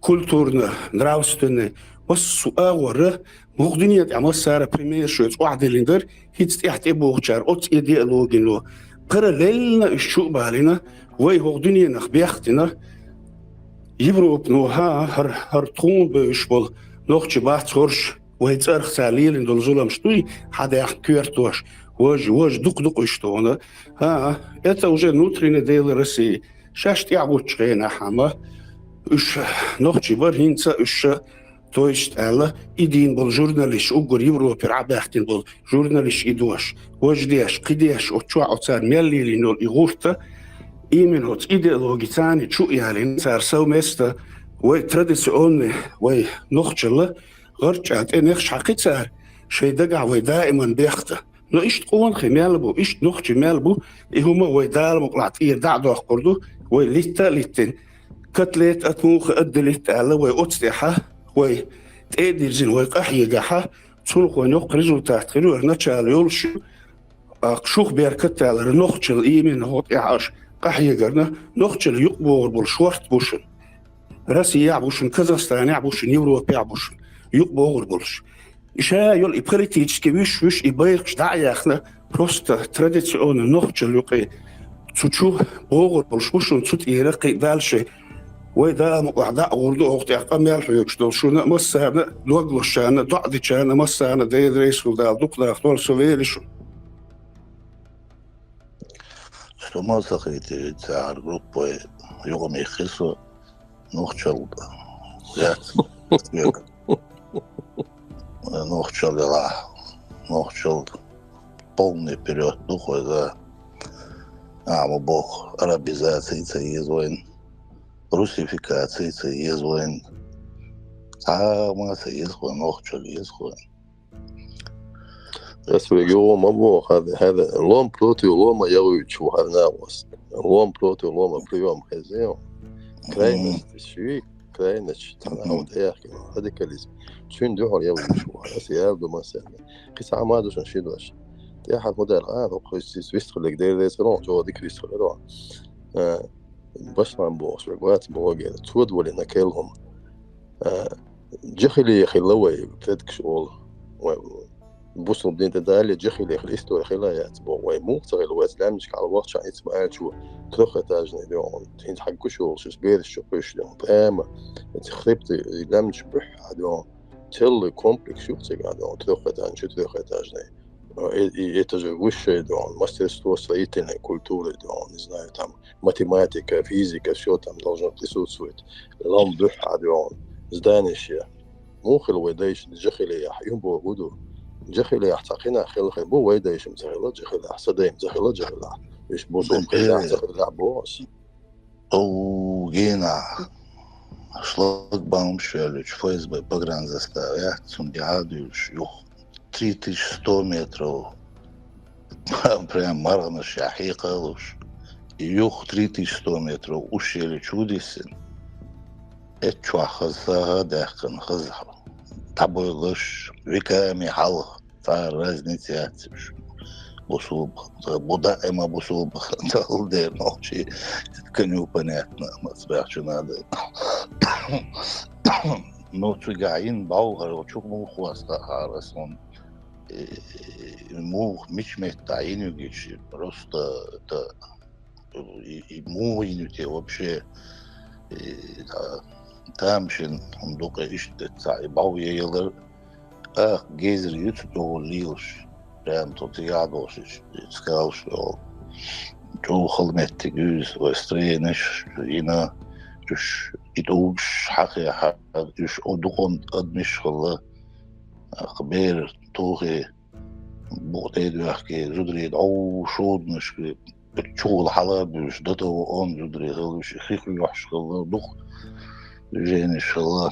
S13: كولتورنا نراوستن بس سؤال ورا مقدنية عمل سارة بريمير شوية واحد ليندر هيت يحتي بوغشار أوت يدي لوجين لو قرر ليلنا الشوق بالنا وي مقدنية نخ بيختنا يبرو بنو هر تون بيشبل نوخش بات صورش ويتأرخ ساليل إن دول زولم شتوي حدا يحكيرتوش واج دق يشتونا إتا وجه نوترين ديل رسي شاشت يعبوش غينا حما إش نوخش بار هينسا إش تويشت ألا إدين بول جورناليش أقر يبرو برعب يحتين بول جورناليش إدوش واج ديش قديش أتشوع أتسار ميالي لنول إغورتا إيمن هوت إيديولوجي تاني تشو يعني سار سو ميستا وي تراديسيوني وي نوخشلا غرجعت نخش حقيقة شي دقع وي دائما بيخته نو إيش تقون خي مالبو إيش نوخشي مالبو إهما وي دائما قلعت إيه دعدو أخقردو وي ليتين كتليت أتموخ أدليت على وي أتسيحة وي تأدير زين وي قحي قحة تسولق وي نوق ريزولتات خيرو إرناتشال يولشو أقشوخ بيركت على نوخشل إيمن هوت إعاش قحي قرنا نوخشل يقبور بالشورت بوشن راسي يعبوشن كازاخستان يعبوشن يوروبا يعبوشن يقبور بالش إشا يول إبخليتيش كبيش وش إبايرش داعي أخنا بروست تراديسيون نوخشل يقي تشو بور بالشوشن تشوت يرقي بالشي وإذا مقعداء وردو أختي أقام يالحيوش دول شونا مسانا لوغلوشانا ضعديشانا مسانا ديدريس ودال دوكنا أختور سوفيريشن
S12: Što mazahajte car grupo je jogom je hiso nohčal nohčal полный вперед духой за бог арабизации езоин русификации езоин маса езоин nohčal езоин
S4: يوم أبو هذا لون بروتي ولوما يويش وهرناوس لون بروتي ولوما بريوم خزيو كراينش تشوي كراينش تناو دياخ هذا كليز شون دعور يويش وهسيال بمسألة قصة عمادو شنشيدوش دياخ الموديل وقيس ويستخلق دير ديس رون جو ديك ويستخلق رون باش نبوش رقوات بوغير تود ولينا كيلهم جخلي خلوي تدكش أول بوصل بدين تدالي جخلي خليستو خلايات بو ويمو تغير الوقت لامشك على الوقت شعيت سمعات شو تروخة تاجني اليوم تهين حق شو بير شو قيش اليوم بأما تخربت لامش بح اليوم تل كومبلكس شو تقعدون تروخة تاجني شو تروخة تاجني يتجوش اليوم ماستر سويتنا كولتورة اليوم نزناي تام ماتيماتيكا فيزيكا شو تام должно присутствовать لام بح اليوم زدانش مو خلوي دايش جخلي يحيون بوجوده جخيل يحتقنا خيل بو ويدا يشم زخيل جخيل حسدين زخيل جخيل إيش بوصل خيل زخيل بوس
S12: أو جينا شلق بام شوالج فايز ببران заставят сундиадуш يخ 3100 метров прям марна шахиqa луш يخ 3100 метров ушели чудесен اتشوا خزها داخن خزها табойлыш веками халық тар разница бусул буда эма бусул бахтал дер ночи это непонятно мацбахчу надо но цугаин баугар чук му хваста харасон му мичмет таиню гечи просто это и му инюте вообще تامشن هندوقة إشتت ساعي باوية يلر جيزر يتدو ليوش رام تطيعدوش تسكاوش جو خلمت جوز وسترينش هنا جوش يدوش حقي حق جوش أدوكم أدمش خلا خبير توغي بوغتيدو يحكي زودريد أو شودنش بتشغل حلابش دتو أون زودريد غلوش خيخي يحش خلا دوخ женщина шла,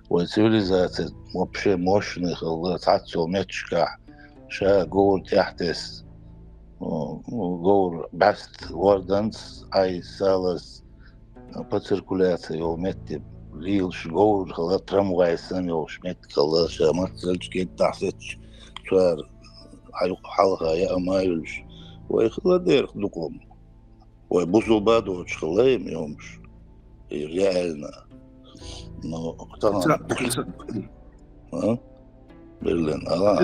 S12: вот цивилизация вообще мощная шла, цацо мечка, ша говор тяхтес, говор баст варданс, ай салас по циркуляции его метти лилш говор шла трамвай сами его шмет шла, ша мацельчки тахсеч, шар ай халха я амайлш, ой хладер дуком, ой бузулбаду шла им يومش реально No, طبعا برلين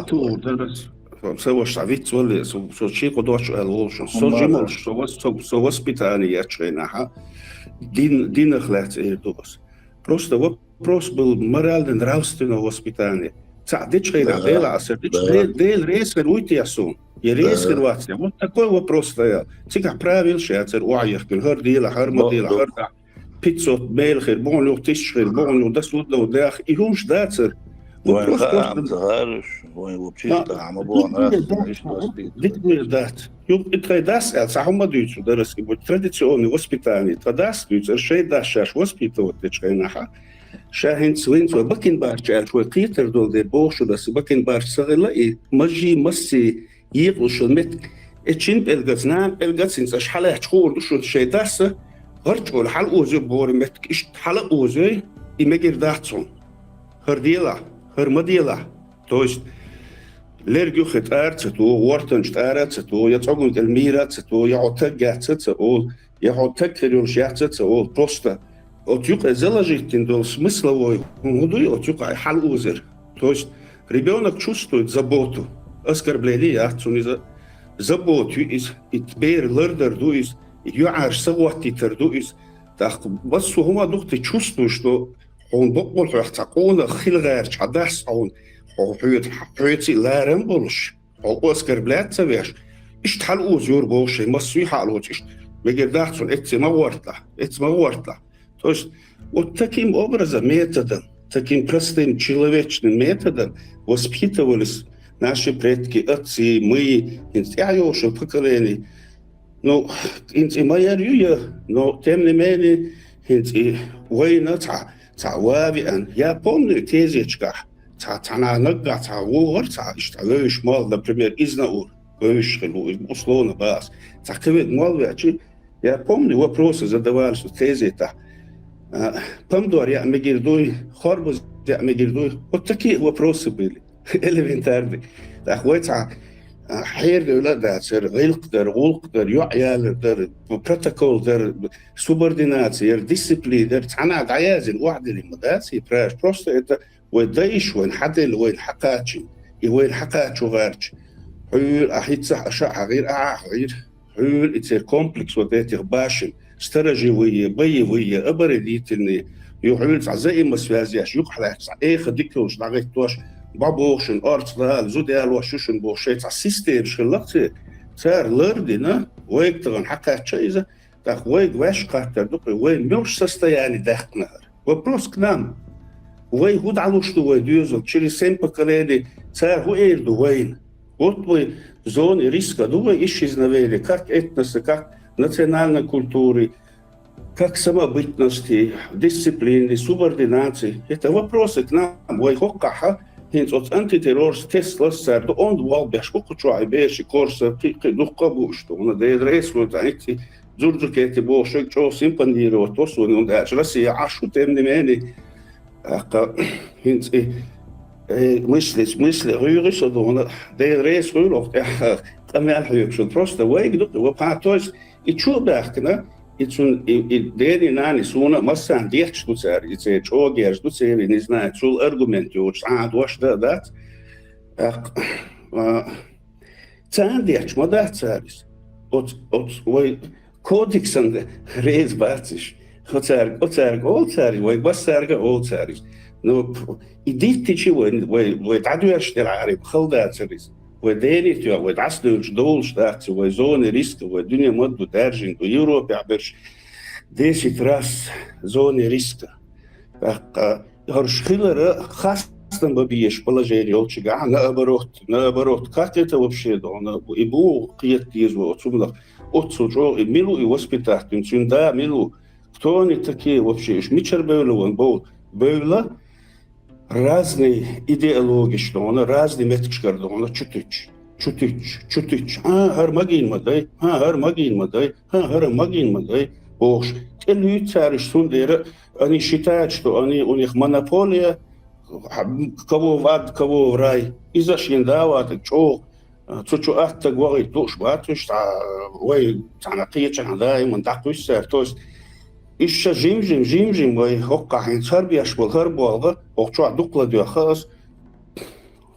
S13: تو درس سوش عفيت ولا سو شيء قدوش الوشن سو جمال سو وسبيتاني ياتشينها دين خلات دوس просто вопрос был морально-нравственного воспитания. Вот такой вопрос стоял. Циках правил шацер уайх гер дила хармадила харда 500 мельхер бонлю 1000 бонлю да судно дах и хум штацер.
S12: Вопрос просто вообще там обоно
S13: дат. Это das сахма дучу дараски вот традиционное воспитание. Тадас дучу шей дашаш воспитывать течкайнаха. شاهن سوين سو بكين بارش شوي قيتر دول دي بوشو بس بكين بارش صغيرة إيه مجي مسي يغلشون مت اتشين بلغتنا بلغتسين ساش حالة تخور شو شيء داسة غرتشو الحال اوزي بوري مت إش حالة اوزي إمجر داتسون هرديلا هرمديلا تويست ليرجو خت أرتسو وارتنشت أرتسو يتعقون الميراتسو يعطيك جاتسو يعطيك كريوش يعطيسو بروستا Отюка заложительный был смысловой, отюка халузер. То есть ребенок чувствует заботу, оскорбление, заботу из бер лердер дуис, юар саватитер дуис. Так вот сугума дух ты чувствуешь, что он бокол хахтакона хилгар чадас он хует ларем болш, он оскорбляется веш. Ишт халузер болше, масуй халуз ишт. Мегердахсон этима вартла. То есть вот таким образом методом, таким простым человечным методом воспитывались наши предки, отцы, мы, я еще поколение. Ну, моя рюя, но тем не менее, война цававиан. Я помню тезечка, цана нога, цавуар, ишталыш мал, например, из наур, условно бас. Цакавит мал, я помню, вопросы задавались в тезе-то. Помдор я мегирдуй, хорбуз я мегирдуй. Вот такие вопросы были, элементарные. Так вот, حير لا داتر غلق در غلق در يعيال در بروتوكول در سوبرديناتي در ديسيبلين در تعنى دعيازن واحد اللي مداسي براش بروست это ودايش وين حدل وين حقاتشي وين حقاتشو غارش حول أحيتصح أشاع غير غير حول إتصير كومبلكس وداتي غباشن استرجوية بيوية أبرديتني يحول زي ما سوازياش يقحلح إيه خديكوش دعيت توش بابوشن أرتلا زوديال وشوشن بوشيت سيستم شلقتي صار لردنا ويك تغن حقا شيء تاخ ويك واش قاتر دقي وين مش состояние دخنهر вопрос к нам وين هود على что вы дюзел через 7 поколений صار هو إيردو وين вот вы зоны риска думаю исчезновения как этносы как национальной культуры как самобытности дисциплины субординации это вопросы к нам вой хокаха Hins от antiterrors Teslas särde on wal bärsbuk try bärs korsa duqa busto ona de reslo taiti zurjuketi bo shek cho simpaniro to so on da rasi ashu temne meni hins мысли рюрис одона de res rulov тамел хюкшо просто вайгду wa то есть и чу бахтна Итsun идеи нани суна массан диет что царь и це чогер что це не знаю чул аргументы уж душ да цан диет мода царис от ой кодексен рез бациш хотер гол царь ой басарга ол царис ну идите чего ой тадуяш терариб халда царис وداني ودعسل دول شتاعت وزون ريسك ودنيا مدو دارجين ويوروبا عبرش ديشي تراس زون ريسك هرش خيلر خاصة ببيش положение олчига наоборот как это вообще да и бу киетиз вот сумно отсужо и милу и воспитать да милу кто они такие вообще мичер он был разные идеологии, что он разные метки, он чутыч. Хармагин мадай, Бог. Те люди цари сундера, они считают, что у них монополия, кого в ад, кого в рай. И зашли давать, что ахта говорит, душ батуш, ой, цанакия чандай, мандакуйся, то есть إيش جيم وي هوقع حين تربيش بالهربوالغة وقتوا دقلة ديو خاص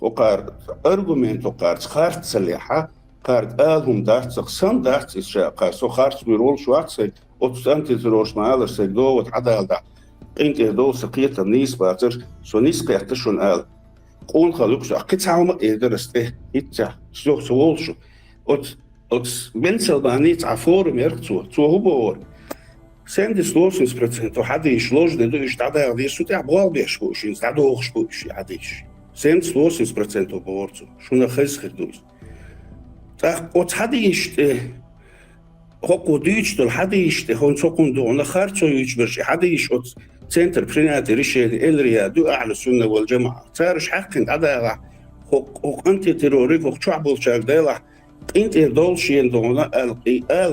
S13: وقار أرجومنت وقار خارت سليحة قارت آلهم دارت سخسان دارت إشياء قار سو خارت بيرول شوات سي وتستنتي تروش معالر سي دو وتعدال دا إنت دو سقيت النيس باتر سو نيس قيرتشون آل قون خلوكش أكيد ساوما إيدرست إيه إتشا شو سوولشو أوت بنسل بانيت عفور ميركتو تو هو بور 78% حدا يشلوش دو يشتعدا دي سو تاع بوال بيشكوش يستعدو وخشكوش يعديش 78% بورتو شو نخيس خدوش تا أوت حدا يشت هوكو ديش دول حدا يشت هون سوكون دو نخارتو يشبرش حدا يش أوت سنتر بريناتي ريشيدي إلريا دو أعلى السنة والجماعة تارش حقن عدا هوك أنتي تيروريك هوك شعبول شاك ديلا انت دول شين دونا ال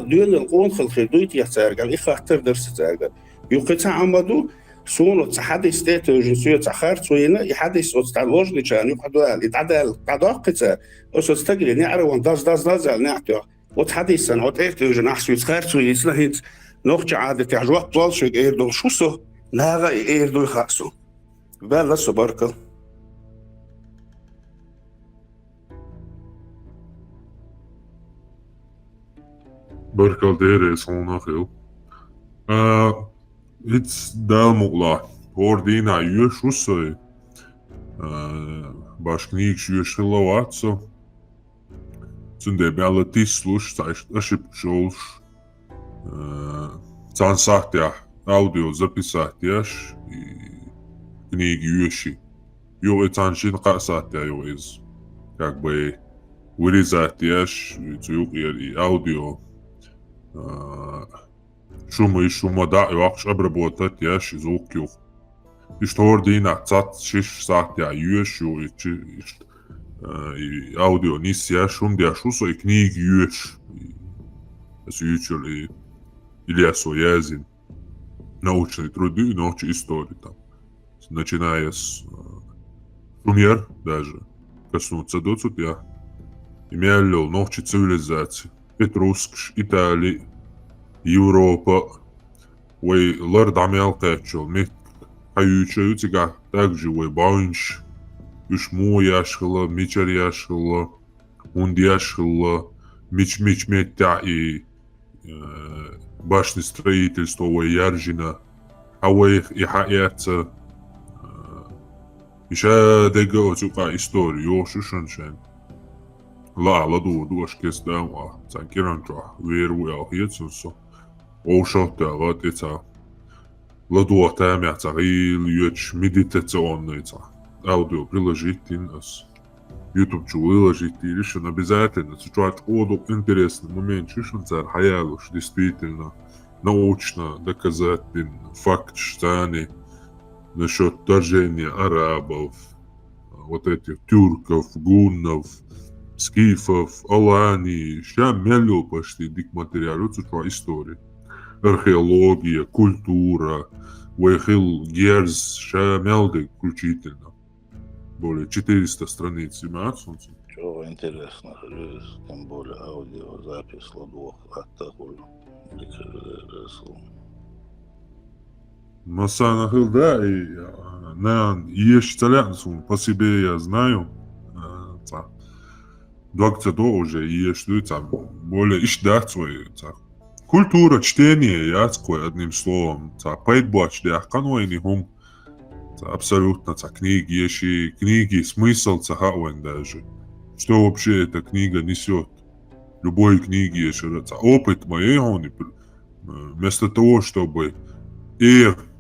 S13: دون القون خلخدويت يحتاج خاطر درس تاج يقطع عمدو سونو تحدي ستات جنسيه تاخر سوينا يحدث استعلاج نشان يقعدوا يتعدل تعدقت استجري نعرف داز نعطي وتحدث سنه وتعرف جناح سويت خير سويت لهيت نوخ عاده تعجوا طول شي غير دول شو سو ناغا غير دول خاصو بلا صبركل
S2: Barkal dere sonuna khil. It's dalmukla. Ordina yush usai. Bashknik yush hilavatso. Sunde belatis slush aship jolsh. Цансахтя аудио записахтяш и книги юши. Ё цаншин қасахтя ёиз. Как бы вырезахтяш и аудио шума да юакш обработать яш звук. И что ордина цат 6 сахтя юшу и аудио нисья шумдя шусо и книги юш. Es учили Ильясу Язин научные труды и научные истории там. Начиная с Шумер даже, коснуться до цутя. Имели научные цивилизации. Этруск, Италия, Европа. Уэй лард амялкачел. Мет хаются тига также уэй баунш. Юшму яшхала, мичар яшхала, унд яшхала, мич метя и башни строительства Яржина, Ауэх и Хаэрца. Еще дега цука историю, шушаншен. Ладу дуашкес дама, цанкиранча, веру я хецусо. Ошота ватеца. Ладу атамяца, ильюч медитационныйца. Аудио приложить нас. YouTube выложить и решен обязательно. Сейчас интересный момент, что хаялуш действительно научно доказательно факт, что они насчет вторжения арабов, вот этих тюрков, гуннов, скифов, алани, сейчас мелю почти дик материал, это история, археология, культура, выхил герз, сейчас мелды включительно. Более 400 страниц имеет солнце.
S12: Чего интересно, тем более аудиозапись ладох от такой
S2: Масана Хилда и есть целянцу, по себе я знаю. 20 уже есть более ищдать свои. Культура, чтение, яцкое, одним словом. Пайдбач, да, кануэни хум. Абсолютно книги, смысл цахауэн даже. Что вообще эта книга несет? Любой книги еще опыт моей вместо того, чтобы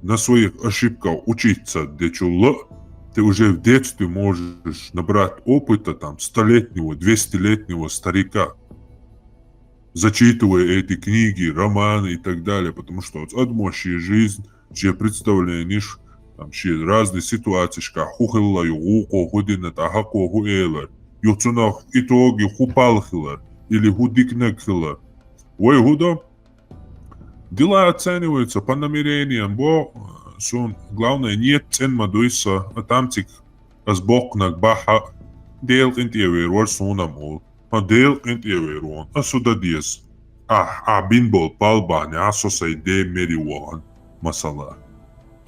S2: на своих ошибках учиться, ты уже в детстве можешь набрать опыта там 100-летнего, 200-летнего старика, зачитывая эти книги, романы и так далее, потому что отмощие жизнь, чье представление там ще разные ситуации, что хухилла югуко ходина тахако хуэлэр, юцунах итоги хупалхилэр или худикнекхилэр. Ой, худо дела оцениваются по намерениям, бо сон главное нет цен мадуиса, а тамтик азбокнак баха дел интевер сонам ол, а дел интевер а сюда диес. Бинбол палбани, а сосай де мериуан. масала.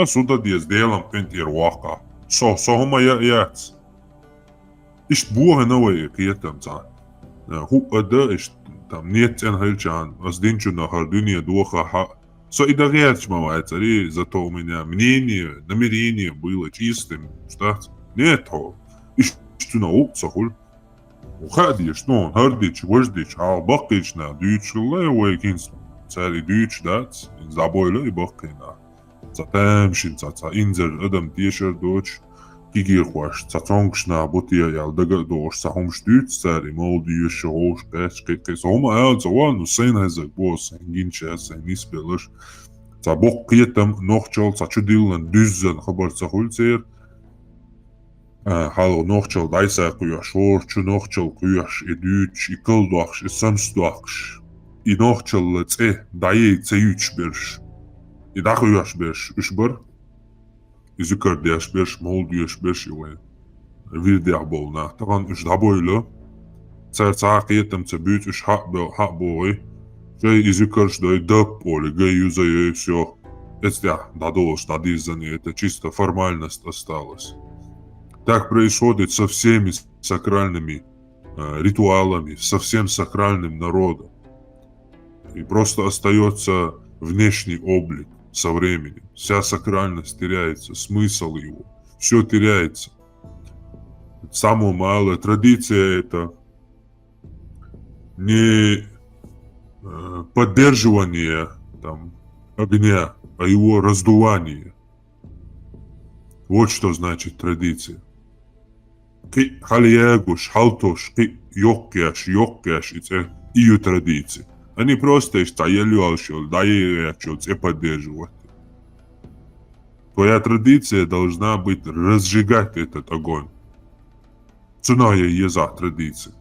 S2: Суда диез делам пентир вака. Со хома яц. Ишт буа навай киетам за. Ху ада ишт там нет энхельчан. Аздинчу на хардуния духа. So и доверять мавайцари, зато у меня мнение, намерение было чистым, что нет, что на улицах, уходишь, но хардич, вождич, а бакич на дючиле, уйкинс, цари дюч дать, забойле и бакина. Затем шинца, инзер, адам тишер доч, кигирхваш, цацонгшна, бутия ялдага дош, сахомш дюч, цари, мол дюше, хош, кэч, кэч, сома айл, заван, усейн хазак, бос, гинча, сейн испелыш. За бок киетам нохчол, цачудилан, дүззен, хабар цахульцер, хало нохчол, дайса куяш, орчу нохчол, куяш, и дюч, и кылдуахш, и самстуахш, и нохчол, дае, цеюч берш, и дахуяш берш, ушбар, и зюкардяш берш, молдуяш берш, и вирдях болна, таган уш дабойло, цар киетам цебют, уш хабой, Жай изюкарш да и даб поле, гай юзаю и все. Это дадолось, дадизане, это чисто формальность осталась. Так происходит со всеми сакральными ритуалами, со всем сакральным народом. И просто остается внешний облик со временем. Вся сакральность теряется, смысл его, все теряется. Самая малая традиция это не поддерживание там, огня, а его раздувание. Вот что значит традиция. Ки халиягуш, халтош, ки йоккяш, это ее традиции. Они просто стояли, даешь, и поддерживать. Твоя традиция должна быть разжигать этот огонь. Цуная еза традиции.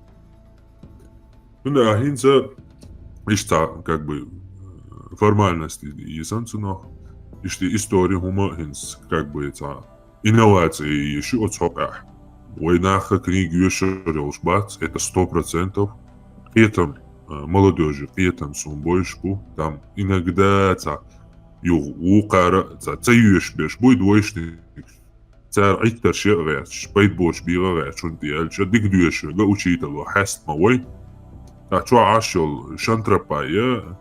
S2: Да, инца ишта как бы формальности езанцуно, ишти история хума инс как бы это инновации еще от сопа. Войнаха книги ешерёлш бац, это 100%. Этом молодежи, этом сумбойшку, там иногда это укара, это юешбеш, будет двоечник. Цар иктар шегач, байт бош бигач, он диалч, дик дуешга учитель, хаст мавой. Чё ашел шантрапая,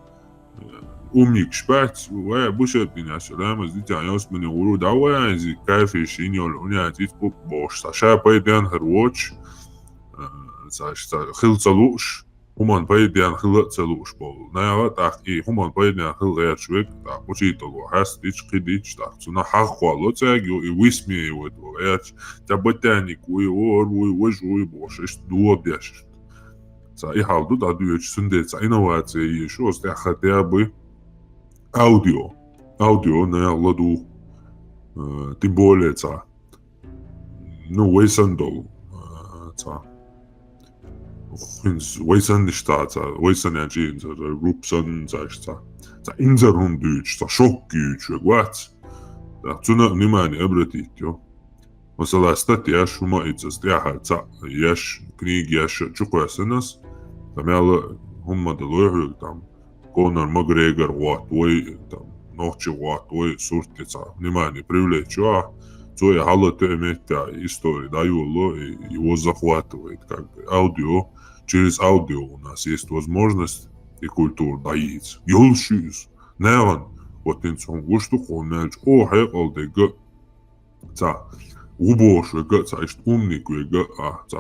S2: умник шпать, бушет меня сюда, дитя, я с меня уру давай, кайфи шиньол, у меня тит бош, саша пайдян хервоч, хил целуш, хуман пайдян хил целуш бол, наава так и хуман пайдян хил ячвек, так учитель, хаст дич кидич, так цуна хахвало цегю и висмеивает, яч, та ботаник, уй ор, уй вожуй бош, дуодяш. И халду да дуешь сундеца инновации еще с хотя бы аудио на ладу тем более ну вейсандол вейсан штат вейсан яджин рупсан инзерун дуч шок дуч вот цуна внимание обратите مثلا статья шума إتساستيها تا يش كنيج يش شو سنس تمام هم دلوه там Конор Макгрегор вот той там ночи вот той сурте та внимание привлечь твоя халата мета история даю его захватывает как бы аудио через аудио у нас есть возможность и культура дается юлшис неван вот инсон гушту хоннелч о хэкалдега та убош вега ишт умник вега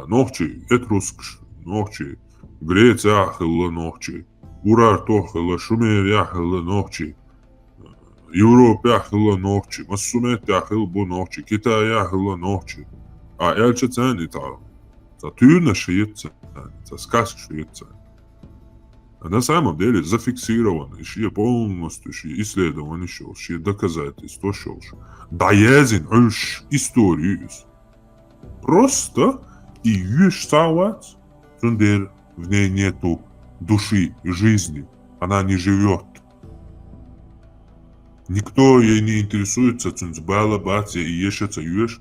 S2: ночи этрускш ночи Греция хилла ночи Урарто хилла Шумерия хилла ночи Европа хилла ночи Массумета хилбу ночи Китая хилла ночи элче цени та тюрна шиет та сказ шиет А на самом деле зафиксировано, еще полностью исследовано, еще доказательства, что даезин ульш историю. Просто и юж савать, сундер в ней нету души и жизни, она не живет. Никто ей не интересуется, цунцбала, батя и ешется юж,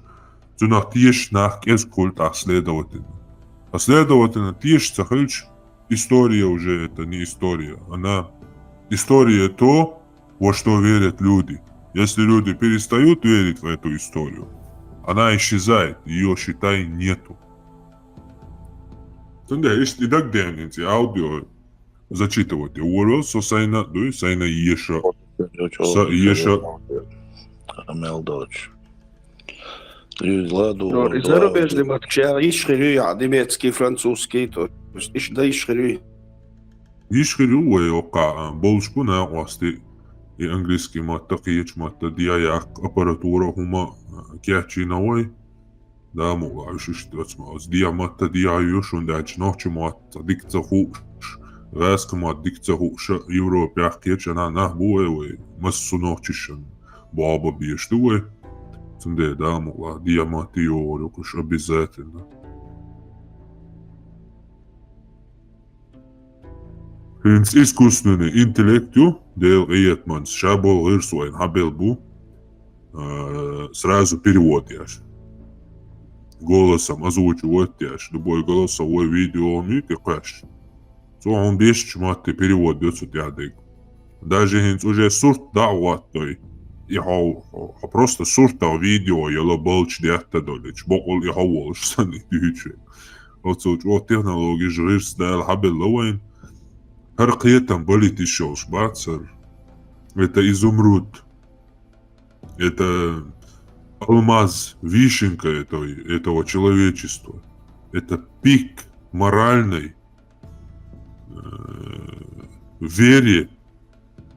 S2: цунах теш нах кескульт, следовательно. А следовательно, теш цахыльч, история уже это не история, она история то, во что верят люди. Если люди перестают верить в эту историю, она исчезает, ее, считай, нету. Тогда есть и так эти аудио зачитывать. Уоррел со сайна, да, сайна еша. Еша.
S12: Meldoč.
S13: И зарубежным отчая ишхирю, а немецкий, французский, то есть да ишхирю.
S2: Ишхирю уэ ока болшку на уасти и английский матта киеч матта диаяк аппаратура хума кячина уэ да мога ишштвацма с диаматта диаюшун дач нохчу матта дикцаху غاسك ما ديكتهو Европе ахкеч она нахбуэ уэ массу нохчишен баба биештуэ цунде да мога диаматио рукуш обязательно. Hins искусственный интеллекту дел Эйетманс шабол гырсуэн хабелбу сразу переводишь. Голосом озвучиваешь любой голосовой видео мик кэш. То он без чматы перевод бьется тядык. Даже хинс уже сурт даватой. И просто сурта видео ело болч диатта долич. Бокол и хаволш сани дюче. Вот технологии жирс дал хабел лоуэн. Харкиетам болит еще шбацер. Это изумруд. Это алмаз, вишенка этого человечества. Это пик моральной вере,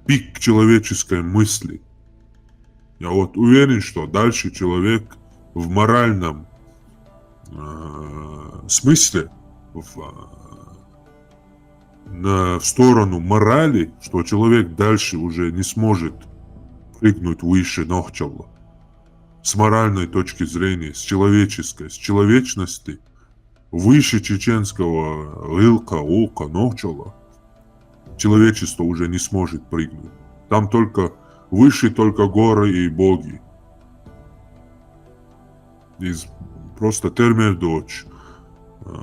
S2: пик человеческой мысли. Я вот уверен, что дальше человек в моральном смысле, в сторону морали, что человек дальше уже не сможет прыгнуть выше нохчалла. С моральной точки зрения, с человеческой, с человечности, выше чеченского лылка, ока, нохчалла, человечество уже не сможет прыгнуть. Там только выше только горы и боги. Из просто термин дочь.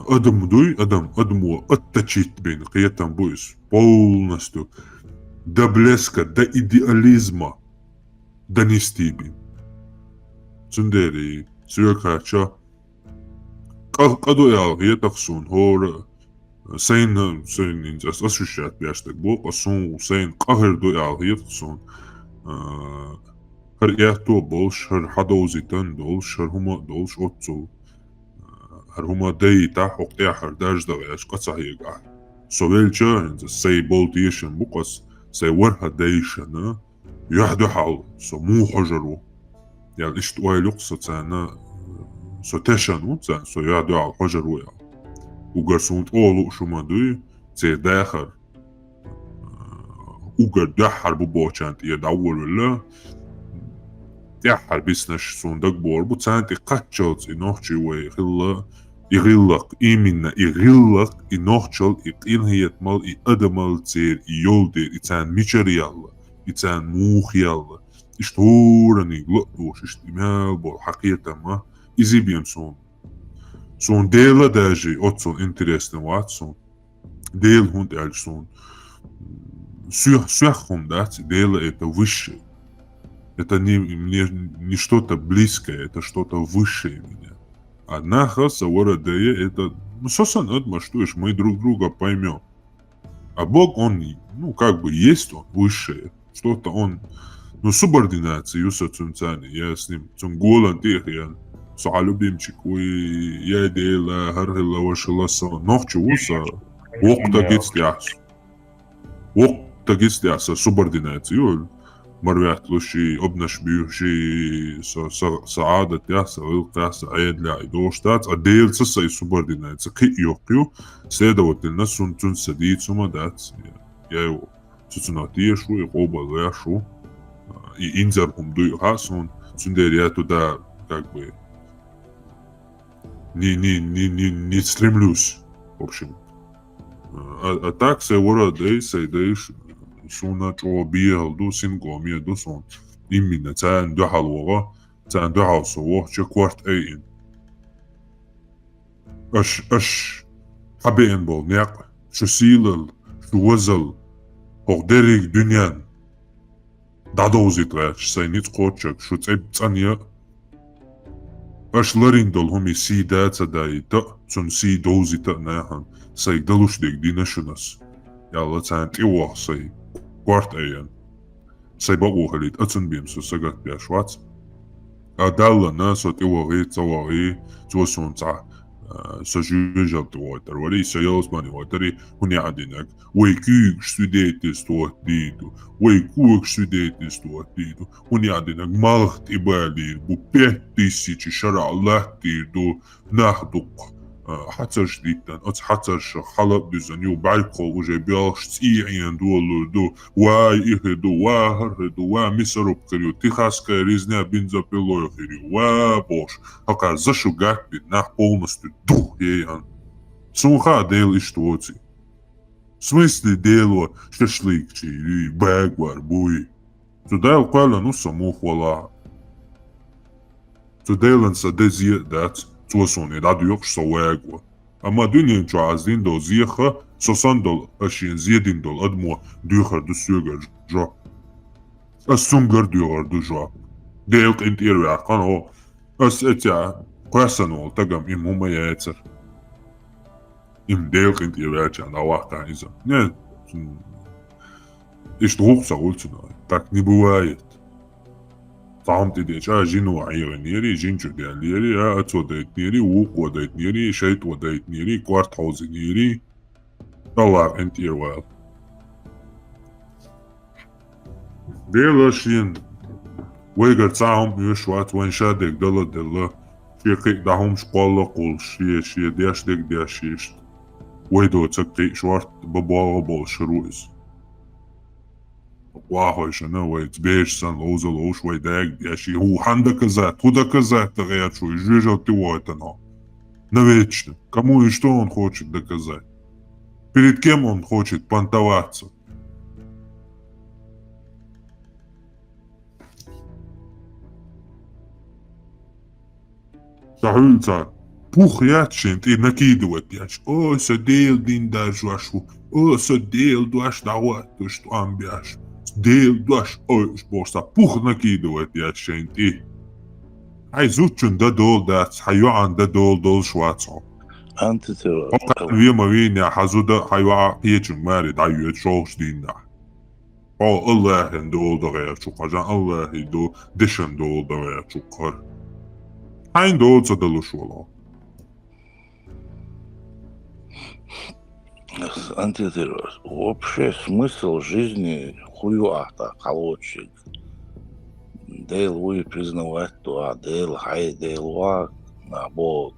S2: Адам дуй, Адам адму отточить бин, там будешь полностью до блеска, до идеализма донести бин. Цундери, сюркача, кадуял, етахсун, хора, сейн инжас, ощущать бяштак бог, асун, сейн, кахер дуял, етахсун, хар яхто болш, хар хадоузитан долш, хар хума долш отцул, хар хума дейта, хоктя хар даждагаш, кацахига. Совелча, инжас, сей болтишен букас, сей ورها дейшена, яхду хал, саму хажару. يعني إيش تقول يقصد سنة ستشنو سنة سيادو على الحجر ويا وقرسون تقولوا شو ما دوي سي داخل وقر دحر ببوشانت يدعول ولا دحر بيسنش سون دقبور بوتسانت قاتشلت إنوحشي ويغلا يغلق إيمنا يغلق إنوحشل إنهيت مال إدمال تير يولدير إتان ميشريال إتان موخيال İştorani glotdoş iştimel bol hakikaten ma izibiyem son dela daji otson interesten watson del hund elson сюхом дать дело это выше. Это не что-то близкое, это что-то высшее меня. Однако саворадея это сосан отма, что ж мы друг друга поймем. А Бог он как бы есть он высшее, что-то он субординация юса цунцани, я с ним цунголан тихиян сахалу бимчик я дела хархила вашиласа нохчу уса вокта гистяса субординацию مرات لشي ابنش بيوشي سعادة ياسا ويلقاسا عيد لاعي دوشتات عديل سسا سوبردينات سكي يوكيو سيدا وتلنا سنتون سديد سما دات يايو سنتوناتيا شو يقوبا غيا شو и инзархум дуйха сон цундерия туда как бы не стремлюсь, в общем. А так се вора дей се дейш суна чо биел ду сингомия ду сон именно цан духалвога цан духалсо че кварт эйн аш хабен бол няк шо силал шо вазал хогдерик дуньян დადოუზით რა საინიც ყოჩაკ შუწებ წანია აშლარინდოლ ჰომი სიდაცა დაიტო ცუნ სიდოუზით ნაჰან საი დალუშდიგ დინაშუნას ялаца ტიუახსი კვარტაიან საი ბაგუხელით აცუნ ბიმსო საგატია შვაც ადალნა სოტიუაღი წავაღი ძოსუნცა сожжёт water what is sales money water уни адинак ой куг студентис туатиду ой куг студентис туатиду уни адинак малхт ибали бу 5000 шараллахтиду нахдук хацаштитан оц хацаш халаб дизаню байко уже бялш циен долу вай ихеду вахеду ва мисаруп криу техасская резня бензопилой хири ва бош ака зашугат нах полностью дух еян сунха дел иштуоци в смысле дело шашлыкчи и бэгвар буй туда уквала ну саму хвала тудейлан садези дат Цосоне радио шоуэгу. Ама дунен чаздин до зиха сосандол ашин зединдол адмо дюхар до сюгер жо. Асунгер дюхар до жо. Дейлк интирвя кано ас этя квасанол тагам им умаяцер. Им дейлк интирвя чан авахта иза. Не иш двухса ульцина. Так не бывает. فهمت جينو عيرنيري جينجو دياليري اتو دايتنيري ووقو دايتنيري شيتو دايتنيري كوارت هوزنيري دولار انتير ويل ديلاشين ويغر تاهم يشوات وين شادك دلا دلا شيقي داهم شقولا قول شي دياش ديك دياشيشت ويدو تكتي شوارت بابا بول شرويز واهو شنو ويت بيش سن لوز لوش ويداك دياشي هو حندك زات доказать что жижа ты вот оно навечно кому и что он хочет доказать перед кем он хочет понтоваться сахульца пух ячен ты накидывать яч о садел дин дажуашу о садел дуаш дават то что амбиаш Дел дуаш ой бошта пух накидывает я шенти. Ай зучун да дол да хайван да дол швацо.
S12: Антитера.
S2: Вима виня хазуда хайва печун мари да юет шош динда. О Allah дол да я чукажан Allah до дешен дол да я чукар. Айн дол цадалу швало.
S12: Антитера. Вообще смысл жизни хуюахта колочек. Дейл уи признавать то, дейл хай дейл ва на бог.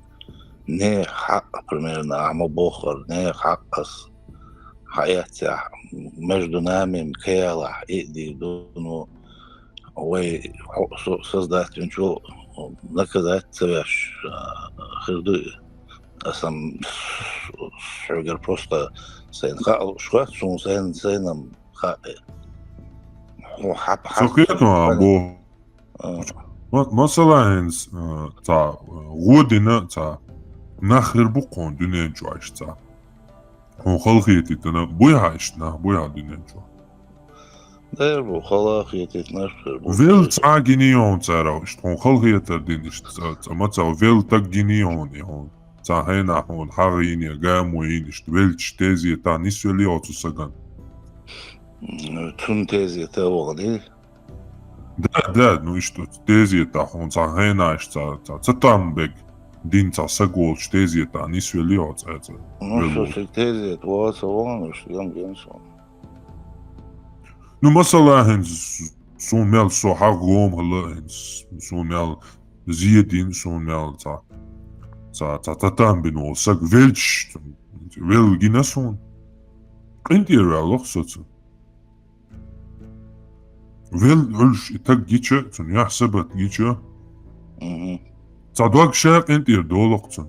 S12: Не хак, примерно, амо бохар, не хакас. Хаятя между нами мкела иди дуну. Ой, создать ничего, наказать цвяш хырды. А сам шагер просто сын хал шхат шун сыном хае.
S2: Сокетно або масалаенс та година та нахер букон дүнен чуаш та он халхиети тана буяшна буя дүнен чу
S12: Дэр бу халахиети нахер
S2: вел та гинион цара он халхиета диниш та маца вел так гинион он та хена он харини гамуиниш велч тези та нисвели отсаган
S12: Тун тези того, не?
S2: Да, ну и что, тези та он цагенаш та там бег динца сагол тези та не свелиот это.
S12: Ну что се тези това салон, что я генсон.
S2: Ну масалахен сумел со хагом хален сумел зиедин сумел та там бинол саг велч велгинасон. Интирал лохсоц. Вел ульш так гича, цун яхсабат гича. Цадвак шак интир долокцун.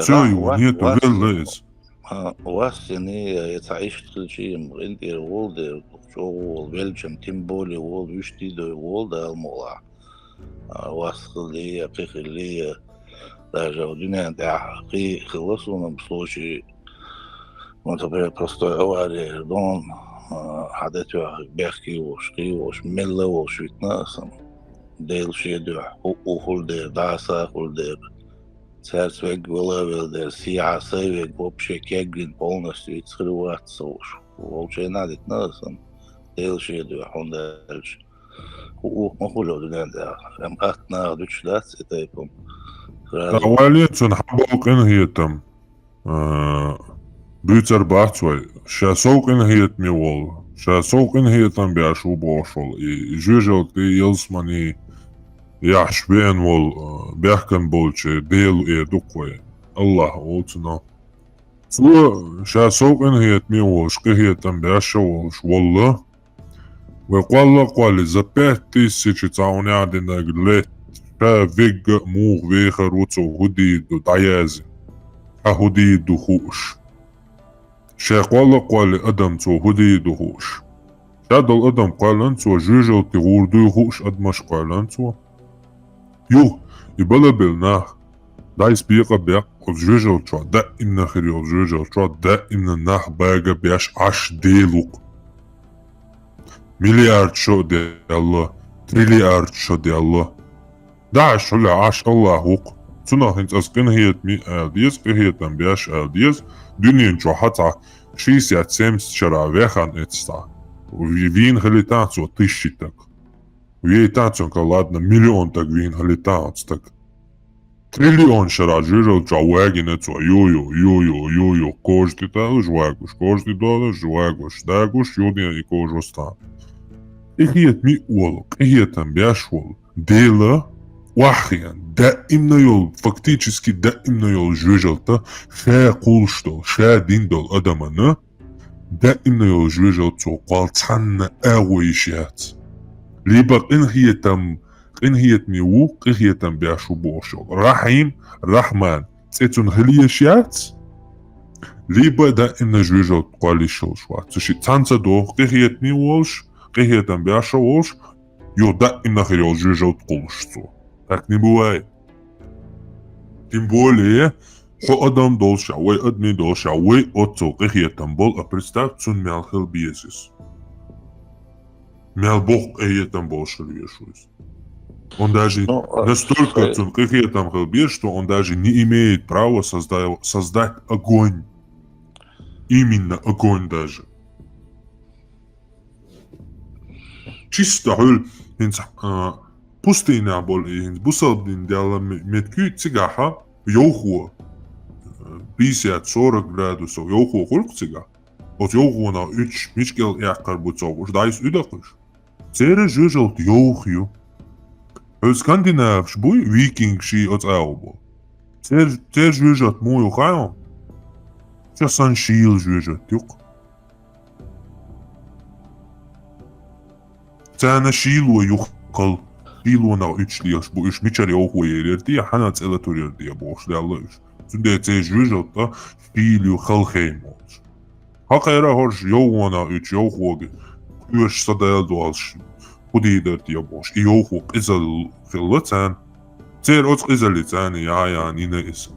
S2: Все его нету, вел лез.
S12: У вас не تعيش كل شيء انتر وولد شو بلجم تيم بولي وول يشتي دو وولد المولا واس اللي يقيق اللي даже الدنيا تاع قي خلصوا من بصوشي وانت просто авария дон حدثوا بيحكي وشقي وش ملة وش يتناسم ديل شي دوح وخل دير داسا خل دير سارس ويق ولا دير سيعة سيويق وبشي كيقلين بولنس يتخلوات صوش وشي نادي تناسم ديل شي دوح وندرش وخلو دلان دار ام اتنا دوش دات اتايكم
S2: أولية حبوك إن هي تم بيتر باتوي شاسوك إن هي تميول شاسوك إن هي تم بيعشو بوشول جوجل تي يلسماني يعش بين وول بيحكن بولشي ديل دوكوي الله قلتنا سو شاسوك إن هي تميول شقي هي تم بيعشو والله وقال قال زبيتي سيتي تعوني عدنا قلت فيج موغ فيخر وتو هديد ودعيازي هديد وخوش قال أدم تو هديد وخوش شاد الأدم قال انتو جوجل تغور دو خوش أدمش قال انتو يو يبلا بالناخ دايس بيقى بيق جوجل ترى دائما خير جوجل ترى دائما الناخ باقى بياش عش ديلوق مليار شو دي الله تريليار شو دي الله داعش هلا عاش الله وق تنا هنت أسقين هي تمي آلديز هي تنبياش آلديز دنيا نجو حتى شي سيات سيمس شرا ويخان اتستا وفين خلي تانسو تيشيتك ويه تانسو كالادنا مليون تك فين خلي تانستك تريليون شرا جيرو جواغي نتسو يو كوجتي تالوش واغوش كوجتي دولش واغوش داغوش يوديا يكوجوستان هي تمي أولوك هي تنبياش أول ديلا واحيا دائما يول فاكتически دائما يول جوجلتا شا قولشتو شا ديندول أدمنا دائما يول جوجلتو قال تحنا أويشيات ليبق إن هي تميوو هي تنبياشو بوشو رحيم رحمن تيتون هليشيات ليبا دائما جوجلت قالي شوات تشي تانسا دو هي تميوولش هي تنبياشو وولش يو دائما خير جوجلت قولشتو так не бывает. Тем более, что Адам должен, вы одни должен, вы отцов, как я там был, а представь, что он мял хелбиесис. Мял Бог, я там больше вешаюсь. Он даже настолько, как я там хелбиес, что он даже не имеет права создать огонь. Именно огонь даже. Чисто, Пустыня более, бусалдин дела метки цигаха, йоху 50-40 градусов, йоху сколько цигах? От йоху на 3 мишкел яқар буцогуш, дайс удақуш. Цере жужалт йохю. Скандинавш буй викинг ши от аубо. Цер жужалт мою хайо. Часан шил жужалт юк. Цана шилу юхкал. Илона üçliyаш bu üç miçer yoğu yerdi ya hanat elatörürdü ya bu oşlu Allah üç. Zünde tecrüjot da fiilü halheim olmuş. Hakayra hoş yoğuna üç yoğu üç sadaya doğalş. Bu diğerdi ya boş. Yoğu izal fillatan. Cer ot izalitan ya yine is.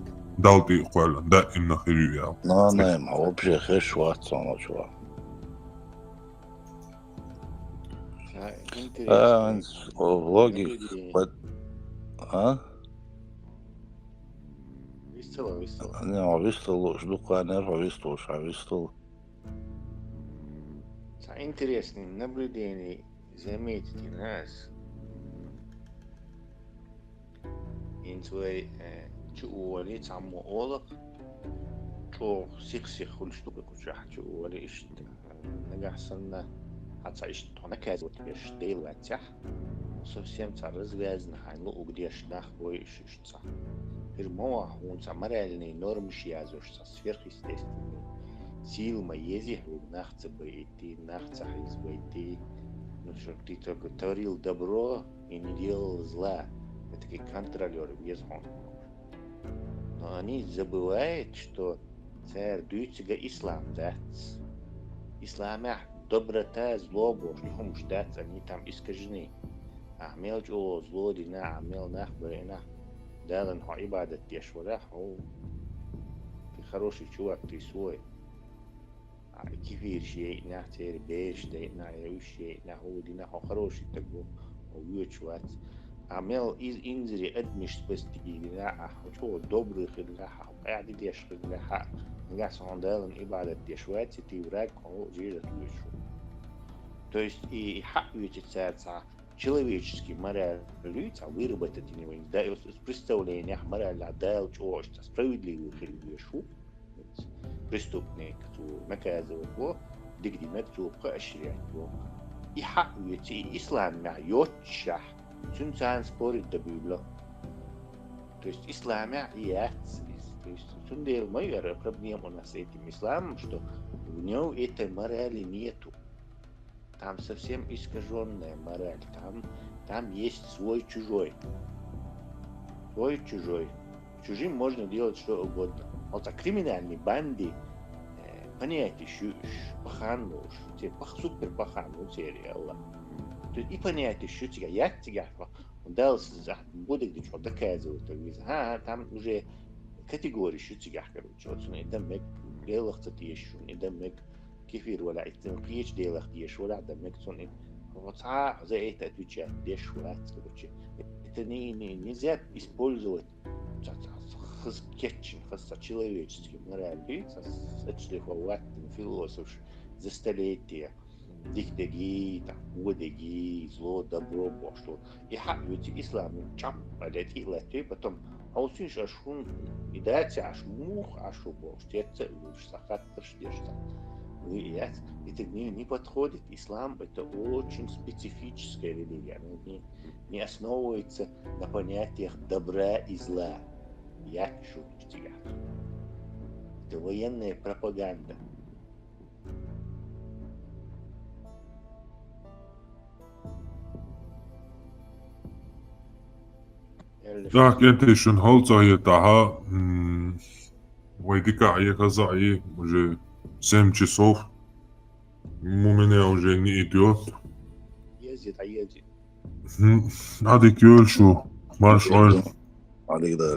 S2: Daldi qoylan da imna xirü ya.
S12: Ne вообще хешват sana şu an. Логик.
S7: Весело.
S12: Не, весело. Жду кланера, весело.
S7: Интересные наблюдения. Заметите нас. Интуэй чуоли цаммо олак. Чо сиксих хулштука кучах чуоли ишт. Нагахсанна. Отцайшт она казвот еш дейл ватях. Совсем развязно хайну угдеш нах бойшишца. Ирмоа он самаральный норм шиязушца сверхъестественный. Сил моези нахца бейти, нахца избейти. Ну что ты только творил добро и не делал зла. Это такие контролеры без он. Но они забывают, что царь дюйцега ислам дац. Исламя доброта, зло Божье, هم ждать, они там искажены. أعمال جو зло دينا أعمال نح بينا دالن هو عبادة يشورح هو ты хороший чувак, ты свой.
S5: كثير شيء نعتبر بيش دينا يوش شيء نهو دينا خروش تقو ويوتشوات عمل إنزري أدمش بس تجي لا شو دبر خلاها قاعد ديش خلاها نقع صندالن إبادة ديشوات تيوراك هو جيرة ويشو то есть и хакуется человеческий мораль лица выработать у него да с представлениях мораль отдал что справедливую хилишу преступник то наказывать его дигдимет то поощрять его и хакуется ислам мя йотчах сунсан спорит да библо то есть ислам мя то есть сундел моя проблема у нас с этим исламом что у него этой морали нету. Там совсем искаженная мораль, там есть свой-чужой. Свой-чужой. Чужим можно делать что угодно. Вот а криминальные банды, понятие, что пахан, супер пахан, серия, Аллах. То есть и понятие, что я он дал, будет где-то доказывать, там уже категории, что короче, вот он идем, белых цатишь, идем, كثير ولا التنقيش ديال اختيش ولا عدم نكتون وصعا زي это отвечать деш ولا короче это нельзя использовать خص кетчин خص человеческий мораль лица отшлифовать философ за столетия диктаги там водеги зло добро что и хаквить ислам чап алети лети потом аусиш ашун и дать аш мух ашу бог это уж сахат ташдешта это не подходит. Ислам это очень специфическая религия. Она не основывается на понятиях добра и зла. Я шучу тебя. Это военная пропаганда.
S2: Так, это еще нхолца таха. Войдика ехазаи уже 7 часов. У меня уже не идет.
S5: Ездит.
S2: Надо кюльшу. Большой.
S4: عليك ده